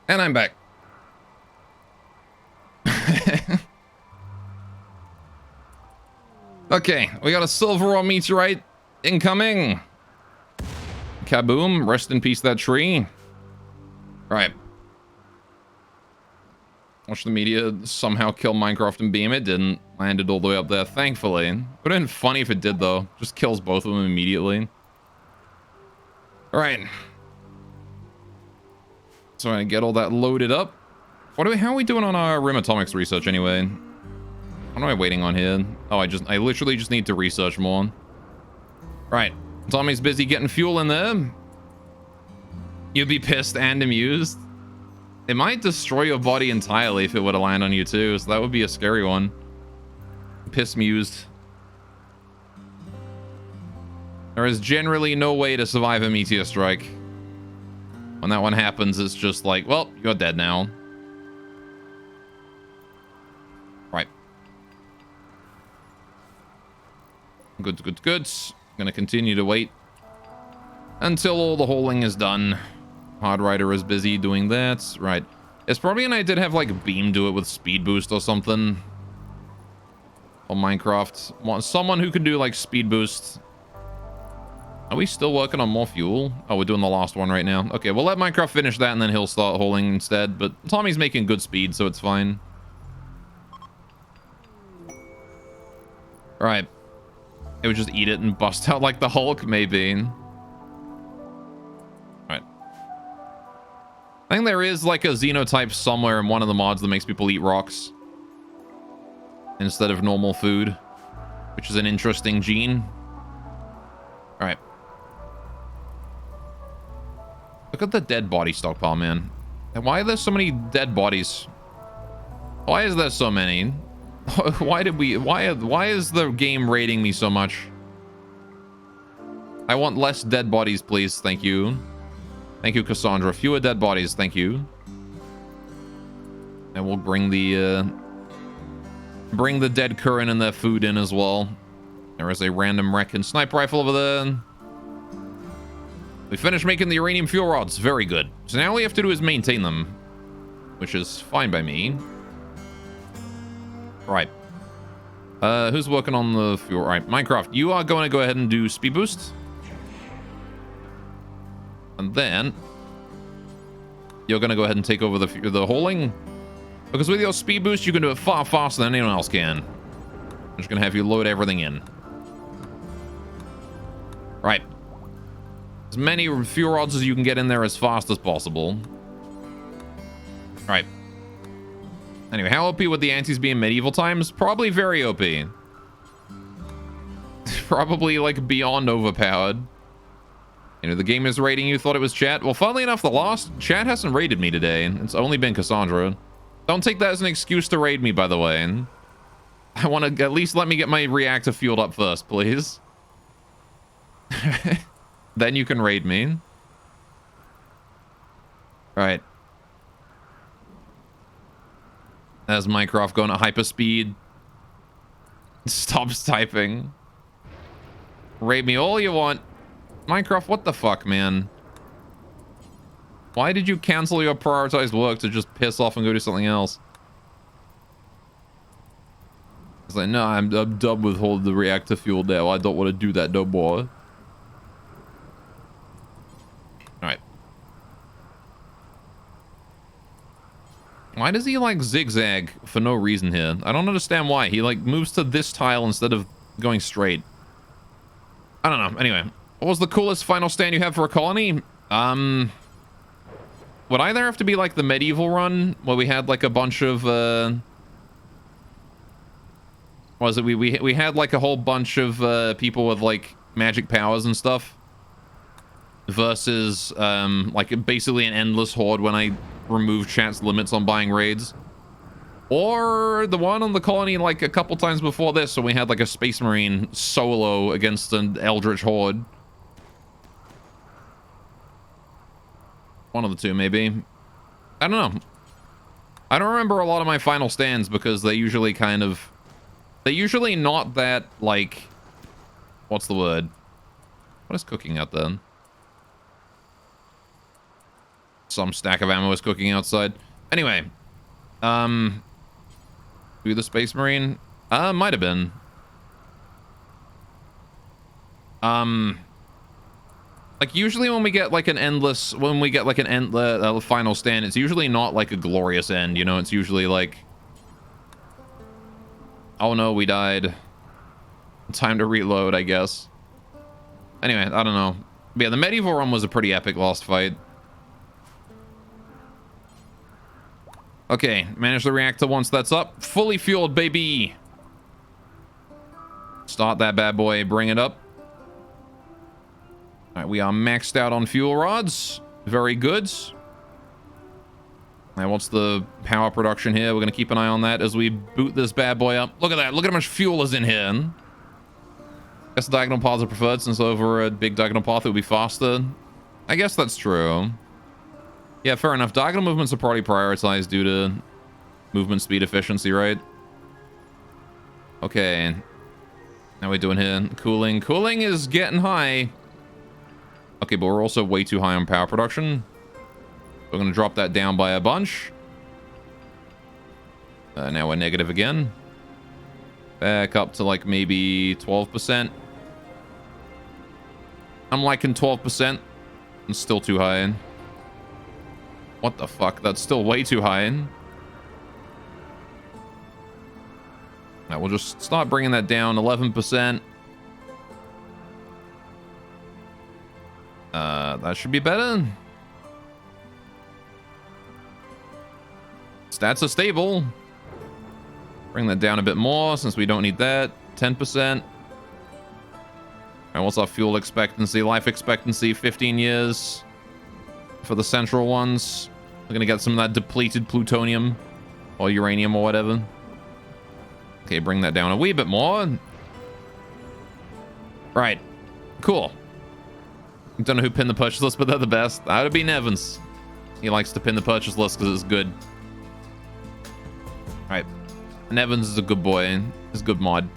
Speaker 3: And I'm back. Okay, we got a silver raw meteorite incoming. Kaboom. Rest in peace, that tree. Right. Watch the meteor somehow kill Minecraft and Beam. It didn't. Landed all the way up there, thankfully. Would have been funny if it did, though. Just kills both of them immediately. Alright. So I get all that loaded up. How are we doing on our Rim Atomics research anyway? What am I waiting on here? Oh, I literally just need to research more. Right. Tommy's busy getting fuel in there. You'd be pissed and amused. It might destroy your body entirely if it were to land on you too, so that would be a scary one. Piss mused. There is generally no way to survive a meteor strike. When that one happens, it's just like, well, you're dead now. Right. Good, good, good. Gonna continue to wait until all the holing is done. Hardrider is busy doing that. Right. It's probably an idea to have like Beam do it with speed boost or something. On Minecraft. Want someone who can do like speed boost. Are we still working on more fuel? Oh, we're doing the last one right now. Okay, we'll let Minecraft finish that and then he'll start holing instead. But Tommy's making good speed, so it's fine. Alright. It would just eat it and bust out like the Hulk, maybe. Alright. I think there is like a xenotype somewhere in one of the mods that makes people eat rocks instead of normal food, which is an interesting gene. Alright. Look at the dead body stockpile, man. And why are there so many dead bodies? Why is there so many? Why is the game rating me so much? I want less dead bodies, please. Thank you. Thank you, Cassandra. Fewer dead bodies, thank you. And we'll bring the dead current and their food in as well. There is a random wreck and sniper rifle over there. We finished making the uranium fuel rods. Very good. So now all we have to do is maintain them, which is fine by me. Right. Who's working on the fuel? Right, Minecraft, you are going to go ahead and do speed boost. And then you're going to go ahead and take over the holing. Because with your speed boost, you can do it far faster than anyone else can. I'm just going to have you load everything in. Right. As many fuel rods as you can get in there as fast as possible. Right. Anyway, how OP would the antis be in medieval times? Probably very OP. Probably like beyond overpowered. You know, the game is rating you, thought it was chat. Well, funnily enough, the last chat hasn't raided me today. It's only been Cassandra. Don't take that as an excuse to raid me, by the way. I want to at least let me get my reactor fueled up first, please. Then you can raid me. Right. As Minecraft going at hyperspeed. Stops typing. Raid me all you want. Minecraft, what the fuck, man? Why did you cancel your prioritized work to just piss off and go do something else? It's like, no, I'm done with holding the reactor fuel now. I don't want to do that no more. Alright. Why does he like zigzag for no reason here? I don't understand why. He like moves to this tile instead of going straight. I don't know. Anyway, what was the coolest final stand you have for a colony? Would either have to be like the medieval run where we had like a bunch of was it we had like a whole bunch of people with like magic powers and stuff versus like basically an endless horde when I removed chat's limits on buying raids, or the one on the colony like a couple times before this, so we had like a space marine solo against an eldritch horde. One of the two, maybe. I don't know. I don't remember a lot of my final stands because they usually they're usually not that, like, what's the word? What is cooking out then? some stack of ammo is cooking outside. Anyway, do the Space Marine? Might have been. Like usually when we get like an final stand, it's usually not like a glorious end, you know? It's usually like, oh no, we died. Time to reload, I guess. Anyway, I don't know. But yeah, the medieval run was a pretty epic lost fight. Okay, manage the reactor once that's up. Fully fueled, baby. Start that bad boy, bring it up. All right, we are maxed out on fuel rods. Very good. Now, what's the power production here? We're going to keep an eye on that as we boot this bad boy up. Look at that. Look at how much fuel is in here. Guess the diagonal paths are preferred, since over a big diagonal path it would be faster. I guess that's true. Yeah, fair enough. Diagonal movements are probably prioritized due to movement speed efficiency, right? Okay. How are we doing here? Cooling. Cooling is getting high. Okay, but we're also way too high on power production. We're going to drop that down by a bunch. Now we're negative again. Back up to like maybe 12%. I'm liking 12%. It's still too high. What the fuck? That's still way too high. Now we'll just start bringing that down 11%. That should be better. Stats are stable. Bring that down a bit more since we don't need that. 10%. And what's our fuel expectancy? Life expectancy, 15 years for the central ones. We're gonna get some of that depleted plutonium or uranium or whatever. Okay, bring that down a wee bit more. Right. Cool. Don't know who pinned the purchase list, but they're the best. That would be Nevins. He likes to pin the purchase list because it's good. Alright. Nevins is a good boy. He's a good mod.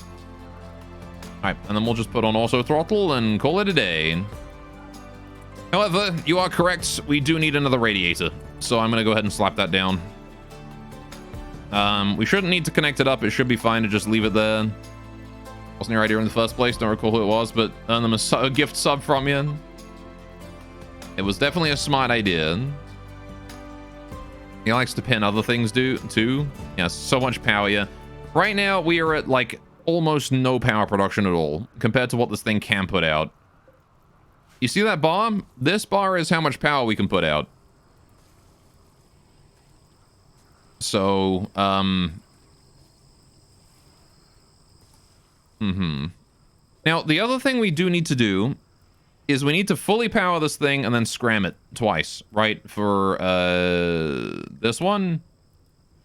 Speaker 3: Alright, and then we'll just put on auto throttle and call it a day. However, you are correct. We do need another radiator. So I'm going to go ahead and slap that down. We shouldn't need to connect it up. It should be fine to just leave it there. Wasn't your idea in the first place. Don't recall who it was, but earn them a gift sub from you. It was definitely a smart idea. He likes to pin other things too. Yeah, so much power, yeah. Right now, we are at like almost no power production at all compared to what this thing can put out. You see that bar? This bar is how much power we can put out. So, Now, the other thing we do need to do is we need to fully power this thing and then scram it twice, right? For, this one?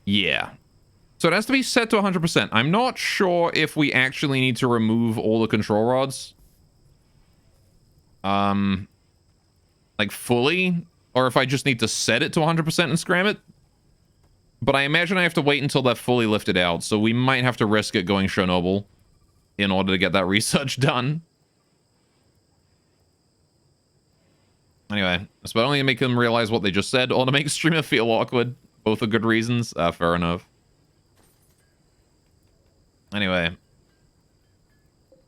Speaker 3: Yeah. So it has to be set to 100%. I'm not sure if we actually need to remove all the control rods. Like fully, or if I just need to set it to 100% and scram it. But I imagine I have to wait until they're fully lifted out, so we might have to risk it going Chernobyl in order to get that research done. Anyway, it's about only to make them realize what they just said or to make streamer feel awkward. Both are good reasons. Fair enough. Anyway.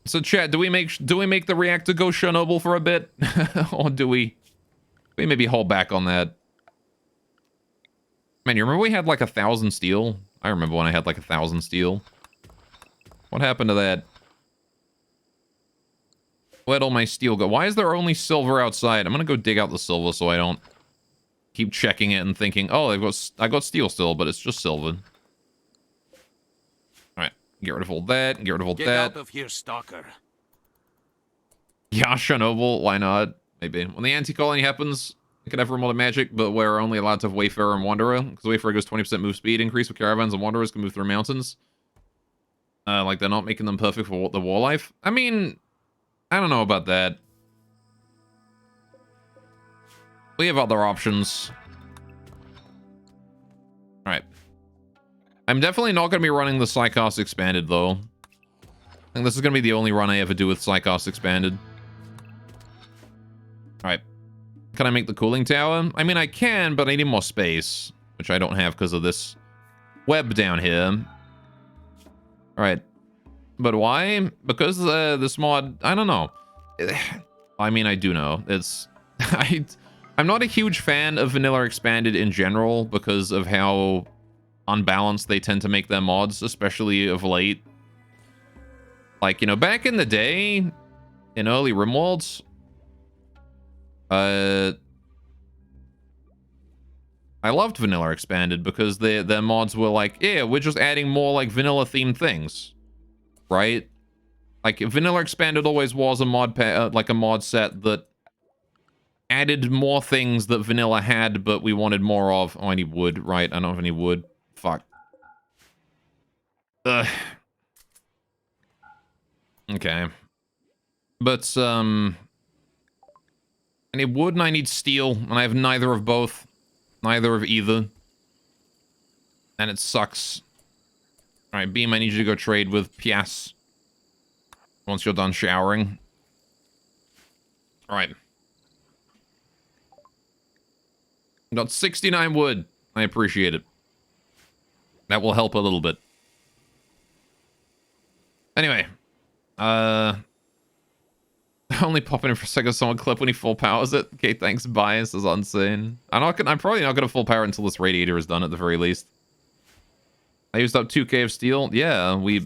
Speaker 3: So chat, do we make the reactor go Chernobyl for a bit? Or do we maybe hold back on that? Man, you remember we had like 1,000 steel? I remember when I had like 1,000 steel. What happened to that? Where'd all my steel go? Why is there only silver outside? I'm gonna go dig out the silver so I don't keep checking it and thinking, oh, I got steel still, but it's just silver. Alright, get rid of all that, get rid of all that.
Speaker 5: Get out of here, stalker.
Speaker 3: Yeah, Chernobyl, why not? Maybe. When the anti-colony happens, we could have remote magic, but we're only allowed to have Wayfarer and Wanderer, because Wayfarer goes 20% move speed increase with caravans, and Wanderers can move through mountains. Like, they're not making them perfect for the war life. I mean, I don't know about that. We have other options. Alright. I'm definitely not going to be running the Psychos Expanded, though. I think this is going to be the only run I ever do with Psychos Expanded. Alright. Can I make the cooling tower? I mean, I can, but I need more space, which I don't have because of this web down here. All right. But why? Because this mod, I don't know. I mean, I do know. It's... I'm not a huge fan of Vanilla Expanded in general because of how unbalanced they tend to make their mods, especially of late. Like, you know, back in the day, in early Rimworlds, I loved Vanilla Expanded because their mods were like, yeah, we're just adding more like vanilla themed things, right? Like Vanilla Expanded always was a mod like a mod set that added more things that vanilla had, but we wanted more of. Oh, I need wood, right? I don't have any wood. Fuck. Ugh. Okay. But I need wood and I need steel, and I have neither of both. Neither of either. And it sucks. Alright, Beam, I need you to go trade with Pias. Once you're done showering. Alright. Got 69 wood. I appreciate it. That will help a little bit. Anyway. Only popping in for a second someone clip when he full powers it. Okay, thanks, bias is insane. I'm probably not gonna full power until this radiator is done at the very least. I used up 2k of steel. Yeah, we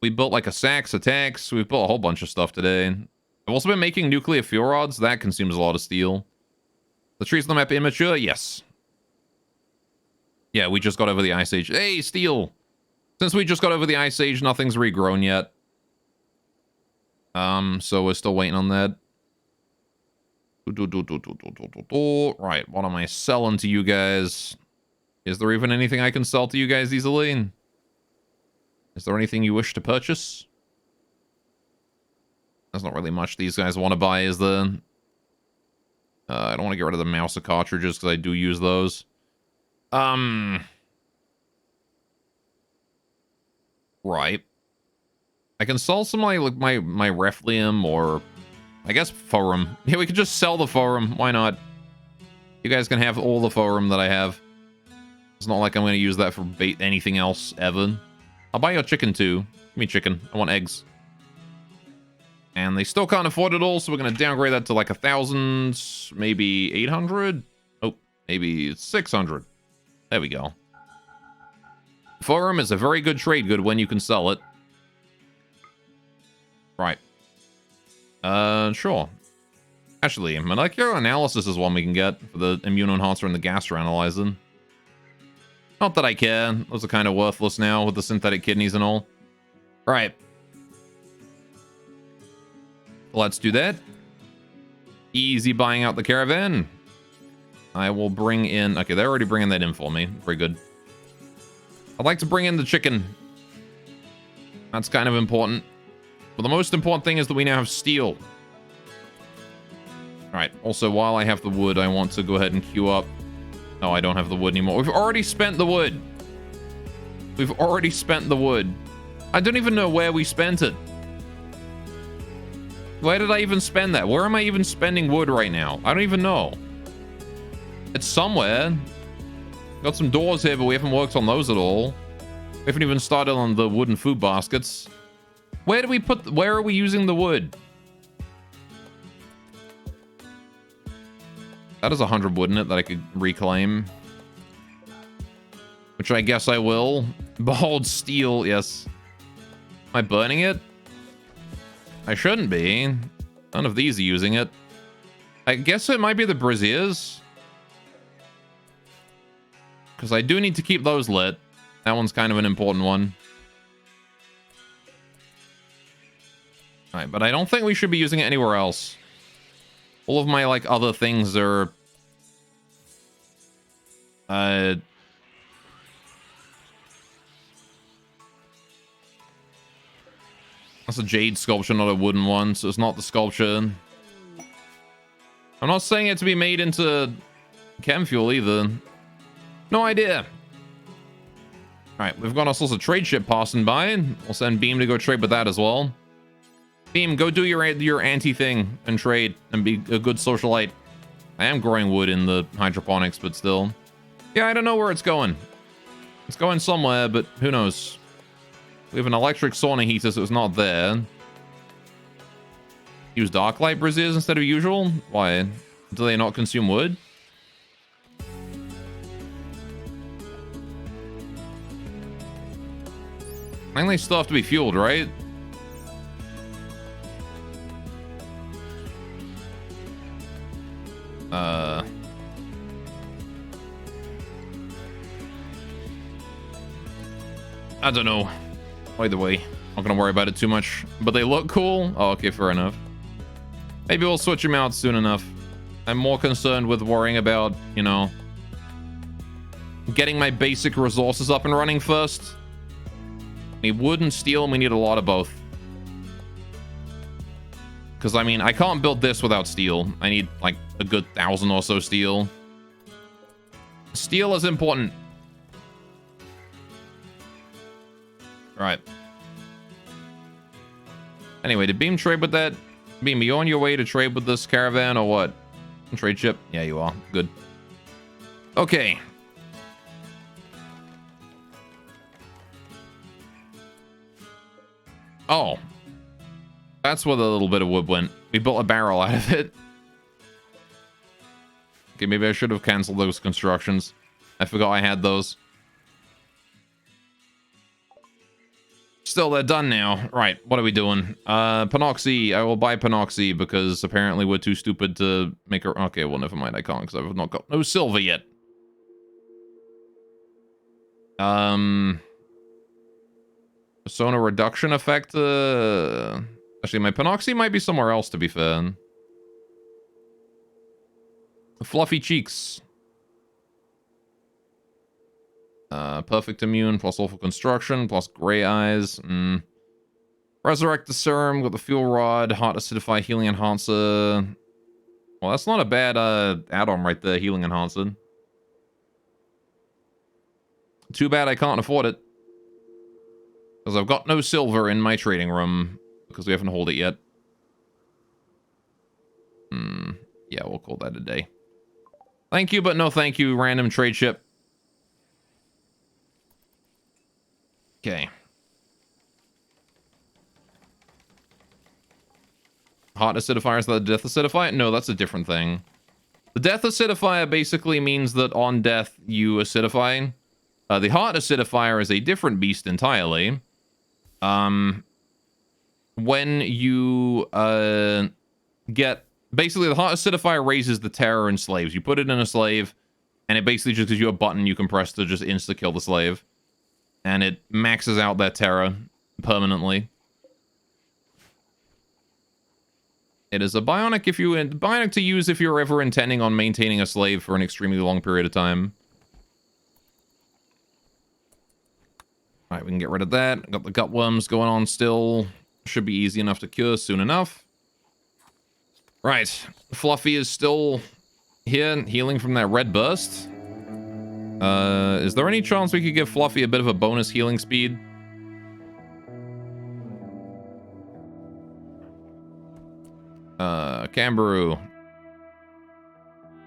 Speaker 3: built like a Sax attacks. We've built a whole bunch of stuff today. I've also been making nuclear fuel rods. That consumes a lot of steel. The trees on the map immature? Yes. Yeah, we just got over the Ice Age. Hey, steel! Since we just got over the Ice Age, nothing's regrown yet. So we're still waiting on that. Right, what am I selling to you guys? Is there even anything I can sell to you guys easily? Is there anything you wish to purchase? There's not really much these guys want to buy, is there? I don't want to get rid of the mouse cartridges because I do use those. Right. I can sell some like my Reflium or I guess Forum. Yeah, we could just sell the Forum. Why not? You guys can have all the Forum that I have. It's not like I'm going to use that for anything else ever. I'll buy your chicken too. Give me chicken. I want eggs. And they still can't afford it all, so we're going to downgrade that to like 1,000, maybe 800? Oh, maybe 600. There we go. Forum is a very good trade good when you can sell it. Right. Sure. Actually, molecular analysis is one we can get for the immune enhancer and the gastroanalyzer. Not that I care. Those are kind of worthless now with the synthetic kidneys and all. Right. Let's do that. Easy buying out the caravan. I will bring in... Okay, they're already bringing that in for me. Very good. I'd like to bring in the chicken. That's kind of important. But the most important thing is that we now have steel. Alright, also while I have the wood, I want to go ahead and queue up... No, I don't have the wood anymore. We've already spent the wood. We've already spent the wood. I don't even know where we spent it. Where did I even spend that? Where am I even spending wood right now? I don't even know. It's somewhere. Got some doors here, but we haven't worked on those at all. We haven't even started on the wooden food baskets. Where do we put... Where are we using the wood? That is 100 wood in it that I could reclaim. Which I guess I will. Behold steel, yes. Am I burning it? I shouldn't be. None of these are using it. I guess it might be the braziers. Because I do need to keep those lit. That one's kind of an important one. Alright, but I don't think we should be using it anywhere else. All of my, like, other things are... That's a jade sculpture, not a wooden one, so it's not the sculpture. I'm not saying it to be made into chem fuel either. No idea. Alright, we've got all sorts of trade ship passing by. We'll send Beam to go trade with that as well. Beam, go do your anti thing and trade and be a good socialite. I am growing wood in the hydroponics, but still. Yeah, I don't know where it's going. It's going somewhere, but who knows? We have an electric sauna heater, so it's not there. Use dark light braziers instead of usual? Why? Do they not consume wood? I think they still have to be fueled, right? I don't know. Either way, not gonna worry about it too much. But they look cool. Oh, okay, fair enough. Maybe we'll switch them out soon enough. I'm more concerned with worrying about, you know, getting my basic resources up and running first. We need wood and steel, and we need a lot of both. Because, I mean, I can't build this without steel. I need, like, a good 1,000 or so steel. Steel is important. Right. Anyway, did Beam trade with that? Beam, are you on your way to trade with this caravan or what? Trade ship? Yeah, you are. Good. Okay. Oh. That's where the little bit of wood went. We built a barrel out of it. Okay, maybe I should have canceled those constructions. I forgot I had those. Still, they're done now. Right, what are we doing? Panoxy. I will buy Panoxy because apparently we're too stupid to make her... Okay, well, never mind. I can't because I've not got no silver yet. Persona reduction effect. Actually, my Panoxy might be somewhere else, to be fair. Fluffy cheeks. Perfect immune, plus awful construction, plus gray eyes. Resurrect the serum, got the fuel rod, heart acidify, healing enhancer. Well, that's not a bad add-on right there, healing enhancer. Too bad I can't afford it. Because I've got no silver in my trading room, because we haven't hauled it yet. Yeah, we'll call that a day. Thank you, but no thank you, random trade ship. Okay. Heart acidifier is that the death acidifier? No, that's a different thing. The death acidifier basically means that on death you acidify. The heart acidifier is a different beast entirely. When you get... Basically, the heart acidifier raises the terror in slaves. You put it in a slave, and it basically just gives you a button you can press to just insta-kill the slave. And it maxes out that terror permanently. It is a bionic bionic to use if you're ever intending on maintaining a slave for an extremely long period of time. Alright, we can get rid of that. Got the gut worms going on still. Should be easy enough to cure soon enough. Right. Fluffy is still here, healing from that red burst. Is there any chance we could give Fluffy a bit of a bonus healing speed? Camberoo.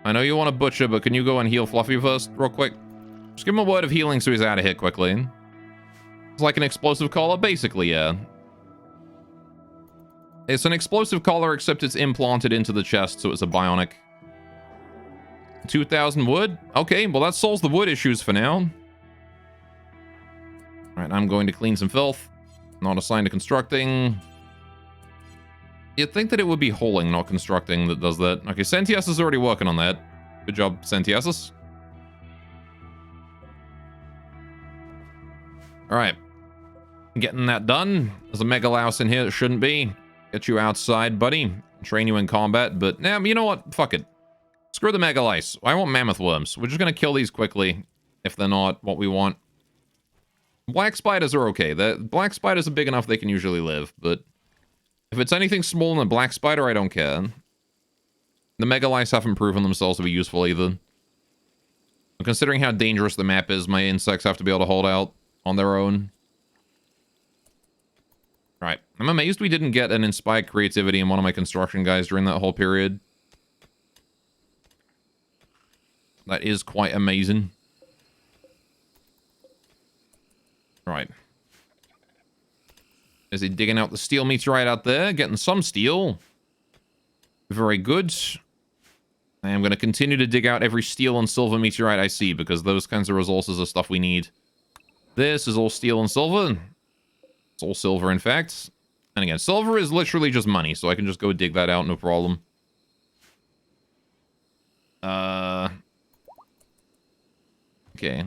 Speaker 3: I know you want to butcher, but can you go and heal Fluffy first, real quick? Just give him a word of healing so he's out of here quickly. It's like an explosive collar, basically, yeah. It's an explosive collar, except it's implanted into the chest, so it's a bionic. 2,000 wood? Okay, well that solves the wood issues for now. Alright, I'm going to clean some filth. Not assigned to constructing. You'd think that it would be holing, not constructing, that does that. Okay, Sentias is already working on that. Good job, Sentiasis. Alright. Getting that done. There's a Megalouse in here that shouldn't be. Get you outside, buddy. Train you in combat, but nah, you know what? Fuck it. Screw the Megalice. I want Mammoth Worms. We're just gonna kill these quickly if they're not what we want. Black Spiders are okay. The Black Spiders are big enough they can usually live, but if it's anything smaller than a Black Spider, I don't care. The Megalice haven't proven themselves to be useful either. Considering how dangerous the map is, my insects have to be able to hold out on their own. Right. I'm amazed we didn't get an inspired creativity in one of my construction guys during that whole period. That is quite amazing. Right. Is he digging out the steel meteorite out there? Getting some steel. Very good. I am going to continue to dig out every steel and silver meteorite I see, because those kinds of resources are stuff we need. This is all steel and silver. It's all silver, in fact. And again, silver is literally just money, so I can just go dig that out, no problem. Okay.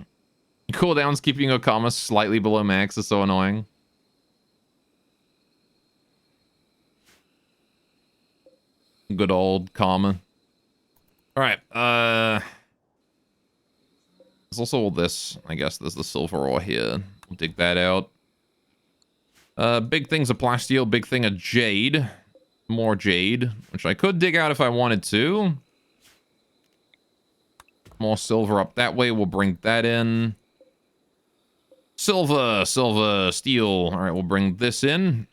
Speaker 3: Cooldowns keeping Okama slightly below max is so annoying. Good old karma. Alright, there's also all this. I guess there's the silver ore here. We'll dig that out. Big thing's a plasteel, big thing a jade. More jade, which I could dig out if I wanted to. More silver up that way, we'll bring that in. Silver, silver, steel. Alright, we'll bring this in.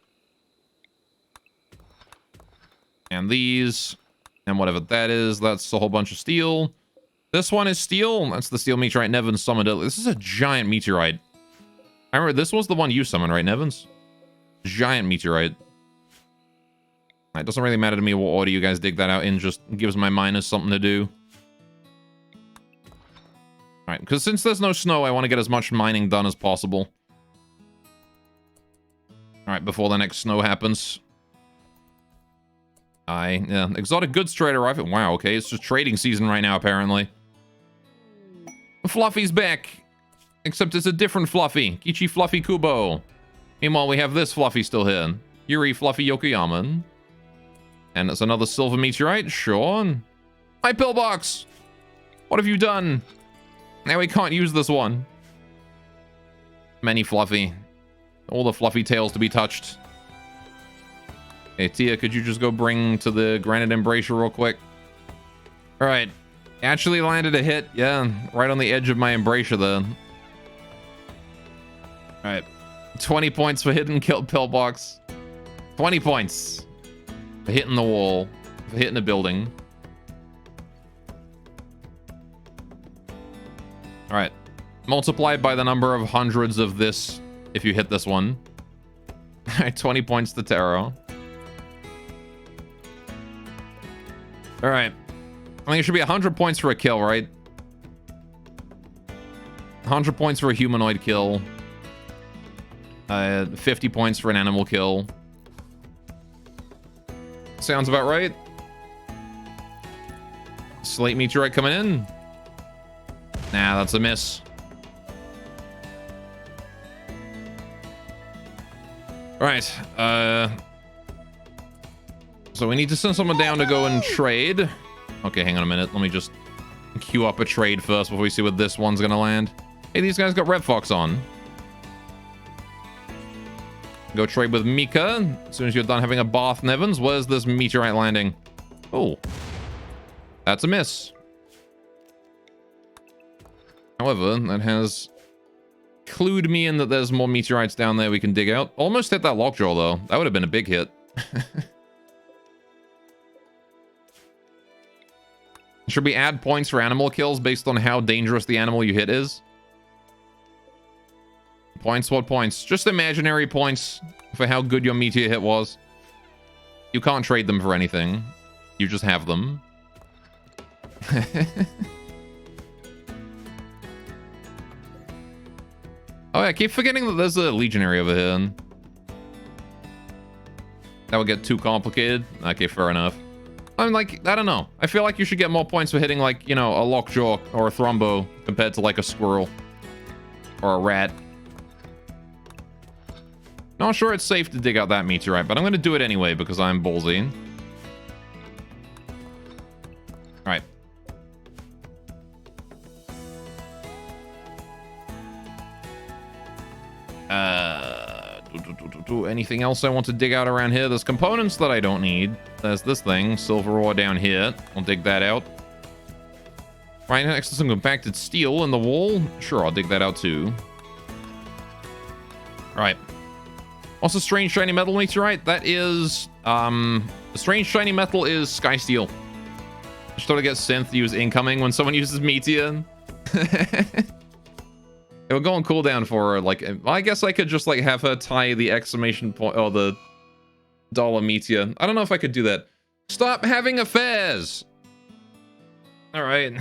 Speaker 3: And these. And whatever that is, that's a whole bunch of steel. This one is steel. That's the steel meteorite Nevins summoned earlier. This is a giant meteorite. I remember this was the one you summoned, right, Nevins? Giant meteorite. It doesn't really matter to me what order you guys dig that out in. Just gives my miners something to do. Alright, because since there's no snow, I want to get as much mining done as possible. Alright, before the next snow happens. Yeah, exotic goods trade arriving. Wow, okay, it's just trading season right now, apparently. Fluffy's back. Except it's a different Fluffy. Kichi Fluffy Kubo. Meanwhile, we have this Fluffy still here. Yuri Fluffy Yokoyama. And it's another silver meteorite, sure. My pillbox! What have you done? Now we can't use this one. Many Fluffy. All the Fluffy tails to be touched. Hey, Tia, could you just go bring to the Granite Embrasure real quick? Alright. Actually landed a hit. Yeah, right on the edge of my Embrasure there. Alright. 20 points for hitting kill pillbox. 20 points. For hitting the wall. For hitting a building. Alright. Multiplied by the number of hundreds of this if you hit this one. Alright, 20 points to Taro. Alright. I think it should be 100 points for a kill, right? 100 points for a humanoid kill. 50 points for an animal kill. Sounds about right. Slate meteorite coming in. Nah, that's a miss. Alright, so we need to send someone down to go and trade. Okay, hang on a minute. Let me just queue up a trade first before we see what this one's gonna land. Hey, these guys got Red Fox on. Go trade with Mika. As soon as you're done having a bath, Nevins, where's this meteorite landing? Oh. That's a miss. However, that has clued me in that there's more meteorites down there we can dig out. Almost hit that lockjaw, though. That would have been a big hit. Should we add points for animal kills based on how dangerous the animal you hit is? Points? What points? Just imaginary points for how good your meteor hit was. You can't trade them for anything. You just have them. Oh, yeah, I keep forgetting that there's a legionary over here. That would get too complicated. Okay, fair enough. I'm like, I don't know. I feel like you should get more points for hitting, like, you know, a lockjaw or a thrombo compared to, like, a squirrel or a rat. Not sure it's safe to dig out that meteorite, but I'm going to do it anyway because I'm ballsy. Alright. Anything else I want to dig out around here? There's components that I don't need. There's this thing, silver ore down here. I'll dig that out. Right next to some compacted steel in the wall. Sure, I'll dig that out too. All right. What's a strange shiny metal meteorite? That is, the strange shiny metal is sky steel. Just thought to get synth to use incoming when someone uses meteor. It would go on cooldown for her, like, I guess I could just like have her tie the exclamation point or the dollar meteor. I don't know if I could do that. Stop having affairs. All right.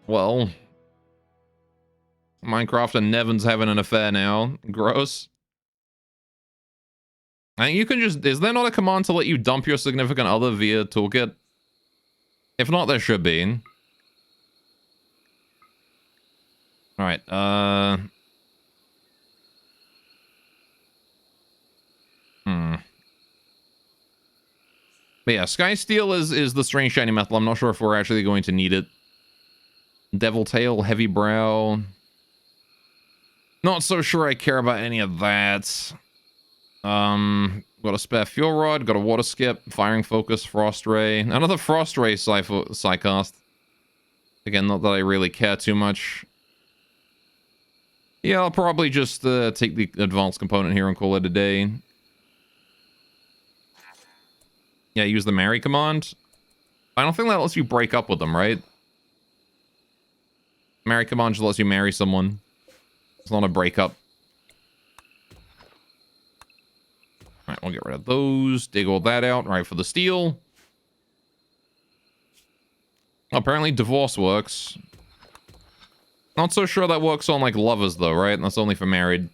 Speaker 3: Well, Minecraft and Nevin's having an affair now. Gross. I think you can just... Is there not a command to let you dump your significant other via toolkit? If not, there should be. Alright, But yeah, Sky Steel is the strange shiny metal. I'm not sure if we're actually going to need it. Devil Tail, Heavy Brow. Not so sure I care about any of that. Got a spare fuel rod, got a water skip, firing focus, frost ray, another frost ray psycast. Again, not that I really care too much. Yeah, I'll probably just take the advanced component here and call it a day. Yeah, use the marry command. I don't think that lets you break up with them, right? Marry command just lets you marry someone. It's not a breakup. Alright, we'll get rid of those. Dig all that out. Right, for the steel. Apparently divorce works. Not so sure that works on, like, lovers, though, right? That's only for married.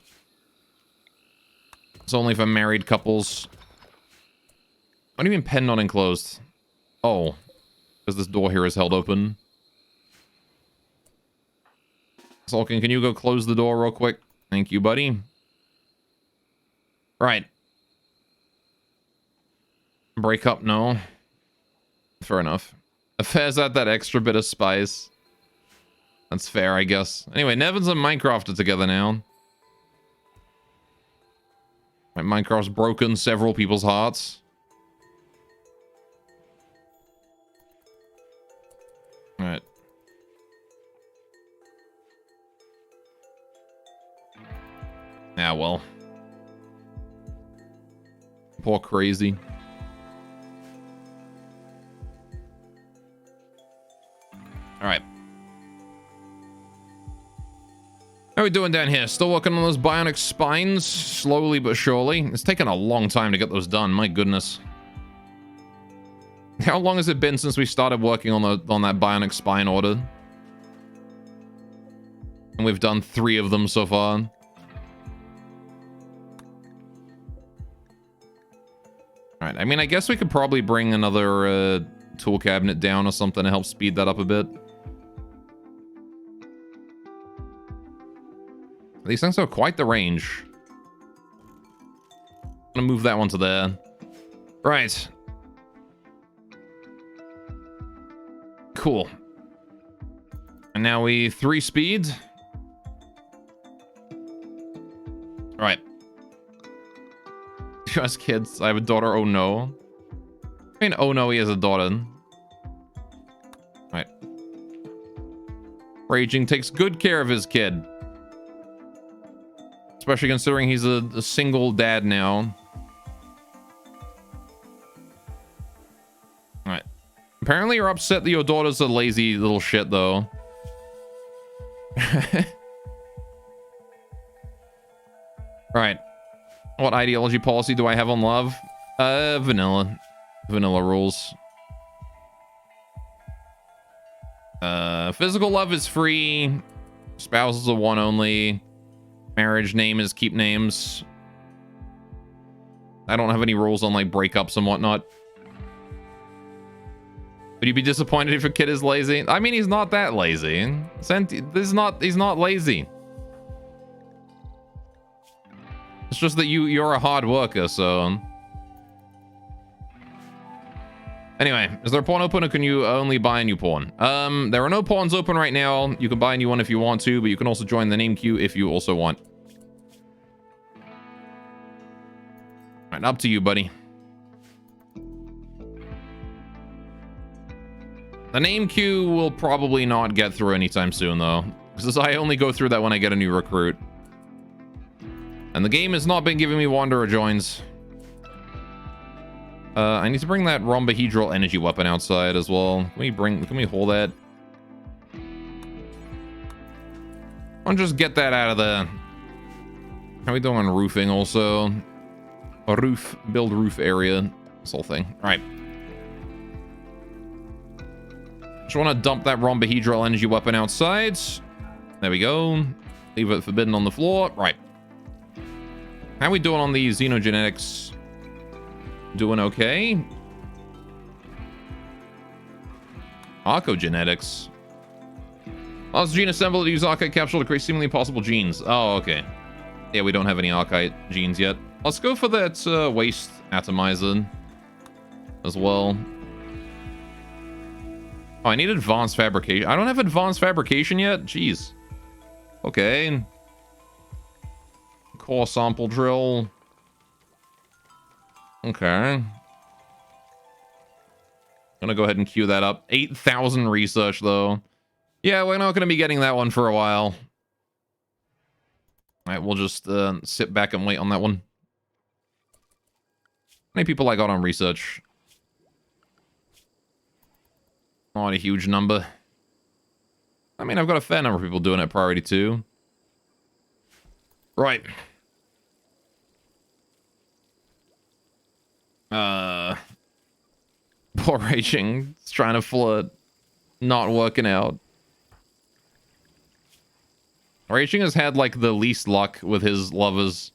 Speaker 3: It's only for married couples. What do you mean pen not enclosed? Oh. Because this door here is held open. Sulkin, can you go close the door real quick? Thank you, buddy. Right. Break up, no. Fair enough. Affairs add that extra bit of spice. That's fair, I guess. Anyway, Nevins and Minecraft are together now. Right, Minecraft's broken several people's hearts. Alright. Yeah, well. Poor crazy. Alright. How are we doing down here? Still working on those bionic spines? Slowly but surely. It's taken a long time to get those done, my goodness. How long has it been since we started working on that bionic spine order? And we've done 3 of them so far. Alright, I mean, I guess we could probably bring another tool cabinet down or something to help speed that up a bit. These things have quite the range. I'm gonna move that one to there. Right. Cool. And now we 3 speed. Alright. You guys kids, I have a daughter, oh no. I mean, oh no, he has a daughter. Alright. Raging takes good care of his kid. Especially considering he's a single dad now. Alright. Apparently you're upset that your daughter's a lazy little shit, though. Right. What ideology policy do I have on love? Vanilla. Vanilla rules. Physical love is free. Spouses are one only. Marriage name is keep names. I don't have any rules on like breakups and whatnot. Would you be disappointed if your kid is lazy? I mean, he's not that lazy. He's not lazy. It's just that you're a hard worker, so. Anyway, is there a pawn open or can you only buy a new pawn? There are no pawns open right now. You can buy a new one if you want to, but you can also join the name queue if you also want. All right, up to you, buddy. The name queue will probably not get through anytime soon, though, because I only go through that when I get a new recruit. And the game has not been giving me Wanderer joins. I need to bring that rhombohedral energy weapon outside as well. Can we haul that? I'll just get that out of there. How are we doing on roofing also? A roof, build roof area. This whole thing. All right. Just want to dump that rhombohedral energy weapon outside. There we go. Leave it forbidden on the floor. Right. How are we doing on the xenogenetics? Doing okay. Archogenetics. Last gene assembled to use Archite capsule to create seemingly impossible genes. Oh, okay. Yeah, we don't have any Archite genes yet. Let's go for that waste atomizer as well. Oh, I need advanced fabrication. I don't have advanced fabrication yet? Jeez. Okay. Core sample drill. Okay. Gonna go ahead and queue that up. 8,000 research, though. Yeah, we're not gonna be getting that one for a while. Alright, we'll just sit back and wait on that one. How many people I got on research? Not a huge number. I mean, I've got a fair number of people doing it priority 2. Right. Poor Raging. It's trying to flirt. Not working out. Raging has had, like, the least luck with his lovers.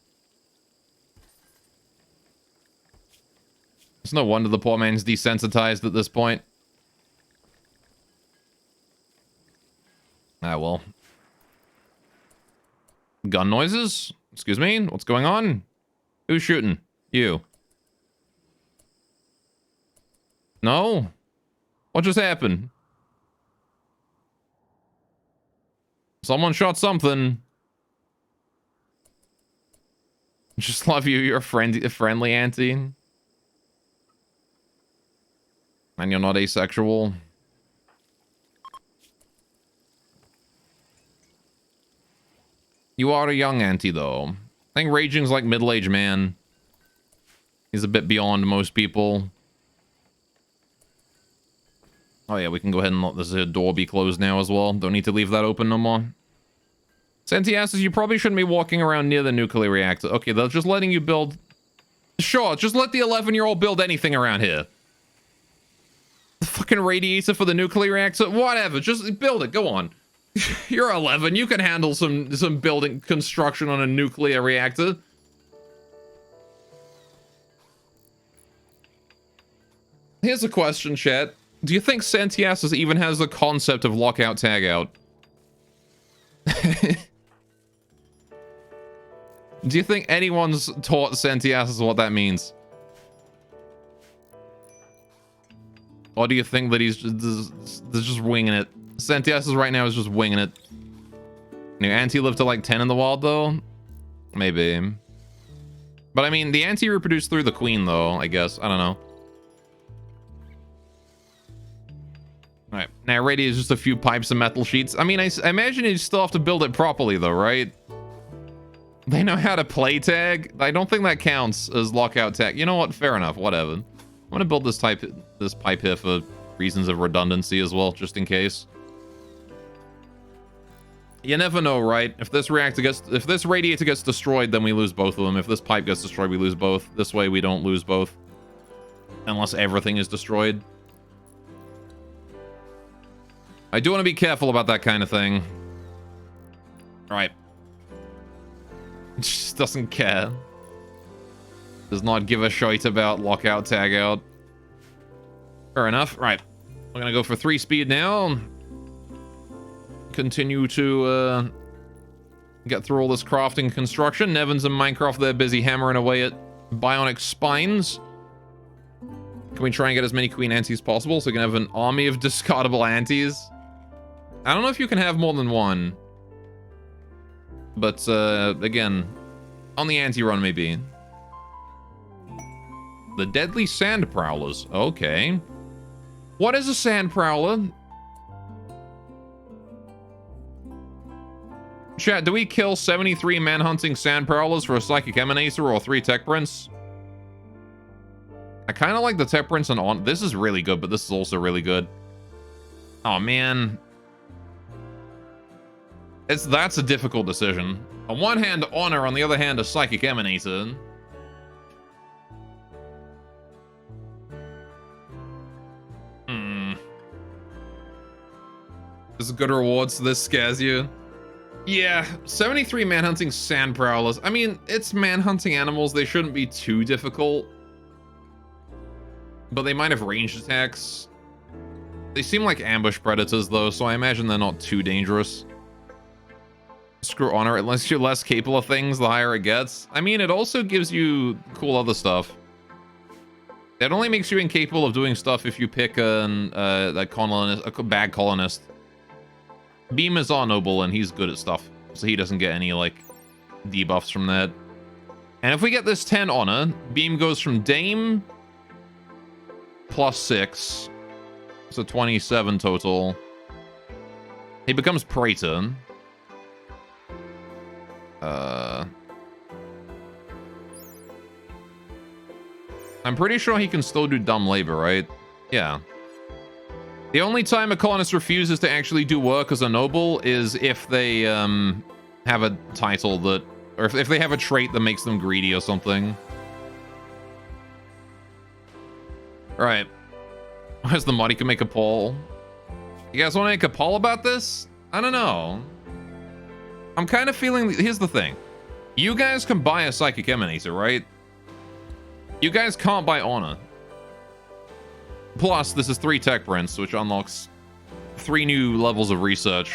Speaker 3: It's no wonder the poor man's desensitized at this point. Ah, well. Gun noises? Excuse me? What's going on? Who's shooting? You. No? What just happened? Someone shot something. Just love you. You're a friendly auntie. And you're not asexual. You are a young auntie, though. I think Raging's like middle-aged man. He's a bit beyond most people. Oh yeah, we can go ahead and let this door be closed now as well. Don't need to leave that open no more. Senti says you probably shouldn't be walking around near the nuclear reactor. Okay, they're just letting you build... Sure, just let the 11-year-old build anything around here. The fucking radiator for the nuclear reactor? Whatever, just build it, go on. You're 11, you can handle some building construction on a nuclear reactor. Here's a question, chat. Do you think Sentiasis even has the concept of lockout tagout? Do you think anyone's taught Sentiasis what that means? Or do you think that he's just winging it? Sentiasis right now is just winging it. New Auntie lived to like 10 in the wild, though? Maybe. But I mean, the Auntie reproduced through the Queen, though, I guess. I don't know. Alright, now ready is just a few pipes and metal sheets. I mean, I imagine you still have to build it properly, though, right? They know how to play tag. I don't think that counts as lockout tag. You know what? Fair enough. Whatever. I'm gonna build this pipe here for reasons of redundancy as well, just in case. You never know, right? If this radiator gets destroyed, then we lose both of them. If this pipe gets destroyed, we lose both. This way, we don't lose both, unless everything is destroyed. I do want to be careful about that kind of thing. All right. Just doesn't care. Does not give a shite about lockout, tagout. Fair enough. Right. We're gonna go for 3 speed now. Continue to get through all this crafting construction. Nevins and Minecraft, they're busy hammering away at bionic spines. Can we try and get as many queen aunties as possible so we can have an army of discardable aunties? I don't know if you can have more than one. But, again, on the anti-run maybe. The deadly sand prowlers. Okay. What is a sand prowler? Chat, do we kill 73 manhunting sand prowlers for a psychic emanator or 3 tech prints? I kind of like the tech prints on. This is really good, but this is also really good. Oh man, that's a difficult decision. On one hand, honor. On the other hand, a psychic emanator. There's good rewards. This scares you. Yeah, 73 manhunting sand prowlers. I mean, it's manhunting animals. They shouldn't be too difficult. But they might have ranged attacks. They seem like ambush predators, though, so I imagine they're not too dangerous. Screw honor. Unless you're less capable of things, the higher it gets. I mean, it also gives you cool other stuff. It only makes you incapable of doing stuff if you pick a colonist, a bad colonist. Beam is honorable, and he's good at stuff, so he doesn't get any, like, debuffs from that. And if we get this 10 honor, Beam goes from Dame plus 6, so 27 total. He becomes Praetor. I'm pretty sure he can still do dumb labor, right? Yeah. The only time a colonist refuses to actually do work as a noble is if they have a title that, or if they have a trait that makes them greedy or something. Right. Where's the mod? He can make a poll. You guys want to make a poll about this? I don't know. I'm kind of feeling... Here's the thing. You guys can buy a psychic emanator, right? You guys can't buy honor. Plus, this is 3 tech prints, which unlocks 3 new levels of research.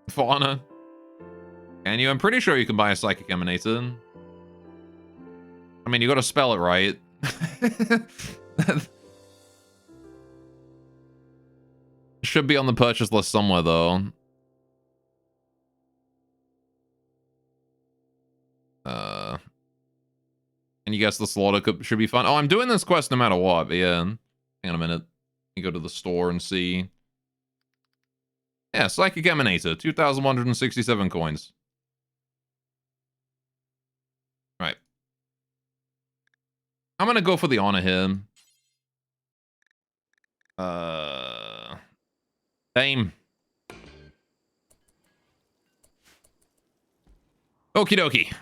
Speaker 3: For honor. Can you? I'm pretty sure you can buy a psychic emanator. I mean, you gotta spell it right. Should be on the purchase list somewhere, though. And you guess the slaughter should be fun. Oh, I'm doing this quest no matter what, but yeah. Hang on a minute. You go to the store and see. Yeah, Psychic Emanator, 2,167 coins. Right. I'm gonna go for the honor here. Dame. Okie dokie.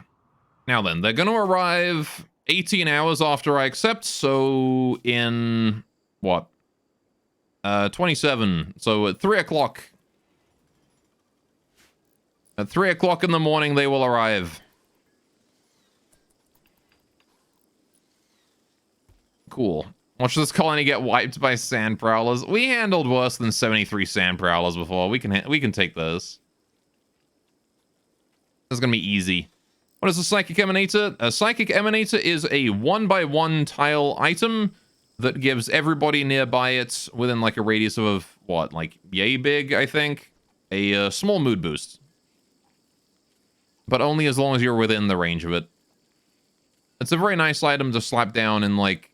Speaker 3: Now then, they're gonna arrive 18 hours after I accept, so in what? 27. So at 3 o'clock. At 3 o'clock in the morning, they will arrive. Cool. Watch this colony get wiped by sand prowlers. We handled worse than 73 sand prowlers before. We can take this. This is gonna be easy. What is a Psychic Emanator? A Psychic Emanator is a 1x1 tile item that gives everybody nearby it within like a radius of what, like yay big, I think, a small mood boost. But only as long as you're within the range of it. It's a very nice item to slap down in like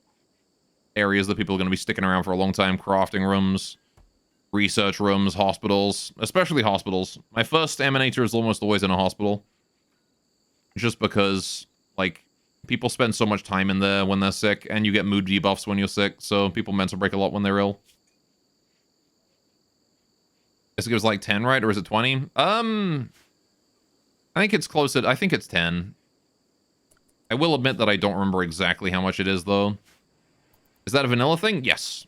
Speaker 3: areas that people are going to be sticking around for a long time. Crafting rooms, research rooms, hospitals, especially hospitals. My first Emanator is almost always in a hospital. Just because, like, people spend so much time in there when they're sick, and you get mood debuffs when you're sick, so people mental break a lot when they're ill. This gives like 10, right? Or is it 20? I think it's close to... I think it's 10. I will admit that I don't remember exactly how much it is, though. Is that a vanilla thing? Yes.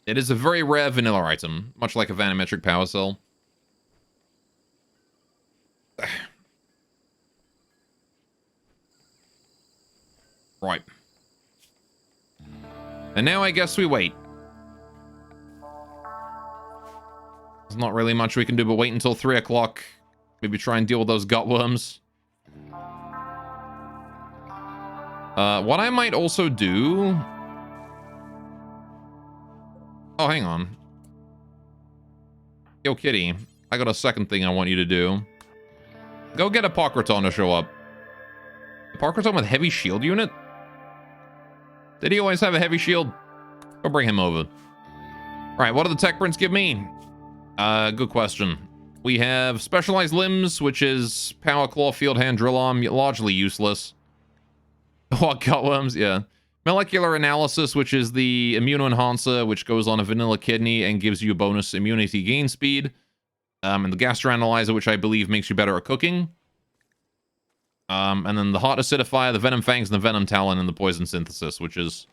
Speaker 3: It is a very rare vanilla item, much like a Vanometric Power Cell. Right. And now I guess we wait. There's not really much we can do but wait until 3 o'clock. Maybe try and deal with those gut worms. What I might also do... Oh, hang on. Yo, Kitty. I got a second thing I want you to do. Go get a Pocraton to show up. A Pocraton with heavy shield unit? Did he always have a heavy shield? Go bring him over. Alright, what do the tech prints give me? Good question. We have specialized limbs, which is power claw, field hand, drill arm, largely useless. Oh, cutworms, yeah. Molecular analysis, which is the immunoenhancer, which goes on a vanilla kidney and gives you a bonus immunity gain speed. And the gastroanalyzer, which I believe makes you better at cooking. And then the heart acidifier, the venom fangs, and the venom talon, and the poison synthesis, which is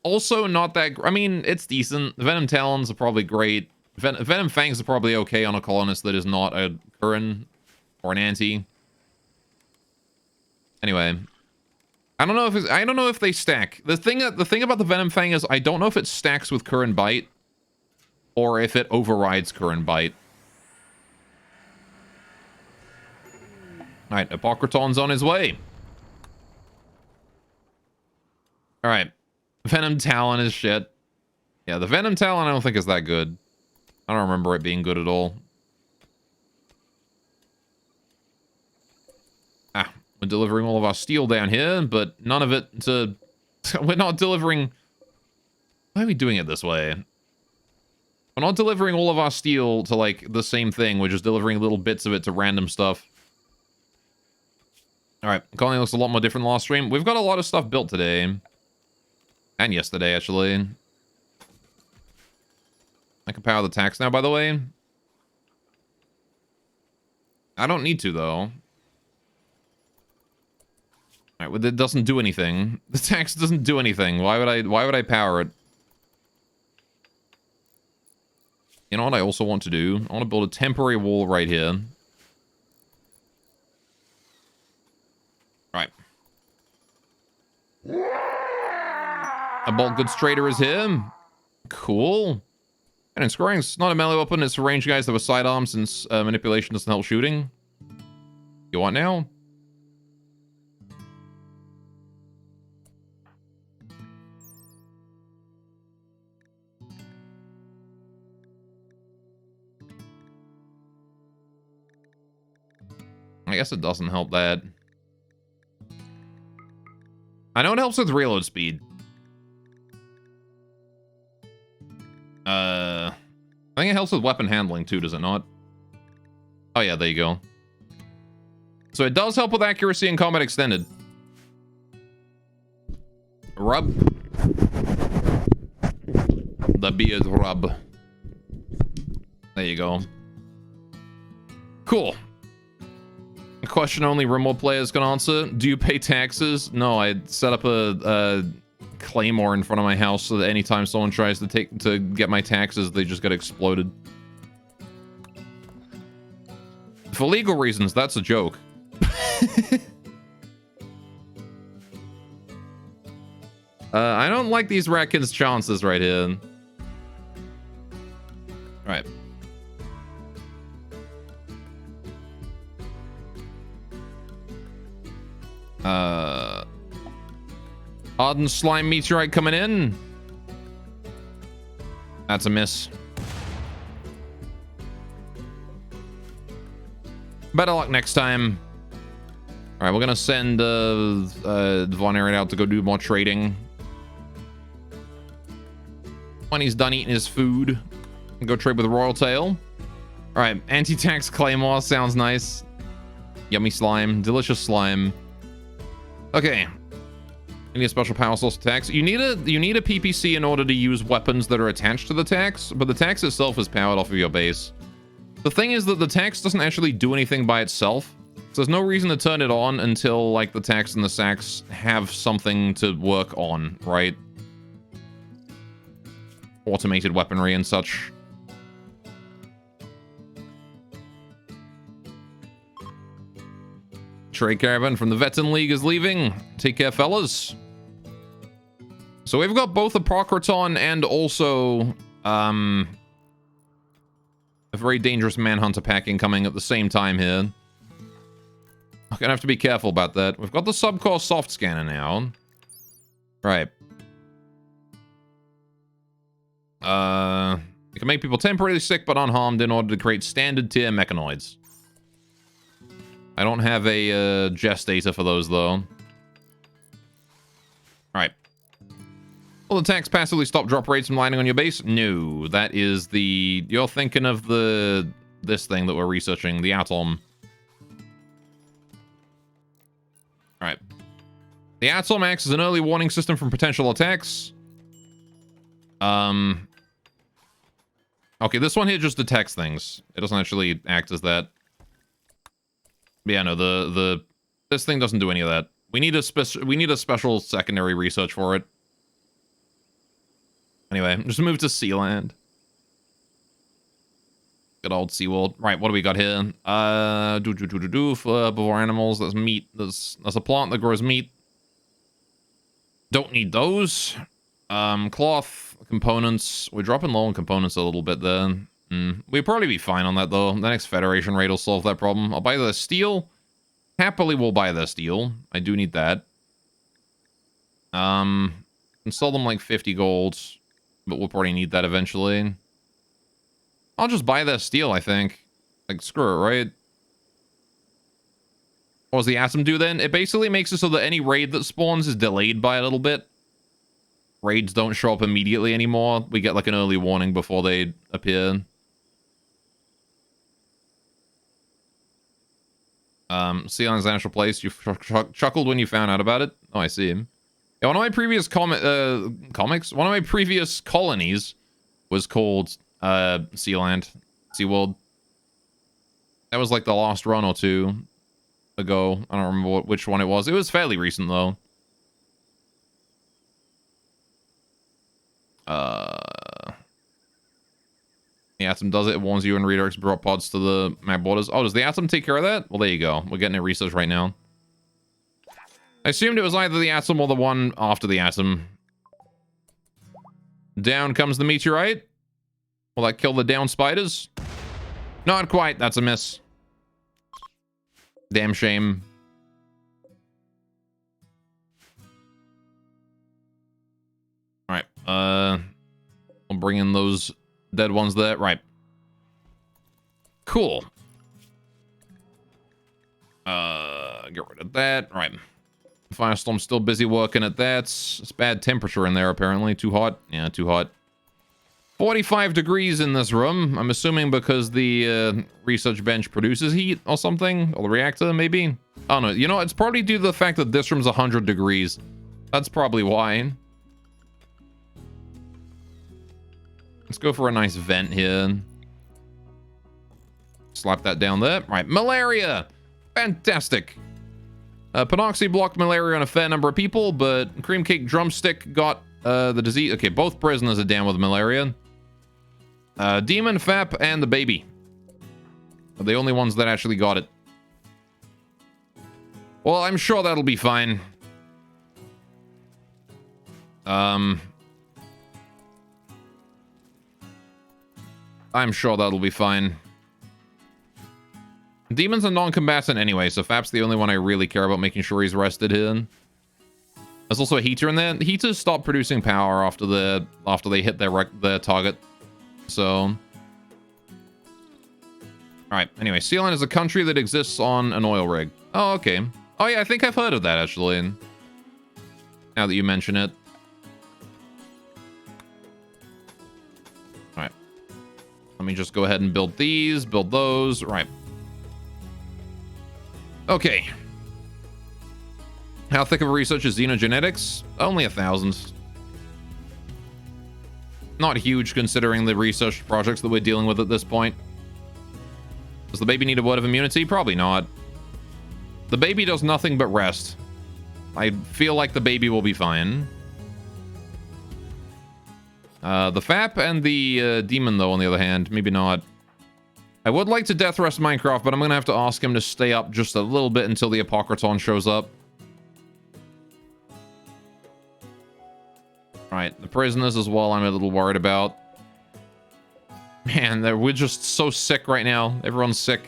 Speaker 3: also not that... I mean, it's decent. The venom talons are probably great. Venom fangs are probably okay on a colonist that is not a Curran or an anti. Anyway, I don't know if they stack. The thing about the venom fang is I don't know if it stacks with Curran bite or if it overrides Curran bite. All right, Apocryton's on his way. All right, venom talon is shit. Yeah, the venom talon I don't think is that good. I don't remember it being good at all. We're delivering all of our steel down here, but none of it to... We're not delivering... Why are we doing it this way? We're not delivering all of our steel to, like, the same thing. We're just delivering little bits of it to random stuff. Alright, colony looks a lot more different last stream. We've got a lot of stuff built today. And yesterday, actually. I can power the tax now, by the way. I don't need to, though. Alright, well, it doesn't do anything. The tax doesn't do anything. Why would I power it? You know what I also want to do? I want to build a temporary wall right here. Right. A bolt goods trader is here. Cool. And scoring's not a melee weapon, it's for ranged guys that have a sidearm since manipulation doesn't help shooting. You want now? I guess it doesn't help that. I know it helps with reload speed. I think it helps with weapon handling too, does it not? Oh yeah, there you go. So it does help with accuracy and combat extended. Rub. The beard rub. There you go. Cool. A question only Rimworld players can answer. Do you pay taxes? No, I set up a claymore in front of my house so that anytime someone tries to get my taxes, they just get exploded. For legal reasons, that's a joke. I don't like these Ratkin's chances right here. Alright. Hardened slime meteorite coming in. That's a miss. Better luck next time. All right, we're gonna send Von Aaron out to go do more trading. When he's done eating his food, go trade with Royal Tail. All right, anti-tax claymore sounds nice. Yummy slime, delicious slime. Okay. You need a special power source tax. You need a PPC in order to use weapons that are attached to the tax, but the tax itself is powered off of your base. The thing is that the tax doesn't actually do anything by itself, so there's no reason to turn it on until like the tax and the sacks have something to work on, right? Automated weaponry and such. Trade caravan from the Veteran League is leaving. Take care, fellas. So we've got both a Procraton and also a very dangerous Manhunter packing coming at the same time here. I'm gonna have to be careful about that. We've got the Subcore Soft Scanner now. Right. It can make people temporarily sick but unharmed in order to create standard tier mechanoids. I don't have a gestator for those though. Alright. Will the tanks passively stop drop rates from landing on your base? No, that is the... You're thinking of this thing that we're researching, the Atom. Alright. The Atom acts as an early warning system from potential attacks. Okay, this one here just detects things. It doesn't actually act as that. But yeah, no, this thing doesn't do any of that. We need a special secondary research for it. Anyway, just move to Sealand. Good old SeaWorld. Right, what do we got here? For before animals, that's meat. There's a plant that grows meat. Don't need those. Cloth, components. We're dropping low on components a little bit there. We'd probably be fine on that, though. The next Federation raid will solve that problem. I'll buy the steel. Happily, we'll buy the steel. I do need that. Can sell them like 50 gold, but we'll probably need that eventually. I'll just buy the steel, I think. Like, screw it, right? What does the Atom do then? It basically makes it so that any raid that spawns is delayed by a little bit. Raids don't show up immediately anymore. We get like an early warning before they appear. Sealand's natural place. You chuckled when you found out about it? Oh, I see him. Yeah, one of my previous one of my previous colonies was called SeaWorld. That was like the last run or two ago. I don't remember which one it was. It was fairly recent, though. The Atom does it. It warns you and redirects drop pods to the map borders. Oh, does the Atom take care of that? Well, there you go. We're getting it researched right now. I assumed it was either the Atom or the one after the Atom. Down comes the meteorite. Will that kill the down spiders? Not quite. That's a miss. Damn shame. Alright. I'll bring in those dead ones there. Right. Cool. Get rid of that. Right. Firestorm's still busy working at that. It's bad temperature in there, apparently. Too hot? Yeah, too hot. 45 degrees in this room. I'm assuming because the research bench produces heat or something. Or the reactor, maybe? Oh, no. You know, it's probably due to the fact that this room's 100 degrees. That's probably why. Let's go for a nice vent here. Slap that down there. Right, malaria! Fantastic! Panoxy blocked malaria on a fair number of people, but Cream Cake Drumstick got the disease. Okay, both prisoners are down with malaria. Demon, Fap, and the baby are the only ones that actually got it. Well, I'm sure that'll be fine. I'm sure that'll be fine. Demons are non-combatant anyway, so Fap's the only one I really care about making sure he's rested here. There's also a heater in there. The heaters stop producing power after they hit their target. So, alright, anyway, Sealand is a country that exists on an oil rig. Oh, okay. Oh yeah, I think I've heard of that actually. Now that you mention it. Alright. Let me just go ahead and build these, build those. Right. Okay. How thick of a research is xenogenetics? Only 1,000. Not huge considering the research projects that we're dealing with at this point. Does the baby need a word of immunity? Probably not. The baby does nothing but rest. I feel like the baby will be fine. The Fap and the Demon, though, on the other hand, maybe not. I would like to death rest Minecraft, but I'm going to have to ask him to stay up just a little bit until the Apocryton shows up. Alright, the prisoners as well I'm a little worried about. Man, we're just so sick right now. Everyone's sick.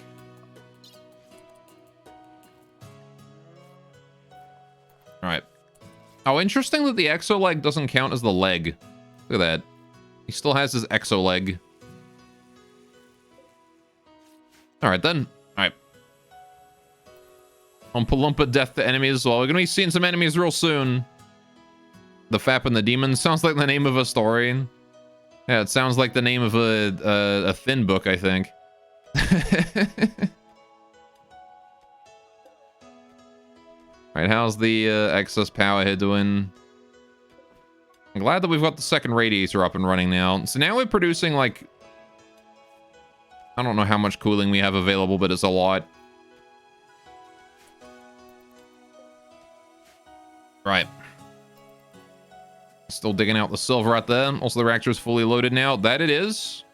Speaker 3: Alright. Oh, interesting that the exo leg doesn't count as the leg. Look at that. He still has his exo leg. Alright then. Alright. Oompa Loompa death to enemies. Well, we're gonna be seeing some enemies real soon. The Fap and the Demon sounds like the name of a story. Yeah, it sounds like the name of a thin book, I think. Alright, how's the excess power here doing? I'm glad that we've got the second radiator up and running now. So now we're producing, like... I don't know how much cooling we have available, but it's a lot. Right. Still digging out the silver out there. Also, the reactor is fully loaded now. That it is.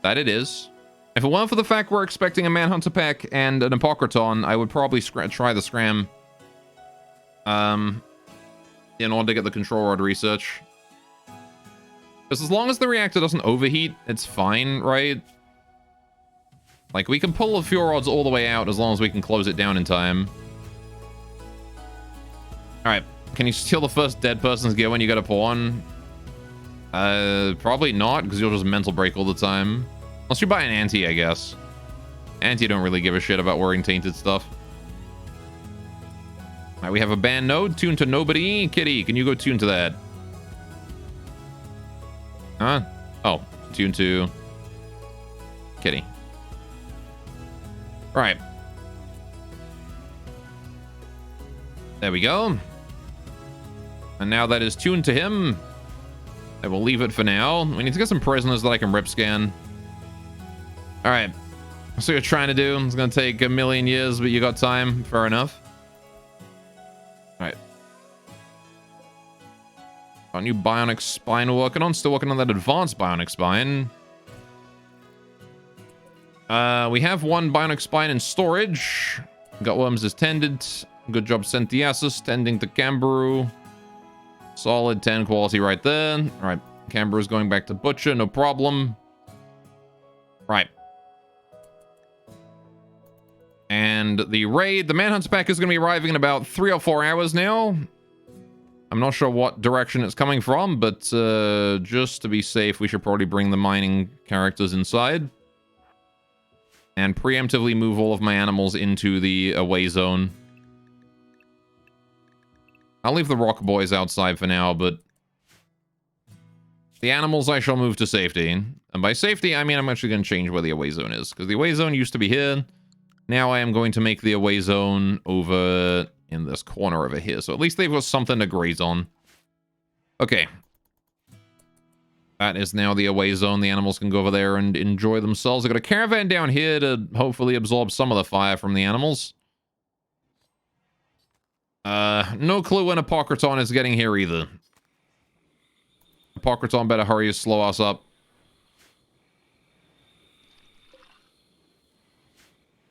Speaker 3: That it is. If it weren't for the fact we're expecting a Manhunter pack and an Apocryton, I would probably try the Scram. In order to get the control rod research. Because as long as the reactor doesn't overheat, it's fine, right? Like, we can pull the fuel rods all the way out as long as we can close it down in time. Alright, can you steal the first dead person's gear when you get a pawn? Probably not, because you'll just mental break all the time. Unless you buy an anti, I guess. Anti don't really give a shit about wearing tainted stuff. Alright, we have a band node tuned to nobody. Kitty, can you go tune to that? Huh? Oh, tune to Kitty. Right. There we go. And now that is tuned to him, I will leave it for now. We need to get some prisoners that I can rip scan. Alright. So you're trying to do. It's going to take a million years, but you got time. Fair enough. Alright. Our new bionic spine we're working on. Still working on that advanced bionic spine. We have one bionic spine in storage. Gutworms is tended. Good job, Sentiasis. Tending to Camberu. Solid 10 quality right there. Alright. Camberu's going back to Butcher. No problem. Right. And the raid, the Manhunt pack is going to be arriving in about 3 or 4 hours now. I'm not sure what direction it's coming from, but just to be safe, we should probably bring the mining characters inside. And preemptively move all of my animals into the away zone. I'll leave the rock boys outside for now, but the animals I shall move to safety. And by safety, I mean I'm actually going to change where the away zone is, because the away zone used to be here. Now I am going to make the away zone over in this corner over here. So at least they've got something to graze on. Okay. That is now the away zone. The animals can go over there and enjoy themselves. I've got a caravan down here to hopefully absorb some of the fire from the animals. No clue when Apocryton is getting here either. Apocryton better hurry to slow us up.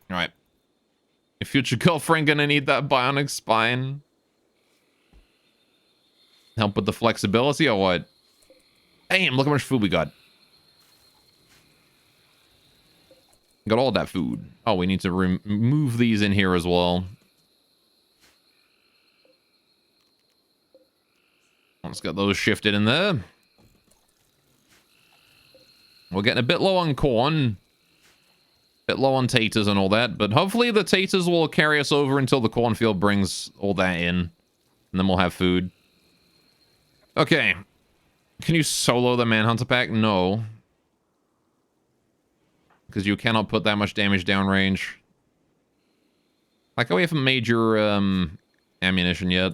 Speaker 3: Alright. Your future girlfriend gonna need that bionic spine? Help with the flexibility or what? Damn, look how much food we got. Got all that food. Oh, we need to remove these in here as well. Let's get those shifted in there. We're getting a bit low on corn. Bit low on taters and all that, but hopefully the taters will carry us over until the cornfield brings all that in. And then we'll have food. Okay. Can you solo the Manhunter pack? No. Because you cannot put that much damage downrange. Like, we haven't made your ammunition yet.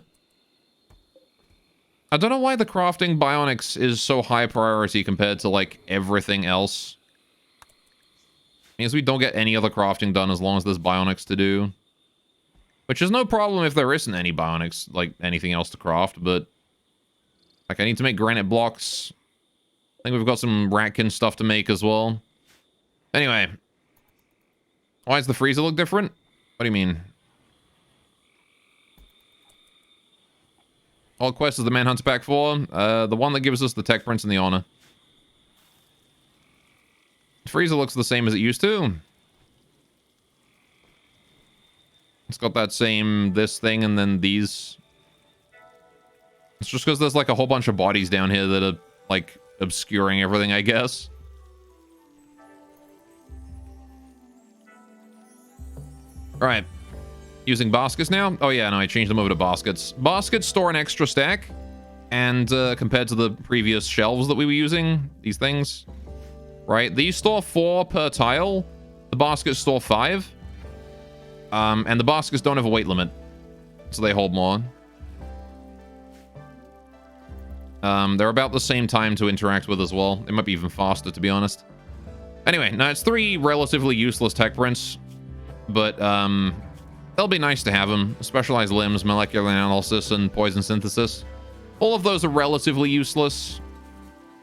Speaker 3: I don't know why the crafting bionics is so high priority compared to, like, everything else. Means we don't get any other crafting done as long as there's bionics to do. Which is no problem if there isn't any bionics, like anything else to craft, but... Like, I need to make granite blocks. I think we've got some ratkin stuff to make as well. Anyway. Why does the freezer look different? What do you mean? All quest is the Manhunter pack 4. The one that gives us the tech prints and the honor. Freezer looks the same as it used to. It's got that same this thing and then these. It's just because there's like a whole bunch of bodies down here that are like obscuring everything, I guess. Alright. Using baskets now? Oh yeah, no, I changed them over to baskets. Baskets store an extra stack. And compared to the previous shelves that we were using, these things, right? These store 4 per tile. The baskets store 5. And the baskets don't have a weight limit, so they hold more. They're about the same time to interact with as well. It might be even faster, to be honest. Anyway, now it's 3 relatively useless tech prints, but they'll be nice to have them. Specialized limbs, molecular analysis, and poison synthesis. All of those are relatively useless.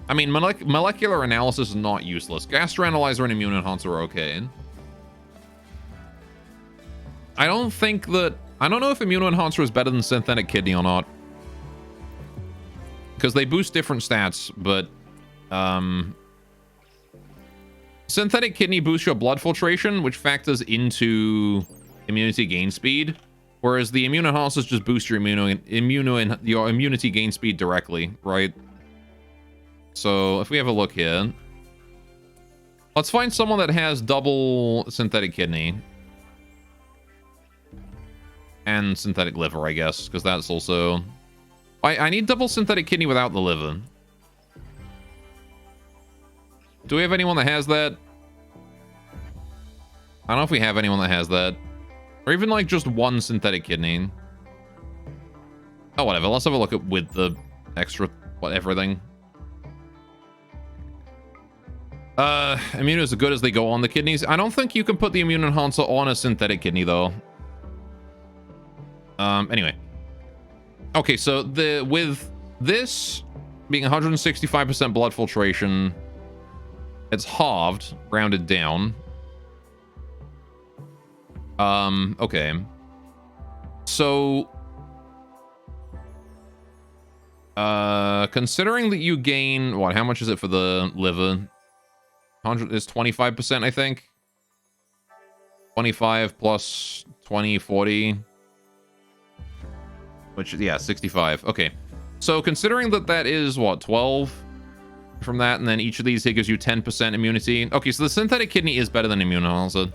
Speaker 3: I mean, molecular analysis is not useless. Gastroanalyzer and immune enhancer are okay. I don't know if immune enhancer is better than synthetic kidney or not. Because they boost different stats, but synthetic kidney boosts your blood filtration, which factors into immunity gain speed. Whereas the immune enhancers just boost your immunity gain speed directly, right? So if we have a look here, let's find someone that has double synthetic kidney and synthetic liver, I guess, because that's also... I need double synthetic kidney without the liver. Do we have anyone that has that? I don't know if we have anyone that has that. Or even, like, just 1 synthetic kidney. Oh, whatever. Let's have a look at with the extra everything. Immune is as good as they go on the kidneys. I don't think you can put the immune enhancer on a synthetic kidney, though. Anyway. Okay, so with this being 165% blood filtration, it's halved, rounded down. Okay. So, considering that you gain, what, how much is it for the liver? 100 is 25%, I think. 25 plus 20, 40. Which, yeah, 65. Okay. So, considering that that is, what, 12 from that, and then each of these here gives you 10% immunity. Okay, so the synthetic kidney is better than immune enhancer.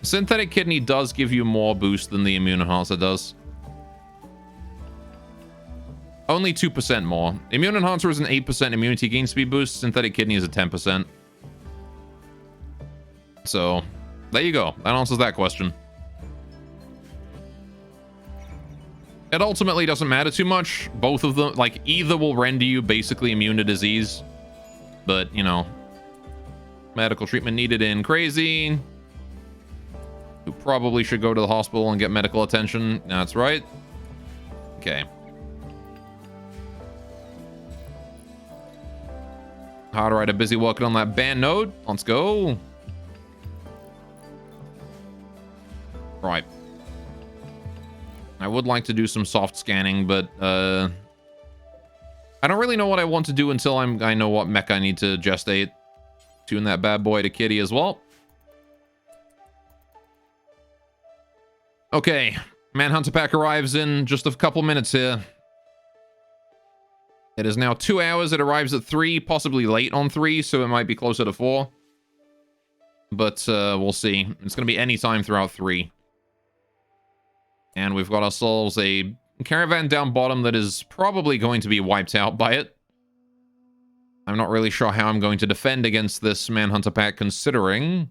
Speaker 3: Synthetic kidney does give you more boost than the immune enhancer does. Only 2% more. Immune enhancer is an 8% immunity gain speed boost. Synthetic kidney is a 10%. So, there you go. That answers that question. It ultimately doesn't matter too much. Both of them, like, either will render you basically immune to disease. But, you know, medical treatment needed in crazy. You probably should go to the hospital and get medical attention. That's right. Okay. Alright, I'm busy working on that band node. Let's go. Right. I would like to do some soft scanning, but I don't really know what I want to do until I know what mech I need to gestate. Tune that bad boy to kitty as well. Okay, Manhunter Pack arrives in just a couple minutes here. It is now 2 hours. It arrives at 3, possibly late on 3, so it might be closer to 4. But we'll see. It's going to be any time throughout 3. And we've got ourselves a caravan down bottom that is probably going to be wiped out by it. I'm not really sure how I'm going to defend against this Manhunter Pack, considering...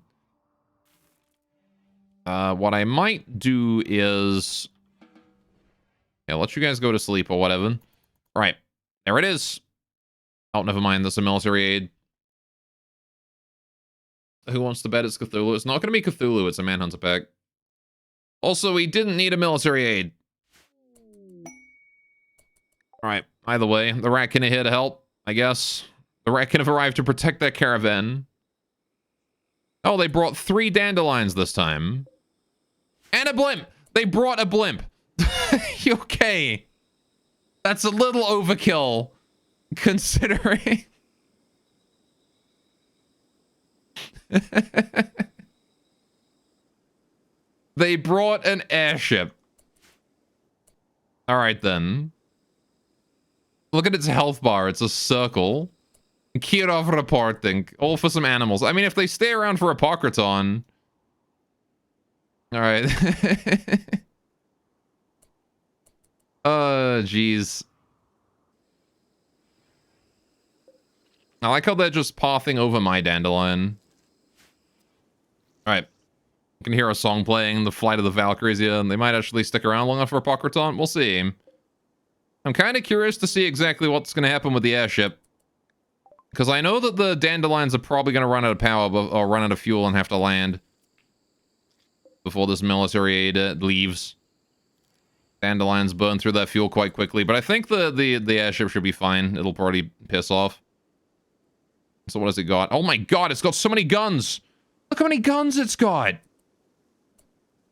Speaker 3: what I might do is... Yeah, let you guys go to sleep or whatever. Alright, there it is. Oh, never mind, that's a military aid. Who wants to bet it's Cthulhu? It's not going to be Cthulhu, it's a Manhunter Pack. Also, we didn't need a military aid. Alright, either way, the Ratkin are here to help, I guess. The Ratkin have arrived to protect their caravan. Oh, they brought 3 dandelions this time. And a blimp! They brought a blimp! You okay? That's a little overkill, considering... They brought an airship. Alright then. Look at its health bar. It's a circle. Kirov reporting. All for some animals. I mean, if they stay around for Apocryton... Alright. Jeez. I like how they're just pathing over my dandelion. Alright. You can hear a song playing, The Flight of the Valkyries here, and they might actually stick around long enough for a Pocraton. We'll see. I'm kind of curious to see exactly what's going to happen with the airship. Because I know that the dandelions are probably going to run out of power or run out of fuel and have to land before this military aid leaves. Dandelions burn through that fuel quite quickly, but I think the airship should be fine. It'll probably piss off. So what has it got? Oh my god, it's got so many guns! Look how many guns it's got!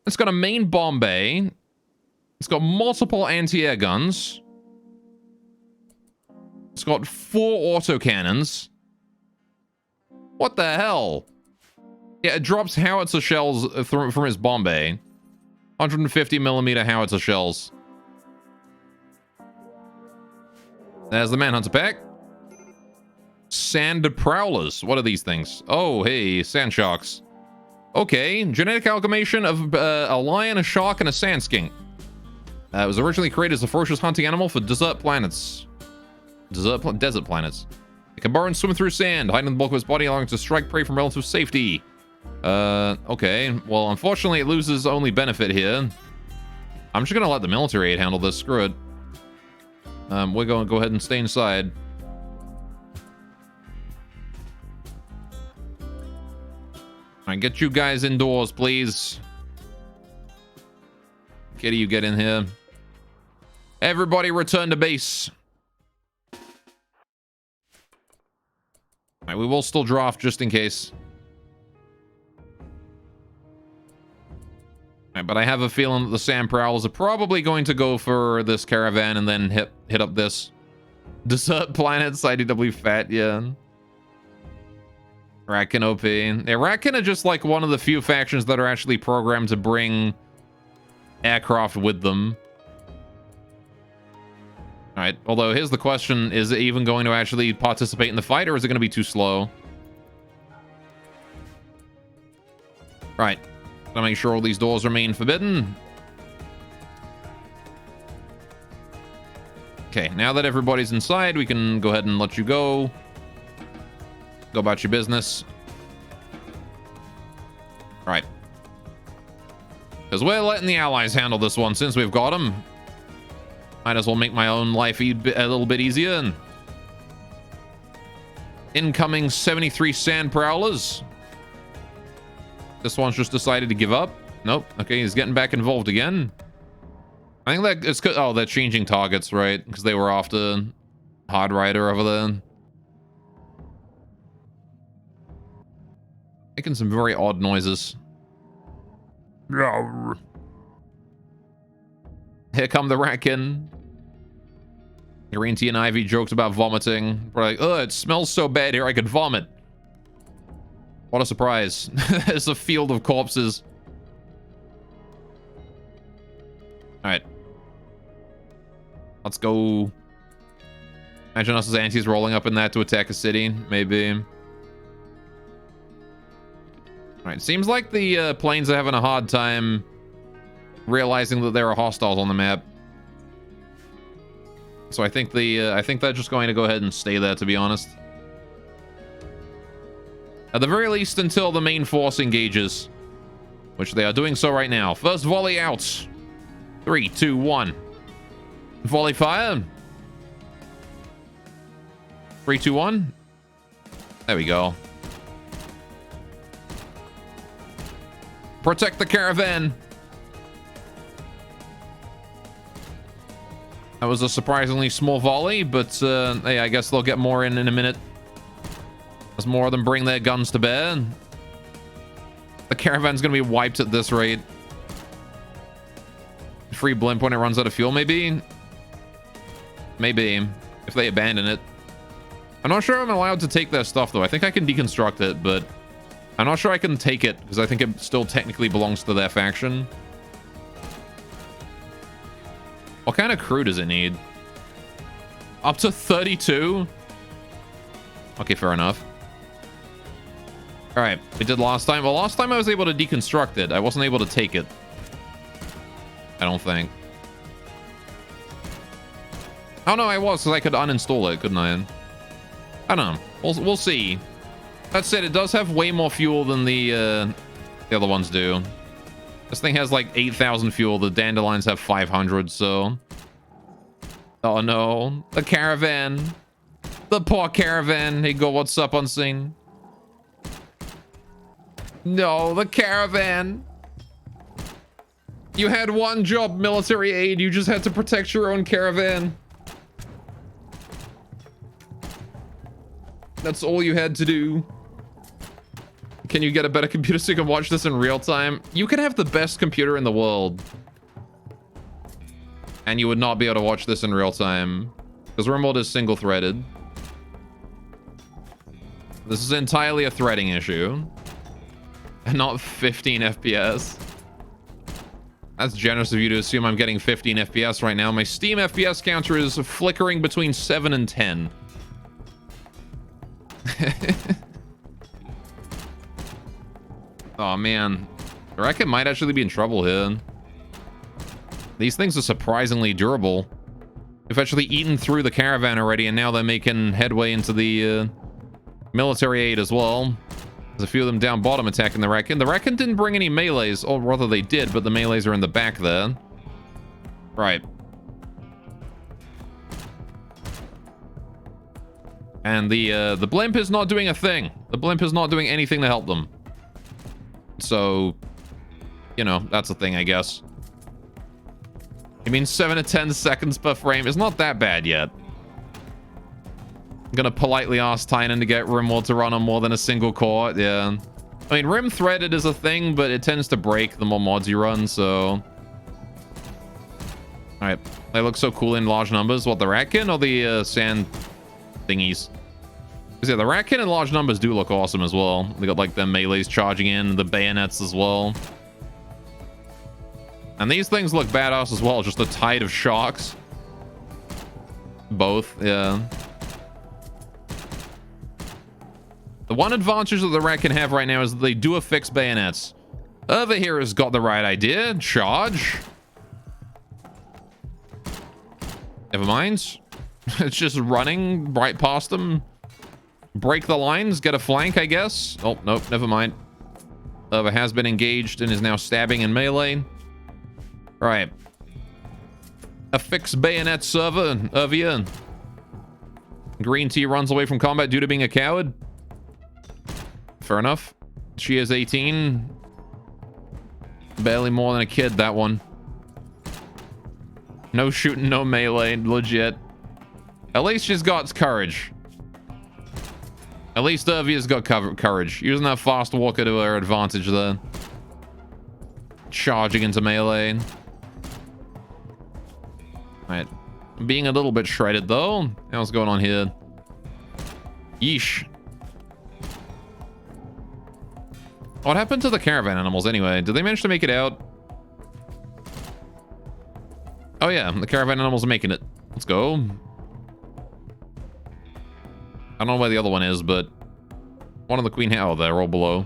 Speaker 3: It's got a main bomb bay. It's got multiple anti-air guns. It's got 4 autocannons. What the hell? Yeah, it drops howitzer shells from its bomb bay. 150mm howitzer shells. There's the Manhunter pack. Sand prowlers. What are these things? Oh, hey, sand sharks. Okay, genetic amalgamation of a lion, a shark, and a sand skink. It was originally created as a ferocious hunting animal for desert planets. Desert planets. It can burrow and swim through sand, hiding in the bulk of its body, allowing it to strike prey from relative safety. Okay. Well, unfortunately, it loses only benefit here. I'm just gonna let the military aid handle this. Screw it. We're going to go ahead and stay inside. Alright, get you guys indoors, please. Kitty, you get in here. Everybody return to base. Alright, we will still draft just in case. Alright, but I have a feeling that the sand prowlers are probably going to go for this caravan and then hit up this desert planets. IDW fat, yeah. Ratkin OP. Yeah, Ratkin are just like one of the few factions that are actually programmed to bring aircraft with them. Alright, although here's the question, is it even going to actually participate in the fight, or is it going to be too slow? Right. Gotta make sure all these doors remain forbidden. Okay, now that everybody's inside, we can go ahead and let you go. Go about your business. Right. Because we're letting the allies handle this one since we've got them. Might as well make my own life a little bit easier. Incoming 73 sand prowlers. This one's just decided to give up. Nope. Okay, he's getting back involved again. I think that it's... Oh, they're changing targets, right? Because they were after Hard Rider over there. Making some very odd noises. Here come the Ratkin. Green Tea and Ivy joked about vomiting. We're like, oh, it smells so bad here I could vomit. What a surprise. There's a field of corpses. Alright. Let's go. Imagine us as antis rolling up in that to attack a city, maybe. Alright, seems like the planes are having a hard time realizing that there are hostiles on the map. So I think they're just going to go ahead and stay there, to be honest. At the very least, until the main force engages. Which they are doing so right now. First volley out. 3, 2, 1. Volley fire. 3, 2, 1. There we go. Protect the caravan. That was a surprisingly small volley, but hey, I guess they'll get more in a minute. As more of them bring their guns to bear. The caravan's gonna be wiped at this rate. Free blimp when it runs out of fuel, maybe? Maybe, if they abandon it. I'm not sure I'm allowed to take their stuff, though. I think I can deconstruct it, but I'm not sure I can take it, because I think it still technically belongs to their faction. What kind of crew does it need? Up to 32? Okay, fair enough. Alright, we did last time. Well, last time I was able to deconstruct it. I wasn't able to take it. I don't think. Oh no, I was, because I could uninstall it, couldn't I? I don't know. We'll see. That said, it does have way more fuel than the other ones do. This thing has like 8,000 fuel. The dandelions have 500, so... Oh no. The caravan. The poor caravan. Hey, go, what's up on scene? No, the caravan. You had one job, military aid. You just had to protect your own caravan. That's all you had to do. Can you get a better computer so you can watch this in real time? You could have the best computer in the world, and you would not be able to watch this in real time because Rimworld is single-threaded. This is entirely a threading issue and not 15 FPS. That's generous of you to assume I'm getting 15 FPS right now. My Steam FPS counter is flickering between 7 and 10. Oh man, I reckon it might actually be in trouble here. These things are surprisingly durable. We've actually eaten through the caravan already, and now they're making headway into the military aid as well. There's a few of them down bottom attacking the Reckon. The Reckon didn't bring any melees, or rather they did, but the melees are in the back there. Right. And the blimp is not doing a thing. The blimp is not doing anything to help them. So, you know, that's a thing, I guess. I mean, 7 to 10 seconds per frame is not that bad yet. I'm gonna politely ask Tynan to get Rimworld to run on more than a single core. Yeah. I mean, Rim threaded is a thing, but it tends to break the more mods you run, so... Alright. They look so cool in large numbers. What, the Ratkin or the sand thingies? Because yeah, the Ratkin in large numbers do look awesome as well. They got like the melees charging in, the bayonets as well. And these things look badass as well, just a tide of sharks. Both, yeah. The one advantage that the Rat can have right now is that they do affix bayonets. Over here has got the right idea. Charge. Never mind. It's just running right past them. Break the lines, get a flank, I guess. Oh, nope, never mind. Over has been engaged and is now stabbing in melee. Right. Affix bayonet server over here. Green tea runs away from combat due to being a coward. Fair enough. She is 18. Barely more than a kid, that one. No shooting, no melee, legit. At least she's got courage. At least Irvia's got courage. Using that fast walker to her advantage there. Charging into melee. Alright. Being a little bit shredded though. What's going on here? Yeesh. What happened to the caravan animals anyway? Did they manage to make it out? Oh yeah, the caravan animals are making it. Let's go. I don't know where the other one is, but one of the queen... Oh, they're all below.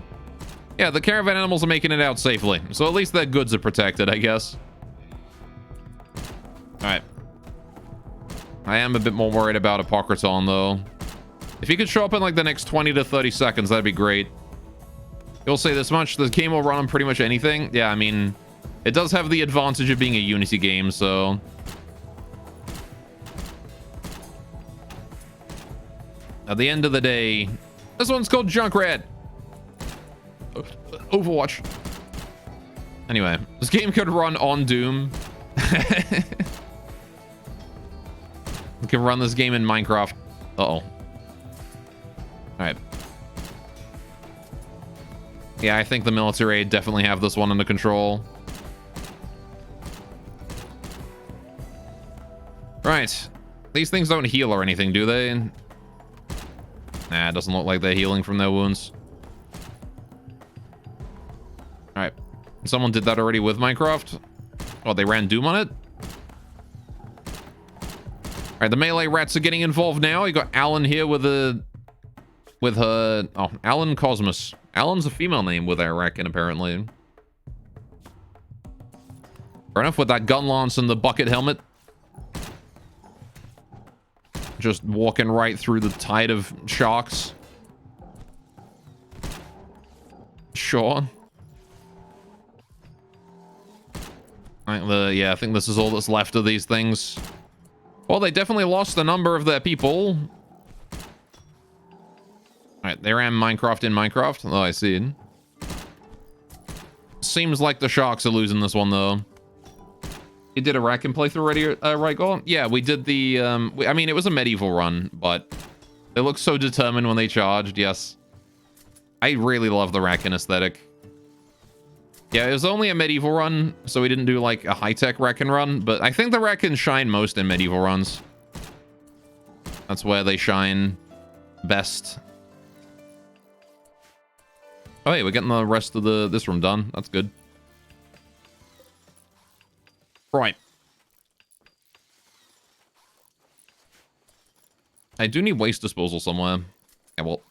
Speaker 3: Yeah, the caravan animals are making it out safely. So at least their goods are protected, I guess. Alright. I am a bit more worried about Apocryton, though. If he could show up in, like, the next 20 to 30 seconds, that'd be great. You'll say this much. The game will run on pretty much anything. Yeah, I mean... It does have the advantage of being a Unity game, so... At the end of the day... This one's called Junkrat! Overwatch. Anyway, this game could run on Doom. We can run this game in Minecraft. Uh-oh. Alright. Yeah, I think the military definitely have this one under control. Right. These things don't heal or anything, do they? Nah, it doesn't look like they're healing from their wounds. Alright. Someone did that already with Minecraft? Oh, they ran Doom on it? Alright, the melee rats are getting involved now. You got Alan here with a... With her... Oh, Alan Cosmos. Alan's a female name with I reckon, apparently. Fair enough, with that gun lance and the bucket helmet. Just walking right through the tide of sharks. Sure. Yeah, I think this is all that's left of these things. Well, they definitely lost a number of their people. Alright, they ran Minecraft in Minecraft. Oh, I see it. Seems like the sharks are losing this one, though. You did a Rackin playthrough already, right, Goal? Yeah, we did the, I mean, it was a medieval run, but they looked so determined when they charged, yes. I really love the Rackin aesthetic. Yeah, it was only a medieval run, so we didn't do, like, a high-tech Rackin run, but I think the Rackins shine most in medieval runs. That's where they shine best. Oh, hey, we're getting the rest of this room done. That's good. Right. I do need waste disposal somewhere. Yeah, well.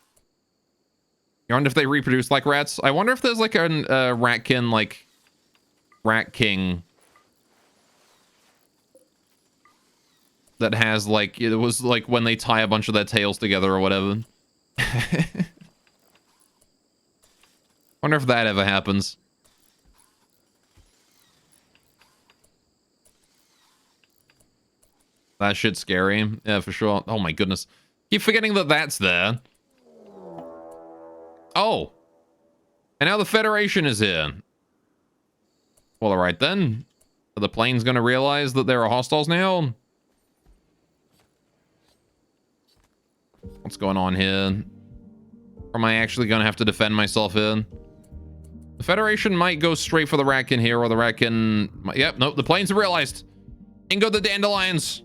Speaker 3: I wonder if they reproduce like rats. I wonder if there's like a ratkin, like Rat King that has like, it was like when they tie a bunch of their tails together or whatever. Wonder if that ever happens. That shit's scary. Yeah, for sure. Oh my goodness. Keep forgetting that that's there. Oh. And now the Federation is here. Well, alright then. Are the planes gonna realize that there are hostiles now? What's going on here? Or am I actually gonna have to defend myself here? The Federation might go straight for the Ratkin here, or the Ratkin... Yep, nope, the planes have realized. In go the Dandelions.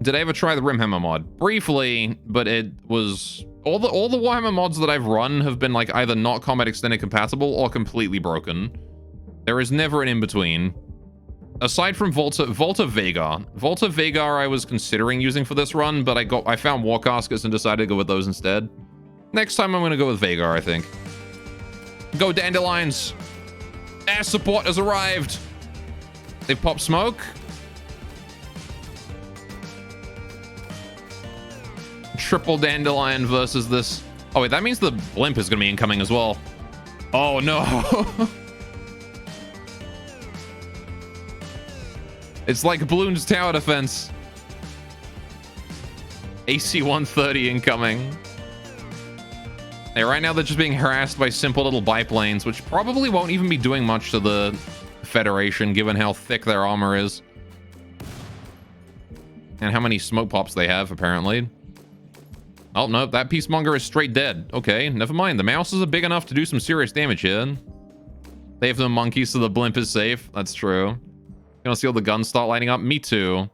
Speaker 3: Did I ever try the Rimhammer mod? Briefly, but it was... All the Warhammer mods that I've run have been like either not Combat Extended compatible or completely broken. There is never an in-between. Aside from Volta Vagar. Volta Vagar I was considering using for this run, but I found War Caskets and decided to go with those instead. Next time I'm gonna go with Vagar, I think. Go Dandelions! Air support has arrived! They've popped smoke. Triple Dandelion versus this. Oh wait, that means the blimp is gonna be incoming as well. Oh no! It's like Bloons tower defense. AC-130 incoming. Hey, right now they're just being harassed by simple little biplanes, which probably won't even be doing much to the Federation, given how thick their armor is. And how many smoke pops they have, apparently. Oh, no, that peacemonger is straight dead. Okay, never mind. The mouses are big enough to do some serious damage here. They have the monkeys, so the blimp is safe. That's true. You want to see all the guns start lighting up? Me too.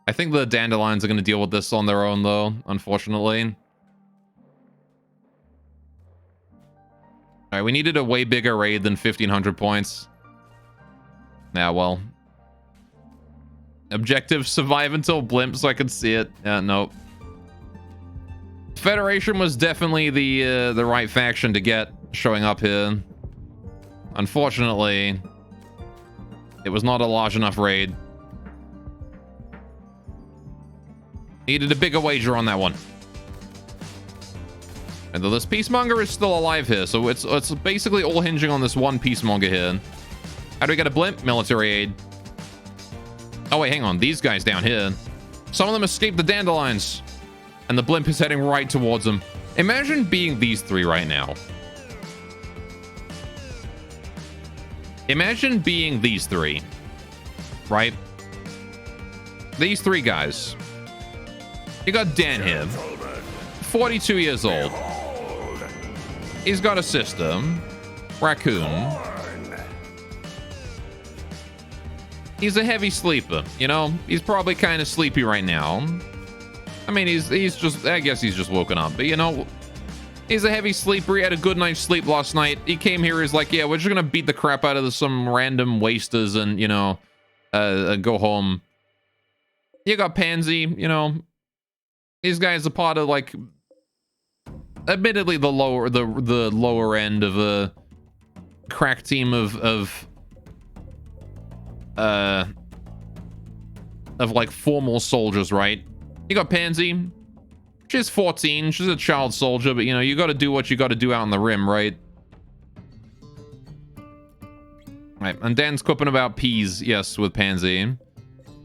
Speaker 3: I think the Dandelions are going to deal with this on their own, though, unfortunately. Alright, we needed a way bigger raid than 1,500 points. Yeah, well. Objective, survive until blimp so I could see it. Nope. Federation was definitely the right faction to get showing up here. Unfortunately, it was not a large enough raid. Needed a bigger wager on that one. And though this peacemonger is still alive here, so it's basically all hinging on this one peacemonger here. How do we get a blimp? Military aid. Oh wait, hang on. These guys down here. Some of them escaped the Dandelions. And the blimp is heading right towards them. Imagine being these three right now. Imagine being these three. Right? These three guys. You got Dan here. 42 years old. He's got a sister. Raccoon. He's a heavy sleeper, you know? He's probably kind of sleepy right now. I mean, he's just, I guess he's just woken up. But, you know, he's a heavy sleeper. He had a good night's sleep last night. He came here, he's like, yeah, we're just going to beat the crap out of some random wasters and, you know, go home. You got Pansy, you know. These guys are part of, like, admittedly the lower end of a crack team of of like formal soldiers, right? You got Pansy. She's 14. She's a child soldier, but you know, you got to do what you got to do out on the rim, right? Right, and Dan's quipping about peas, yes, with Pansy. And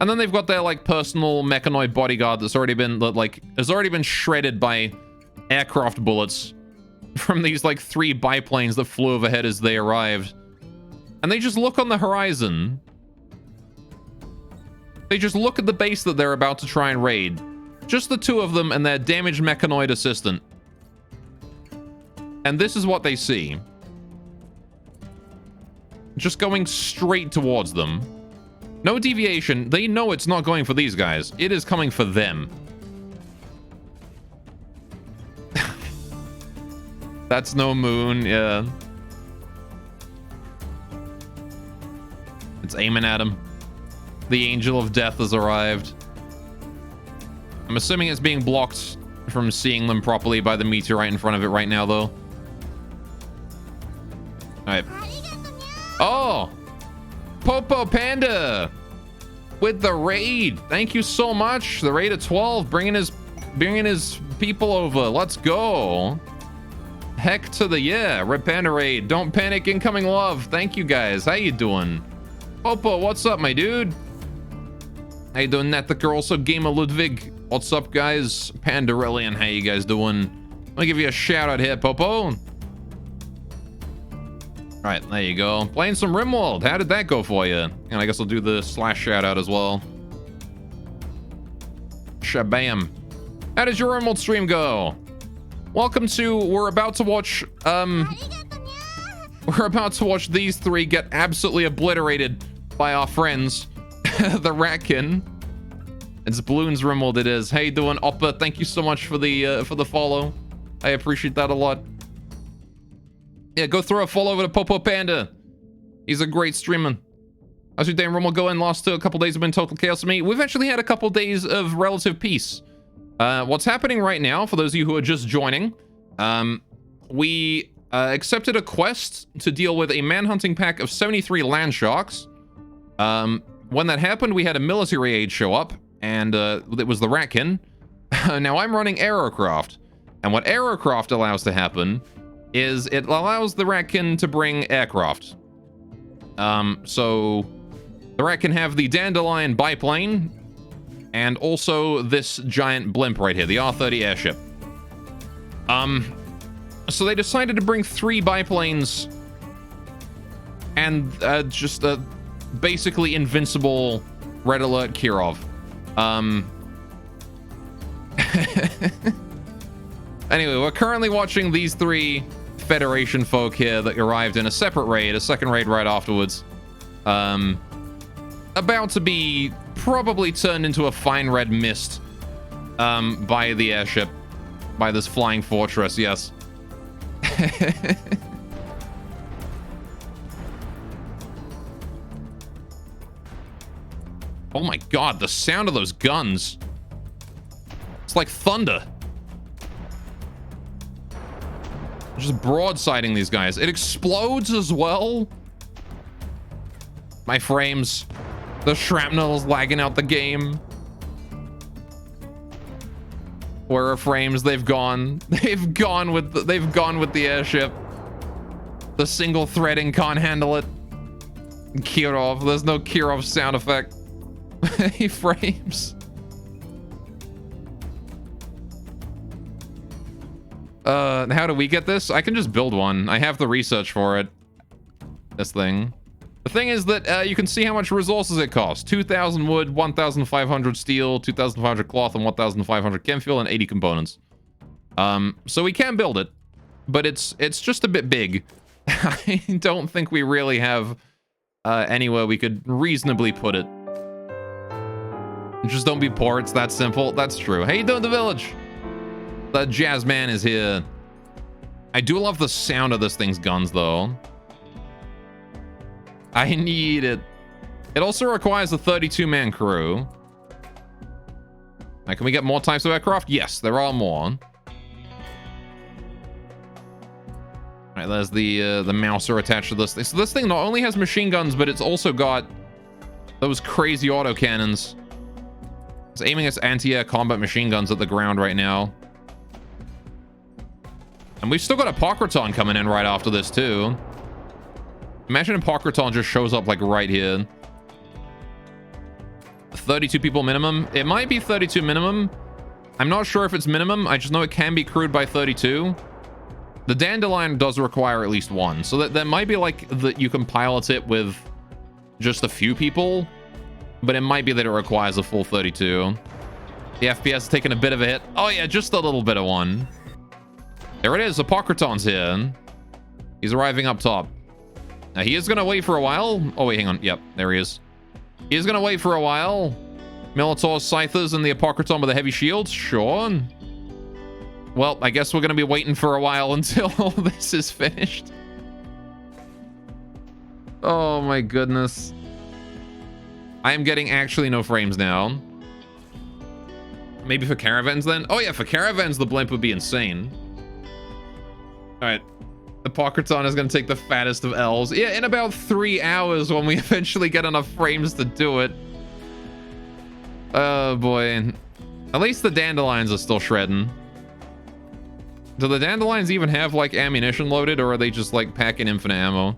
Speaker 3: then they've got their like personal mechanoid bodyguard that's already been like has already been shredded by aircraft bullets from these like 3 biplanes that flew overhead as they arrived. And they just look on the horizon. They just look at the base that they're about to try and raid. Just the 2 of them and their damaged mechanoid assistant. And this is what they see. Just going straight towards them. No deviation. They know it's not going for these guys. It is coming for them. That's no moon, yeah. It's aiming at him. The angel of death has arrived. I'm assuming it's being blocked from seeing them properly by the meteorite in front of it right now, though. Alright. Oh! Popo Panda! With the raid! Thank you so much! The raid of 12, bringing his people over. Let's go! Heck to the yeah! Red Panda raid. Don't panic, incoming love. Thank you guys. How you doing? Popo, what's up, my dude? How you doing, Nethiker? Also, Gamer Ludwig. What's up, guys? Pandarillion, how you guys doing? Let me give you a shout out here, Popo. Alright, there you go. Playing some Rimworld. How did that go for you? And I guess I'll do the slash shout out as well. Shabam. How did your Rimworld stream go? Welcome to, we're about to watch these 3 get absolutely obliterated by our friends. The Ratkin. It's Balloons Rimworld, it is. How you doing, Oppa? Thank you so much for the follow. I appreciate that a lot. Yeah, go throw a follow over to Popo Panda. He's a great streamer. How's your day in Rimworld going? Last a couple days have been total chaos for me. We've actually had a couple days of relative peace. What's happening right now, for those of you who are just joining, we accepted a quest to deal with a manhunting pack of 73 land sharks. When that happened, we had a military aid show up, and it was the Ratkin. Now I'm running Aerocraft, and what Aerocraft allows to happen is it allows the Ratkin to bring aircraft. So the Rat can have the Dandelion biplane, and also this giant blimp right here, the R-30 airship. So they decided to bring 3 biplanes and just basically invincible Red Alert Kirov. Anyway, we're currently watching these 3 Federation folk here that arrived in a separate raid, a second raid right afterwards. About to be probably turned into a fine red mist by the airship, by this flying fortress, yes. Oh my god, the sound of those guns. It's like thunder. Just broadsiding these guys. It explodes as well. My frames. The shrapnel is lagging out the game. Where are frames? They've gone. They've gone with the airship. The single threading can't handle it. Kirov. There's no Kirov sound effect. Frames. How do we get this? I can just build one. I have the research for it. This thing. The thing is that you can see how much resources it costs. 2,000 wood, 1,500 steel, 2,500 cloth, and 1,500 chem fuel, and 80 components. So we can build it, but it's just a bit big. I don't think we really have anywhere we could reasonably put it. Just don't be poor, it's that simple. That's true. How you doing, the village? The jazz man is here. I do love the sound of this thing's guns, though. I need it. It also requires a 32-man crew. Now, can we get more types of aircraft? Yes, there are more. All right, there's the Mouser attached to this thing. So this thing not only has machine guns, but it's also got those crazy autocannons. It's aiming its anti-air combat machine guns at the ground right now. And we've still got Apocryton coming in right after this, too. Imagine Apocryton just shows up, like, right here. 32 people minimum. It might be 32 minimum. I'm not sure if it's minimum. I just know it can be crewed by 32. The Dandelion does require at least one. So that might be, like, that you can pilot it with just a few people. But it might be that it requires a full 32. The FPS is taking a bit of a hit. Oh, yeah, just a little bit of one. There it is. Apocryton's here. He's arriving up top. Now, he is going to wait for a while. Oh, wait, hang on. Yep, there he is. He is going to wait for a while. Minotaur, Scythers, and the Apocryton with the heavy shields. Sure. Well, I guess we're going to be waiting for a while until all this is finished. Oh, my goodness. I am getting actually no frames now. Maybe for caravans, then? Oh, yeah, for caravans, the blimp would be insane. All right. Apocryton is going to take the fattest of L's. Yeah, in about 3 hours when we eventually get enough frames to do it. Oh, boy. At least the Dandelions are still shredding. Do the Dandelions even have, like, ammunition loaded, or are they just, like, packing infinite ammo?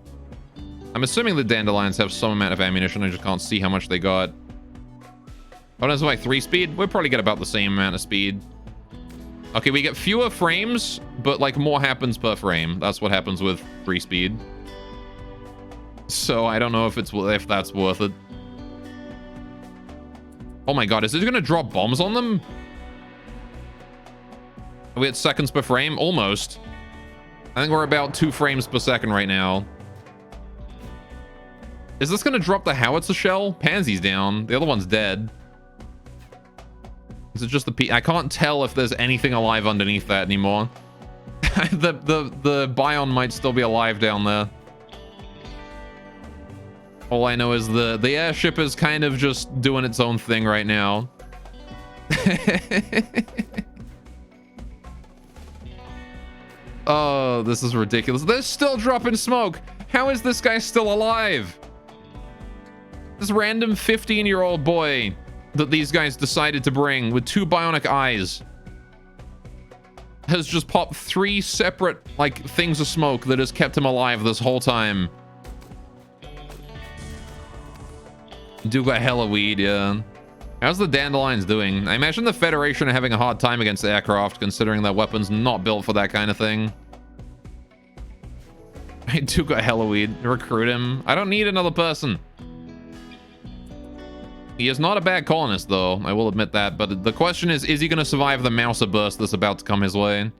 Speaker 3: I'm assuming the Dandelions have some amount of ammunition. I just can't see how much they got. Oh, that's like 3 speed? We'll probably get about the same amount of speed. Okay, we get fewer frames, but, like, more happens per frame. That's what happens with 3 speed. So I don't know if that's worth it. Oh my god, is it gonna drop bombs on them? Are we at seconds per frame? Almost. I think we're about 2 frames per second right now. Is this gonna drop the howitzer shell? Pansy's down. The other one's dead. Is it just the I can't tell if there's anything alive underneath that anymore. the biome might still be alive down there. All I know is the airship is kind of just doing its own thing right now. Oh, this is ridiculous. They're still dropping smoke. How is this guy still alive? This random 15-year-old boy that these guys decided to bring with 2 bionic eyes has just popped 3 separate, like, things of smoke that has kept him alive this whole time. Dude got hella weed, yeah. How's the Dandelions doing? I imagine the Federation are having a hard time against the aircraft, considering their weapons not built for that kind of thing. I do got hella weed. Recruit him. I don't need another person. He is not a bad colonist, though. I will admit that. But the question is he going to survive the Mouser burst that's about to come his way?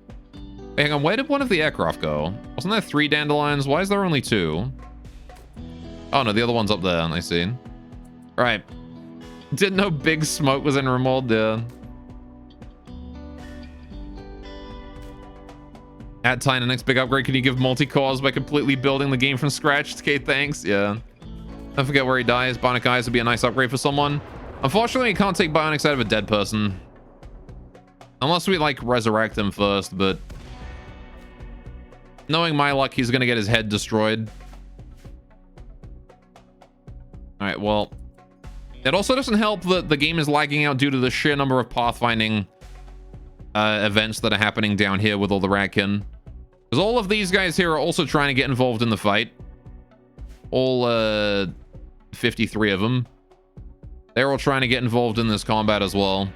Speaker 3: Hey, hang on. Where did one of the aircraft go? Wasn't there 3 Dandelions? Why is there only 2? Oh, no. The other one's up there. I see. All right. Didn't know Big Smoke was in Rimworld. Yeah. At Tyne, the next big upgrade. Can you give multi-cores by completely building the game from scratch? Okay, thanks. Yeah. Don't forget where he dies. Bionic Eyes would be a nice upgrade for someone. Unfortunately, you can't take Bionics out of a dead person. Unless we, like, resurrect him first, but... knowing my luck, he's gonna get his head destroyed. Alright, well... it also doesn't help that the game is lagging out due to the sheer number of pathfinding events that are happening down here with all the Ratkin. Because all of these guys here are also trying to get involved in the fight. All 53 of them. They're all trying to get involved in this combat as well.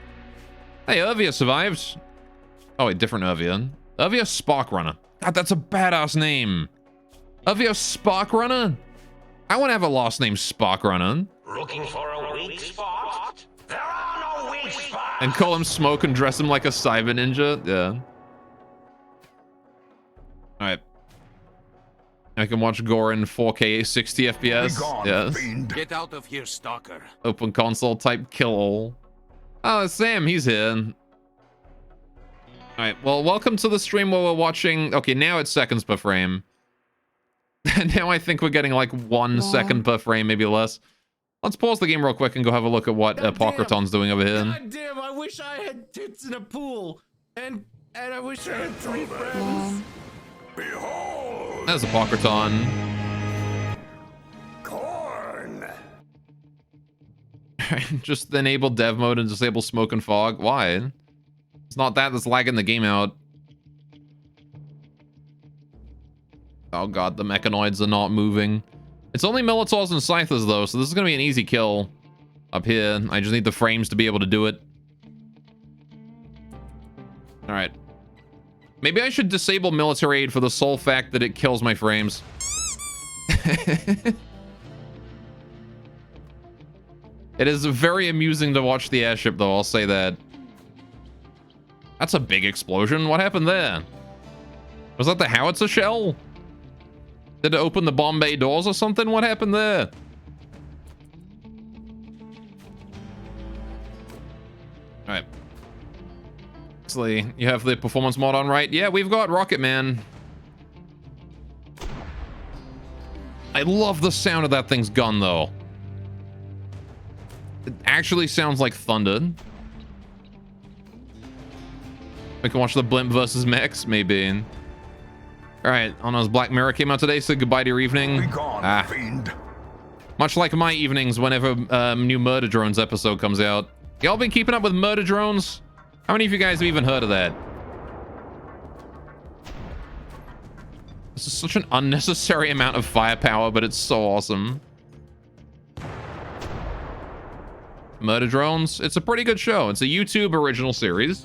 Speaker 3: Hey, Irvia survived. Oh, wait, different Irvia. Irvia Sparkrunner. God, that's a badass name. Irvia Sparkrunner? I want to have a last name Sparkrunner.
Speaker 5: Looking for a weak spot? There are no weak spots!
Speaker 3: And call him Smoke and dress him like a cyber ninja? Yeah. Alright. I can watch Gore in 4K 60 FPS.
Speaker 5: Gone,
Speaker 3: Yes.
Speaker 5: fiend.
Speaker 1: Get out of here, stalker.
Speaker 3: Open console type kill all. Oh, Sam, he's here. Alright, well, welcome to the stream where we're watching... okay, now it's seconds per frame. Now I think we're getting like 1 second per frame, maybe less. Let's pause the game real quick and go have a look at what Apocryton's doing over here.
Speaker 2: God damn, I wish I had tits in a pool. And I wish I had 3 friends.
Speaker 5: Behold!
Speaker 3: There's Apocryton.
Speaker 5: Corn!
Speaker 3: Just enable dev mode and disable smoke and fog. Why? It's not that that's lagging the game out. Oh god, the mechanoids are not moving. It's only Militaurs and Scythers though, so this is gonna be an easy kill up here. I just need the frames to be able to do it. Alright. Maybe I should disable military aid for the sole fact that it kills my frames. It is very amusing to watch the airship though, I'll say that. That's a big explosion. What happened there? Was that the howitzer shell? Did it open the bomb bay doors or something? What happened there? Alright. Actually, you have the performance mod on, right? Yeah, we've got Rocket Man. I love the sound of that thing's gun, though. It actually sounds like thunder. We can watch the blimp versus mechs, maybe. Alright, I don't know, as Black Mirror came out today, so goodbye to your evening.
Speaker 7: Be gone, fiend.
Speaker 3: Much like my evenings whenever new Murder Drones episode comes out. Y'all been keeping up with Murder Drones? How many of you guys have even heard of that? This is such an unnecessary amount of firepower, but it's so awesome. Murder Drones, it's a pretty good show. It's a YouTube original series.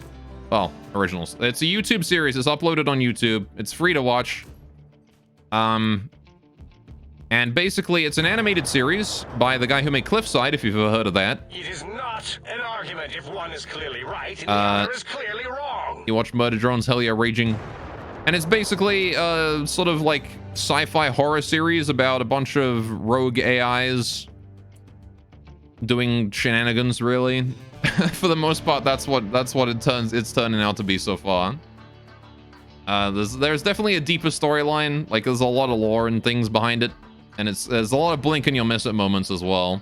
Speaker 3: Well, originals. It's a YouTube series. It's uploaded on YouTube. It's free to watch. And basically, it's an animated series by the guy who made Cliffside, if you've ever heard of that.
Speaker 5: It is not an argument if one is clearly right and the other is clearly wrong.
Speaker 3: You watch Murder Drones, hell yeah, raging. And it's basically sort of like sci-fi horror series about a bunch of rogue AIs doing shenanigans, really. For the most part, that's what it's turning out to be so far. There's definitely a deeper storyline. Like there's a lot of lore and things behind it, and there's a lot of blink and you'll miss it moments as well.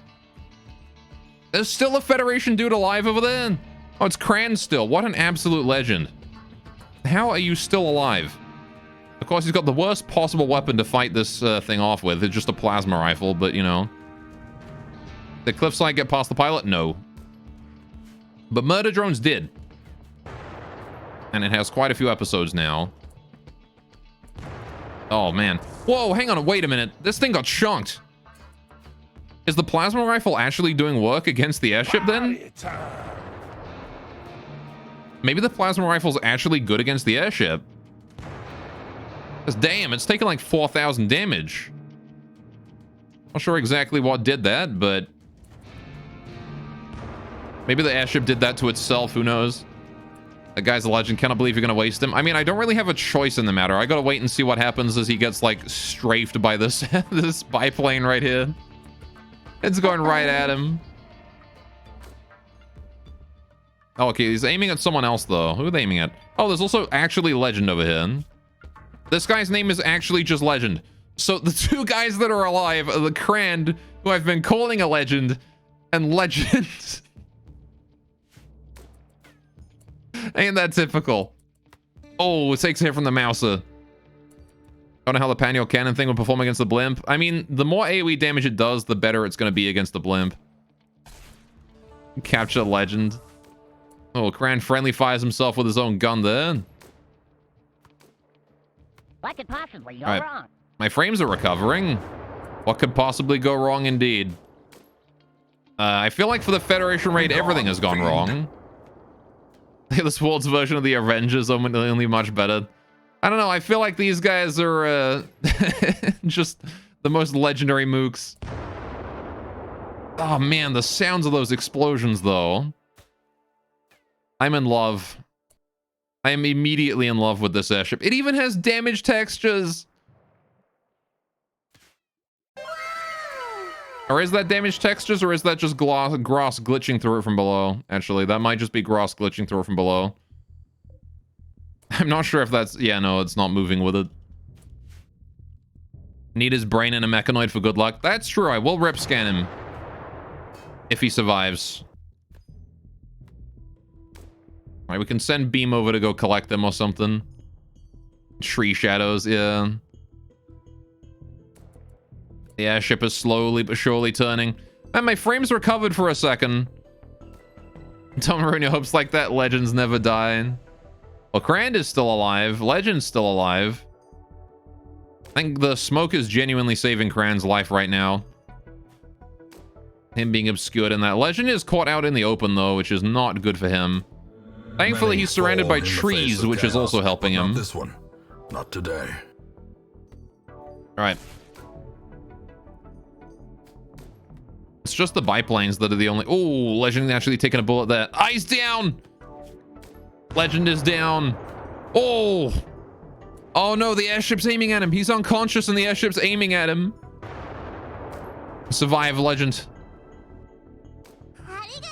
Speaker 3: There's still a Federation dude alive over there. Oh, it's Kran still. What an absolute legend. How are you still alive? Of course, he's got the worst possible weapon to fight this thing off with. It's just a plasma rifle, but you know. Did Cliffside get past the pilot? No. But Murder Drones did. And it has quite a few episodes now. Oh, man. Whoa, hang on. Wait a minute. This thing got chunked. Is the plasma rifle actually doing work against the airship then? Maybe the plasma rifle's actually good against the airship. Because damn, it's taken like 4,000 damage. Not sure exactly what did that, but... maybe the airship did that to itself, who knows? That guy's a legend, cannot believe you're gonna waste him. I mean, I don't really have a choice in the matter. I gotta wait and see what happens as he gets, like, strafed by this, this biplane right here. It's going right at him. Oh, okay, he's aiming at someone else, though. Who are they aiming at? Oh, there's also actually Legend over here. This guy's name is actually just Legend. So the two guys that are alive are the Kran, who I've been calling a Legend, and Legend. Ain't that typical? Oh, it takes a hit from the Mouser. Don't know how the Panio cannon thing will perform against the blimp. I mean, the more AoE damage it does, the better it's going to be against the blimp. Capture Legend. Oh, Kran friendly fires himself with his own gun there.
Speaker 6: What could possibly go
Speaker 3: All right.
Speaker 6: wrong?
Speaker 3: My frames are recovering. What could possibly go wrong indeed? I feel like for the Federation raid, everything has gone wrong. This world's version of the Avengers only much better. I don't know. I feel like these guys are just the most legendary mooks. Oh man, the sounds of those explosions, though. I'm in love. I am immediately in love with this airship. It even has damage textures. Or is that damage textures, or is that just Gross glitching through it from below? Actually, that might just be Gross glitching through it from below. I'm not sure if that's... yeah, no, it's not moving with it. Need his brain in a mechanoid for good luck. That's true. I will rip scan him. If he survives. Alright, we can send Beam over to go collect them or something. Tree shadows, yeah. The airship is slowly but surely turning. And my frames recovered for a second. Tom Rooney hopes like that Legend's never dying. Well, Crand is still alive. Legend's still alive. I think the smoke is genuinely saving Crand's life right now. Him being obscured in that. Legend is caught out in the open, though, which is not good for him. Thankfully, he's surrounded by trees, which is also helping him.
Speaker 7: Not this one. Not today.
Speaker 3: All right. It's just the biplanes that are the only... Oh, Legend actually taking a bullet there. Eyes down! Legend is down. Oh! Oh no, the airship's aiming at him. He's unconscious and the airship's aiming at him. Survive, Legend.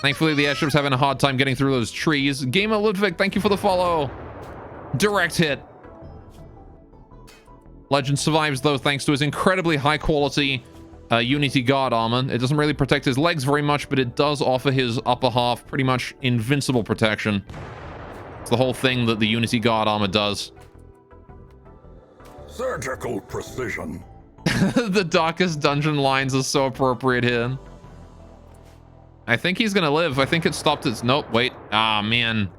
Speaker 3: Thankfully, the airship's having a hard time getting through those trees. Gamer Ludwig, thank you for the follow. Direct hit. Legend survives, though, thanks to his incredibly high-quality Unity Guard armor. It doesn't really protect his legs very much, but it does offer his upper half pretty much invincible protection. It's the whole thing that the Unity Guard armor does.
Speaker 7: Surgical precision.
Speaker 3: The darkest dungeon lines are so appropriate here. I think he's gonna live. I think it stopped its... Nope, wait. Ah, man.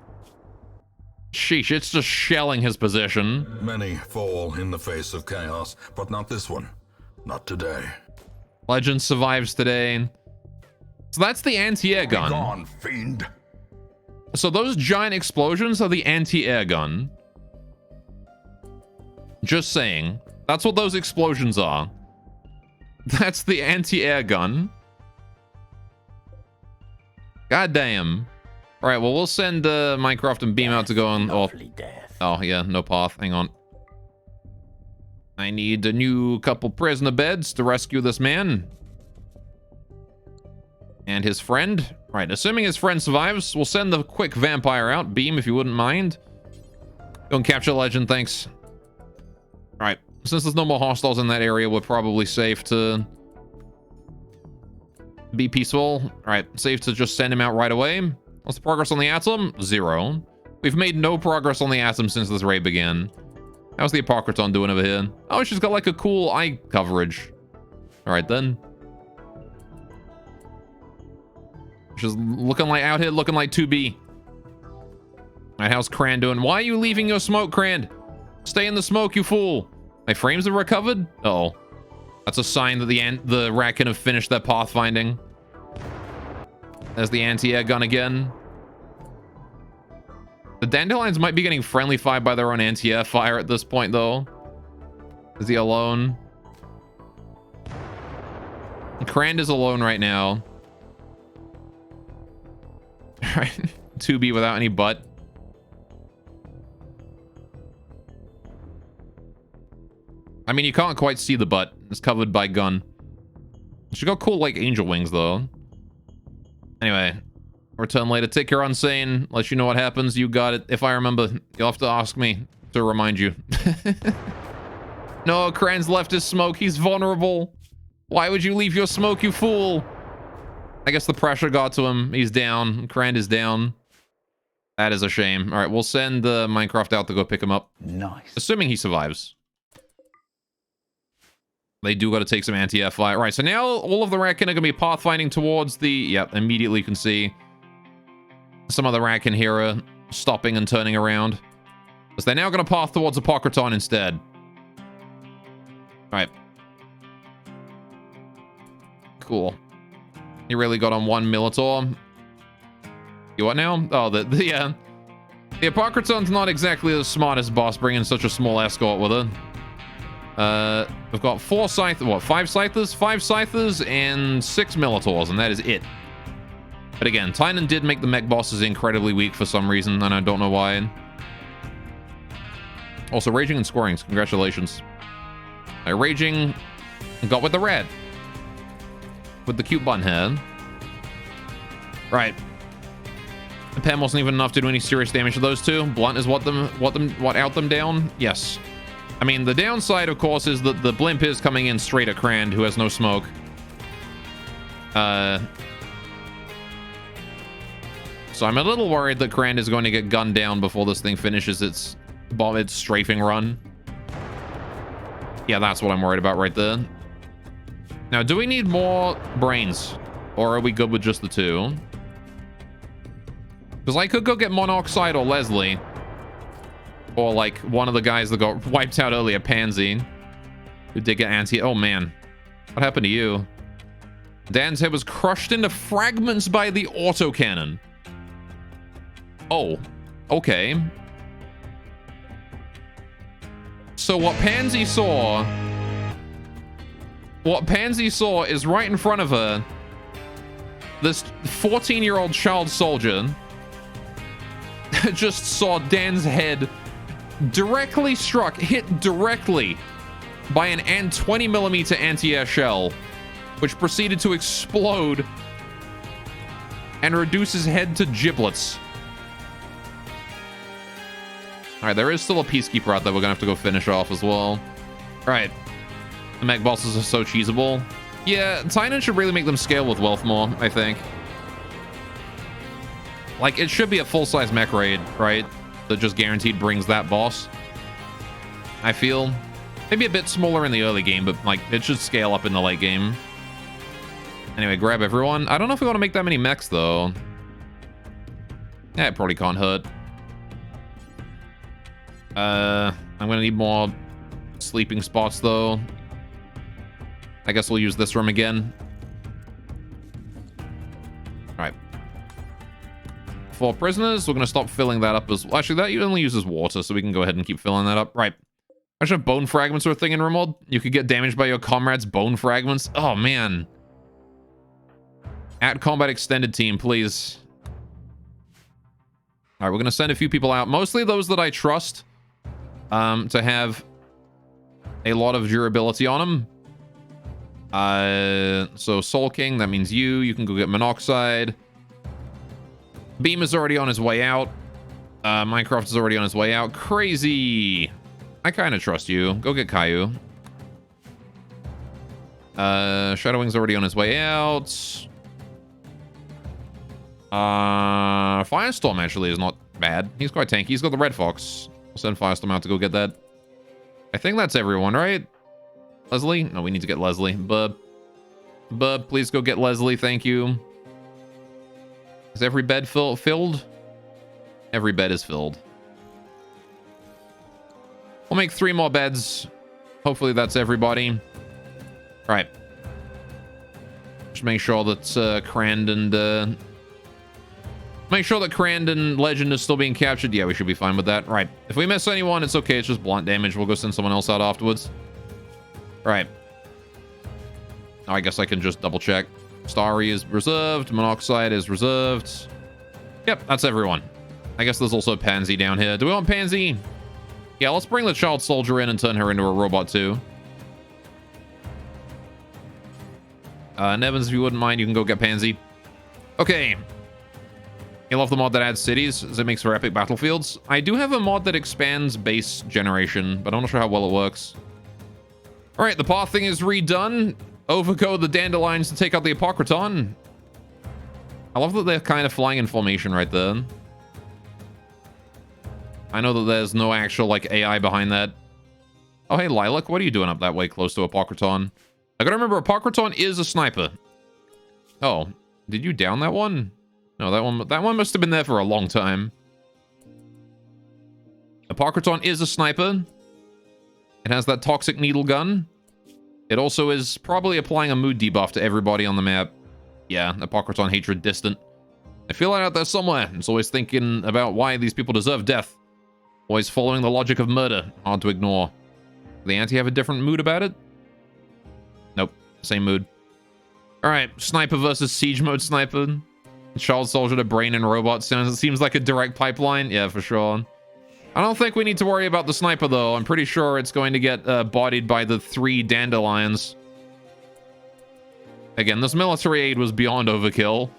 Speaker 3: Sheesh, it's just shelling his position.
Speaker 7: Many fall in the face of chaos, but not this one. Not today.
Speaker 3: Legend survives today. So that's the anti-air gun.
Speaker 7: Be gone, fiend.
Speaker 3: So those giant explosions are the anti-air gun. Just saying. That's what those explosions are. That's the anti-air gun. God damn. All right, well, we'll send Minecraft and Beam out to go on... Oh, yeah, no path. Hang on. I need a new couple prisoner beds to rescue this man. And his friend. Right, assuming his friend survives, we'll send the quick vampire out. Beam, if you wouldn't mind. Go and capture Legend, thanks. All right, since there's no more hostiles in that area, we're probably safe to be peaceful. All right, safe to just send him out right away. What's the progress on the atom? 0. We've made no progress on the atom since this raid began. How's the Apocryton doing over here? Oh, she's got like a cool eye coverage. All right, then. She's looking like out here, looking like 2B. All right, how's Cran doing? Why are you leaving your smoke, Cran? Stay in the smoke, you fool. My frames have recovered? Uh-oh. That's a sign that the rat can have finished their pathfinding. There's the anti-air gun again. The dandelions might be getting friendly fire by their own anti-air fire at this point, though. Is he alone? Crand is alone right now. Alright. 2B without any butt. I mean, you can't quite see the butt. It's covered by gun. She got cool, like, angel wings, though. Anyway. Return later. Take care, Unsane. Let you know what happens. You got it. If I remember, you'll have to ask me to remind you. No, Cran's left his smoke. He's vulnerable. Why would you leave your smoke, you fool? I guess the pressure got to him. He's down. Cran is down. That is a shame. All right, we'll send the Minecraft out to go pick him up.
Speaker 8: Nice.
Speaker 3: Assuming he survives. They do got to take some anti-air fire. Right, so now all of the Ratkin are going to be pathfinding towards the... Yep, immediately you can see some of the Ratkin here are stopping and turning around. Because they're now going to path towards Apocryton instead. Alright. Cool. He really got on one Militor. You what now? Oh, the Apocryton's not exactly the smartest boss bringing such a small escort with her. We've got 5 Scythers? 5 Scythers and 6 Militors, and that is it. But again, Tynan did make the mech bosses incredibly weak for some reason, and I don't know why. Also, Raging and Scorings, congratulations. Raging got with the red. With the cute bun head. Right. The pen wasn't even enough to do any serious damage to those two. Blunt is what out them down? Yes. I mean, the downside, of course, is that the blimp is coming in straight at Crand, who has no smoke. So I'm a little worried that Crand is going to get gunned down before this thing finishes its strafing run. Yeah, that's what I'm worried about right there. Now, do we need more brains? Or are we good with just the two? Because I could go get Monoxide or Leslie. Or like one of the guys that got wiped out earlier, Pansy. Who did get anti... Oh man. What happened to you? Dan's head was crushed into fragments by the autocannon. Oh. Okay. So what Pansy saw... What Pansy saw is right in front of her. This 14-year-old child soldier just saw Dan's head directly struck, hit directly by an 20mm anti-air shell, which proceeded to explode and reduce his head to giblets. All right, there is still a peacekeeper out there we're gonna have to go finish off as well. All right, the mech bosses are so cheesable. Yeah, Tynan should really make them scale with wealth more, I think. Like, it should be a full-size mech raid, right? That just guaranteed brings that boss. I feel. Maybe a bit smaller in the early game, but, like, it should scale up in the late game. Anyway, grab everyone. I don't know if we want to make that many mechs, though. Yeah, it probably can't hurt. I'm gonna need more sleeping spots, though. I guess we'll use this room again. All right. 4 prisoners. We're going to stop filling that up as well. Actually, that only uses water, so we can go ahead and keep filling that up. Right. Actually, bone fragments are a thing in Rimworld. You could get damaged by your comrades' bone fragments. Oh, man. At combat extended team, please. All right, we're going to send a few people out. Mostly those that I trust to have a lot of durability on them. So Soul King, that means you can go get Monoxide. Beam is already on his way out. Minecraft is already on his way out. Crazy. I kind of trust you. Go get Caillou. Shadowwing's already on his way out. Firestorm actually is not bad. He's quite tanky. He's got the Red Fox. I'll send Firestorm out to go get that. I think that's everyone, right? Leslie? No, we need to get Leslie. Bub, please go get Leslie. Thank you. Is every bed filled? Every bed is filled. We'll make 3 more beds. Hopefully that's everybody. All right. Just make sure that Crandon... Make sure that Crandon Legend is still being captured. Yeah, we should be fine with that. Right. If we miss anyone, it's okay. It's just blunt damage. We'll go send someone else out afterwards. Right. Oh, I guess I can just double check. Starry is reserved. Monoxide is reserved. Yep, that's everyone. I guess there's also Pansy down here. Do we want Pansy? Yeah, let's bring the child soldier in and turn her into a robot too. Nevins, if you wouldn't mind, you can go get Pansy. Okay. You love the mod that adds cities as it makes for epic battlefields. I do have a mod that expands base generation, but I'm not sure how well it works. All right, the path thing is redone. Overgo the dandelions to take out the Apocryton. I love that they're kind of flying in formation right there. I know that there's no actual, like, AI behind that. Oh, hey, Lilac, what are you doing up that way close to Apocryton? I gotta remember, Apocryton is a sniper. Oh, did you down that one? No, that one must have been there for a long time. Apocryton is a sniper. It has that toxic needle gun. It also is probably applying a mood debuff to everybody on the map. Yeah, Apocryton hatred distant. I feel it out there somewhere. It's always thinking about why these people deserve death. Always following the logic of murder. Hard to ignore. Do the anti have a different mood about it? Nope. Same mood. Alright, sniper versus siege mode sniper. Child soldier to brain and robot. Seems like a direct pipeline. Yeah, for sure. I don't think we need to worry about the sniper, though. I'm pretty sure it's going to get bodied by the 3 dandelions. Again, this military aid was beyond overkill.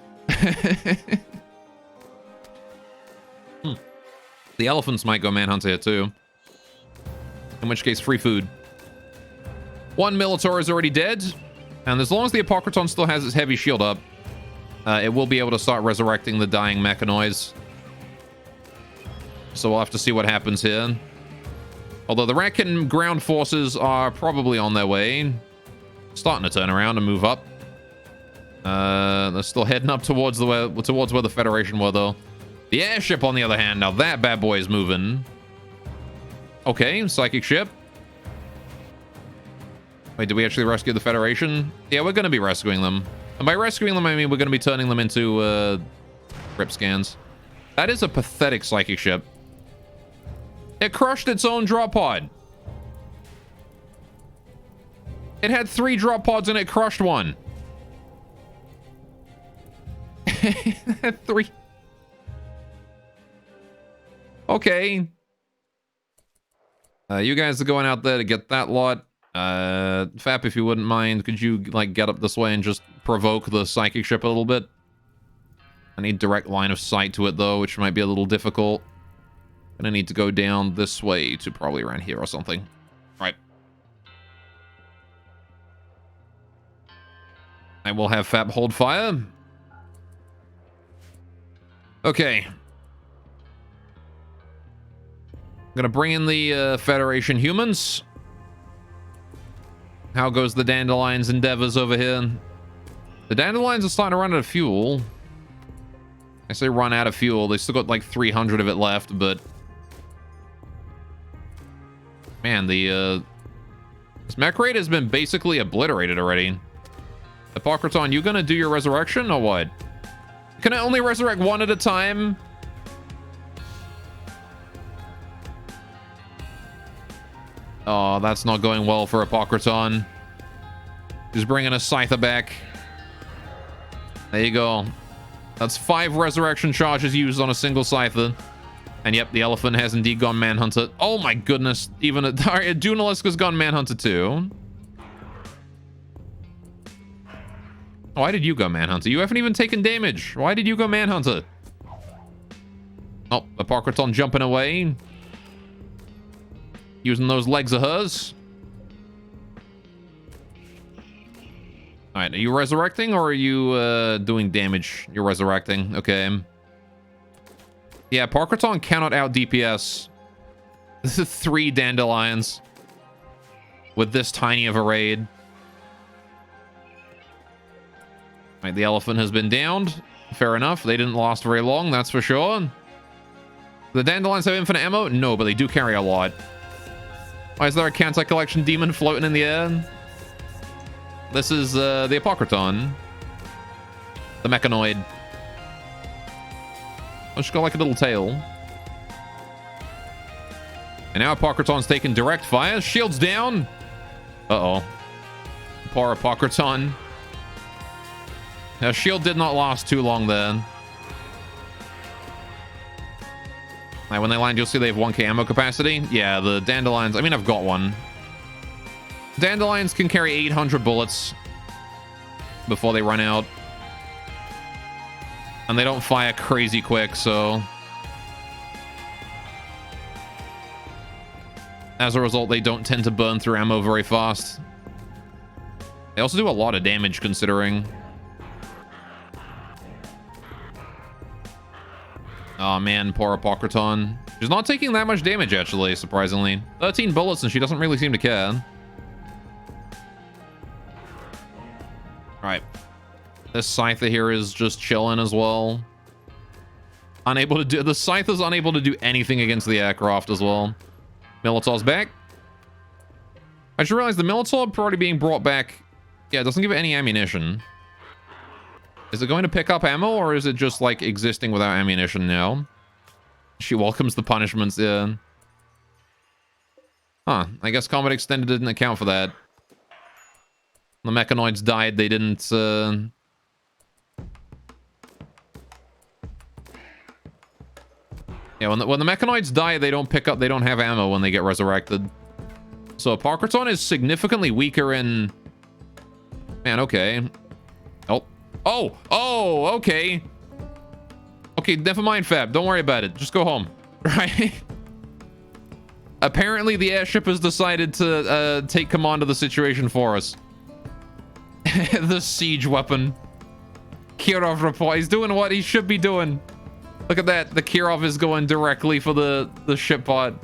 Speaker 3: The elephants might go manhunt here, too. In which case, free food. 1 Minotaur is already dead. And as long as the Apocryton still has its heavy shield up, it will be able to start resurrecting the dying mechanoids. So we'll have to see what happens here. Although the Ratkin ground forces are probably on their way. Starting to turn around and move up. They're still heading up towards where the Federation were, though. The airship, on the other hand, now that bad boy is moving. Okay, psychic ship. Wait, did we actually rescue the Federation? Yeah, we're going to be rescuing them. And by rescuing them, I mean we're going to be turning them into rip scans. That is a pathetic psychic ship. It crushed its own drop pod. It had 3 drop pods and it crushed one. It had 3. Okay. You guys are going out there to get that lot. Fap, if you wouldn't mind, could you, like, get up this way and just provoke the psychic ship a little bit? I need direct line of sight to it, though, which might be a little difficult. Gonna need to go down this way to probably around here or something. Right. I will have Fap hold fire. Okay. Gonna bring in the Federation humans. How goes the Dandelion's endeavors over here? The Dandelions are starting to run out of fuel. I say run out of fuel. They still got like 300 of it left, but... Man, this mech raid has been basically obliterated already. Hippocraton, you gonna do your resurrection or what? Can I only resurrect one at a time? Oh, that's not going well for Hippocraton. He's bringing a Scyther back. There you go. That's 5 resurrection charges used on a single Scyther. And yep, the elephant has indeed gone Manhunter. Oh my goodness. Even a Dunaliska's gone Manhunter too. Why did you go Manhunter? You haven't even taken damage. Why did you go Manhunter? Oh, Hippocraton jumping away. Using those legs of hers. Alright, are you resurrecting or are you doing damage? You're resurrecting. Okay. Yeah, Parkerton cannot out DPS. This is 3 Dandelions. With this tiny of a raid. Alright, the elephant has been downed. Fair enough. They didn't last very long, that's for sure. The Dandelions have infinite ammo? No, but they do carry a lot. Why is there a Kantai collection demon floating in the air? This is the Hippocraton. The mechanoid. Oh, she's got like a little tail. And now Hippocraton's taking direct fire. Shields down. Uh-oh. Poor Hippocraton. Her shield did not last too long then. Like when they land, you'll see they have 1k ammo capacity. Yeah, the Dandelions. I mean, I've got one. Dandelions can carry 800 bullets before they run out. And they don't fire crazy quick, so... As a result, they don't tend to burn through ammo very fast. They also do a lot of damage, considering... Oh man, poor Hippocraton. She's not taking that much damage, actually, surprisingly. 13 bullets and she doesn't really seem to care. Alright. This Scyther here is just chilling as well. Unable to do... The Scyther's unable to do anything against the aircraft as well. Militar's back. I just realized the Militar probably being brought back... Yeah, it doesn't give it any ammunition. Is it going to pick up ammo, or is it just, like, existing without ammunition now? She welcomes the punishments, yeah. Huh, I guess Combat Extended didn't account for that. The mechanoids died, they didn't, Yeah, when the mechanoids die, they don't have ammo when they get resurrected. So Hippocraton is significantly weaker in... Man, okay. Oh, okay. Okay, never mind, Fab. Don't worry about it. Just go home. Right? Apparently, the airship has decided to take command of the situation for us. The siege weapon. Kirov report. He's doing what he should be doing. Look at that. The Kirov is going directly for the ship pod.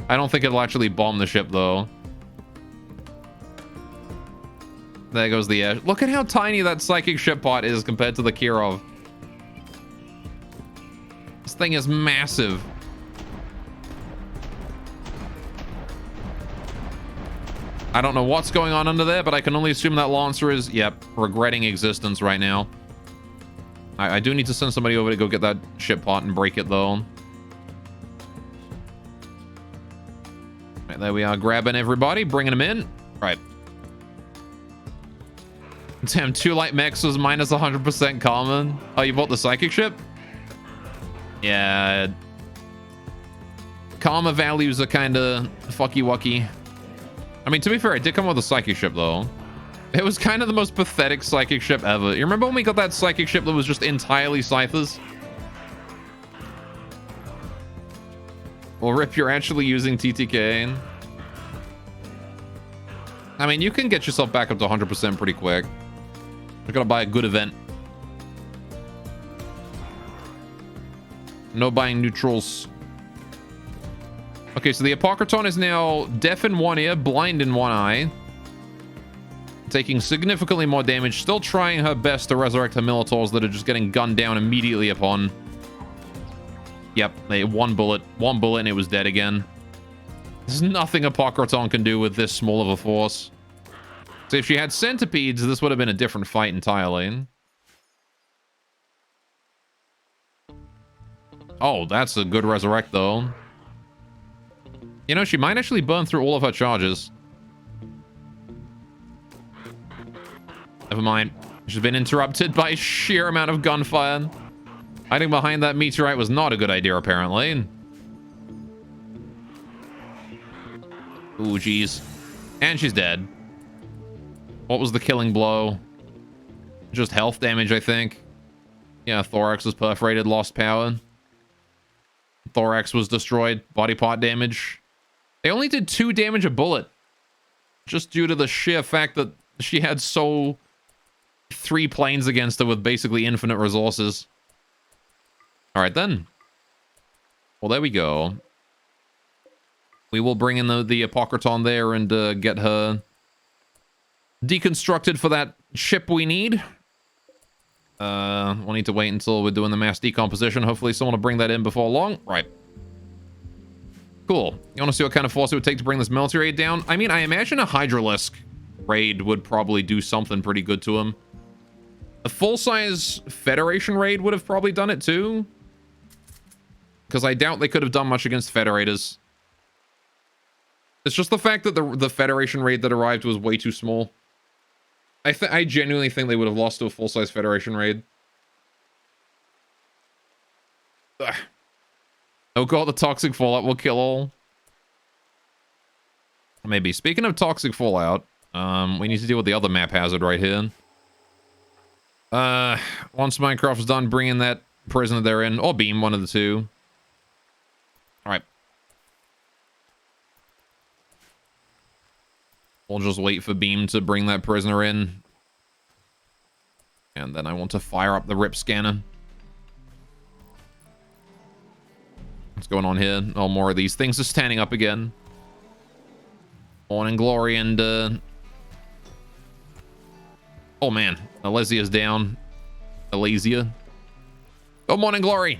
Speaker 3: I don't think it'll actually bomb the ship, though. There goes the air. Look at how tiny that psychic ship pot is compared to the Kirov. This thing is massive. I don't know what's going on under there, but I can only assume that Lancer is, yep, regretting existence right now. I do need to send somebody over to go get that ship pot and break it, though. Right, there we are, grabbing everybody, bringing them in. Right. Damn, 2 light mechs was minus 100% common. Oh, you bought the psychic ship? Yeah. Karma values are kind of fucky-wucky. I mean, to be fair, I did come with a psychic ship, though. It was kind of the most pathetic psychic ship ever. You remember when we got that psychic ship that was just entirely Scythers? Well, Rip, you're actually using TTK. I mean, you can get yourself back up to 100% pretty quick. You're gonna buy a good event. No buying neutrals. Okay, so the Apocryton is now deaf in one ear, blind in one eye. Taking significantly more damage. Still trying her best to resurrect her Minotaurs that are just getting gunned down immediately upon. Yep, one bullet and it was dead again. There's nothing Apocryton can do with this small of a force. So if she had centipedes, this would have been a different fight entirely. Oh, that's a good resurrect, though. You know, she might actually burn through all of her charges. Never mind. She's been interrupted by sheer amount of gunfire. Hiding behind that meteorite was not a good idea, apparently. Ooh, jeez. And she's dead. What was the killing blow? Just health damage, I think. Yeah, thorax was perforated, lost power. Thorax was destroyed, body part damage. They only did 2 damage a bullet. Just due to the sheer fact that she had 3 planes against her with basically infinite resources. Alright then. Well, there we go. We will bring in the Apocryton there and get her deconstructed for that ship we need. We'll need to wait until we're doing the mass decomposition. Hopefully someone will bring that in before long. Right. Cool. You want to see what kind of force it would take to bring this military aid down? I mean, I imagine a Hydralisk raid would probably do something pretty good to him. A full-size Federation raid would have probably done it too. Because I doubt they could have done much against Federators. It's just the fact that the Federation raid that arrived was way too small. I genuinely think they would have lost to a full-size Federation raid. Ugh. Oh god, the toxic fallout will kill all. Maybe. Speaking of toxic fallout, we need to deal with the other map hazard right here. Once Minecraft's done bringing that prisoner there in, or Beam, one of the two. Alright. We'll just wait for Beam to bring that prisoner in. And then I want to fire up the rip scanner. What's going on here? Oh, more of these things are standing up again. Morning Glory and, oh, man. Alesia's down. Alesia. Oh, Morning Glory!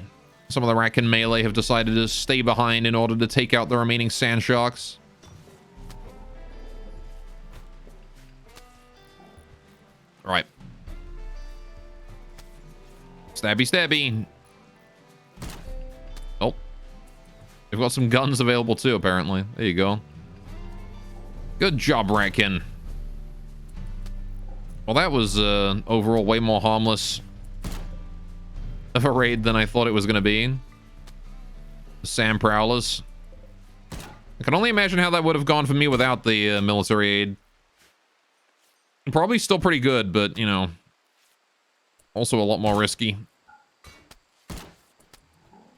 Speaker 3: Some of the Rakan melee have decided to stay behind in order to take out the remaining Sand Sharks. Alright. Stabby, stabby. Oh. They've got some guns available too, apparently. There you go. Good job, Rakan. Well, that was overall way more harmless of a raid than I thought it was going to be. The Sand Prowlers. I can only imagine how that would have gone for me without the military aid. Probably still pretty good, but, you know, also a lot more risky.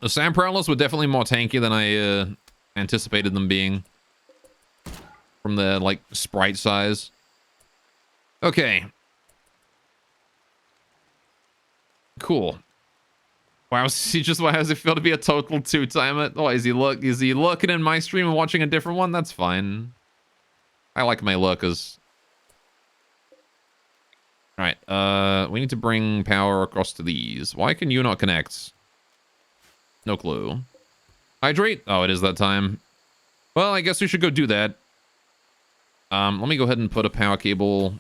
Speaker 3: The Sand Prowlers were definitely more tanky than I anticipated them being. From the, like, sprite size. Okay. Cool. Wow, how does it feel to be a total 2-timer? Oh, is he lurking in my stream and watching a different one? That's fine. I like my lurkers. All right, we need to bring power across to these. Why can you not connect? No clue. Hydrate? Oh, it is that time. Well, I guess we should go do that. Let me go ahead and put a power cable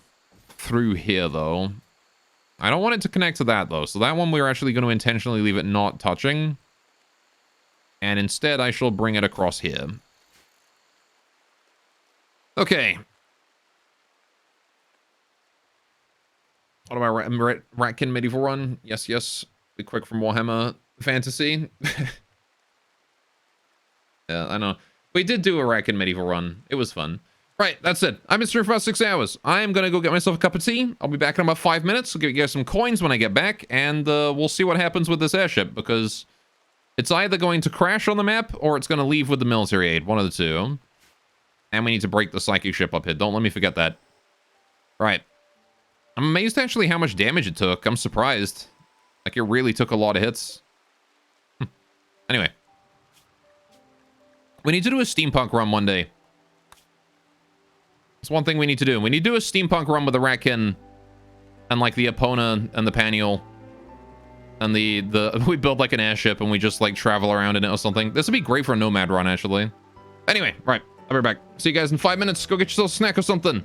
Speaker 3: through here, though. I don't want it to connect to that, though. So that one we're actually going to intentionally leave it not touching. And instead, I shall bring it across here. Okay. What about Ratkin medieval run? Yes, yes. Be quick from Warhammer Fantasy. Yeah, I know. We did do a Ratkin medieval run. It was fun. Right, that's it. I've been streaming for about 6 hours. I'm going to go get myself a cup of tea. I'll be back in about 5 minutes. I'll give you guys some coins when I get back, and we'll see what happens with this airship, because it's either going to crash on the map, or it's going to leave with the military aid. One of the two. And we need to break the psychic ship up here. Don't let me forget that. Right. I'm amazed, actually, how much damage it took. I'm surprised. Like, it really took a lot of hits. Anyway. We need to do a steampunk run one day. It's one thing we need to do. We need to do a steampunk run with the Ratkin and like the Epona and the Paniel. And the we build like an airship and we just like travel around in it or something. This would be great for a nomad run, actually. Anyway, right. I'll be back. See you guys in 5 minutes. Go get yourself a snack or something.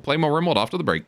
Speaker 3: Play more Rimworld after the break.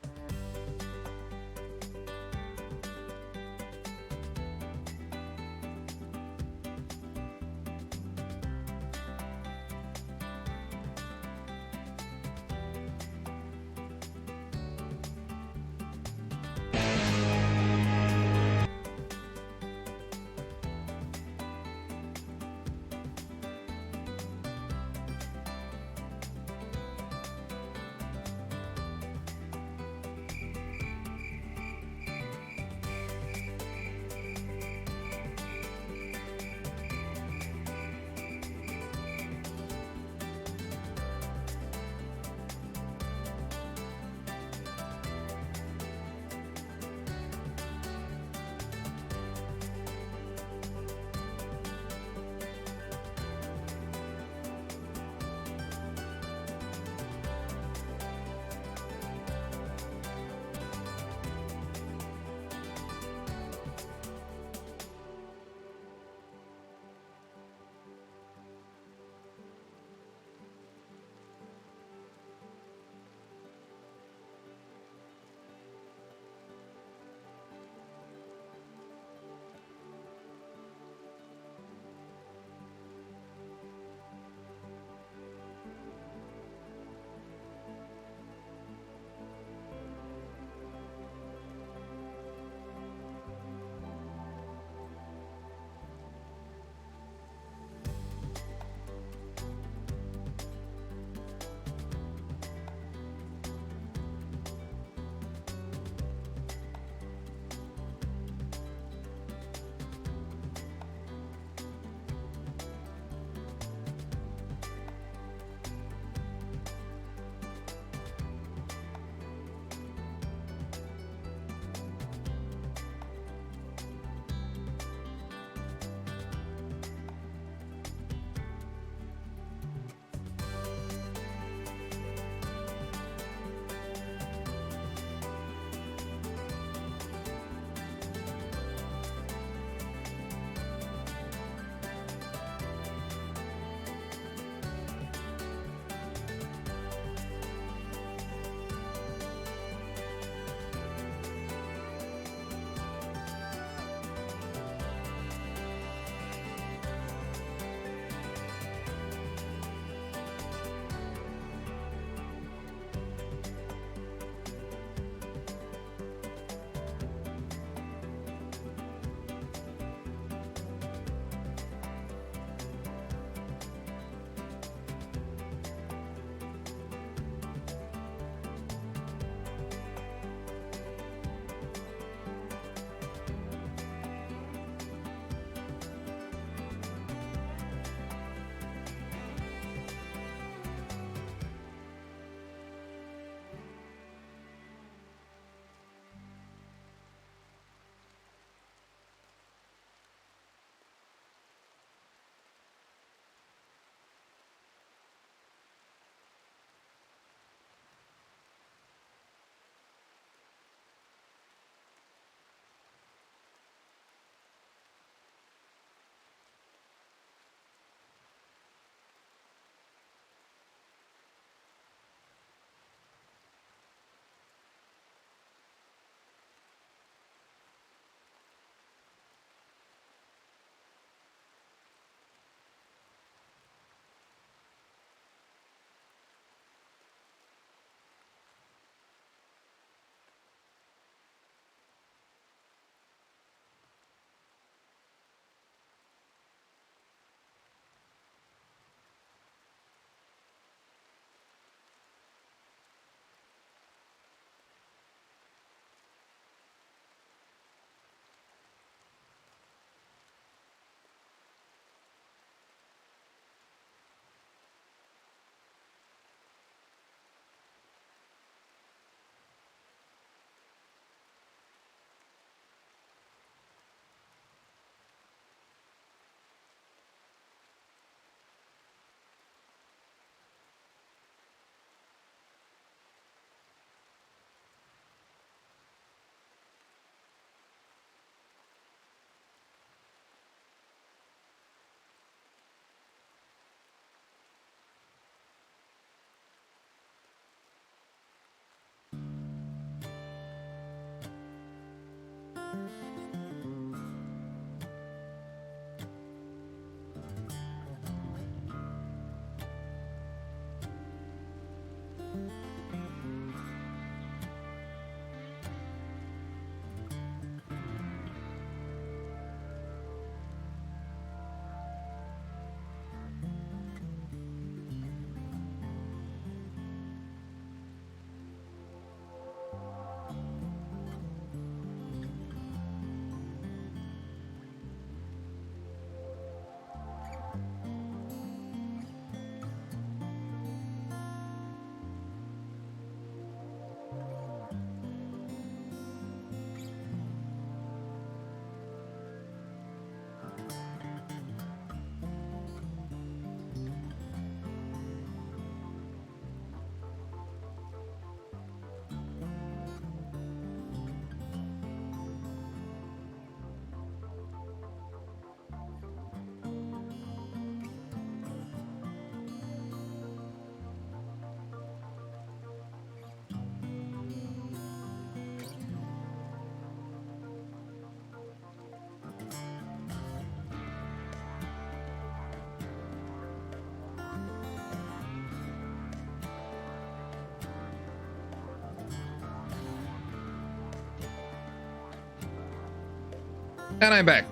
Speaker 3: And I'm back.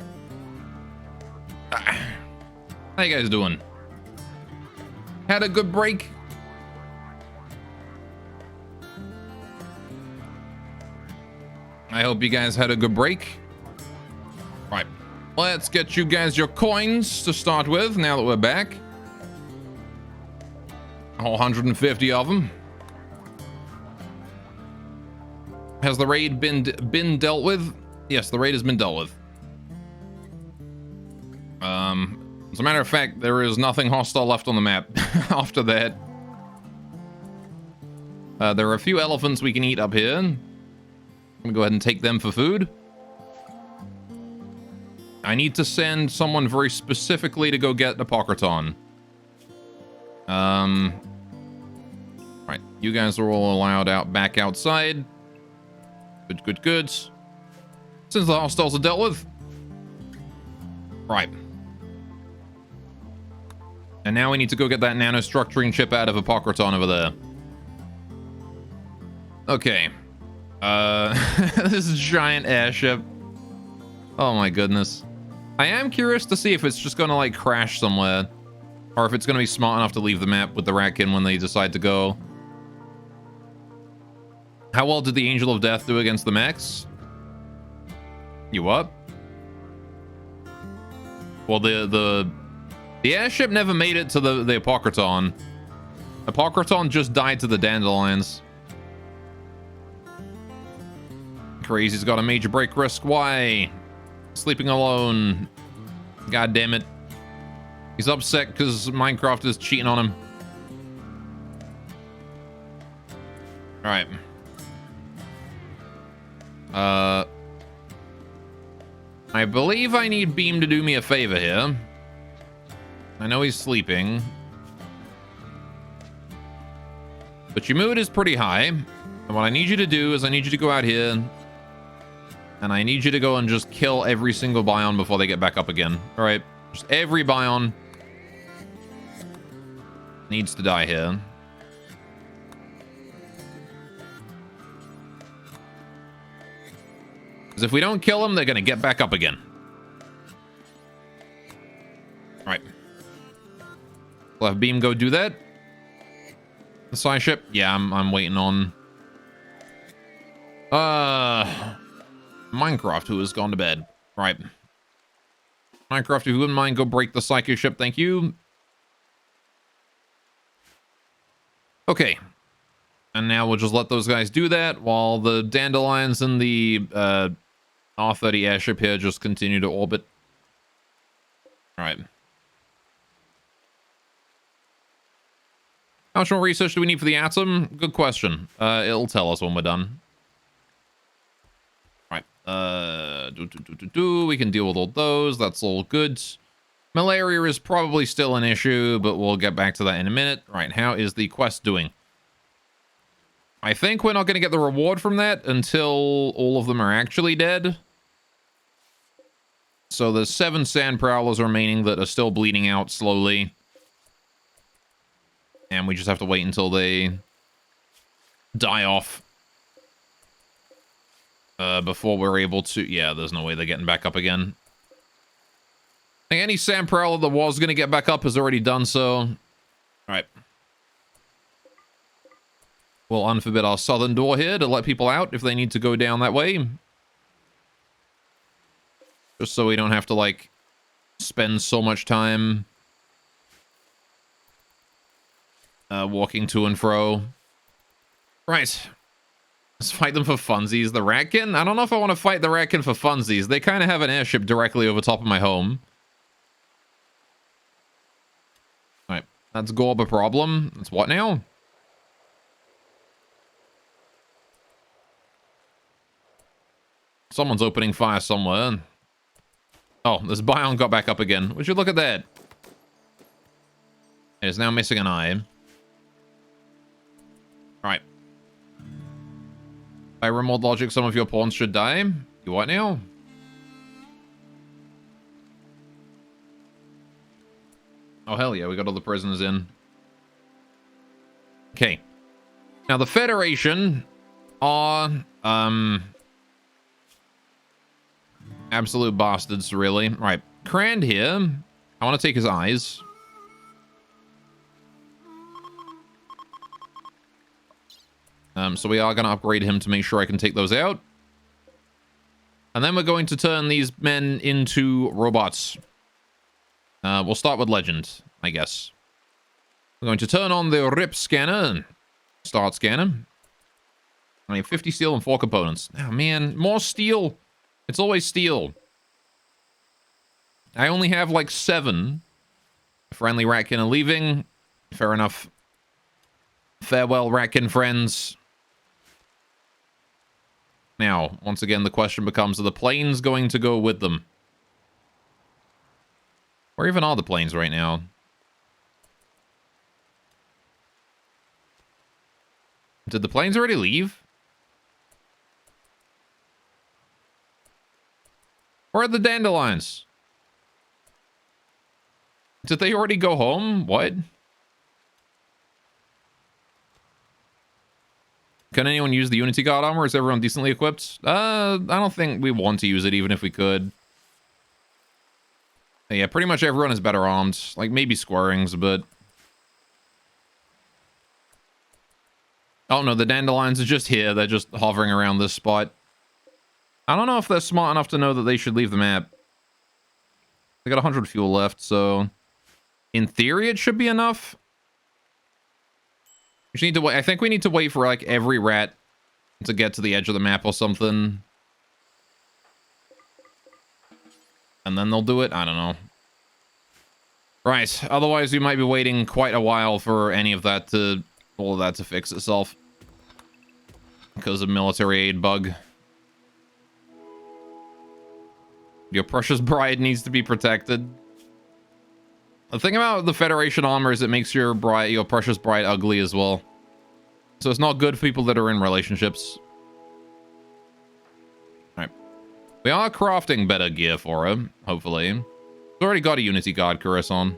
Speaker 3: How you guys doing? Had a good break? I hope you guys had a good break. Right, let's get you guys your coins to start with now that we're back. All 150 of them. Has the raid been dealt with? Yes, the raid has been dealt with. As a matter of fact, there is nothing hostile left on the map after that. There are a few elephants we can eat up here. I'm gonna go ahead and take them for food. I need to send someone very specifically to go get the Pockerton. Right, you guys are all allowed out back outside. Good, good, good. Since the hostiles are dealt with. Right. And now we need to go get that nanostructuring chip out of a Pockerton over there. Okay. This giant airship. Oh my goodness. I am curious to see if it's just gonna like crash somewhere. Or if it's gonna be smart enough to leave the map with the Ratkin when they decide to go. How well did the Angel of Death do against the mechs? You up? Well, the airship never made it to the Pockerton. The Pockerton just died to the dandelions. Crazy's got a major break risk. Why? Sleeping alone. God damn it. He's upset because Minecraft is cheating on him. Alright. I believe I need Beam to do me a favor here. I know he's sleeping. But your mood is pretty high. And what I need you to do is I need you to go out here. And I need you to go and just kill every single Bion before they get back up again. Alright? Just every Bion needs to die here. Because if we don't kill them, they're going to get back up again. Right. We'll have Beam go do that. The sci ship? Yeah, I'm waiting on... Minecraft, who has gone to bed. Right. Minecraft, if you wouldn't mind, go break the Psycho ship. Thank you. Okay. And now we'll just let those guys do that while the Dandelions and the R30 airship here just continue to orbit. All right. How much more research do we need for the atom? Good question. It'll tell us when we're done. All right. We can deal with all those. That's all good. Malaria is probably still an issue, but we'll get back to that in a minute. All right. How is the quest doing? I think we're not going to get the reward from that until all of them are actually dead. So there's 7 sand prowlers remaining that are still bleeding out slowly. And we just have to wait until they die off. Before we're able to... Yeah, there's no way they're getting back up again. I think any sand prowler that was going to get back up has already done so. Alright. We'll unforbid our southern door here to let people out if they need to go down that way. Just so we don't have to, like, spend so much time walking to and fro. Right. Let's fight them for funsies. The Ratkin? I don't know if I want to fight the Ratkin for funsies. They kind of have an airship directly over top of my home. Alright. That's Gorb a problem. That's what now? Someone's opening fire somewhere. Oh, this Bion got back up again. Would you look at that? It is now missing an eye. Alright. By Rimworld logic, some of your pawns should die. You what now? Oh, hell yeah, we got all the prisoners in. Okay. Now, the Federation are, absolute bastards, really. Right. Crand here. I want to take his eyes. So we are going to upgrade him to make sure I can take those out. And then we're going to turn these men into robots. We'll start with Legend, I guess. We're going to turn on the RIP scanner. Start scanner. I have 50 steel and 4 components. Oh, man. More steel. It's always steel. I only have, like, 7. Friendly Ratkin are leaving. Fair enough. Farewell, Ratkin friends. Now, once again, the question becomes, are the planes going to go with them? Where even are the planes right now? Did the planes already leave? Where are the dandelions? Did they already go home? What? Can anyone use the Unity God armor? Is everyone decently equipped? I don't think we want to use it, even if we could. Yeah, pretty much everyone is better armed. Like, maybe Squarings, but... Oh, no, the dandelions are just here. They're just hovering around this spot. I don't know if they're smart enough to know that they should leave the map. They got 100 fuel left, so... In theory, it should be enough. We just need to wait. I think we need to wait for, like, every rat to get to the edge of the map or something. And then they'll do it? I don't know. Right. Otherwise, we might be waiting quite a while for any of that to... all of that to fix itself. Because of military aid bug. Your precious bride needs to be protected. The thing about the Federation armor is it makes your precious bride ugly as well. So it's not good for people that are in relationships. Alright. We are crafting better gear for her, hopefully. We've already got a Unity God Caress on.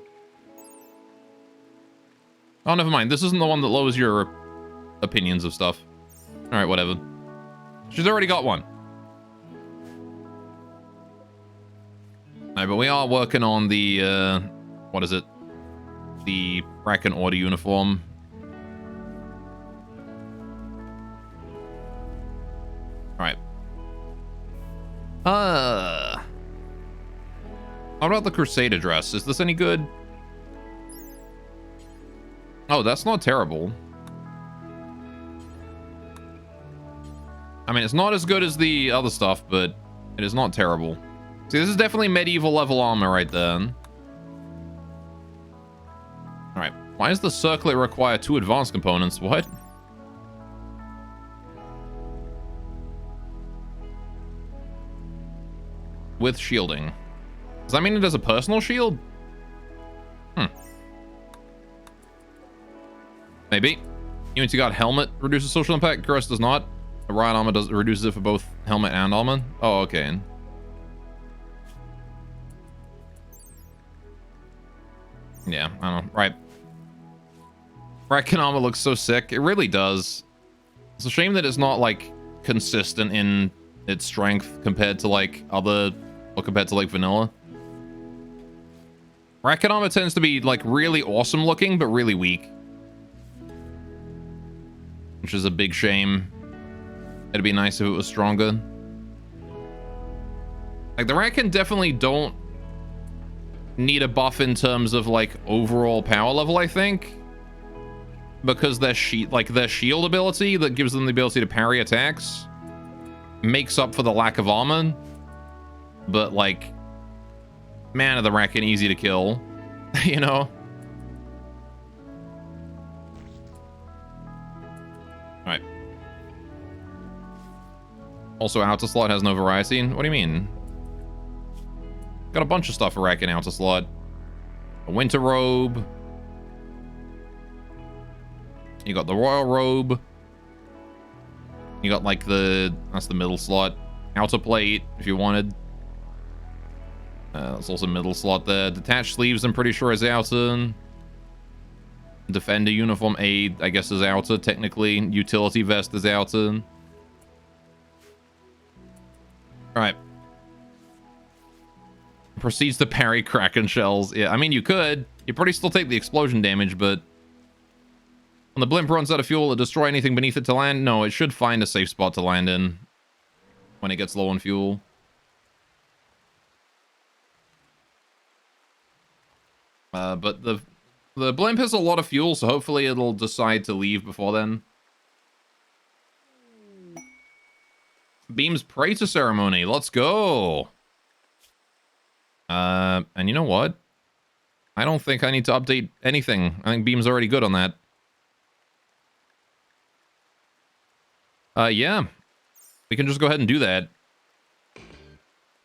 Speaker 3: Oh, never mind. This isn't the one that lowers your opinions of stuff. Alright, whatever. She's already got one. Alright, but we are working on the, what is it? The Bracken Order uniform. Alright. How about the Crusader dress? Is this any good? Oh, that's not terrible. I mean, it's not as good as the other stuff, but it is not terrible. See, this is definitely medieval level armor right there. Alright. Why does the circlet require 2 advanced components? What? With shielding. Does that mean it has a personal shield? Maybe. Unity God helmet reduces social impact. Caress does not. The Riot armor reduces it for both helmet and armor. Oh, okay. Yeah, I don't know. Right. Rakan armor looks so sick. It really does. It's a shame that it's not, like, consistent in its strength compared to, like, other... Or compared to, like, vanilla. Rakan armor tends to be, like, really awesome looking, but really weak. Which is a big shame. It'd be nice if it was stronger. Like, the Rakan definitely don't need a buff in terms of, like, overall power level, I think. Because their shield ability that gives them the ability to parry attacks makes up for the lack of armor. But, like, man, are the Rakan easy to kill, you know? Alright. Also, outer slot has no variety. What do you mean? Got a bunch of stuff for Rakan outer slot. A winter robe. You got the royal robe. You got, like, that's the middle slot. Outer plate, if you wanted. That's also middle slot there. Detached sleeves, I'm pretty sure, is outer. Defender uniform aid, I guess, is outer, technically. Utility vest is outer. Alright. Proceeds to parry Kraken shells. Yeah, I mean, you could. You probably still take the explosion damage, but... When the blimp runs out of fuel, will it destroy anything beneath it to land? No, it should find a safe spot to land in when it gets low on fuel. But the blimp has a lot of fuel, so hopefully it'll decide to leave before then. Beam's Praetor Ceremony. Let's go. And you know what? I don't think I need to update anything. I think Beam's already good on that. Yeah. We can just go ahead and do that.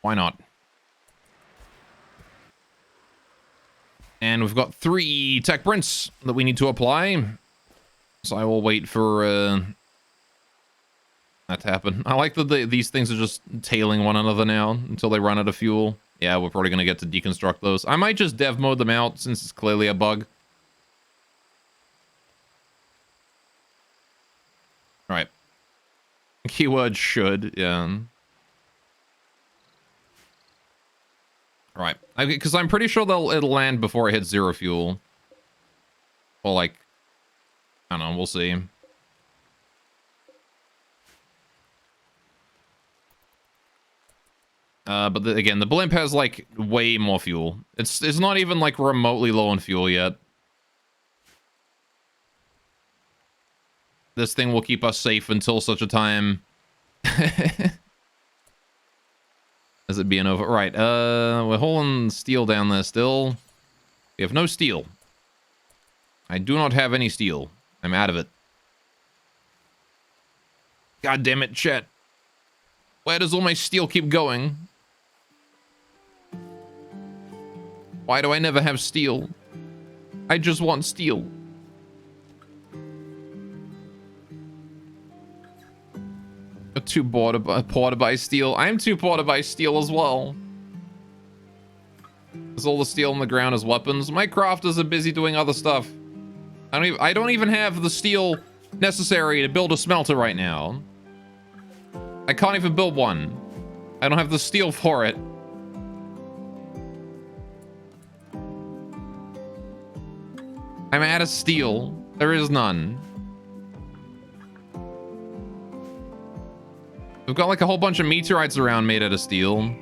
Speaker 3: Why not? And we've got 3 tech prints that we need to apply. So I will wait for that to happen. I like that these things are just tailing one another now until they run out of fuel. Yeah, we're probably going to get to deconstruct those. I might just dev mode them out since it's clearly a bug. Alright. Keyword should, yeah. Right, because I'm pretty sure it'll land before it hits 0 fuel. Well, like, I don't know, we'll see. But again, the blimp has, like, way more fuel. It's not even, like, remotely low on fuel yet. This thing will keep us safe until such a time as it being over. Right, we're holding steel down there still. We have no steel. I do not have any steel. I'm out of it. God damn it, Chet. Where does all my steel keep going? Why do I never have steel? I just want steel. Too poor to buy steel. I'm too poor to buy steel as well. There's all the steel on the ground as weapons. My crafters are busy doing other stuff. I don't even have the steel necessary to build a smelter right now. I can't even build one. I don't have the steel for it. I'm out of steel. There is none. We've got like a whole bunch of meteorites around made out of steel.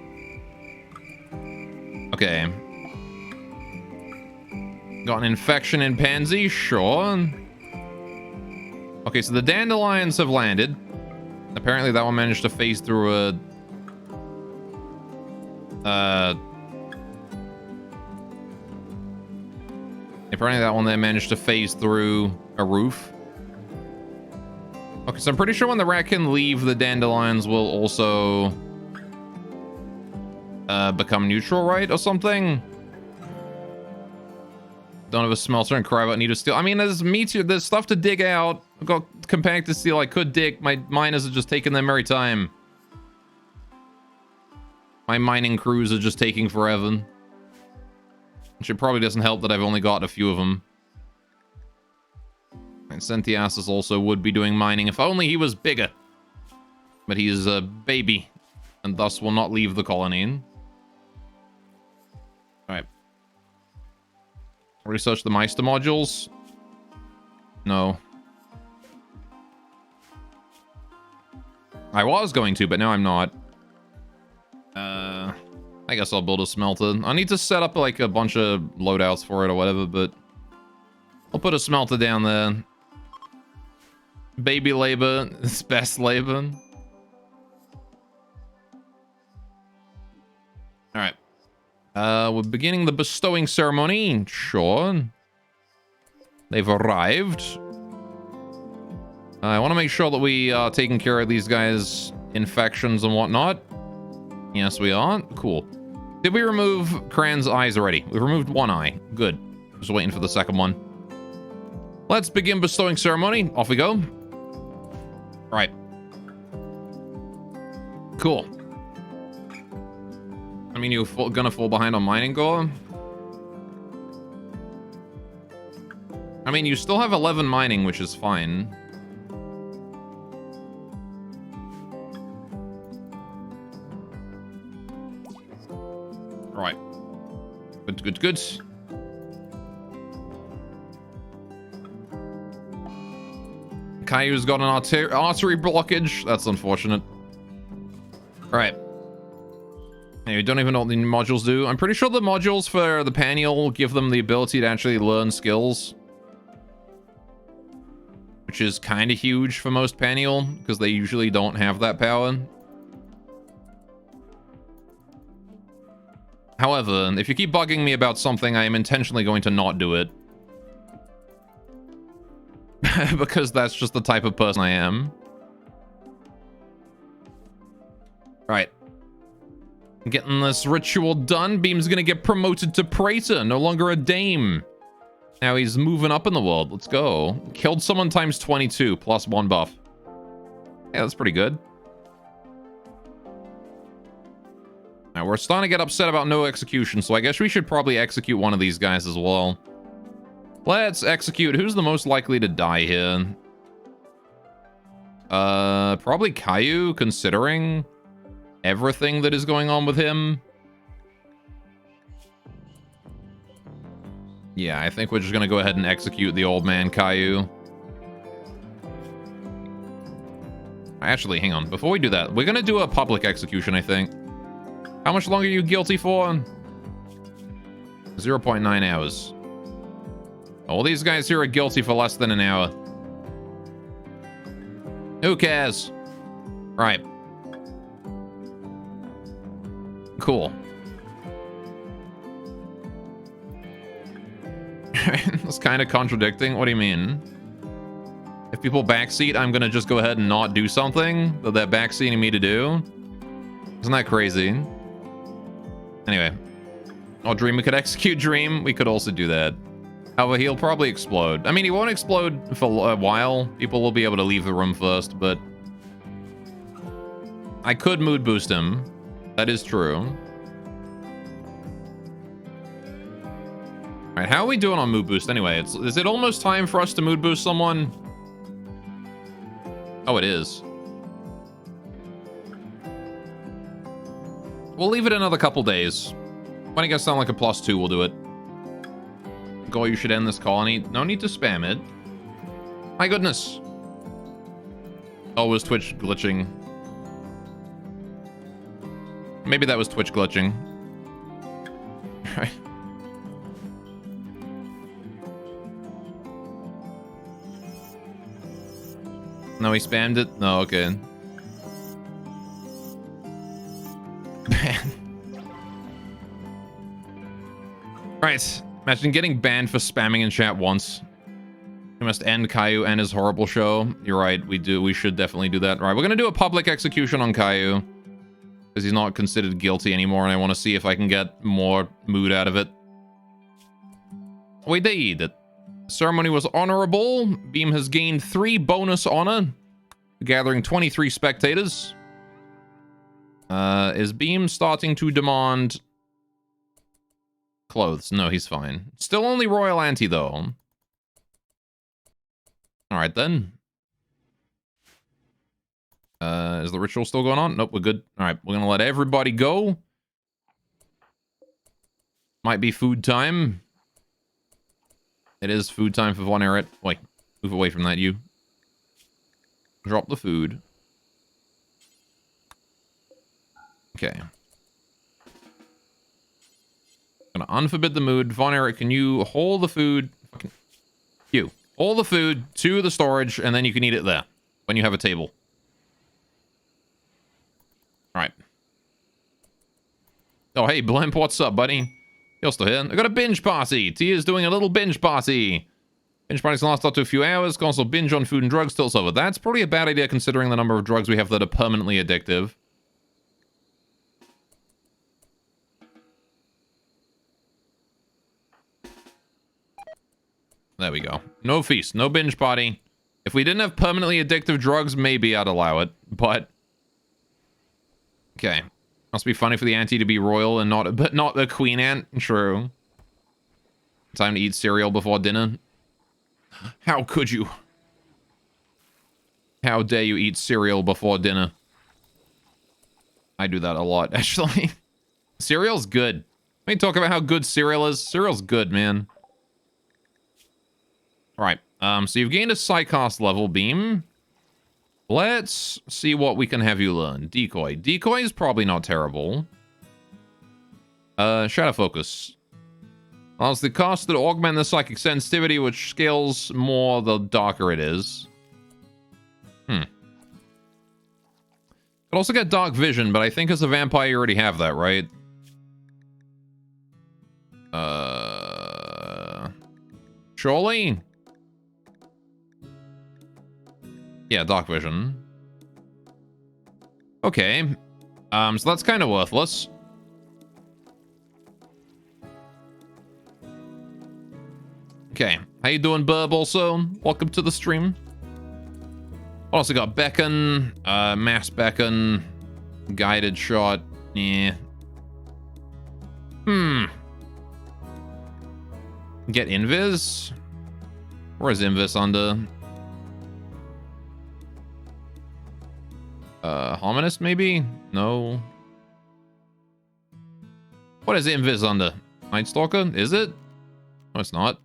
Speaker 3: Okay. Got an infection in Pansy? Sure. Okay, so the dandelions have landed. Apparently that one managed to phase through a... Apparently that one there managed to phase through a roof. Okay, so I'm pretty sure when the Rakan leave, the dandelions will also become neutral, right? Or something? Don't have a smelter and cry about need of steel. I mean, there's stuff to dig out. I've got compacted steel I could dig. My miners are just taking their merry time. My mining crews are just taking forever. Which it probably doesn't help that I've only got a few of them. And Cynthiasis also would be doing mining if only he was bigger. But he is a baby, and thus will not leave the colony. Alright. Research the Meister modules? No. I was going to, but now I'm not. I guess I'll build a smelter. I need to set up like a bunch of loadouts for it or whatever, but I'll put a smelter down there. Baby labor, it's best labor. Alright. We're beginning the bestowing ceremony. Sure. They've arrived. I want to make sure that we are taking care of these guys' infections and whatnot. Yes, we are. Cool. Did we remove Cran's eyes already? We removed one eye. Good. Just waiting for the second one. Let's begin bestowing ceremony. Off we go. Right. Cool. I mean, you're gonna fall behind on mining gore? I mean, you still have 11 mining, which is fine. Right. Good, good, good. Caillou's got an artery blockage. That's unfortunate. Right. Hey, we don't even know what the modules do. I'm pretty sure the modules for the Paniel give them the ability to actually learn skills. Which is kind of huge for most Paniel, because they usually don't have that power. However, if you keep bugging me about something, I am intentionally going to not do it. Because that's just the type of person I am. Right. Getting this ritual done. Beam's gonna get promoted to Praetor, no longer a Dame. Now he's moving up in the world. Let's go. Killed someone times 22, plus 1 buff. Yeah, that's pretty good. Now, we're starting to get upset about no execution, so I guess we should probably execute one of these guys as well. Let's execute. Who's the most likely to die here? Probably Caillou, considering everything that is going on with him. Yeah, I think we're just gonna go ahead and execute the old man Caillou. Actually, hang on. Before we do that, we're gonna do a public execution, I think. How much longer are you guilty for? 0.9 hours. All these guys here are guilty for less than an hour. Who cares? Right. Cool. That's kind of contradicting. What do you mean? If people backseat, I'm gonna just go ahead and not do something that they're backseating me to do? Isn't that crazy? Anyway. Oh, Dream, we could execute Dream. We could also do that. However, he'll probably explode. I mean, he won't explode for a while. People will be able to leave the room first, but I could mood boost him. That is true. Alright, how are we doing on mood boost anyway? Is it almost time for us to mood boost someone? Oh, it is. We'll leave it another couple days. When it gets down like a +2, we'll do it. Goal, you should end this colony. No need to spam it. My goodness. Oh, was Twitch glitching? Maybe that was Twitch glitching. Right. No, he spammed it? No, okay. Right. Imagine getting banned for spamming in chat once. We must end Caillou and his horrible show. You're right, we should definitely do that. All right, we're gonna do a public execution on Caillou. Because he's not considered guilty anymore, and I want to see if I can get more mood out of it. We did. Ceremony was honorable. Beam has gained 3 bonus honor, gathering 23 spectators. Is Beam starting to demand Clothes. No, he's fine. Still only Royal Ante, though. Alright, then. Is the ritual still going on? Nope, we're good. Alright, we're gonna let everybody go. Might be food time. It is food time for Von Eret. Wait, move away from that, you. Drop the food. Okay. Gonna unforbid the mood. Von Eret, can you hold the food? You. Hold the food to the storage, and then you can eat it there. When you have a table. Alright. Oh, hey, Blimp, what's up, buddy? You're still here. I got a binge party. Tia's doing a little binge party. Binge parties can last up to a few hours. Can also binge on food and drugs till it's over. That's probably a bad idea considering the number of drugs we have that are permanently addictive. There we go. No feast. No binge party. If we didn't have permanently addictive drugs, maybe I'd allow it. But... okay. Must be funny for the auntie to be royal and not the queen ant. True. Time to eat cereal before dinner. How could you? How dare you eat cereal before dinner? I do that a lot, actually. Cereal's good. Let me talk about how good cereal is. Cereal's good, man. Alright, so you've gained a Psychos level beam. Let's see what we can have you learn. Decoy. Decoy is probably not terrible. Shadow Focus. Allows the cost to augment the psychic sensitivity, which scales more the darker it is. Could also get Dark Vision, but I think as a vampire you already have that, right? Surely? Yeah, Dark Vision. Okay. So that's kind of worthless. Okay. How you doing, Burb, also? Welcome to the stream. Also got Beckon, Mass Beckon, Guided Shot. Yeah. Get Invis? Where is Invis under? Hominist, maybe? No. What is Invis under? Night Stalker? Is it? No, it's not.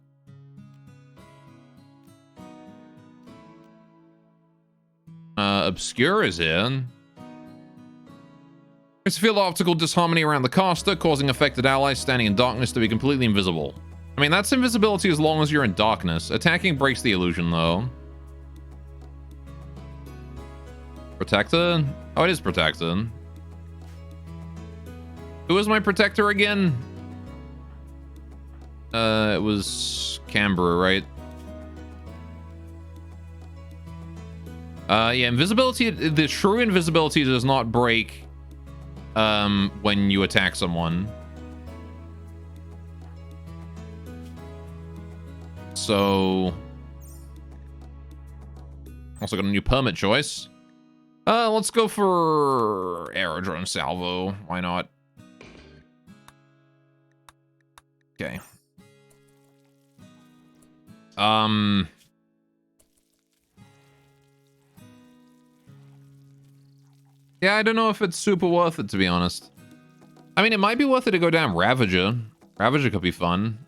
Speaker 3: Obscure is in. It's a field of optical disharmony around the caster, causing affected allies standing in darkness to be completely invisible. I mean, that's invisibility as long as you're in darkness. Attacking breaks the illusion, though. Protector? Oh, it is Protector. Who is my Protector again? It was Canberra, right? Yeah, invisibility, the true invisibility does not break, when you attack someone. So... also got a new permit choice. Let's go for Aerodrome Salvo. Why not? Okay. Yeah, I don't know if it's super worth it, to be honest. I mean, it might be worth it to go down Ravager. Ravager could be fun.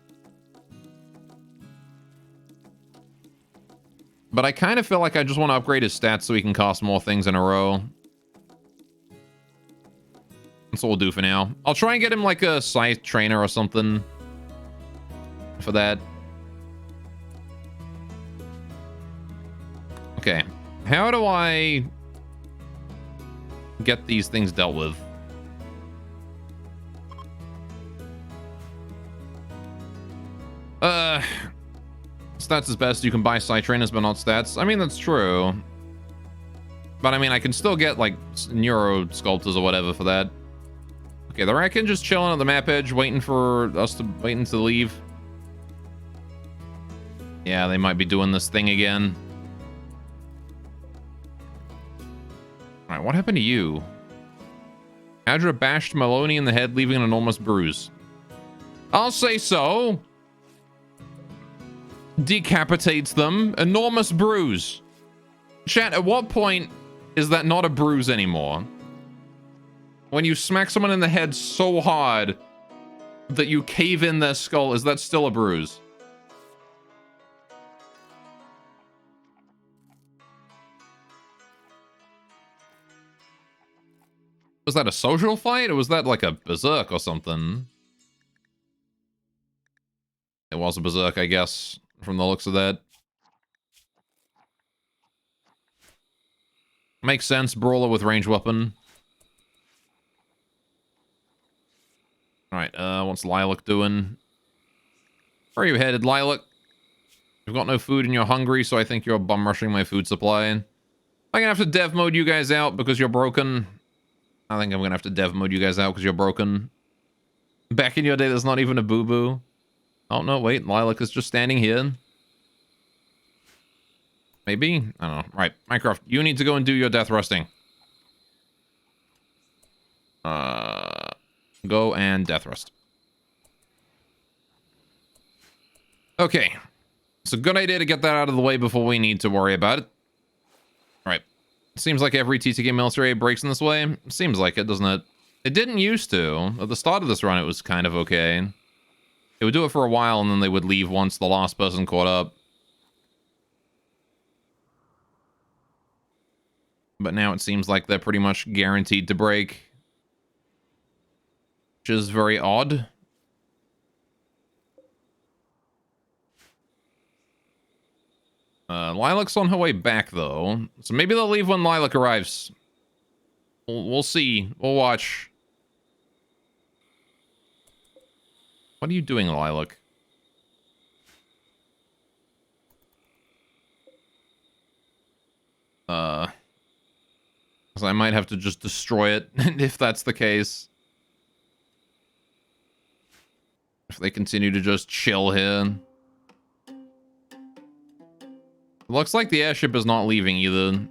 Speaker 3: But I kind of feel like I just want to upgrade his stats so he can cast more things in a row. That's what we'll do for now. I'll try and get him like a Scythe Trainer or something for that. Okay. How do I get these things dealt with? Stats is best. You can buy Scythe Trainers, but not stats. I mean, that's true. But I mean, I can still get like Neuro Sculptors or whatever for that. Okay, the Racken just chilling at the map edge, waiting to leave. Yeah, they might be doing this thing again. Alright, what happened to you? Adra bashed Maloney in the head, leaving an enormous bruise. I'll say so. Decapitates them. Enormous bruise. Chat, at what point is that not a bruise anymore? When you smack someone in the head so hard that you cave in their skull, is that still a bruise? Was that a social fight, or was that like a berserk or something? It was a berserk, I guess, from the looks of that. Makes sense, brawler with ranged weapon. Alright, what's Lilac doing? Where are you headed, Lilac? You've got no food and you're hungry, so I think you're bum rushing my food supply. I'm gonna have to dev mode you guys out because you're broken. I think I'm gonna have to dev mode you guys out because you're broken. Back in your day, there's not even a boo-boo. Oh, no, wait. Lilac is just standing here. Maybe? I don't know. Right, Minecraft, you need to go and do your death resting. Go and death rest. Okay. It's a good idea to get that out of the way before we need to worry about it. Alright. Seems like every TTK military breaks in this way. Seems like it, doesn't it? It didn't used to. At the start of this run, it was kind of okay. They would do it for a while, and then they would leave once the last person caught up. But now it seems like they're pretty much guaranteed to break. Which is very odd. Lilac's on her way back, though. So maybe they'll leave when Lilac arrives. We'll see. We'll watch. What are you doing, Lilac? So I might have to just destroy it, if that's the case. If they continue to just chill here. Looks like the airship is not leaving either.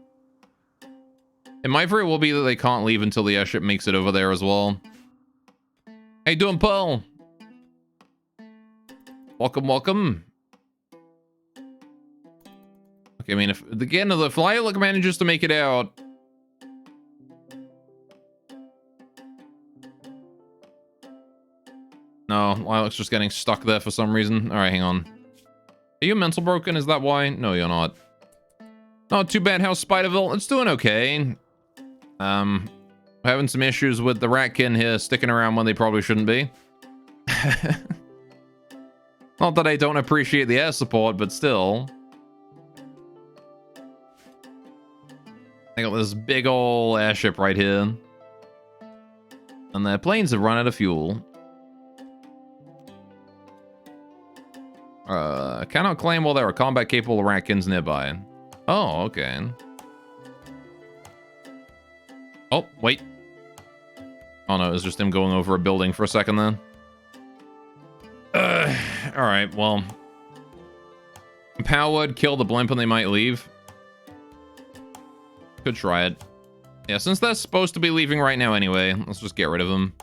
Speaker 3: It might very well be that they can't leave until the airship makes it over there as well. How you doing, Pearl? Welcome, welcome. Okay, I mean, if Lilac manages to make it out... No, Lilac's just getting stuck there for some reason. Alright, hang on. Are you mental broken? Is that why? No, you're not. Not too bad. How's Spiderville? It's doing okay. Having some issues with the ratkin here sticking around when they probably shouldn't be. Not that I don't appreciate the air support, but still. I got this big ol' airship right here. And their planes have run out of fuel. Cannot claim while there are combat-capable ratkins nearby. Oh, okay. Oh, wait. Oh no, it was just him going over a building for a second then. Alright, well. Power would kill the blimp and they might leave. Could try it. Yeah, since they're supposed to be leaving right now anyway, let's just get rid of them.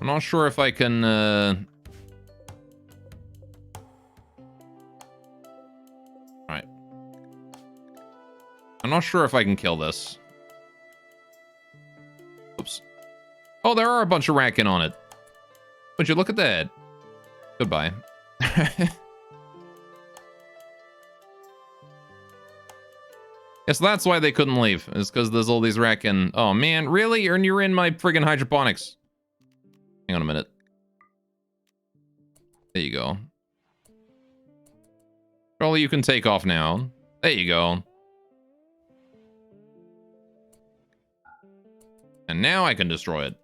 Speaker 3: I'm not sure if I can, Alright. I'm not sure if I can kill this. Oops. Oh, there are a bunch of ratkin on it. Would you look at that? Goodbye. Yes, that's why they couldn't leave. It's because there's all these ratkin. Oh man, really? You're in my friggin' hydroponics. Hang on a minute. There you go. Probably you can take off now. There you go. And now I can destroy it.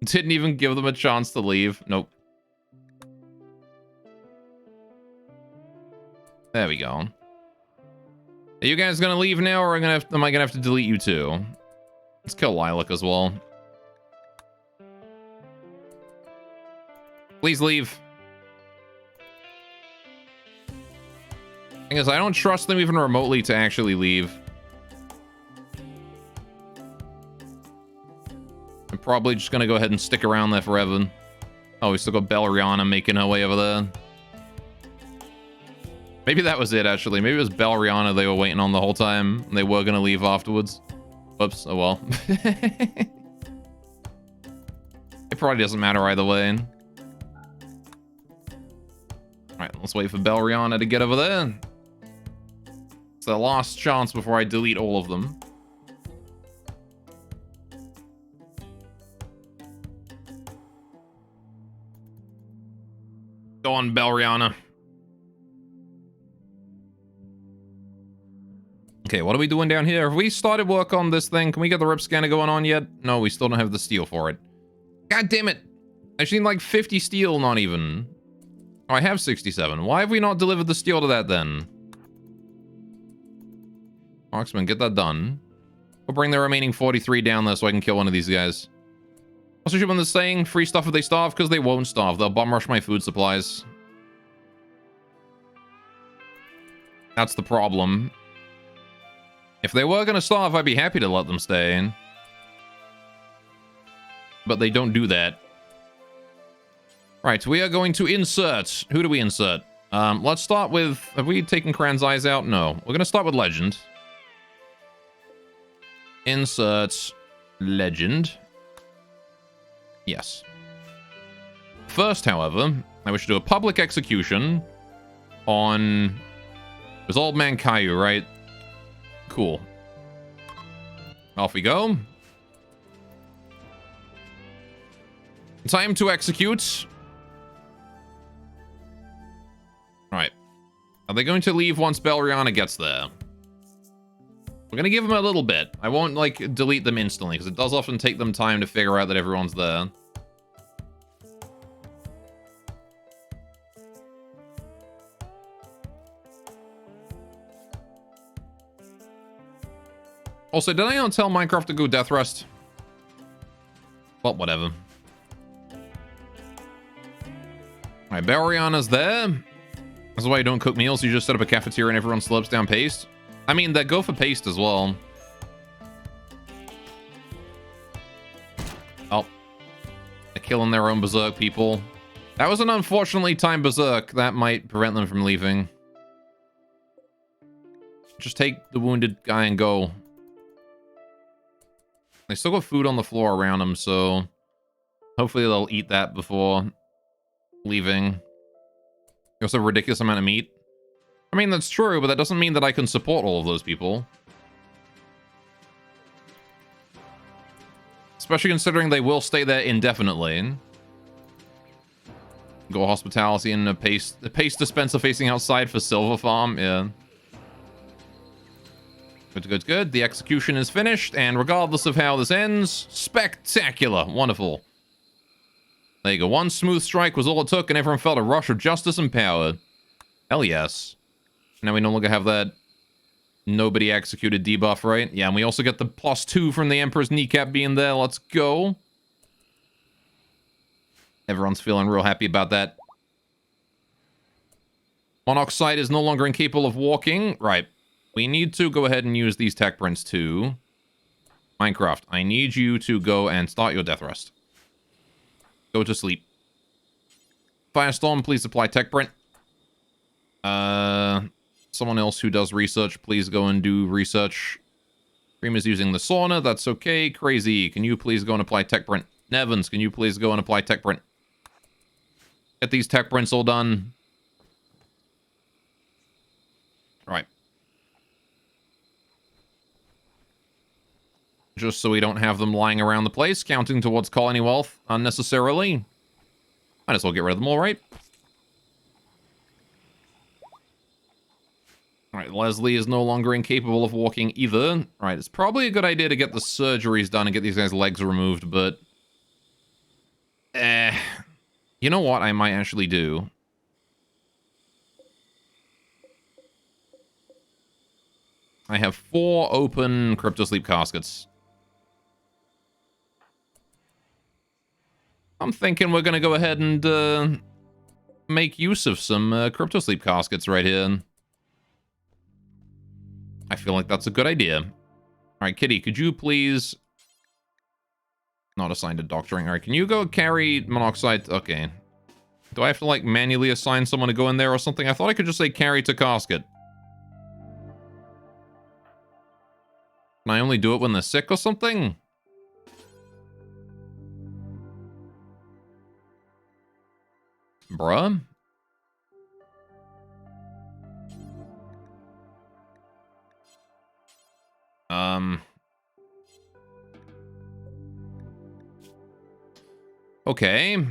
Speaker 3: Didn't even give them a chance to leave. Nope. There we go. Are you guys gonna leave now, or am I gonna have to delete you too? Let's kill Lilac as well. Please leave. Thing is, I don't trust them even remotely to actually leave. I'm probably just gonna go ahead and stick around there forever. Oh, we still got Belriana making her way over there. Maybe that was it, actually. Maybe it was Belriana they were waiting on the whole time, and they were gonna leave afterwards. Whoops, oh well. It probably doesn't matter either way. Alright, let's wait for Belriana to get over there. It's the last chance before I delete all of them. Go on, Belriana. Okay, what are we doing down here? Have we started work on this thing? Can we get the rip scanner going on yet? No, we still don't have the steel for it. God damn it. I've seen like 50 steel, not even. Oh, I have 67. Why have we not delivered the steel to that then? Marksman, get that done. We'll bring the remaining 43 down there so I can kill one of these guys. Also, shoot when they're saying free stuff if they starve, because they won't starve. They'll bum rush my food supplies. That's the problem. If they were going to starve, I'd be happy to let them stay. But they don't do that. Right, we are going to insert. Who do we insert? Let's start with... Have we taken Kran's eyes out? No. We're going to start with Legend. Insert Legend. Yes. First, however, I wish to do a public execution on... It was Old Man Caillou, right? Cool. Off we go. Time to execute. Alright. Are they going to leave once Belriana gets there? We're gonna give them a little bit. I won't, like, delete them instantly, because it does often take them time to figure out that everyone's there. Also, did I not tell Minecraft to go death rest? Well, whatever. Alright, Belriana's there. That's why you don't cook meals. You just set up a cafeteria and everyone slurps down paste. I mean, they go for paste as well. Oh. They're killing their own berserk people. That was an unfortunately timed berserk. That might prevent them from leaving. Just take the wounded guy and go. They still got food on the floor around them, so hopefully they'll eat that before leaving. They also have a ridiculous amount of meat. I mean, that's true, but that doesn't mean that I can support all of those people. Especially considering they will stay there indefinitely. Go hospitality and a paste dispenser facing outside for Silver Farm, yeah. Good, good, good. The execution is finished, and regardless of how this ends, spectacular. Wonderful. There you go. One smooth strike was all it took, and everyone felt a rush of justice and power. Hell yes. Now we no longer have that nobody executed debuff, right? Yeah, and we also get the +2 from the Emperor's kneecap being there. Let's go. Everyone's feeling real happy about that. Monoxide is no longer incapable of walking. Right. We need to go ahead and use these tech prints too. Minecraft, I need you to go and start your death rest. Go to sleep. Firestorm, please apply tech print. Someone else who does research, please go and do research. Cream is using the sauna, that's okay. Crazy, can you please go and apply tech print? Nevins, can you please go and apply tech print? Get these tech prints all done. Right. Just so we don't have them lying around the place, counting towards colony wealth unnecessarily. Might as well get rid of them all, right? Alright, Leslie is no longer incapable of walking either. Alright, it's probably a good idea to get the surgeries done and get these guys' legs removed, but... You know what I might actually do? I have 4 open cryptosleep caskets. I'm thinking we're going to go ahead and make use of some cryptosleep caskets right here. I feel like that's a good idea. All right, Kitty, could you please... Not assigned to doctoring. All right, can you go carry monoxide? Okay. Do I have to, like, manually assign someone to go in there or something? I thought I could just say carry to casket. Can I only do it when they're sick or something? Bruh? Okay.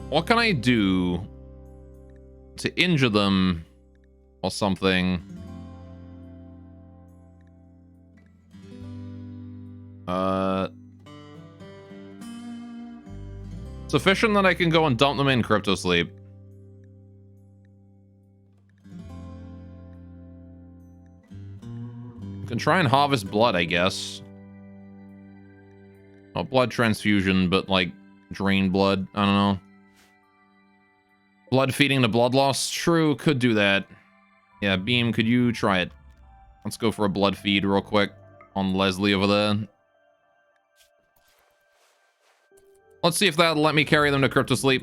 Speaker 3: What can I do to injure them or something? Sufficient that I can go and dump them in crypto sleep. Can try and harvest blood, I guess. Not blood transfusion, but like drain blood. I don't know. Blood feeding to blood loss. True, could do that. Yeah, Beam, could you try it? Let's go for a blood feed real quick on Leslie over there. Let's see if that'll let me carry them to crypto sleep.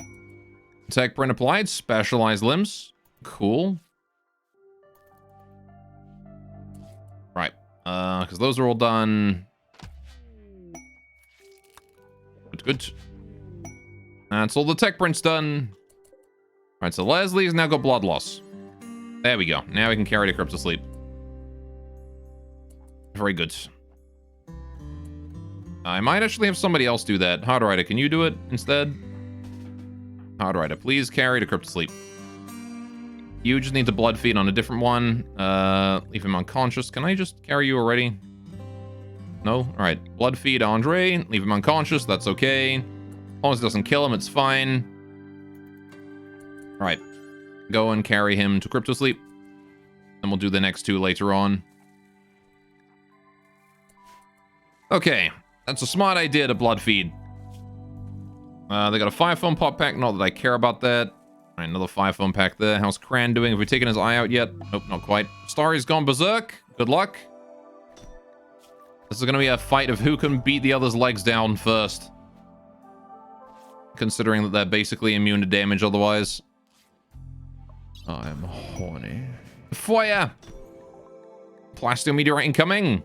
Speaker 3: Tech print applied. Specialized limbs. Cool. Right. Because those are all done. Good. That's all the tech prints done. Alright, so Leslie's now got blood loss. There we go. Now we can carry to crypto sleep. Very good. I might actually have somebody else do that. Hardrider, can you do it instead? Hardrider, please carry to crypto sleep. You just need to blood feed on a different one. Leave him unconscious. Can I just carry you already? No? Alright. Blood feed Andre. Leave him unconscious. That's okay. As long as it doesn't kill him, it's fine. Alright. Go and carry him to crypto sleep. And we'll do the next two later on. Okay. That's a smart idea to blood feed. They got a 5-phone pop pack. Not that I care about that. Alright, another 5-phone pack there. How's Cran doing? Have we taken his eye out yet? Nope, not quite. Starry's gone berserk. Good luck. This is going to be a fight of who can beat the other's legs down first. Considering that they're basically immune to damage otherwise. I'm horny. Fire! Plasteel meteorite incoming.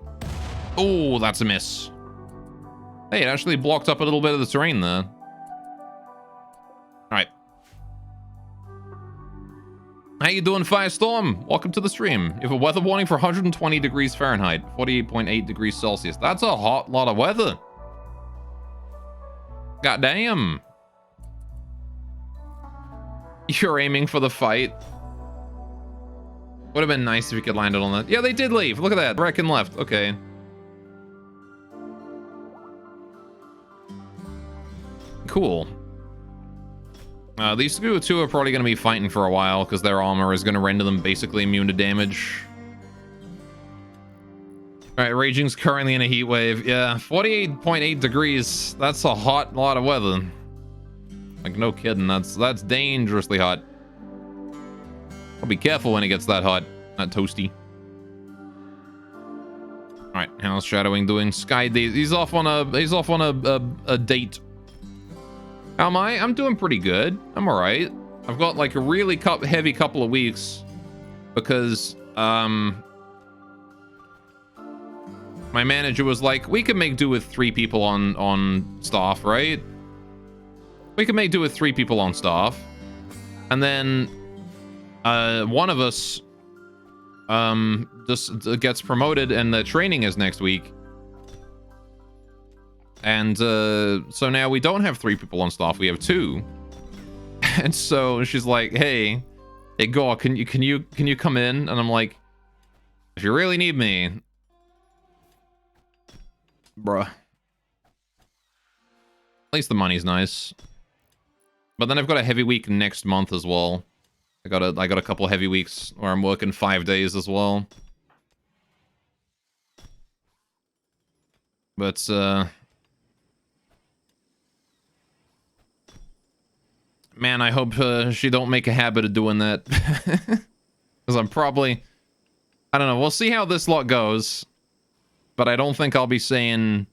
Speaker 3: Oh, that's a miss. Hey, it actually blocked up a little bit of the terrain there. Alright. How you doing, Firestorm? Welcome to the stream. You have a weather warning for 120 degrees Fahrenheit, 48.8 degrees Celsius. That's a hot lot of weather. Goddamn. You're aiming for the fight. Would have been nice if you could land it on that. Yeah, they did leave. Look at that. Brecken left. Okay. Cool. These two are probably going to be fighting for a while because their armor is going to render them basically immune to damage. Alright, Raging's currently in a heat wave. Yeah, 48.8 degrees. That's a hot lot of weather. Like, no kidding. That's dangerously hot. I'll be careful when it gets that hot. That toasty. Alright, how's Shadowing doing? Sky Days. He's off on a date. How am I? I'm doing pretty good. I'm alright. I've got like a really heavy couple of weeks because my manager was like, we can make do with 3 people on staff, right? We can make do with 3 people on staff. And then one of us just gets promoted and the training is next week. And so now we don't have 3 people on staff, we have 2. And so she's like, hey Gore, can you come in? And I'm like, if you really need me, bruh. At least the money's nice. But then I've got a heavy week next month as well. I got a couple heavy weeks where I'm working 5 days as well. But man, I hope she don't make a habit of doing that. Because I'm probably... I don't know. We'll see how this lot goes. But I don't think I'll be saying...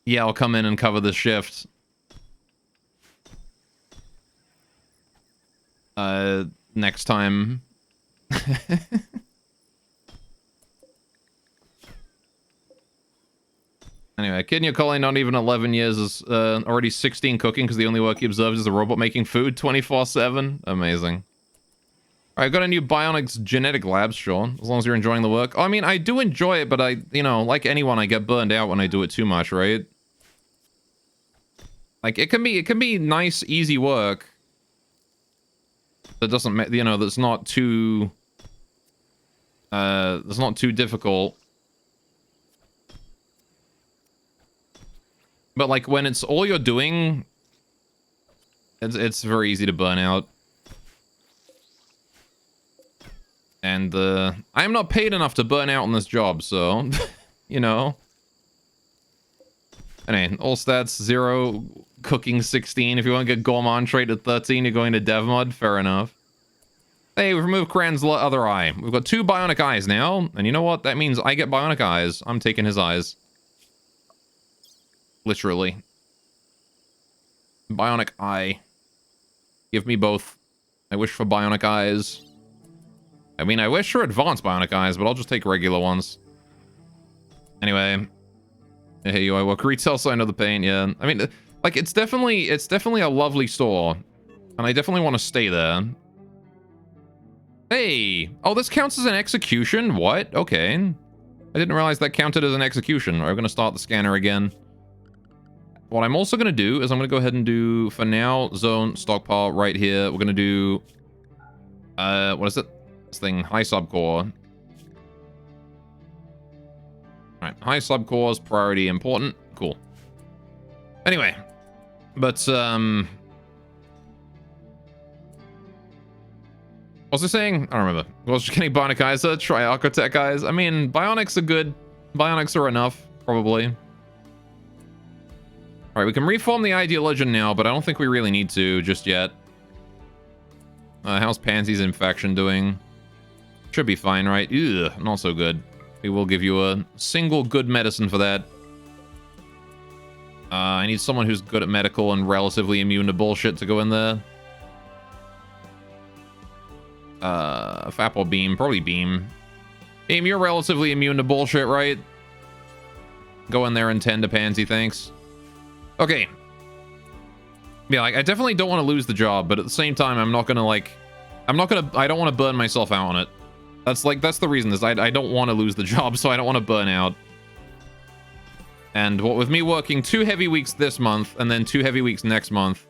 Speaker 3: Yeah, I'll come in and cover the shift. Next time. Anyway, kid in your calling, not even 11 years, is already 16 cooking because the only work he observes is a robot making food 24/7. Amazing. Alright, got a new Bionics genetic labs, sure. As long as you're enjoying the work. I mean, I do enjoy it, but I, you know, like anyone, I get burned out when I do it too much, right? Like, it can be nice, easy work. That doesn't, you know, that's not too difficult. But like when it's all you're doing, it's very easy to burn out. And I'm not paid enough to burn out on this job, so you know. Anyway, all stats 0, cooking 16. If you want to get gourmand trait at 13, you're going to dev mod. Fair enough. Hey, we've removed Cran's other eye. We've got 2 bionic eyes now, and you know what? That means I get bionic eyes. I'm taking his eyes. Literally. Bionic eye. Give me both. I wish for bionic eyes. I mean, I wish for advanced bionic eyes, but I'll just take regular ones. Anyway. Hey, you, I work retail, so I know the pain, yeah. I mean, like, it's definitely a lovely store. And I definitely want to stay there. Hey! Oh, this counts as an execution? What? Okay. I didn't realize that counted as an execution. We're going to start the scanner again. What I'm also going to do is I'm going to go ahead and do, for now, zone stockpile right here. We're going to do, what is it? This thing, high subcore. Alright, high subcores, priority important. Cool. Anyway, but, what was I saying? I don't remember. I was just getting bionic eyes, try architect eyes. I mean, bionics are good. Bionics are enough, probably. Alright, we can reform the Ideal Legend now, but I don't think we really need to just yet. How's Pansy's infection doing? Should be fine, right? Ugh, not so good. We will give you a single good medicine for that. I need someone who's good at medical and relatively immune to bullshit to go in there. Fap or Beam? Probably Beam. Beam, you're relatively immune to bullshit, right? Go in there and tend to Pansy, thanks. Okay. Yeah, like, I definitely don't want to lose the job, but at the same time, I don't want to burn myself out on it. That's the reason is I don't want to lose the job, so I don't want to burn out. And what with me working 2 heavy weeks this month, and then 2 heavy weeks next month,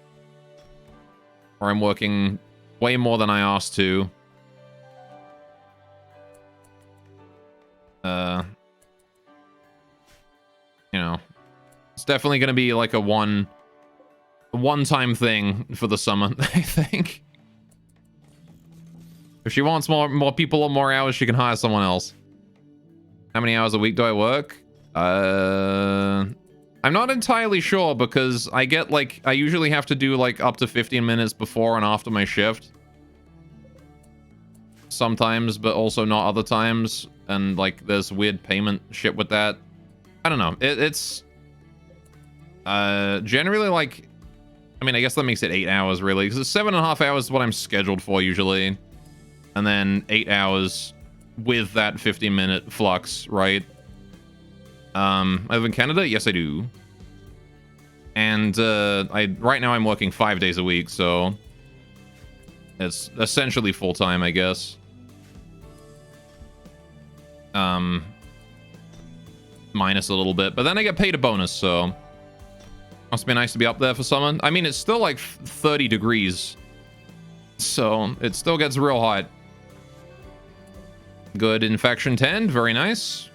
Speaker 3: where I'm working way more than I asked to. You know, it's definitely going to be like a one-time thing for the summer, I think. If she wants more people or more hours, she can hire someone else. How many hours a week do I work? I'm not entirely sure because I get like, I usually have to do like up to 15 minutes before and after my shift. Sometimes, but also not other times. And like, there's weird payment shit with that. I don't know. It's generally like, I mean, I guess that makes it 8 hours really, because 7.5 hours is what I'm scheduled for usually. And then 8 hours with that 15-minute flux, right? I live in Canada? Yes, I do. And right now I'm working 5 days a week, so it's essentially full-time, I guess. Minus a little bit, but then I get paid a bonus, so must be nice to be up there for summer. I mean, it's still like 30 degrees, so it still gets real hot. Good infection 10, very nice.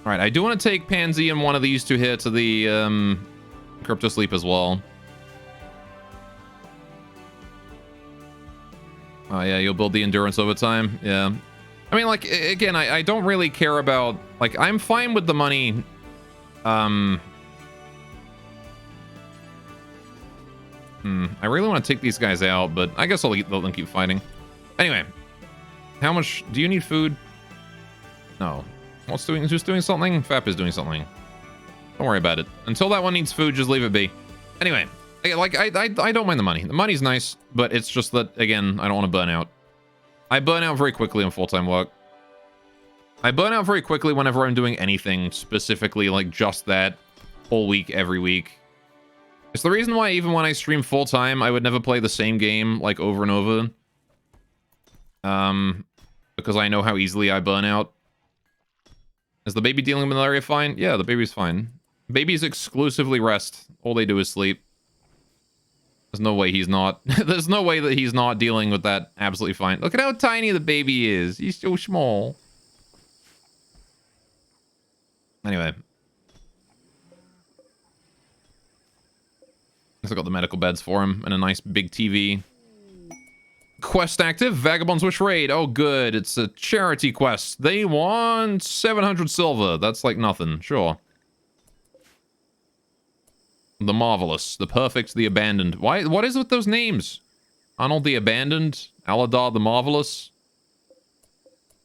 Speaker 3: All right, I do want to take Pansy and one of these two here to the crypto sleep as well. Oh yeah, you'll build the endurance over time. Yeah. I mean, like, again, I don't really care about, like, I'm fine with the money. I really want to take these guys out, but I guess I'll let them keep fighting. Anyway, how much do you need food? No. Who's doing something? Fap is doing something. Don't worry about it. Until that one needs food, just leave it be. Anyway, like I don't mind the money. The money's nice, but it's just that, again, I don't want to burn out. I burn out very quickly on full-time work. I burn out very quickly whenever I'm doing anything specifically like just that whole week, every week. It's the reason why even when I stream full-time, I would never play the same game like over and over. Because I know how easily I burn out. Is the baby dealing with malaria fine? Yeah, the baby's fine. Babies exclusively rest. All they do is sleep. There's no way he's not. There's no way that he's not dealing with that absolutely fine. Look at how tiny the baby is. He's so small. Anyway. I got the medical beds for him and a nice big TV. Quest active. Vagabonds Wish Raid. Oh, good. It's a charity quest. They want 700 silver. That's like nothing. Sure. The Marvelous. The Perfect. The Abandoned. Why? What is with those names? Arnold the Abandoned. Aladar the Marvelous.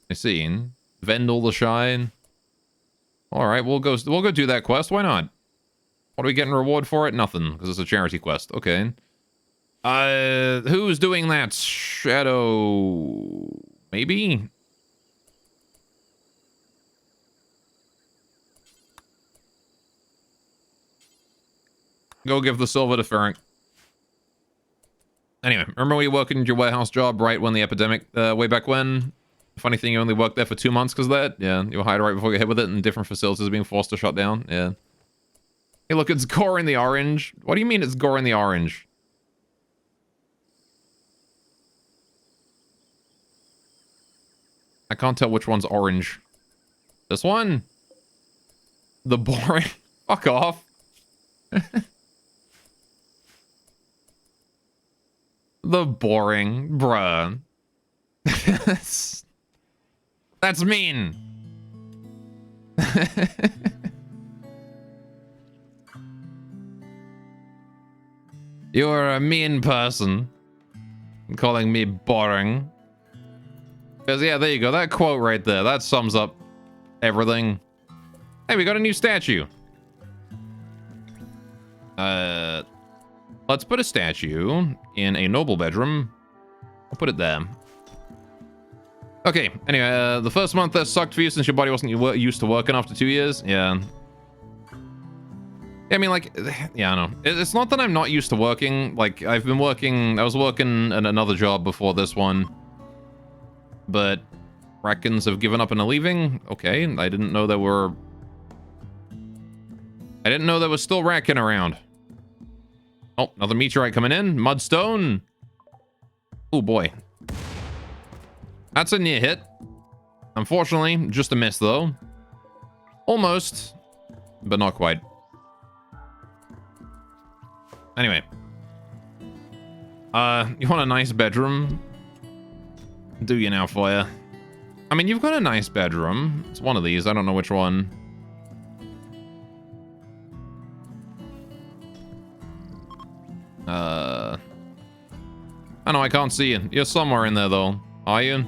Speaker 3: I see. Vendel the Shine. Alright, we'll go do that quest. Why not? What are we getting reward for it? Nothing, because it's a charity quest. Okay. Who's doing that? Shadow... Maybe? Go give the silver to Ferenc. Anyway, remember when you worked in your warehouse job right when the epidemic, way back when? Funny thing, you only worked there for 2 months because of that? Yeah, you were hired right before you got hit with it and different facilities are being forced to shut down. Yeah. Hey, look, it's gore in the orange. What do you mean it's gore in the orange? I can't tell which one's orange. This one? The boring... Fuck off. The boring... Bruh. That's mean. You're a mean person. Calling me boring. Because, yeah, there you go. That quote right there. That sums up everything. Hey, we got a new statue. Let's put a statue in a noble bedroom. I'll put it there. Okay, anyway, the first month that sucked for you since your body wasn't used to working after 2 years. Yeah. I mean, like, yeah, I know. It's not that I'm not used to working. Like, I was working at another job before this one. But Rackens have given up and are leaving. Okay, I didn't know there were still Racken around. Oh, another meteorite coming in. Mudstone. Oh, boy. That's a near hit. Unfortunately, just a miss, though. Almost, but not quite. Anyway. You want a nice bedroom? Do you now for you? I mean, you've got a nice bedroom. It's one of these. I don't know which one. I know I can't see you. You're somewhere in there, though. Are you?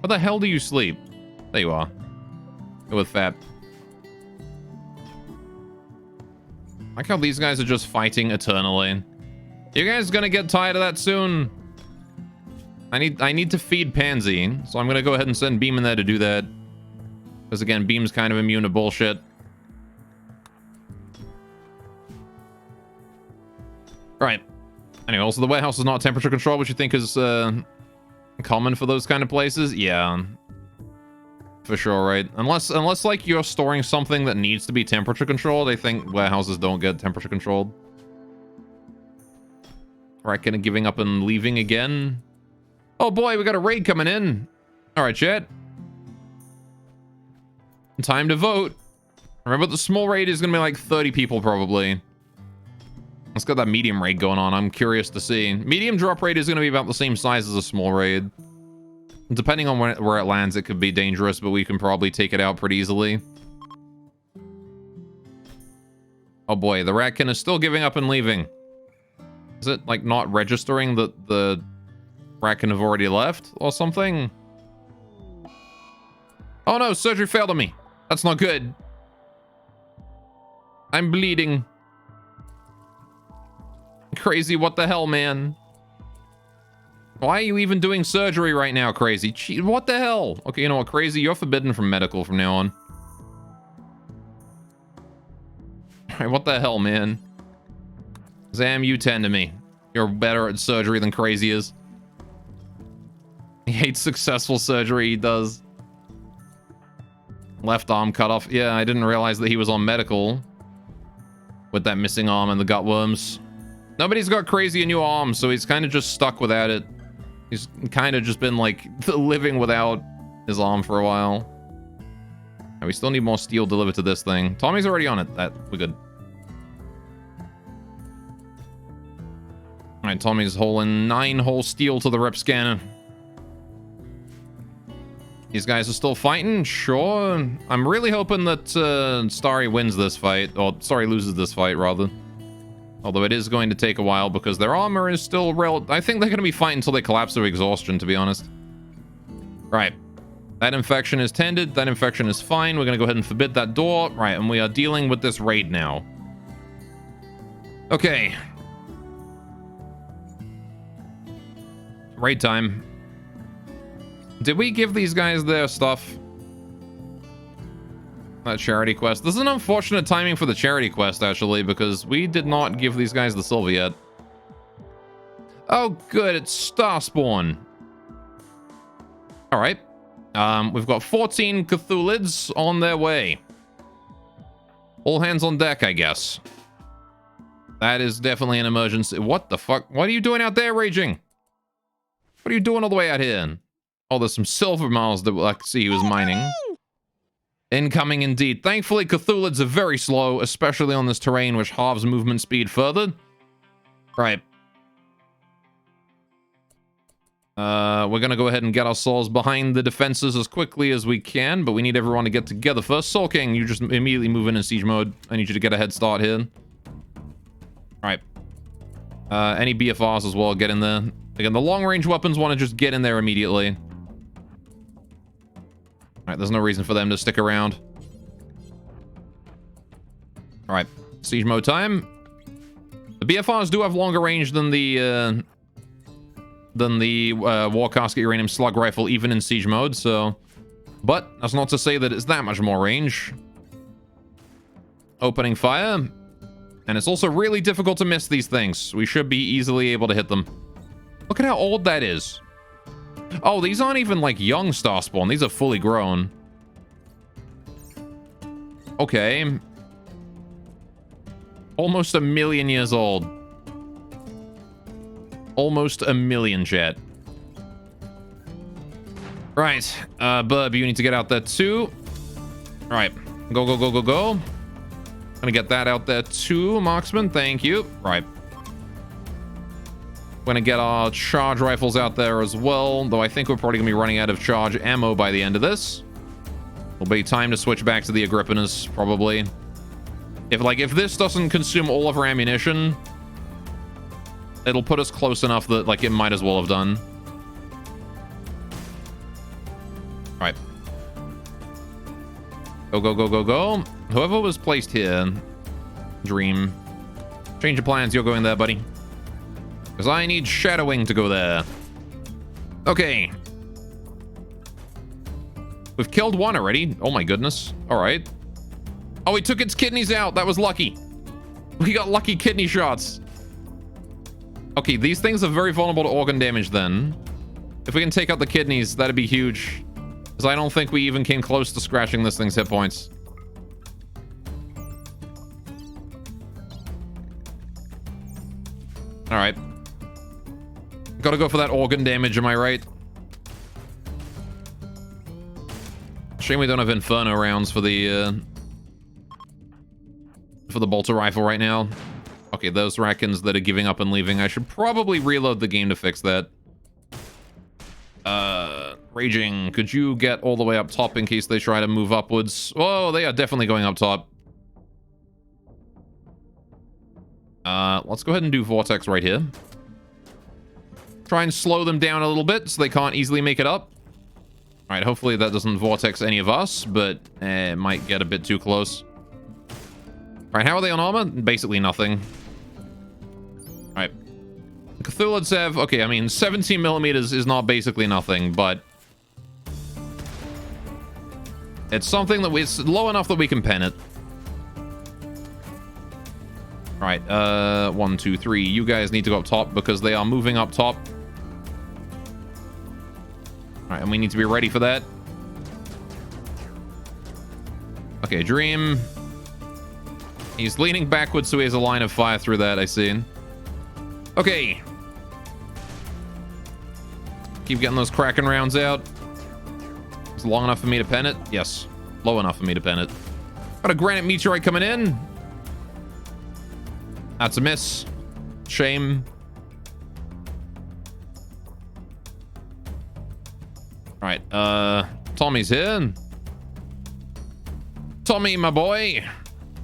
Speaker 3: Where the hell do you sleep? There you are. Go with Fat. Like how these guys are just fighting eternally. You guys gonna get tired of that soon? I need to feed Pansy, so I'm gonna go ahead and send Beam in there to do that. Because again, Beam's kind of immune to bullshit. Right. Anyway, also the warehouse is not temperature control, which you think is common for those kind of places? Yeah. For sure, right? Unless like you're storing something that needs to be temperature controlled, I think warehouses don't get temperature controlled. Reckon giving up and leaving again. Oh boy, we got a raid coming in. Alright, chat. Time to vote. Remember, the small raid is gonna be like 30 people probably. Let's get that medium raid going on. I'm curious to see. Medium drop raid is going to be about the same size as a small raid. Depending on where it lands, it could be dangerous, but we can probably take it out pretty easily. Oh boy, the Ratkin is still giving up and leaving. Is it, like, not registering that the Raccoon have already left or something. Oh no, surgery failed on me. That's not good. I'm bleeding. Crazy, what the hell, man? Why are you even doing surgery right now, Crazy? Gee, what the hell? Okay, you know what, Crazy? You're forbidden from medical from now on. Alright, what the hell, man? Zam, you tend to me. You're better at surgery than Crazy is. He hates successful surgery, he does. Left arm cut off. Yeah, I didn't realize that he was on medical. With that missing arm and the gut worms. Nobody's got Crazy a new arm, so he's kind of just stuck without it. He's kind of just been, like, living without his arm for a while. And we still need more steel delivered to this thing. Tommy's already on it. We're good. Alright, Tommy's hauling 9-hole steel to the rep scanner. These guys are still fighting? Sure. I'm really hoping that Starry wins this fight. Or Starry loses this fight, rather. Although it is going to take a while because their armor is still I think they're going to be fighting until they collapse of exhaustion, to be honest. Right. That infection is tended. That infection is fine. We're going to go ahead and forbid that door. Right, and we are dealing with this raid now. Okay. Raid time. Did we give these guys their stuff? That charity quest. This is an unfortunate timing for the charity quest, actually, because we did not give these guys the silver yet. Oh, good. It's Starspawn. All right. We've got 14 Cthulhids on their way. All hands on deck, I guess. That is definitely an emergency. What the fuck? What are you doing out there, Raging? What are you doing all the way out here? Oh, there's some silver miles that I see he was mining. Incoming indeed. Thankfully, Cthulhids are very slow, especially on this terrain, which halves movement speed further. Right. We're gonna go ahead and get ourselves behind the defenses as quickly as we can, but we need everyone to get together first. Soul King, you just immediately move in siege mode. I need you to get a head start here. Alright. Any BFRs as well, get in there. Again, the long-range weapons want to just get in there immediately. Alright, there's no reason for them to stick around. Alright, siege mode time. The BFRs do have longer range than the War Casket Uranium Slug Rifle, even in siege mode, so... But, that's not to say that it's that much more range. Opening fire. And it's also really difficult to miss these things. We should be easily able to hit them. Look at how old that is. Oh, these aren't even, like, young Starspawn. These are fully grown. Okay. Almost 1 million years old. Almost 1 million, chat. Right. Bub, you need to get out there, too. All right. Go, go, go, go, go. Gonna get that out there, too, Marksman. Thank you. Right. Gonna get our charge rifles out there as well, though I think we're probably gonna be running out of charge ammo by the end of this. It'll be time to switch back to the Agrippinas, probably. If this doesn't consume all of our ammunition, it'll put us close enough that, like, it might as well have done. Alright. Go, go, go, go, go. Whoever was placed here, Dream. Change of plans, you're going there, buddy. Because I need shadowing to go there. Okay. We've killed one already. Oh my goodness. All right. Oh, we took its kidneys out. That was lucky. We got lucky kidney shots. Okay, these things are very vulnerable to organ damage then. If we can take out the kidneys, that'd be huge. Because I don't think we even came close to scratching this thing's hit points. All right. Gotta go for that organ damage, am I right? Shame we don't have Inferno rounds for the bolter rifle right now. Okay, those Rackons that are giving up and leaving, I should probably reload the game to fix that. Raging, could you get all the way up top in case they try to move upwards? Oh, they are definitely going up top. Let's go ahead and do Vortex right here. Try and slow them down a little bit so they can't easily make it up. All right, hopefully that doesn't vortex any of us, but it might get a bit too close. All right, how are they on armor? Basically nothing. All right. Cthulhuds have... Okay, I mean, 17 millimeters is not basically nothing, but... It's something that it's low enough that we can pen it. All right, 1, 2, 3. You guys need to go up top because they are moving up top. All right, and we need to be ready for that. Okay, Dream. He's leaning backwards, so he has a line of fire through that, I see. Okay. Keep getting those Kraken rounds out. It's long enough for me to pen it? Yes. Low enough for me to pen it. Got a granite meteorite coming in. That's a miss. Shame. Alright, Tommy's here. Tommy, my boy.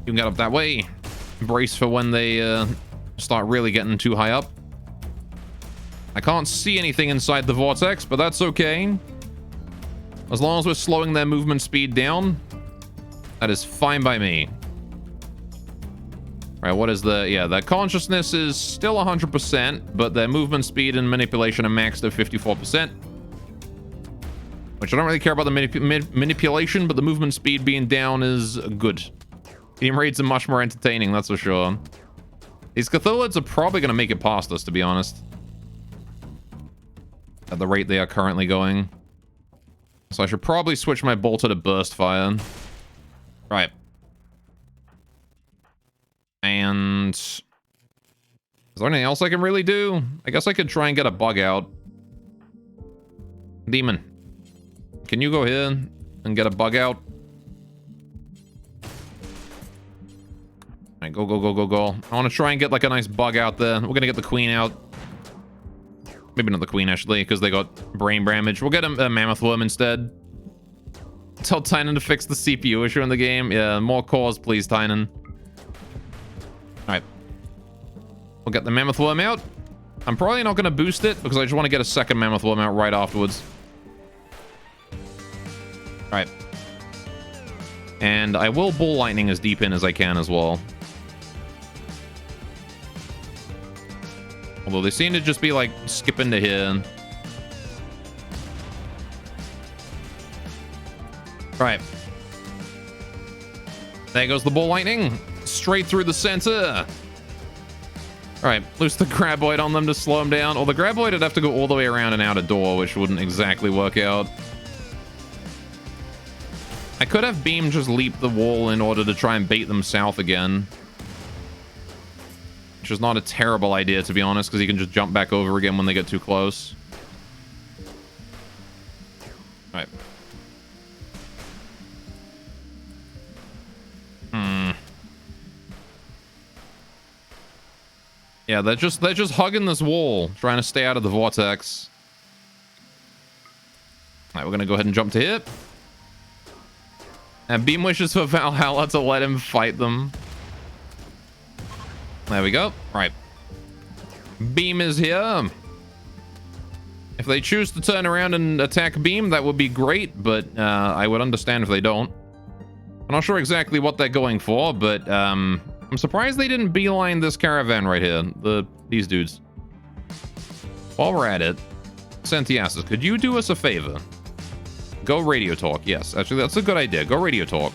Speaker 3: You can get up that way. Brace for when they start really getting too high up. I can't see anything inside the vortex, but that's okay. As long as we're slowing their movement speed down, that is fine by me. All right, what is the... Yeah, their consciousness is still 100%, but their movement speed and manipulation are maxed at 54%. Which I don't really care about the manipulation, but the movement speed being down is good. Team raids are much more entertaining, that's for sure. These Cthulhuds are probably going to make it past us, to be honest. At the rate they are currently going. So I should probably switch my bolter to burst fire. Right. And... Is there anything else I can really do? I guess I could try and get a bug out. Demon. Can you go here and get a bug out? Alright, go, go, go, go, go. I want to try and get like a nice bug out there. We're gonna get the queen out. Maybe not the queen, actually, because they got brain damage. We'll get a mammoth worm instead. Tell Tynan to fix the CPU issue in the game. Yeah, more cores, please, Tynan. Alright. We'll get the mammoth worm out. I'm probably not going to boost it, because I just want to get a second mammoth worm out right afterwards. Alright. And I will bull lightning as deep in as I can as well. Although they seem to just be like skipping to here. Right. There goes the bull lightning. Straight through the center. Alright, loose the graboid on them to slow them down. Or the graboid would have to go all the way around and out a door, which wouldn't exactly work out. I could have Beam just leap the wall in order to try and bait them south again. Which is not a terrible idea, to be honest, because he can just jump back over again when they get too close. Alright. Yeah, they're just hugging this wall, trying to stay out of the vortex. Alright, we're gonna go ahead and jump to hit. And Beam wishes for Valhalla to let him fight them. There we go. Right. Beam is here. If they choose to turn around and attack Beam, that would be great, but I would understand if they don't. I'm not sure exactly what they're going for, but I'm surprised they didn't beeline this caravan right here. These dudes. While we're at it, Santiasis, could you do us a favor? Go radio talk. Yes, actually, that's a good idea. Go radio talk.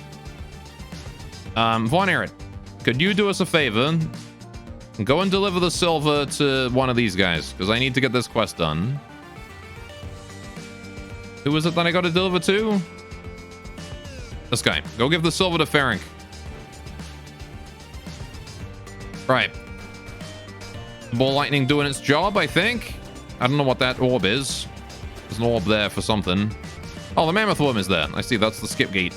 Speaker 3: Von Erich, could you do us a favor? Go and deliver the silver to one of these guys, because I need to get this quest done. Who was it that I got to deliver to? This guy. Go give the silver to Ferenc. Right. Ball lightning doing its job, I think. I don't know what that orb is. There's an orb there for something. Oh, the mammoth worm is there. I see. That's the skip gate.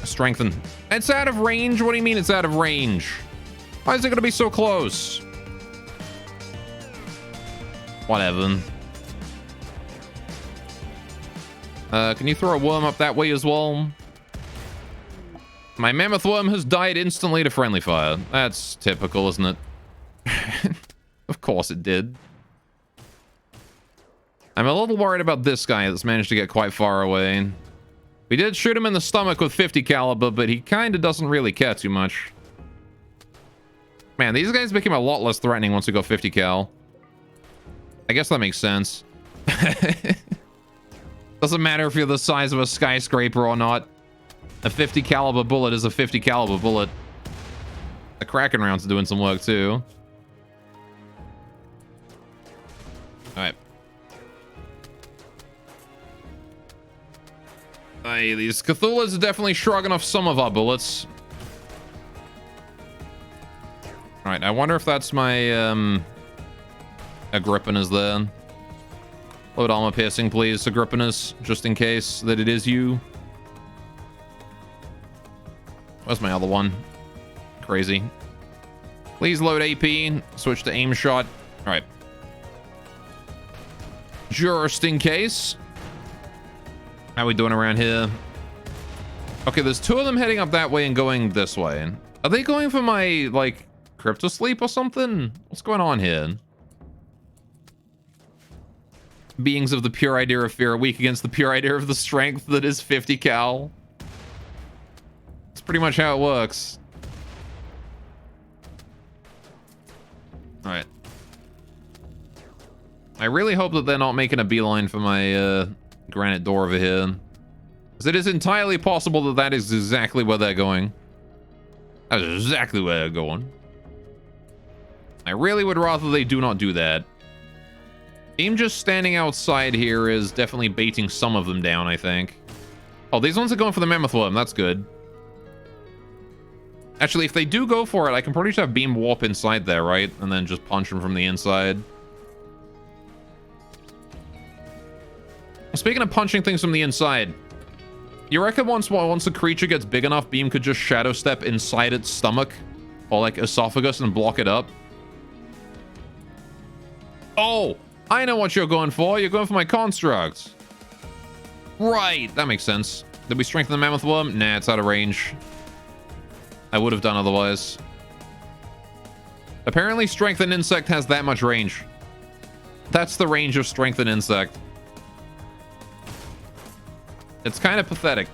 Speaker 3: Strengthen. It's out of range? What do you mean it's out of range? Why is it going to be so close? Whatever. Can you throw a worm up that way as well? My mammoth worm has died instantly to friendly fire. That's typical, isn't it? Of course it did. I'm a little worried about this guy that's managed to get quite far away. We did shoot him in the stomach with 50 caliber, but he kind of doesn't really care too much. Man, these guys became a lot less threatening once we go 50 cal. I guess that makes sense. Doesn't matter if you're the size of a skyscraper or not. A 50 caliber bullet is a 50 caliber bullet. The Kraken round's doing some work too. Alright. Hey, these Cthulhu's are definitely shrugging off some of our bullets. Alright, I wonder if that's my Agrippinus there. Load armor piercing, please, Agrippinus, just in case that it is you. Where's my other one? Crazy. Please load AP, switch to aim shot. Alright. Just in case. How are we doing around here? Okay, there's two of them heading up that way and going this way. Are they going for my, like, crypto sleep or something? What's going on here? Beings of the pure idea of fear are weak against the pure idea of the strength that is 50 cal. That's pretty much how it works. Alright. I really hope that they're not making a beeline for my granite door over here. Because it is entirely possible that that is exactly where they're going. That is exactly where they're going. I really would rather they do not do that. Team just standing outside here is definitely baiting some of them down, I think. Oh, these ones are going for the mammoth worm. That's good. Actually, if they do go for it, I can probably just have beam warp inside there, right? And then just punch them from the inside. Speaking of punching things from the inside, you reckon once a creature gets big enough, Beam could just shadow step inside its stomach or like esophagus and block it up? Oh, I know what you're going for. You're going for my construct. Right, that makes sense. Did we strengthen the mammoth worm? Nah, it's out of range. I would have done otherwise. Apparently, strengthened insect has that much range. That's the range of strengthened insect. It's kind of pathetic.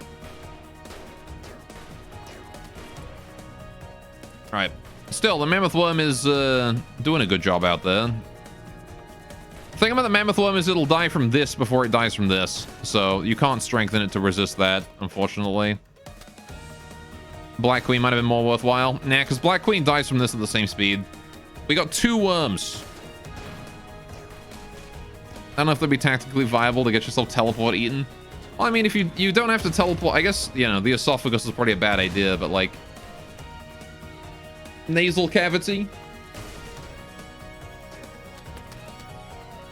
Speaker 3: Alright. Still, the mammoth worm is doing a good job out there. The thing about the mammoth worm is it'll die from this before it dies from this. So you can't strengthen it to resist that, unfortunately. Black Queen might have been more worthwhile. Nah, because Black Queen dies from this at the same speed. We got 2 worms. I don't know if that'd be tactically viable to get yourself teleport eaten. Well, I mean, if you don't have to teleport, I guess, you know, the esophagus is probably a bad idea, but like nasal cavity.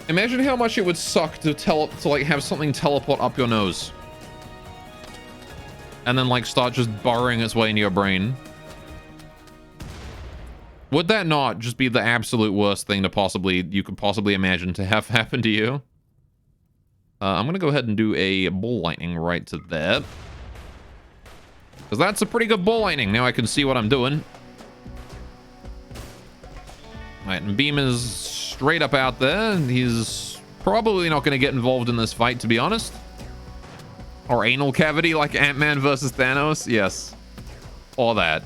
Speaker 3: Imagine how much it would suck to like have something teleport up your nose. And then like start just burrowing its way into your brain. Would that not just be the absolute worst thing to you could possibly imagine to have happen to you? I'm gonna go ahead and do a bull lightning right to that. Because that's a pretty good bull lightning. Now I can see what I'm doing. Alright, and Beam is straight up out there. He's probably not gonna get involved in this fight, to be honest. Or anal cavity like Ant-Man versus Thanos. Yes. Or that.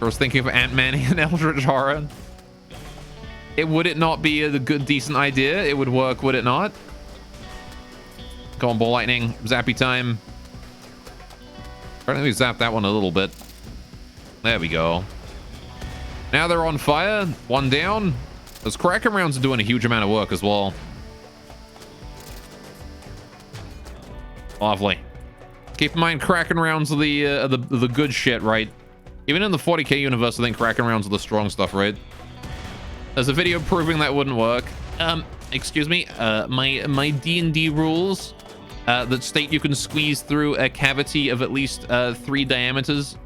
Speaker 3: I was thinking of Ant-Man and Eldritch Horror. Would it not be a good, decent idea? It would work, would it not? Come on, Ball Lightning. Zappy time. Apparently we zapped that one a little bit. There we go. Now they're on fire. One down. Those Kraken rounds are doing a huge amount of work as well. Lovely. Keep in mind, Kraken rounds are the good shit, right? Even in the 40k universe, I think Kraken rounds are the strong stuff, right? There's a video proving that wouldn't work. Excuse me. My D&D rules that state you can squeeze through a cavity of at least 3 diameters.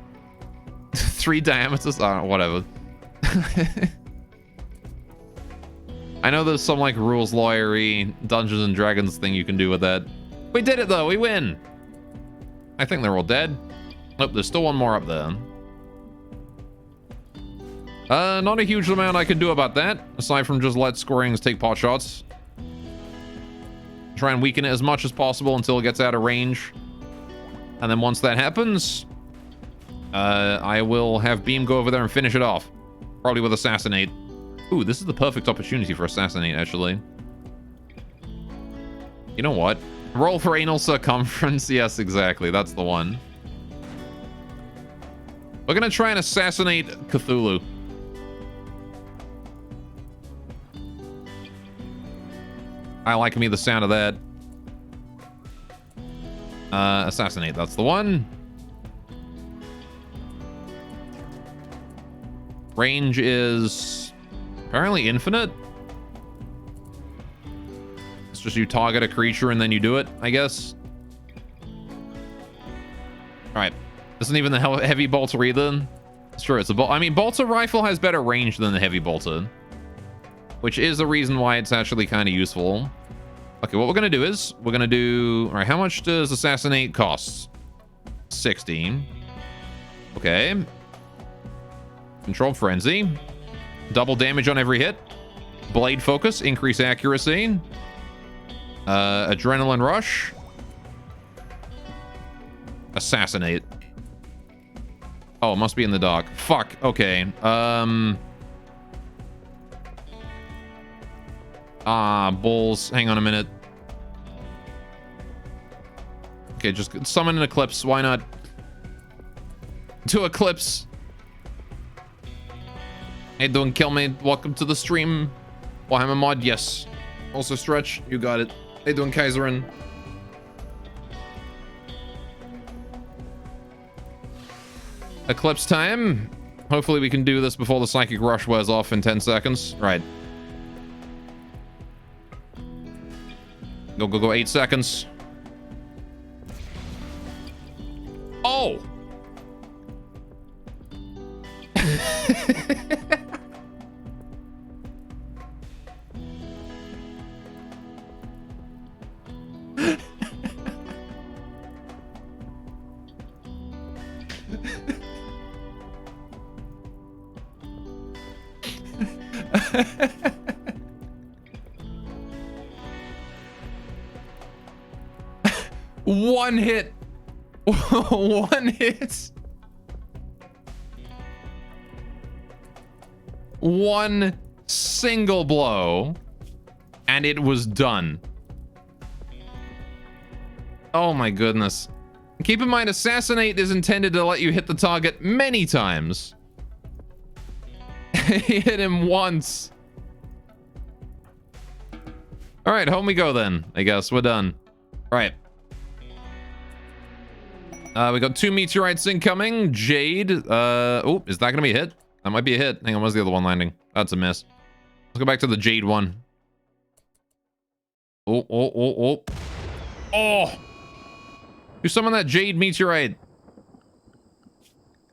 Speaker 3: 3 diameters? Oh, whatever. I know there's some like rules lawyery Dungeons and Dragons thing you can do with that. We did it though. We win. I think they're all dead. Nope, there's still one more up there. Not a huge amount I can do about that, aside from just let scorings take pot shots. Try and weaken it as much as possible until it gets out of range. And then once that happens, I will have Beam go over there and finish it off. Probably with Assassinate. Ooh, this is the perfect opportunity for Assassinate, actually. You know what? Roll for Anal Circumference. Yes, exactly. That's the one. We're gonna try and assassinate Cthulhu. I like me the sound of that. Assassinate, that's the one. Range is apparently infinite. It's just you target a creature and then you do it, I guess. Alright. Isn't even the heavy bolter either. Sure, it's a bolt. I mean, bolter rifle has better range than the heavy bolter, which is the reason why it's actually kind of useful. Okay, what we're gonna do is we're gonna do. All right, how much does Assassinate cost? 16. Okay. Controlled Frenzy. Double damage on every hit. Blade Focus, increase accuracy. Adrenaline Rush. Assassinate. Oh, it must be in the dock. Fuck. Okay. Bulls. Hang on a minute. Okay, just summon an Eclipse. Why not? To Eclipse. Hey, doing kill me. Welcome to the stream. Warhammer mod. Yes. Also Stretch. You got it. Hey, doing Kaiserin. Eclipse time. Hopefully we can do this before the Psychic Rush wears off in 10 seconds. Right. Go, go, go. 8 seconds. Oh! One hit. One hit. One single blow. And it was done. Oh my goodness. Keep in mind, Assassinate is intended to let you hit the target many times. He hit him once. All right, home we go then. I guess we're done. All right. We got 2 meteorites incoming. Jade. Oh, is that gonna be a hit? That might be a hit. Hang on, where's the other one landing? That's a miss. Let's go back to the Jade one. Oh, oh, oh, oh. Oh! You summon that Jade meteorite.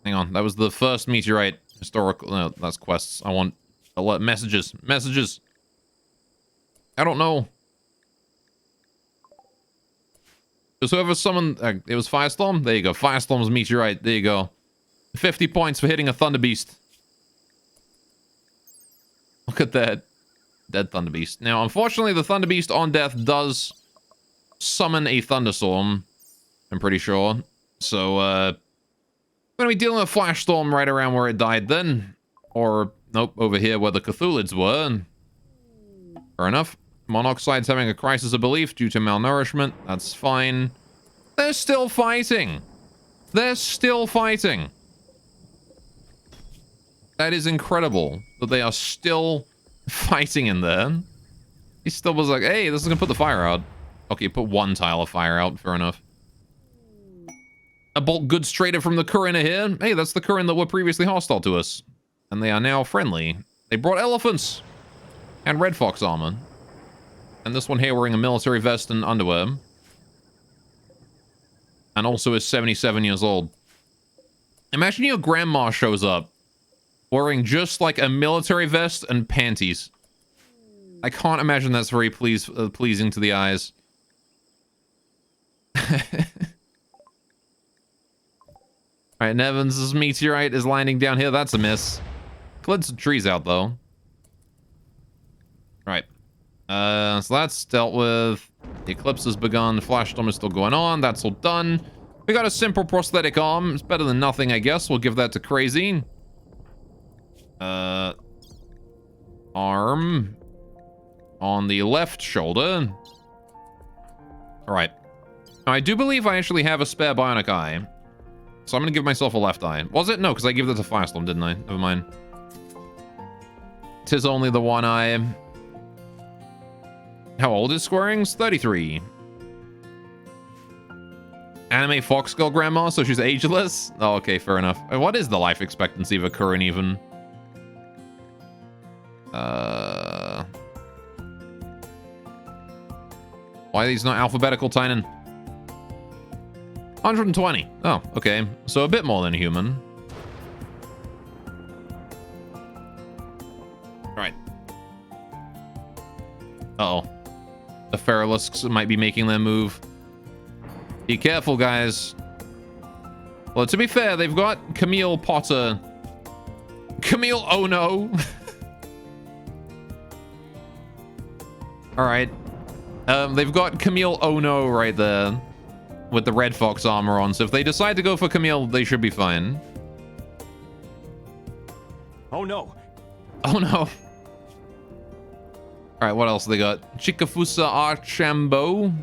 Speaker 3: Hang on, that was the first meteorite. Historical. No, that's quests. I want alert messages. Messages. I don't know. Just whoever summoned... it was Firestorm? There you go. Firestorm's meteorite. There you go. 50 points for hitting a Thunder Beast. Look at that. Dead Thunder Beast. Now, unfortunately, the Thunder Beast on death does summon a Thunderstorm. I'm pretty sure. So, we're gonna be dealing with Flash Storm right around where it died then. Or, nope, over here where the Cthulhids were. Fair enough. Monoxide's having a crisis of belief due to malnourishment. That's fine. They're still fighting. They're still fighting. That is incredible that they are still fighting in there. He still was like, hey, this is gonna put the fire out. Okay, put 1 tile of fire out. Fair enough. A bolt good straight from the Kurin here. Hey, that's the Kurin that were previously hostile to us. And they are now friendly. They brought elephants. And Red Fox armor. And this one here wearing a military vest and underwear. And also is 77 years old. Imagine your grandma shows up wearing just like a military vest and panties. I can't imagine that's very pleasing to the eyes. Alright, Nevins' meteorite is landing down here. That's a miss. Cleared some trees out, though. Right. So that's dealt with. The eclipse has begun. The flash storm is still going on. That's all done. We got a simple prosthetic arm. It's better than nothing, I guess. We'll give that to Crazy. Arm on the left shoulder. All right. Now, I do believe I actually have a spare bionic eye. So I'm going to give myself a left eye. Was it? No, because I gave that to Firestorm, didn't I? Never mind. 'Tis only the one eye. How old is Squarings? 33. Anime Fox Girl Grandma, so she's ageless? Oh, okay, fair enough. What is the life expectancy of a current even? Why are these not alphabetical, Tynan? 120. Oh, okay. So a bit more than a human. Right. Uh-oh. The Feralisks might be making their move. Be careful, guys. Well, to be fair, they've got Camille Potter. Camille, oh no. All right. They've got Camille Ono right there with the Red Fox armor on. So if they decide to go for Camille, they should be fine.
Speaker 5: Oh no.
Speaker 3: Oh no. All right, what else they got? Chikafusa Archambeau.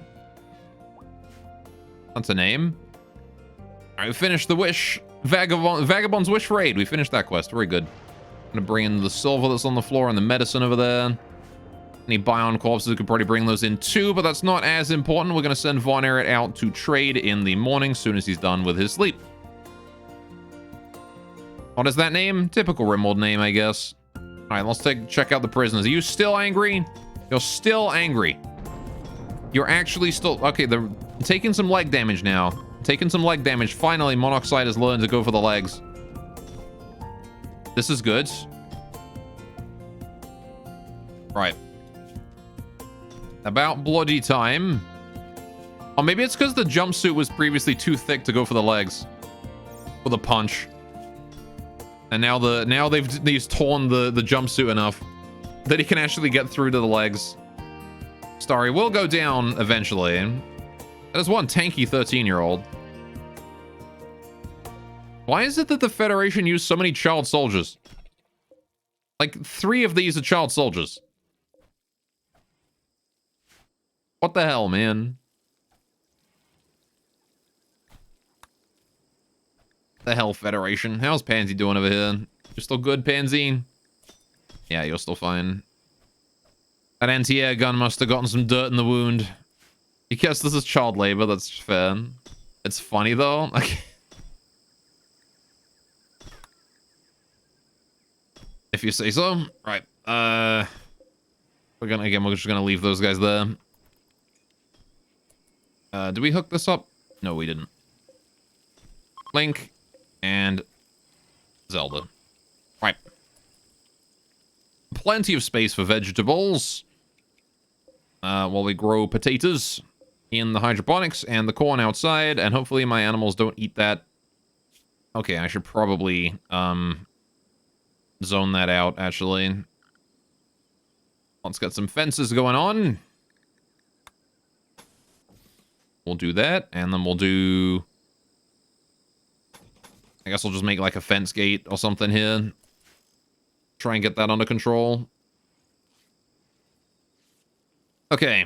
Speaker 3: That's a name. All right, we finished the wish. Vagabond's Wish Raid. We finished that quest. Very good. I'm gonna bring in the silver that's on the floor and the medicine over there. Any Bion corpses, we could probably bring those in too, but that's not as important. We're going to send Von Erich out to trade in the morning, soon as he's done with his sleep. What is that name? Typical Rimworld name, I guess. All right, let's check out the prisoners. Are you still angry? You're still angry. You're actually still... Okay, they're taking some leg damage now. Taking some leg damage. Finally, Monoxide has learned to go for the legs. This is good. Right. About bloody time. Or maybe it's because the jumpsuit was previously too thick to go for the legs. For the punch. And now they've torn the jumpsuit enough that he can actually get through to the legs. Starry will go down eventually. That is one tanky 13-year-old. Why is it that the Federation used so many child soldiers? Like, 3 of these are child soldiers. What the hell, man? The hell, Federation? How's Pansy doing over here? You're still good, Pansy? Yeah, you're still fine. That anti-air gun must have gotten some dirt in the wound. You guess this is child labor, that's fair. It's funny, though. Okay. If you say so. Right. We're just gonna leave those guys there. Did we hook this up? No, we didn't. Link and Zelda. Right. Plenty of space for vegetables. While we grow potatoes in the hydroponics and the corn outside, and hopefully my animals don't eat that. Okay, I should probably zone that out, actually. Let's get some fences going on. We'll do that, and then we'll do... I guess I'll just make like a fence gate or something here. Try and get that under control. Okay.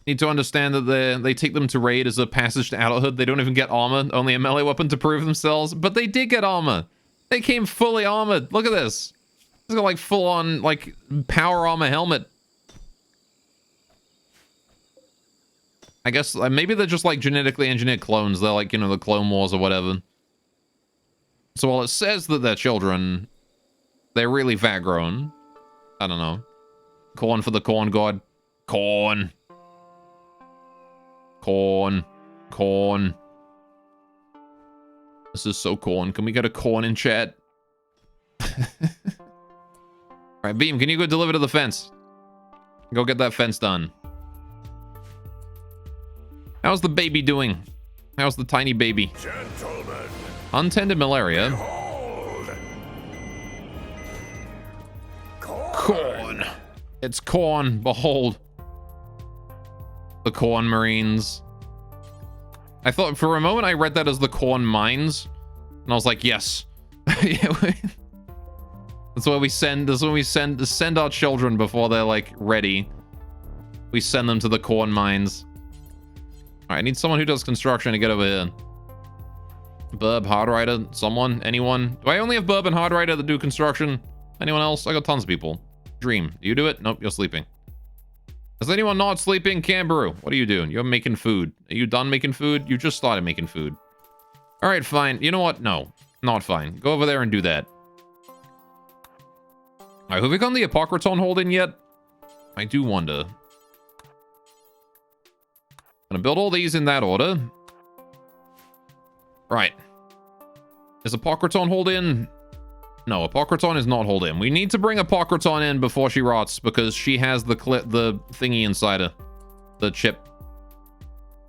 Speaker 3: Need to understand that they take them to raid as a passage to adulthood. They don't even get armor, only a melee weapon to prove themselves. But they did get armor. They came fully armored. Look at this. It's got like full-on like power armor helmet. I guess maybe they're just like genetically engineered clones. They're like, you know, the Clone Wars or whatever. So while it says that they're children, they're really fat grown. I don't know. Corn for the corn god. Corn. Corn. Corn. This is so corn. Can we get a corn in chat? Alright, Beam, can you go deliver to the fence? Go get that fence done. How's the baby doing? How's the tiny baby?
Speaker 5: Gentlemen,
Speaker 3: Untended malaria.
Speaker 5: behold.
Speaker 3: Corn. It's corn. Behold. The corn marines. I thought for a moment I read that as the corn mines. And I was like, yes. That's why we send, that's when we send our children before they're like ready. We send them to the corn mines. Alright, I need someone who does construction to get over here. Burb, Hardrider, someone, anyone? Do I only have Burb and Hardrider that do construction? Anyone else? I got tons of people. Dream, do you do it? Nope, you're sleeping. Is anyone not sleeping? Kangaroo, what are you doing? You're making food. Are you done making food? You just started making food. Alright, fine. You know what? No, not fine. Go over there and do that. Alright, have we gotten the Apocryton hold in yet? I do wonder. Gonna build all these in that order. Right. Is Apocryton hold in? No, Apocryton is not hold in. We need to bring Apocryton in before she rots because she has the thingy inside her. The chip.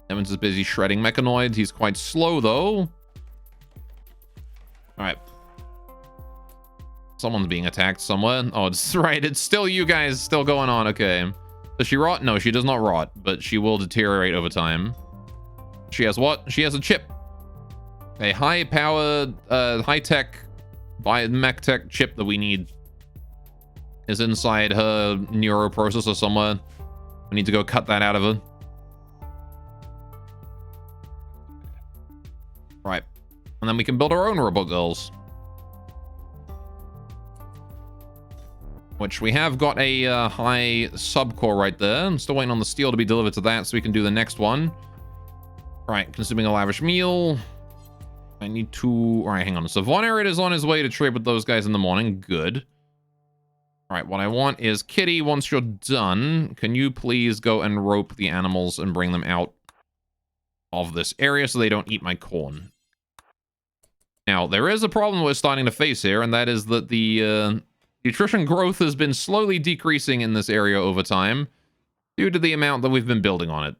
Speaker 3: Evans is busy shredding mechanoids. He's quite slow though. Alright. Someone's being attacked somewhere. Oh, it's right. It's still you guys still going on. Okay. Does she rot? No, she does not rot, but she will deteriorate over time. She has what? She has a chip. A high-powered, high-tech, mech tech chip that we need is inside her neuroprocessor somewhere. We need to go cut that out of her. Right. And then we can build our own robot girls. Which we have got a high subcore right there. I'm still waiting on the steel to be delivered to that so we can do the next one. Right, consuming a lavish meal. I need to... Alright, hang on. So Von Arid is on his way to trade with those guys in the morning. Good. Alright, what I want is Kitty, once you're done, can you please go and rope the animals and bring them out of this area so they don't eat my corn? Now, there is a problem we're starting to face here, and that is that the... nutrition growth has been slowly decreasing in this area over time due to the amount that we've been building on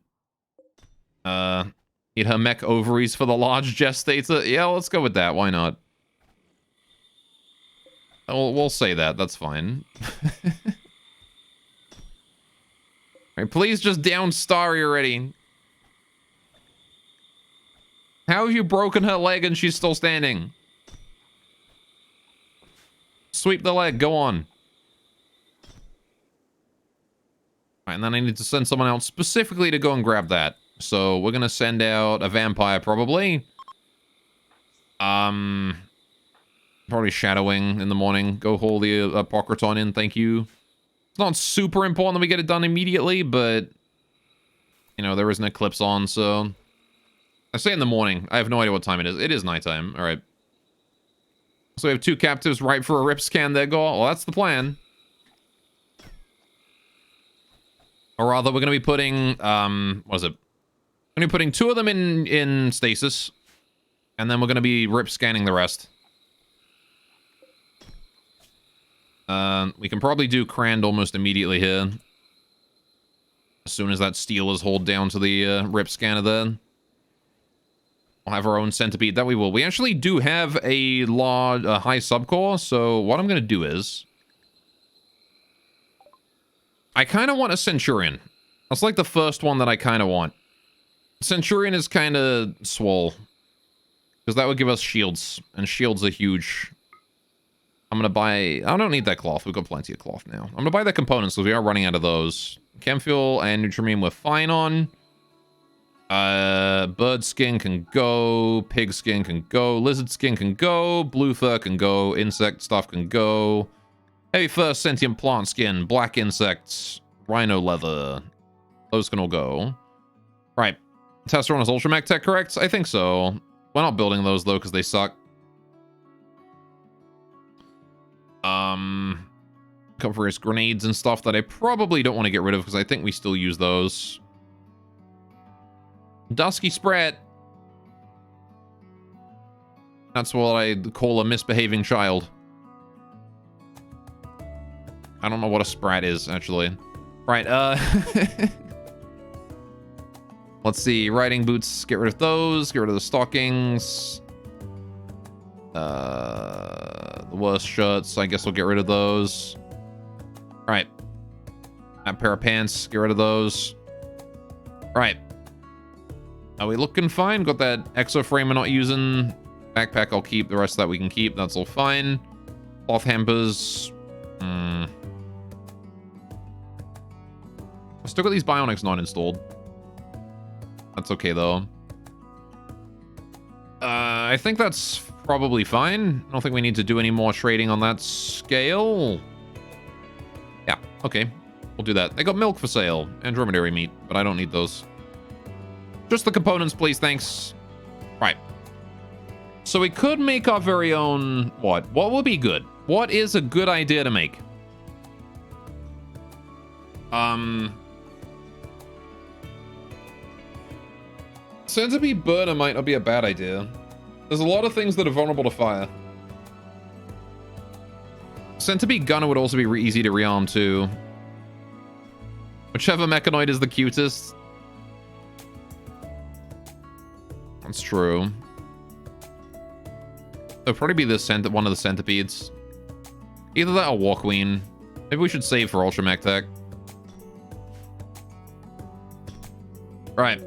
Speaker 3: it. Need her mech ovaries for the large gestator? Yeah, let's go with that. Why not? We'll say that. That's fine. Alright, please just down Starry already. How have you broken her leg and she's still standing? Sweep the leg, go on. Alright, and then I need to send someone out specifically to go and grab that. So we're gonna send out a vampire, probably. Probably shadowing in the morning. Go haul the Apocryton in, thank you. It's not super important that we get it done immediately, but... You know, there is an eclipse on, so... I say in the morning. I have no idea what time it is. It is nighttime, alright. So we have 2 captives right for a rip scan there, go. Well, that's the plan. Or rather, we're going to be putting, what is it? We're going to be putting 2 of them in stasis. And then we're going to be rip scanning the rest. We can probably do Crand almost immediately here. As soon as that steel is hauled down to the rip scanner there. We'll have our own centipede. That we will. We actually do have a high subcore, so what I'm going to do is... I kind of want a Centurion. That's like the first one that I kind of want. Centurion is kind of swole. Because that would give us shields, and shields are huge. I'm going to buy... I don't need that cloth. We've got plenty of cloth now. I'm going to buy the components, because we are running out of those. Chem fuel and Nutrimine we're fine on. Bird skin can go, pig skin can go, lizard skin can go, blue fur can go, insect stuff can go, heavy fur, sentient plant skin, black insects, rhino leather, those can all go. Right, Testron is Ultramech tech, correct? I think so. We're not building those though because they suck. Coverous grenades and stuff that I probably don't want to get rid of because I think we still use those. Dusky Sprat. That's what I call a misbehaving child. I don't know what a Sprat is, actually. Right, let's see. Riding boots, get rid of those. Get rid of the stockings. The worst shirts, I guess we'll get rid of those. Right. That pair of pants, get rid of those. Right. Are we looking fine? Got that exo frame we're not using. Backpack I'll keep. The rest of that we can keep. That's all fine. Cloth hampers. I still got these bionics not installed. That's okay, though. I think that's probably fine. I don't think we need to do any more trading on that scale. Yeah, okay. We'll do that. They got milk for sale and dromedary meat, but I don't need those. Just the components, please. Thanks. Right. So we could make our very own... What? What would be good? What is a good idea to make? Centipede burner might not be a bad idea. There's a lot of things that are vulnerable to fire. Centipede gunner would also be easy to rearm too. Whichever mechanoid is the cutest. That's true. It'll probably be the one of the centipedes. Either that or War Queen. Maybe we should save for Ultra Mech Tech. Right.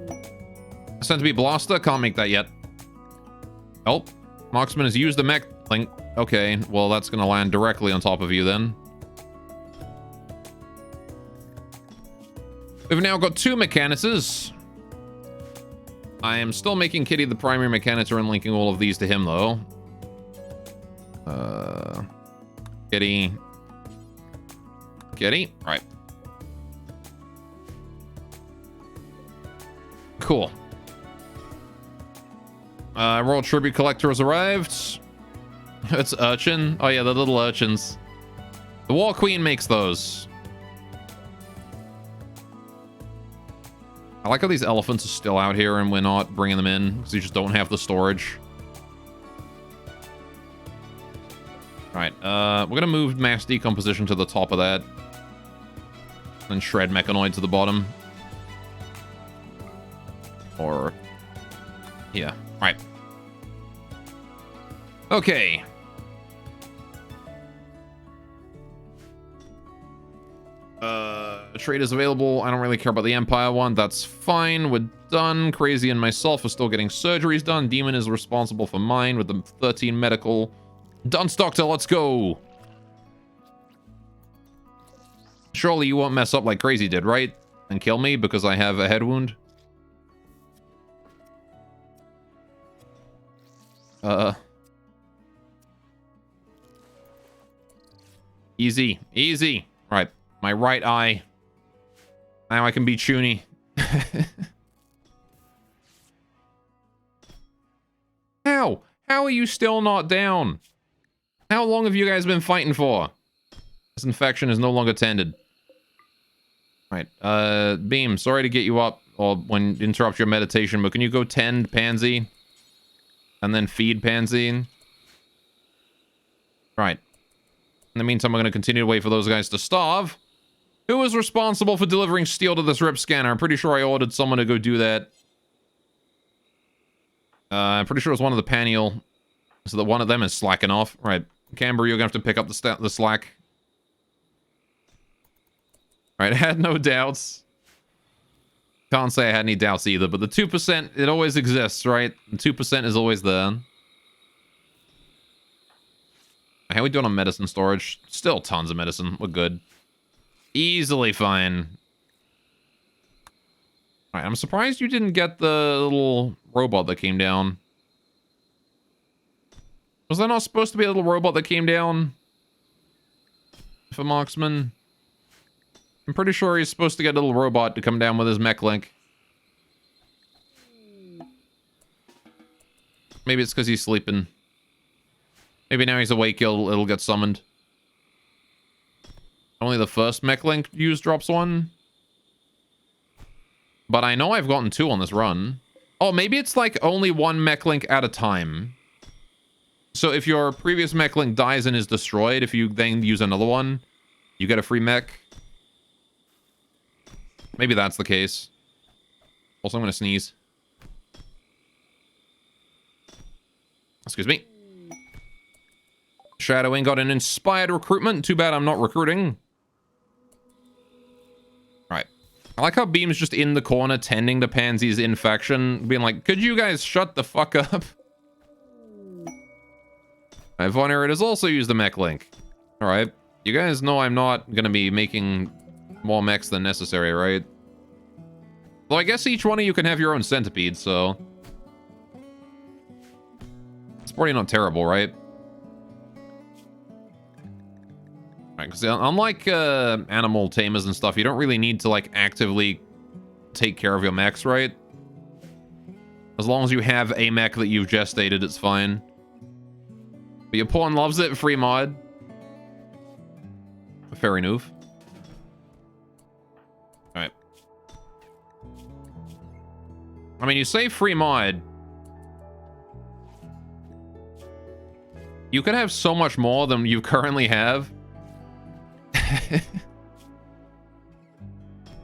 Speaker 3: Centipede Blaster, can't make that yet. Oh, Marksman has used the mech link. Okay, well that's gonna land directly on top of you then. We've now got 2 Mechanices. I am still making Kitty the primary Mechanitor and linking all of these to him though. Kitty. Kitty, right. Cool. Royal Tribute Collector has arrived. It's Urchin. Oh yeah, the little urchins. The War Queen makes those. I like how these elephants are still out here and we're not bringing them in because we just don't have the storage. Alright, we're gonna move mass decomposition to the top of that. And shred mechanoid to the bottom. Or... yeah, right. Okay. Trade is available. I don't really care about the Empire one. That's fine. We're done. Crazy and myself are still getting surgeries done. Demon is responsible for mine with the 13 medical. Dunce Doctor, let's go. Surely you won't mess up like Crazy did, right? And kill me because I have a head wound? Easy. Easy. Right. My right eye. Now I can be Chuny. How? How are you still not down? How long have you guys been fighting for? This infection is no longer tended. Right. Beam, sorry to get you up or interrupt your meditation, but can you go tend Pansy? And then feed Pansy? Right. In the meantime, I'm going to continue to wait for those guys to starve. Who was responsible for delivering steel to this rip scanner? I'm pretty sure I ordered someone to go do that. I'm pretty sure it was one of the Paniel. So that one of them is slacking off. Right. Camber, you're going to have to pick up the slack. Right, I had no doubts. Can't say I had any doubts either, but the 2%, it always exists, right? The 2% is always there. How are we doing on medicine storage? Still tons of medicine. We're good. Easily fine. Alright, I'm surprised you didn't get the little robot that came down. Was there not supposed to be a little robot that came down? For Marksman? I'm pretty sure he's supposed to get a little robot to come down with his mech link. Maybe it's because he's sleeping. Maybe now he's awake, it'll get summoned. Only the first mech link use drops one. But I know I've gotten 2 on this run. Oh, maybe it's like only 1 mech link at a time. So if your previous mech link dies and is destroyed, if you then use another one, you get a free mech. Maybe that's the case. Also, I'm going to sneeze. Excuse me. Shadowing got an inspired recruitment. Too bad I'm not recruiting. Right. I like how Beam's just in the corner tending to Pansy's infection, being like, could you guys shut the fuck up? Vonner, it has also used the mech link. Alright. You guys know I'm not gonna be making more mechs than necessary, right? Well, I guess each one of you can have your own centipede, so... it's probably not terrible, right? Right, because unlike animal tamers and stuff, you don't really need to, like, actively take care of your mechs, right? As long as you have a mech that you've gestated, it's fine. But your pawn loves it, free mod. Fair enough. Alright. I mean, you say free mod. You could have so much more than you currently have.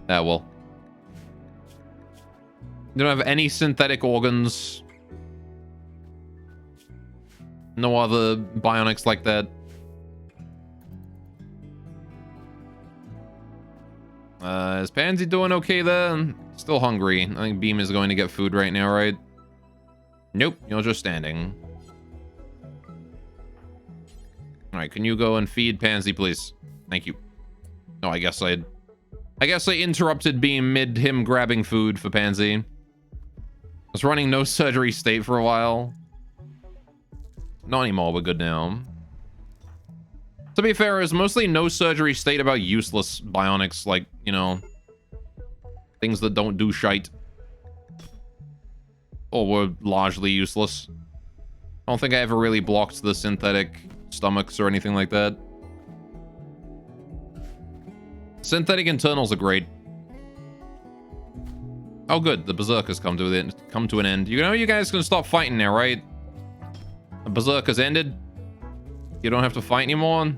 Speaker 3: Ah, well. You don't have any synthetic organs. No other bionics like that. Is Pansy doing okay there? Still hungry. I think Beam is going to get food right now, right? Nope, you're just standing. Alright, can you go and feed Pansy, please? Thank you. No, I guess I interrupted Beam mid him grabbing food for Pansy. I was running no surgery state for a while. Not anymore, we're good now. To be fair, it's mostly no surgery state about useless bionics, like, you know, things that don't do shite. Or were largely useless. I don't think I ever really blocked the synthetic stomachs or anything like that. Synthetic internals are great. Oh good, the berserkers come to an end. You know you guys can stop fighting now, right? The berserkers ended. You don't have to fight anymore.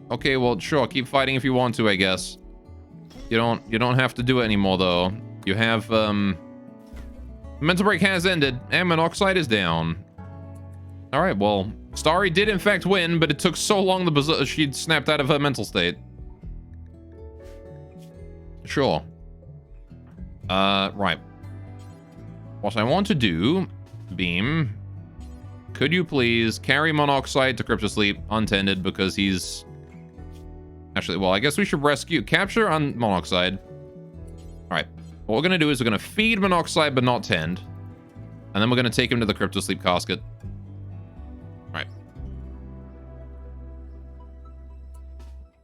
Speaker 3: Okay, well, sure, keep fighting if you want to, I guess. You don't have to do it anymore though. You have mental break has ended and monoxide is down. All right, well, Starry did in fact win, but it took so long she'd snapped out of her mental state. Sure. Right. What I want to do, Beam, could you please carry Monoxide to Cryptosleep untended because he's... Actually, well, I guess we should capture on Monoxide. Alright. What we're going to do is we're going to feed Monoxide but not tend. And then we're going to take him to the Cryptosleep casket. Alright.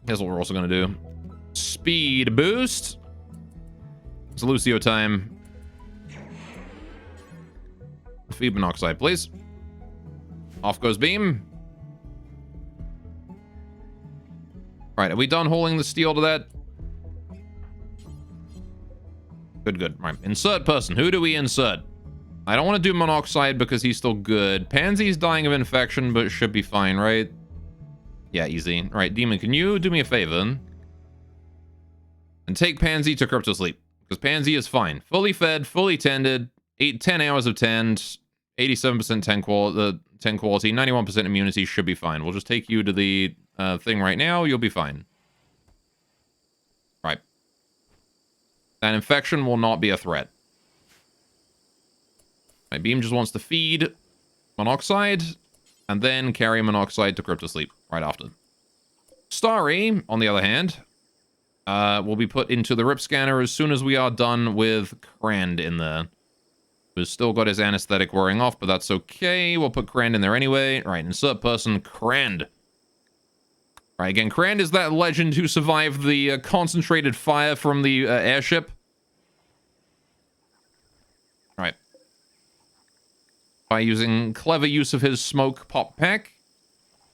Speaker 3: Here's what we're also going to do. Speed boost. It's Lucio time. Feed Monoxide, please. Off goes Beam. Right, are we done hauling the steel to that? Good, good. Right, insert person. Who do we insert? I don't want to do Monoxide because he's still good. Pansy's dying of infection, but should be fine, right? Yeah, easy. All right, Demon, can you do me a favor? And take Pansy to Cryptosleep. Because Pansy is fine. Fully fed, fully tended, 10 hours of tend, 87% 10 quality, 91% immunity, should be fine. We'll just take you to the thing right now, you'll be fine. Right. That infection will not be a threat. My Beam just wants to feed Monoxide, and then carry Monoxide to Cryptosleep right after. Starry, on the other hand, will be put into the rip scanner as soon as we are done with Crand in there. Who's still got his anesthetic wearing off, but that's okay. We'll put Crand in there anyway. Right, insert person, Crand. Right, again, Crand is that legend who survived the concentrated fire from the airship. Right. By using clever use of his smoke pop pack.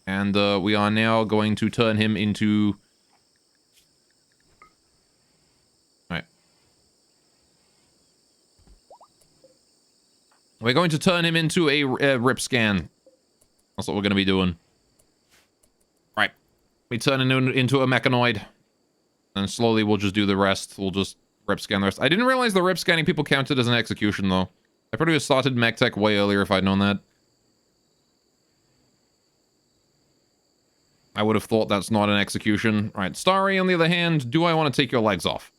Speaker 3: And we are now going to turn him into... We're going to turn him into a rip scan. That's what we're going to be doing. Right. We turn him into a mechanoid. And slowly we'll just do the rest. We'll just rip scan the rest. I didn't realize the rip scanning people counted as an execution, though. I probably would have started mech tech way earlier if I'd known that. I would have thought that's not an execution. All right, Starry, on the other hand, do I want to take your legs off?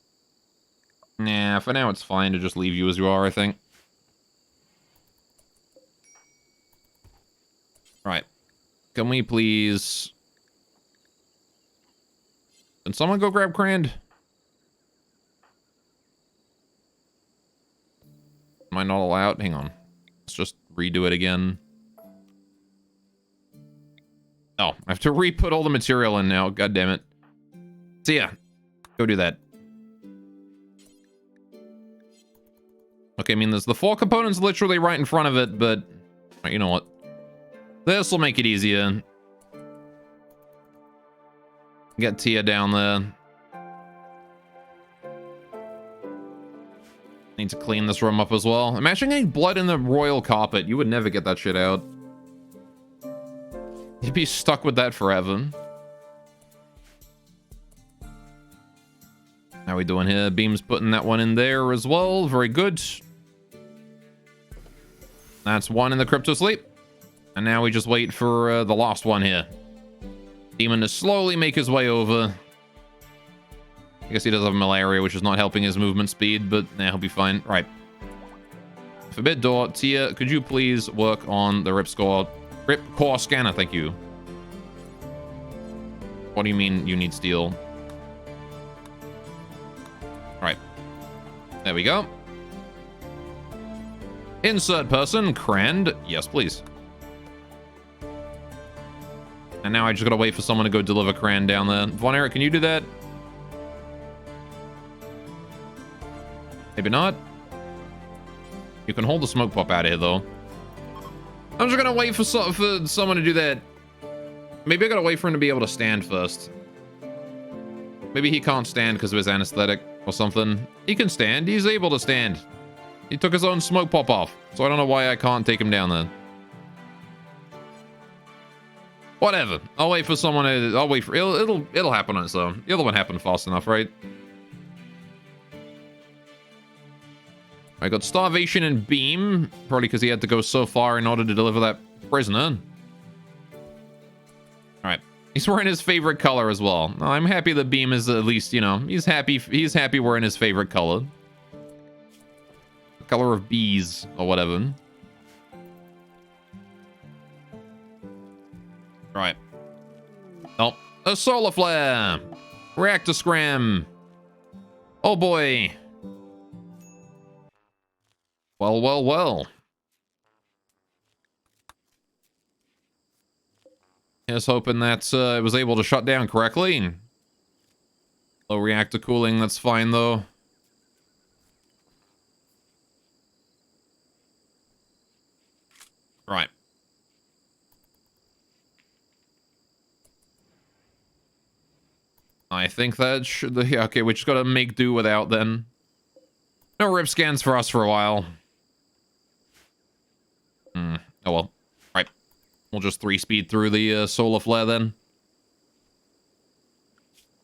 Speaker 3: Nah, for now it's fine to just leave you as you are, I think. Right. Can we please... Can someone go grab Crand? Am I not allowed? Hang on. Let's just redo it again. Oh, I have to re-put all the material in now. God damn it. See ya. Go do that. Okay, I mean, there's the 4 components literally right in front of it, but... Right, you know what? This will make it easier. Get Tia down there. Need to clean this room up as well. Imagine getting blood in the royal carpet. You would never get that shit out. You'd be stuck with that forever. How we doing here? Beam's putting that one in there as well. Very good. That's one in the crypto sleep. And now we just wait for the last one here. Demon to slowly make his way over. I guess he does have malaria, which is not helping his movement speed, but nah, he'll be fine. Right. Forbid door. Tia, could you please work on the Rip Core scanner? Thank you. What do you mean you need steel? Right. There we go. Insert person, Crand. Yes, please. And now I just gotta wait for someone to go deliver Crand down there. Von Erich, can you do that? Maybe not. You can hold the smoke pop out of here, though. I'm just gonna wait for someone to do that. Maybe I gotta wait for him to be able to stand first. Maybe he can't stand because of his anesthetic or something. He can stand. He's able to stand. He took his own smoke pop off, so I don't know why I can't take him down there. Whatever. I'll wait for someone to... I'll wait for... It'll happen on its own. The other one happened fast enough, right? I got Starvation and Beam. Probably because he had to go so far in order to deliver that prisoner. Alright. He's wearing his favorite color as well. I'm happy that Beam is at least, you know... He's happy wearing his favorite color. The color of bees, or whatever. Right. Oh, a solar flare. Reactor scram. Oh boy. Well, well, well. Here's hoping that it was able to shut down correctly. Low reactor cooling, that's fine though. Right. I think that should... Yeah, okay, we just gotta make do without then. No rip scans for us for a while. Oh well. Right. We'll just 3-speed through the solar flare then.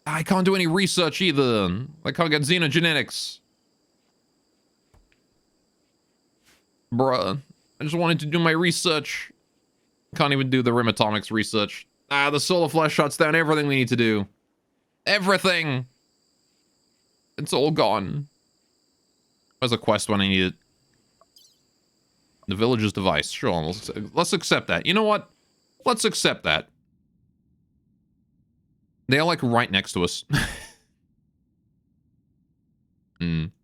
Speaker 3: I can't do any research either. I can't get xenogenetics. Bruh. I just wanted to do my research. Can't even do the Rim Atomics research. The solar flare shuts down everything we need to do. Everything! It's all gone. There's a quest when I need it. The village's device. Sure, let's accept that. You know what? Let's accept that. They're like right next to us. I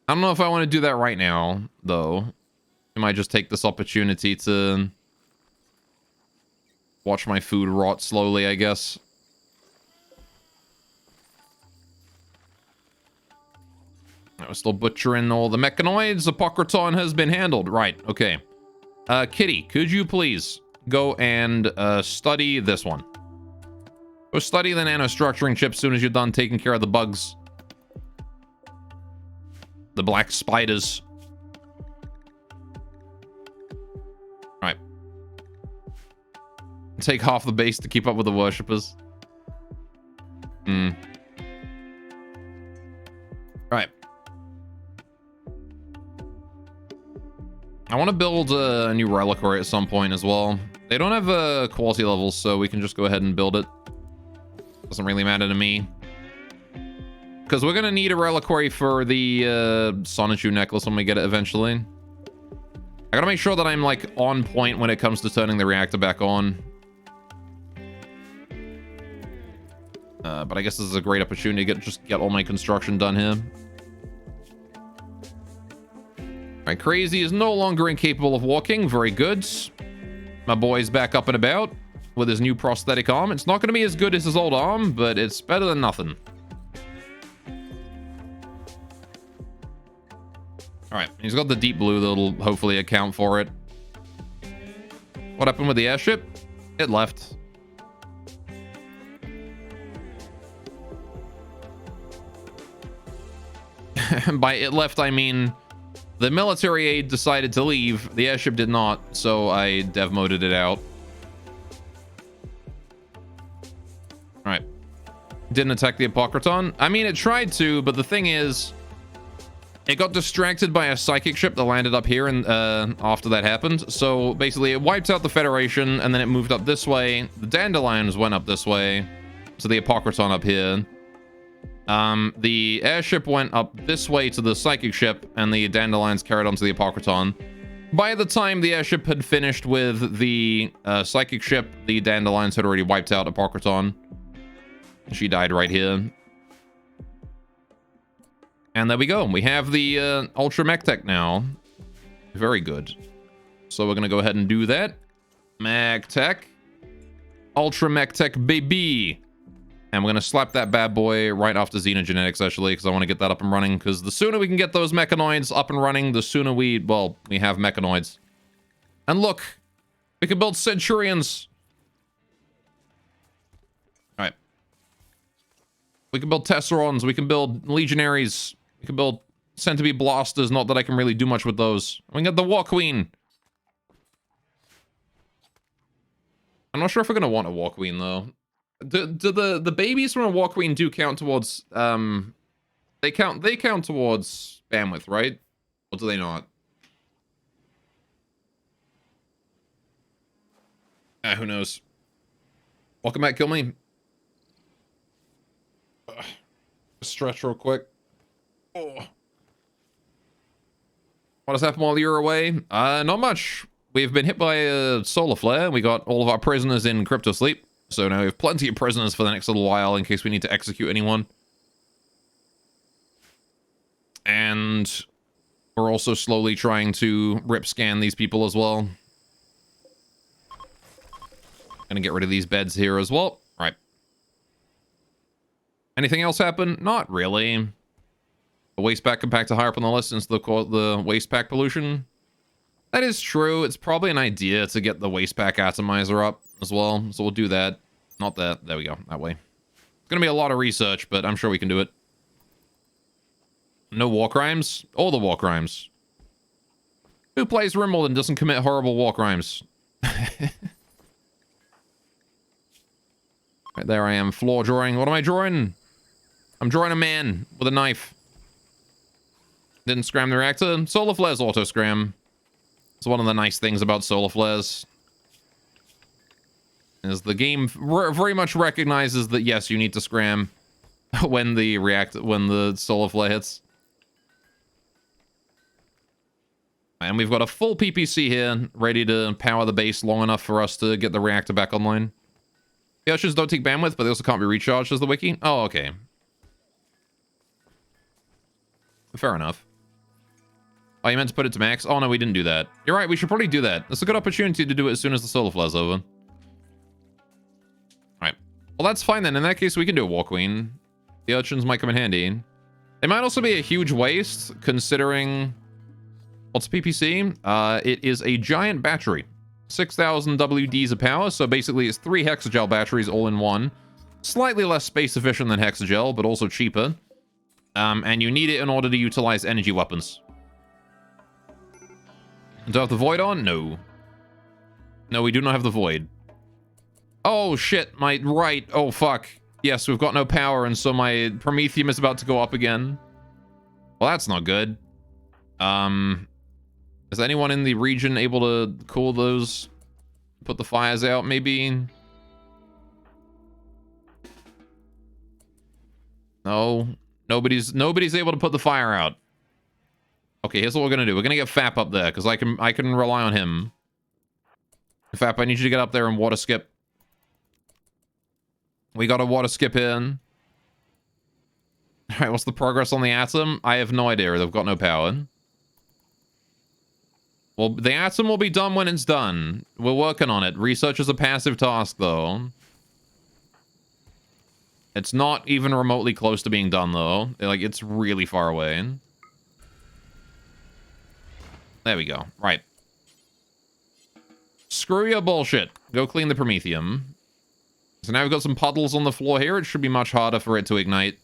Speaker 3: don't know if I want to do that right now, though. I might just take this opportunity to watch my food rot slowly, I guess. I was still butchering all the mechanoids. Apocryton has been handled. Right, okay. Kitty, could you please go and study this one? Go study the nanostructuring chip as soon as you're done taking care of the bugs. The black spiders. Right. Take half the base to keep up with the worshippers. Right. I want to build a new reliquary at some point as well. They don't have quality levels, so we can just go ahead and build it. Doesn't really matter to me. Because we're going to need a reliquary for the Sonichu necklace when we get it eventually. I gotta make sure that I'm, like, on point when it comes to turning the reactor back on. But I guess this is a great opportunity to just get all my construction done here. Alright, Crazy is no longer incapable of walking. Very good. My boy's back up and about with his new prosthetic arm. It's not going to be as good as his old arm, but it's better than nothing. Alright, he's got the deep blue that'll hopefully account for it. What happened with the airship? It left. By it left, I mean the military aid decided to leave. The airship did not, so I dev moded it out. Alright. Didn't attack the Apocryton. I mean, it tried to, but the thing is, it got distracted by a psychic ship that landed up here and after that happened. So basically, it wiped out the Federation, and then it moved up this way. The Dandelions went up this way, so the Apocryton up here. The airship went up this way to the psychic ship, and the Dandelions carried on to the Apocryton. By the time the airship had finished with the psychic ship, the Dandelions had already wiped out Apocryton. She died right here. And there we go. We have the Ultra Mech Tech now. Very good. So we're going to go ahead and do that. Mech Tech. Ultra Mech Tech, baby. And we're going to slap that bad boy right after Xenogenetics, actually, because I want to get that up and running. Because the sooner we can get those mechanoids up and running, the sooner we have mechanoids. And look, we can build Centurions. All right. We can build Tesserons. We can build Legionaries. We can build Centipede Blasters. Not that I can really do much with those. We can get the War Queen. I'm not sure if we're going to want a War Queen, though. Do the babies from a War Queen do count towards they count towards bandwidth, right? Or do they not? Who knows? Welcome back, kill me. Stretch real quick. Oh. What has happened while you're away? Not much. We've been hit by a solar flare. We got all of our prisoners in crypto sleep. So now we have plenty of prisoners for the next little while in case we need to execute anyone. And we're also slowly trying to rip scan these people as well. Gonna get rid of these beds here as well. Right. Anything else happen? Not really. The waste pack compactor higher up on the list since the waste pack pollution. That is true. It's probably an idea to get the waste pack atomizer up as well. So we'll do that. Not that. There we go. That way. It's going to be a lot of research, but I'm sure we can do it. No war crimes? All the war crimes. Who plays Rimworld and doesn't commit horrible war crimes? Right there I am. Floor drawing. What am I drawing? I'm drawing a man with a knife. Didn't scram the reactor. Solar flares auto scram. It's one of the nice things about solar flares. Is the game very much recognizes that yes, you need to scram when the solar flare hits. And we've got a full PPC here, ready to power the base long enough for us to get the reactor back online. The Urchins don't take bandwidth, but they also can't be recharged as the wiki. Oh, okay. Fair enough. Oh, you meant to put it to max? Oh, no, we didn't do that. You're right, we should probably do that. That's a good opportunity to do it as soon as the solar flare's over. Alright. Well, that's fine then. In that case, we can do a War Queen. The Urchins might come in handy. It might also be a huge waste, considering... What's PPC? It is a giant battery. 6,000 WDs of power, so basically it's 3 hexagel batteries all in one. Slightly less space efficient than hexagel, but also cheaper. And you need it in order to utilize energy weapons. Do I have the Void on? No. No, we do not have the Void. Oh, shit. Right. Oh, fuck. Yes, we've got no power, and so my Prometheum is about to go up again. Well, that's not good. Is anyone in the region able to cool those? Put the fires out, maybe. No. Nobody's able to put the fire out. Okay, here's what we're gonna do. We're gonna get Fap up there, because I can rely on him. Fap, I need you to get up there and water skip. We got a water skip in. Alright, what's the progress on the atom? I have no idea. They've got no power. Well, the atom will be done when it's done. We're working on it. Research is a passive task, though. It's not even remotely close to being done, though. Like, it's really far away. There we go. Right. Screw your bullshit. Go clean the Promethium. So now we've got some puddles on the floor here. It should be much harder for it to ignite.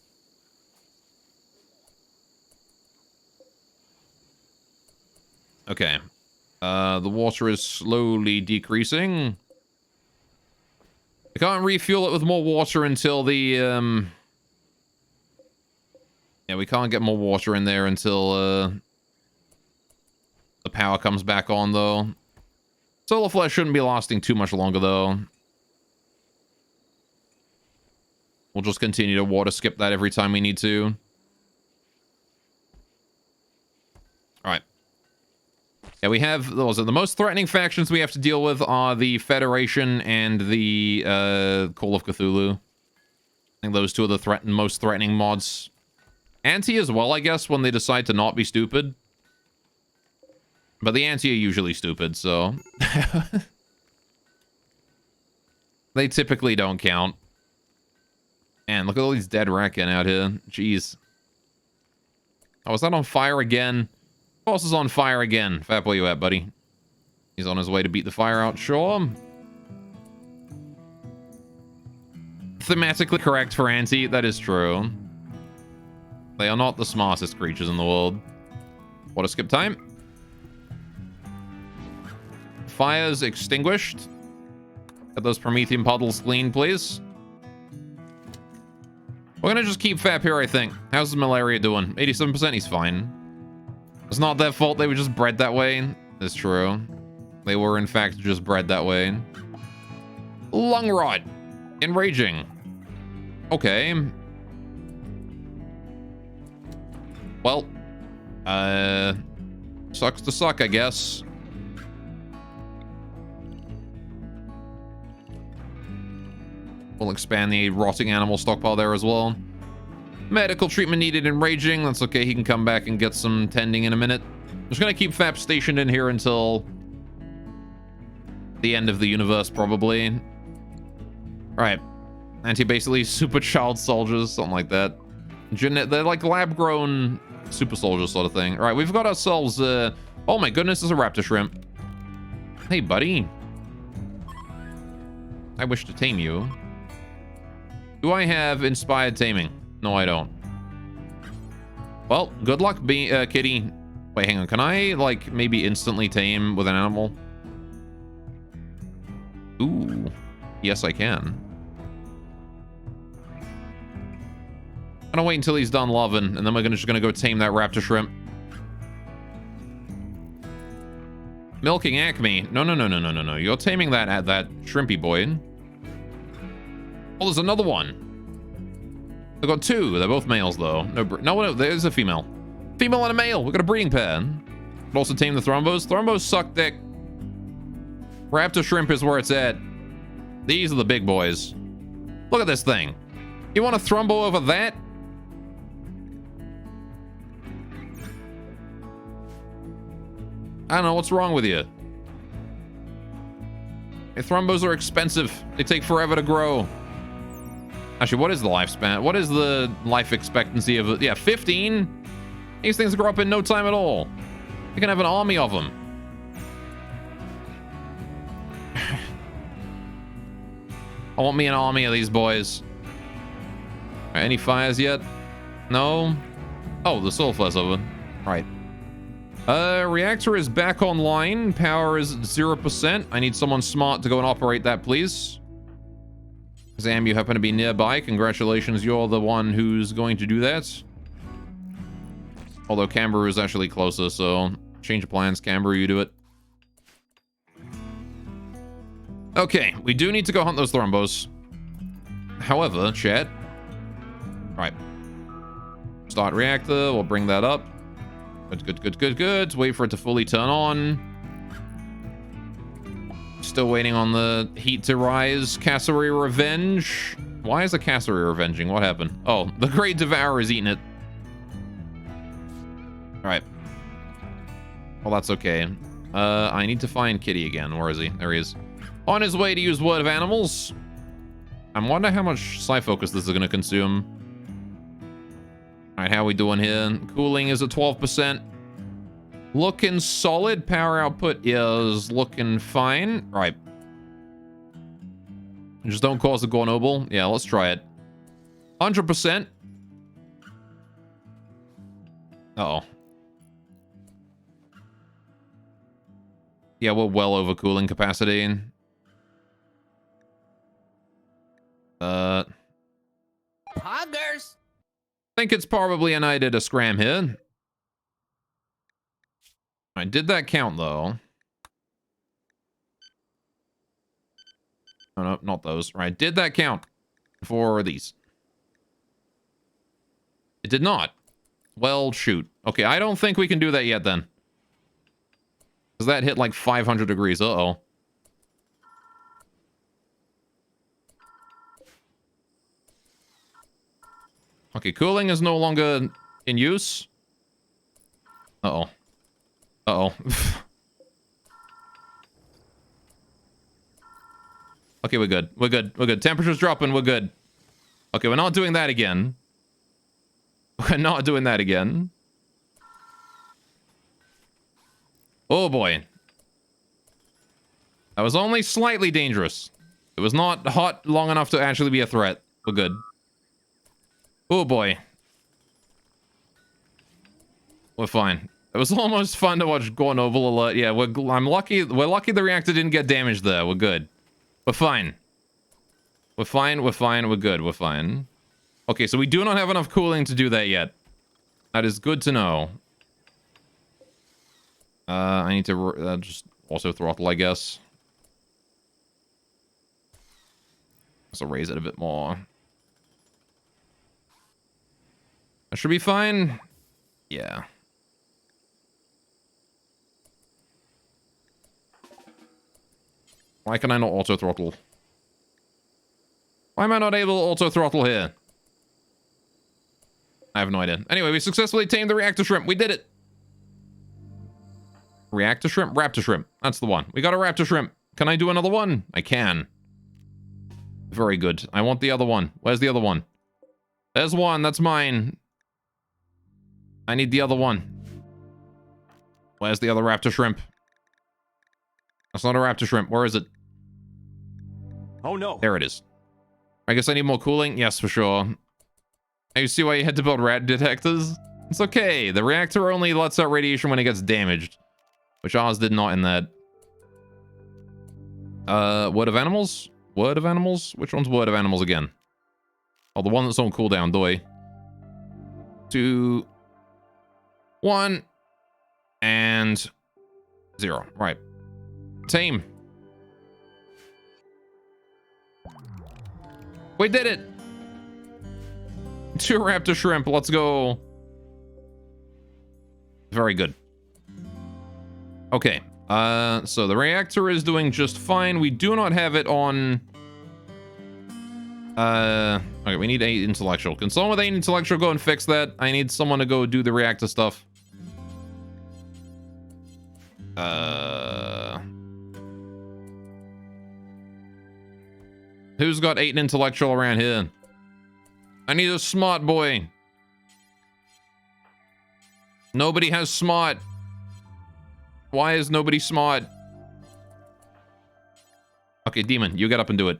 Speaker 3: Okay. The water is slowly decreasing. I can't refuel it with more water until the, Yeah, we can't get more water in there until, the power comes back on, though. Solar Flash shouldn't be lasting too much longer, though. We'll just continue to water skip that every time we need to. Alright. Yeah, we have those. The most threatening factions we have to deal with are the Federation and the Call of Cthulhu. I think those two are the most threatening mods. Anti as well, I guess, when they decide to not be stupid. But the Anti are usually stupid, so... they typically don't count. Man, look at all these dead Reckon out here. Jeez. Oh, is that on fire again? Boss is on fire again. Fap, where you at, buddy? He's on his way to beat the fire out, sure. Thematically correct for Anti, that is true. They are not the smartest creatures in the world. Water skip time. Fires extinguished. Get those Promethium puddles clean, please. We're gonna just keep Fap here, I think. How's the malaria doing? 87%, he's fine. It's not their fault, they were just bred that way. That's true. They were, in fact, just bred that way. Lung Rot. Enraging. Okay. Well. Sucks to suck, I guess. We'll expand the rotting animal stockpile there as well. Medical treatment needed in Raging. That's okay. He can come back and get some tending in a minute. I'm just going to keep Fap stationed in here until the end of the universe, probably. All right. Anti basically super child soldiers, something like that. They're like lab-grown super soldiers sort of thing. All right, we've got ourselves... oh my goodness, there's a raptor shrimp. Hey, buddy. I wish to tame you. Do I have inspired taming? No, I don't. Well, good luck, kitty. Wait, hang on. Can I, like, maybe instantly tame with an animal? Ooh. Yes, I can. I'm gonna wait until he's done loving, and then we're just gonna go tame that raptor shrimp. Milking Acme. No. You're taming that shrimpy boy. Oh, there's another one. I've got two. They're both males, though. No, there's a female. Female and a male. We've got a breeding pair. Could also tame the Thrombos. Thrombos suck dick. Raptor shrimp is where it's at. These are the big boys. Look at this thing. You want a Thrombo over that? I don't know. What's wrong with you? Hey, Thrombos are expensive. They take forever to grow. Actually, what is the lifespan? What is the life expectancy of it? Yeah, 15? These things grow up in no time at all. You can have an army of them. I want me an army of these boys. Right, any fires yet? No? Oh, the sulfur's over. Right. Reactor is back online. Power is 0%. I need someone smart to go and operate that, please. Zam, you happen to be nearby. Congratulations, you're the one who's going to do that. Although Canberra is actually closer, so change of plans. Canberra, you do it. Okay, we do need to go hunt those thrombos. However, chat. Right. Start reactor. We'll bring that up. Good. Wait for it to fully turn on. Still waiting on the heat to rise. Cassowary Revenge. Why is the Cassowary revenging? What happened? Oh, the Great Devourer is eating it. Alright. Well, that's okay. I need to find Kitty again. Where is he? There he is. On his way to use Word of Animals. I wonder how much Psi Focus this is going to consume. Alright, how are we doing here? Cooling is at 12%. Looking solid. Power output is looking fine. Right. Just don't cause the Gornoble. Yeah, let's try it. 100%. Uh-oh. Yeah, we're well over cooling capacity.
Speaker 1: Hoggers!
Speaker 3: I think it's probably an I did a scram here. I did that count, though. Oh, no, not those. Right, did that count for these? It did not. Well, shoot. Okay, I don't think we can do that yet, then. Because that hit like 500 degrees. Uh-oh. Okay, cooling is no longer in use. Uh-oh. Uh-oh. Okay, we're good. We're good. Temperature's dropping. We're good. Okay, we're not doing that again. We're not doing that again. Oh, boy. That was only slightly dangerous. It was not hot long enough to actually be a threat. We're good. Oh, boy. We're fine. It was almost fun to watch Gornoble alert. Yeah, I'm lucky. We're lucky the reactor didn't get damaged there. We're good. We're fine. We're fine. We're good. We're fine. Okay, so we do not have enough cooling to do that yet. That is good to know. I need to just also throttle, I guess. So raise it a bit more. That should be fine. Yeah. Why can I not auto throttle? Why am I not able to auto throttle here? I have no idea. Anyway, we successfully tamed the reactor shrimp. We did it. Reactor shrimp? Raptor shrimp. That's the one. We got a raptor shrimp. Can I do another one? I can. Very good. I want the other one. Where's the other one? There's one. That's mine. I need the other one. Where's the other raptor shrimp? That's not a raptor shrimp. Where is it?
Speaker 5: Oh no.
Speaker 3: There it is. I guess I need more cooling? Yes, for sure. Now you see why you had to build rat detectors? It's okay. The reactor only lets out radiation when it gets damaged. Which ours did not in that. Word of Animals? Word of Animals? Which one's Word of Animals again? Oh, the one that's on cooldown, doy. 2, 1, and 0. Right. Tame. We did it! 2 raptor shrimp, let's go. Very good. Okay, so the reactor is doing just fine. We do not have it on... Okay, we need 8 intellectual. Can someone with 8 intellectual go and fix that? I need someone to go do the reactor stuff. Who's got 8 intellectual around here? I need a smart boy. Nobody has smart. Why is nobody smart? Okay, Demon, you get up and do it.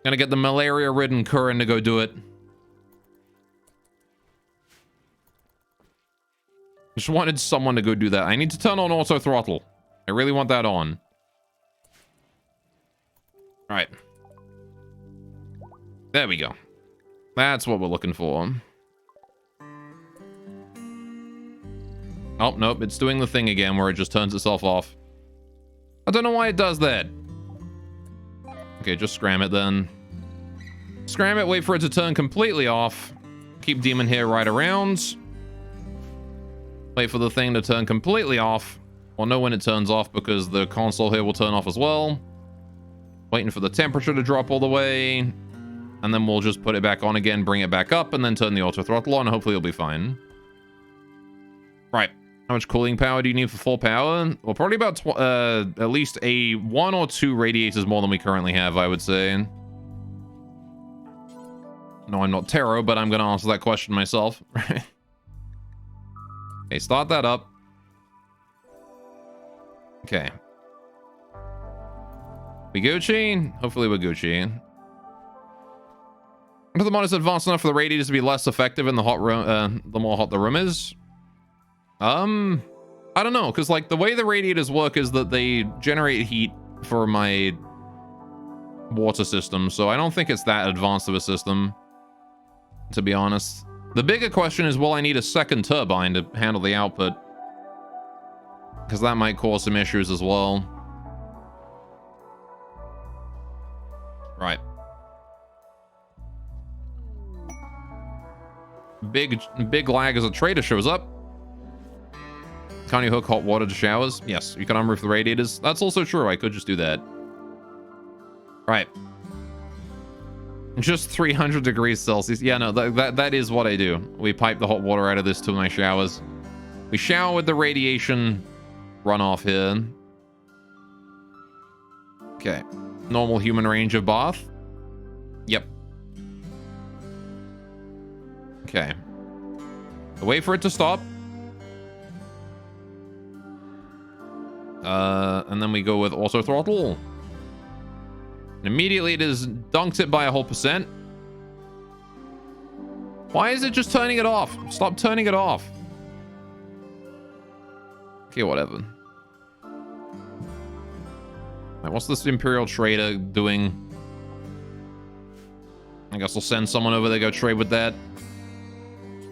Speaker 3: Gonna get the malaria-ridden Curran to go do it. Just wanted someone to go do that. I need to turn on auto throttle. I really want that on. All right. There we go. That's what we're looking for. Oh, nope. It's doing the thing again where it just turns itself off. I don't know why it does that. Okay, just scram it then. Scram it, wait for it to turn completely off. Keep demon here right around. Wait for the thing to turn completely off. We'll know when it turns off because the console here will turn off as well. Waiting for the temperature to drop all the way. And then we'll just put it back on again, bring it back up, and then turn the auto throttle on. Hopefully it'll be fine. Right. How much cooling power do you need for full power? Well, probably about at least a 1 or 2 radiators more than we currently have, I would say. No, I'm not Taro, but I'm going to answer that question myself. Okay, start that up. Okay. We Gucci? Hopefully we're Gucci. If the mod is advanced enough for the radiators to be less effective in the hot room, the more hot the room is. I don't know, because like the way the radiators work is that they generate heat for my water system, so I don't think it's that advanced of a system, to be honest. The bigger question is, will I need a second turbine to handle the output? Because that might cause some issues as well. Right. Big lag as a trader shows up. Can't you hook hot water to showers? Yes, you can unroof the radiators. That's also true. I could just do that. Right. Just 300 degrees Celsius. Yeah, no, that is what I do. We pipe the hot water out of this to my showers. We shower with the radiation runoff here. Okay. Normal human range of bath. Yep. Okay. Wait for it to stop. And then we go with auto throttle. And immediately it is dunked it by a whole %. Why is it just turning it off? Stop turning it off. Okay, whatever. Right, what's this Imperial Trader doing? I guess I'll send someone over there to go trade with that.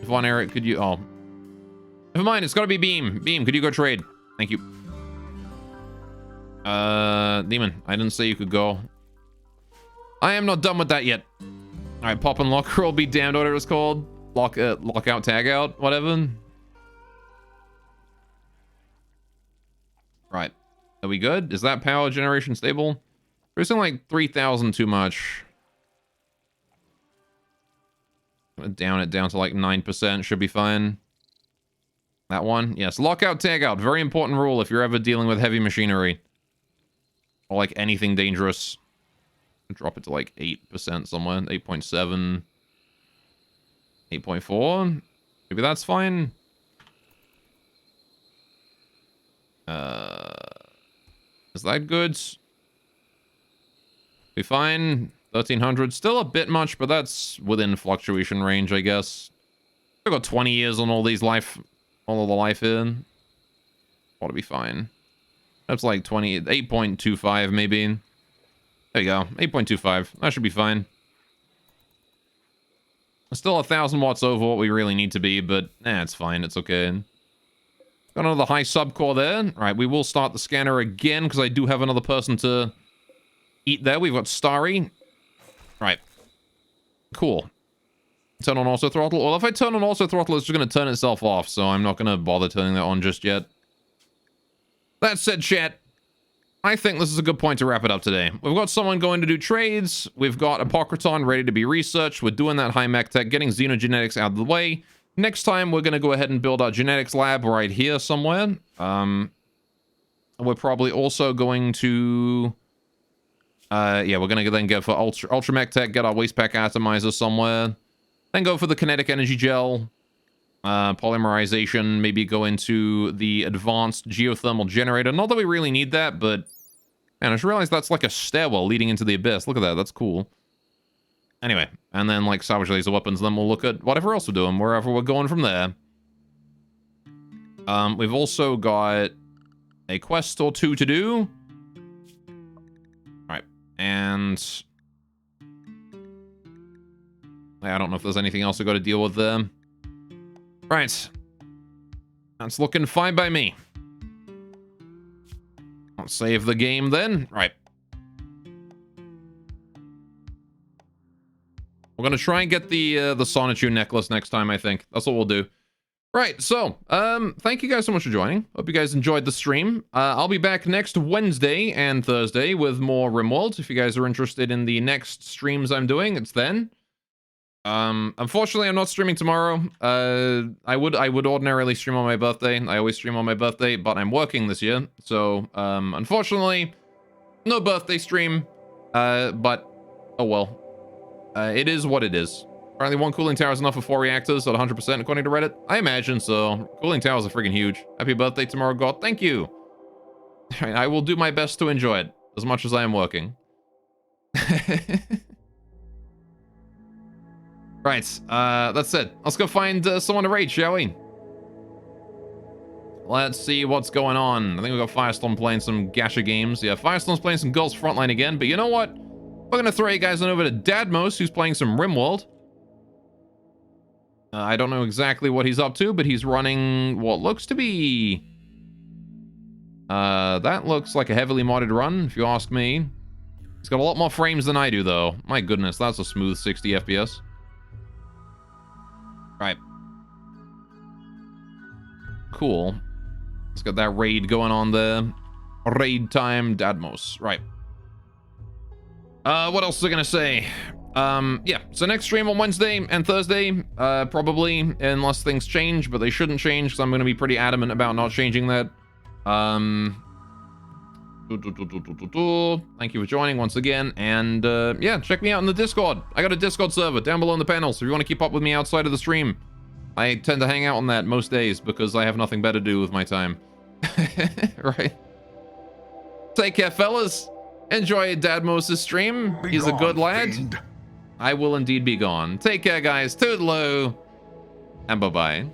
Speaker 3: Von Eric, could you... Oh. Never mind, it's gotta be Beam. Beam, could you go trade? Thank you. Demon, I didn't say you could go. I am not done with that yet. Alright, pop and locker will be damned what it was called. Lockout, tag out, whatever. Right. Are we good? Is that power generation stable? Producing like 3,000 too much. Down it down to like 9%. Should be fine. That one? Yes. Lockout, tag out. Very important rule if you're ever dealing with heavy machinery. Or like anything dangerous. Drop it to like 8% somewhere. 8.7. 8.4. Maybe that's fine. Is that good? We fine. 1,300. Still a bit much, but that's within fluctuation range, I guess. I've got 20 years on all these all of the life in. Ought to be fine. That's like 8.25 maybe. There you go. 8.25. That should be fine. Still 1,000 watts over what we really need to be, but it's fine. It's okay. Got another high subcore there. All right, we will start the scanner again because I do have another person to eat there. We've got Starry. Right. Cool. Turn on auto throttle. Well, if I turn on auto throttle, it's just going to turn itself off, so I'm not going to bother turning that on just yet. That said, chat, I think this is a good point to wrap it up today. We've got someone going to do trades. We've got Apocryton ready to be researched. We're doing that high mech tech, getting xenogenetics out of the way. Next time, we're going to go ahead and build our genetics lab right here somewhere. We're probably also going to... yeah, we're going to then go for Ultra Mech Tech, get our waste pack atomizer somewhere. Then go for the kinetic energy gel. Polymerization, maybe go into the advanced geothermal generator. Not that we really need that, but... Man, I just realized that's like a stairwell leading into the abyss. Look at that, that's cool. Anyway, and then like salvage laser weapons, then we'll look at whatever else we're doing, wherever we're going from there. We've also got a quest or two to do. Alright, and... I don't know if there's anything else we've got to deal with there. Right. That's looking fine by me. Let's save the game then. Right. gonna try and get the Sonitude necklace next time, I think. That's what we'll do. Right, so, thank you guys so much for joining. Hope you guys enjoyed the stream. I'll be back next Wednesday and Thursday with more Rimworld. If you guys are interested in the next streams I'm doing, it's then. Unfortunately, I'm not streaming tomorrow. I would ordinarily stream on my birthday. I always stream on my birthday, but I'm working this year. So, unfortunately, no birthday stream. But, oh well. It is what it is. Apparently 1 cooling tower is enough for 4 reactors at 100% according to Reddit. I imagine so. Cooling towers are freaking huge. Happy birthday tomorrow, God. Thank you. I will do my best to enjoy it as much as I am working. Right, that's it. Let's go find someone to raid, shall we? Let's see what's going on. I think we got Firestorm playing some gacha games. Yeah, Firestorm's playing some Ghost Frontline again, but you know what? We're gonna throw you guys on over to Dadmos, who's playing some Rimworld. I don't know exactly what he's up to, but he's running what looks to be... that looks like a heavily modded run, if you ask me. He's got a lot more frames than I do, though. My goodness, that's a smooth 60 FPS. Right. Cool. Let's get that raid going on there. Raid time, Dadmos. Right. What else was I gonna say? Yeah, so next stream on Wednesday and Thursday, probably, unless things change, but they shouldn't change, because I'm going to be pretty adamant about not changing that. Thank you for joining once again, and, yeah, check me out in the Discord. I got a Discord server down below in the panel, so if you want to keep up with me outside of the stream, I tend to hang out on that most days, because I have nothing better to do with my time. Right? Take care, fellas. Enjoy Dadmos' stream. He's a good lad. I will indeed be gone. Take care, guys. Toodaloo. And bye-bye.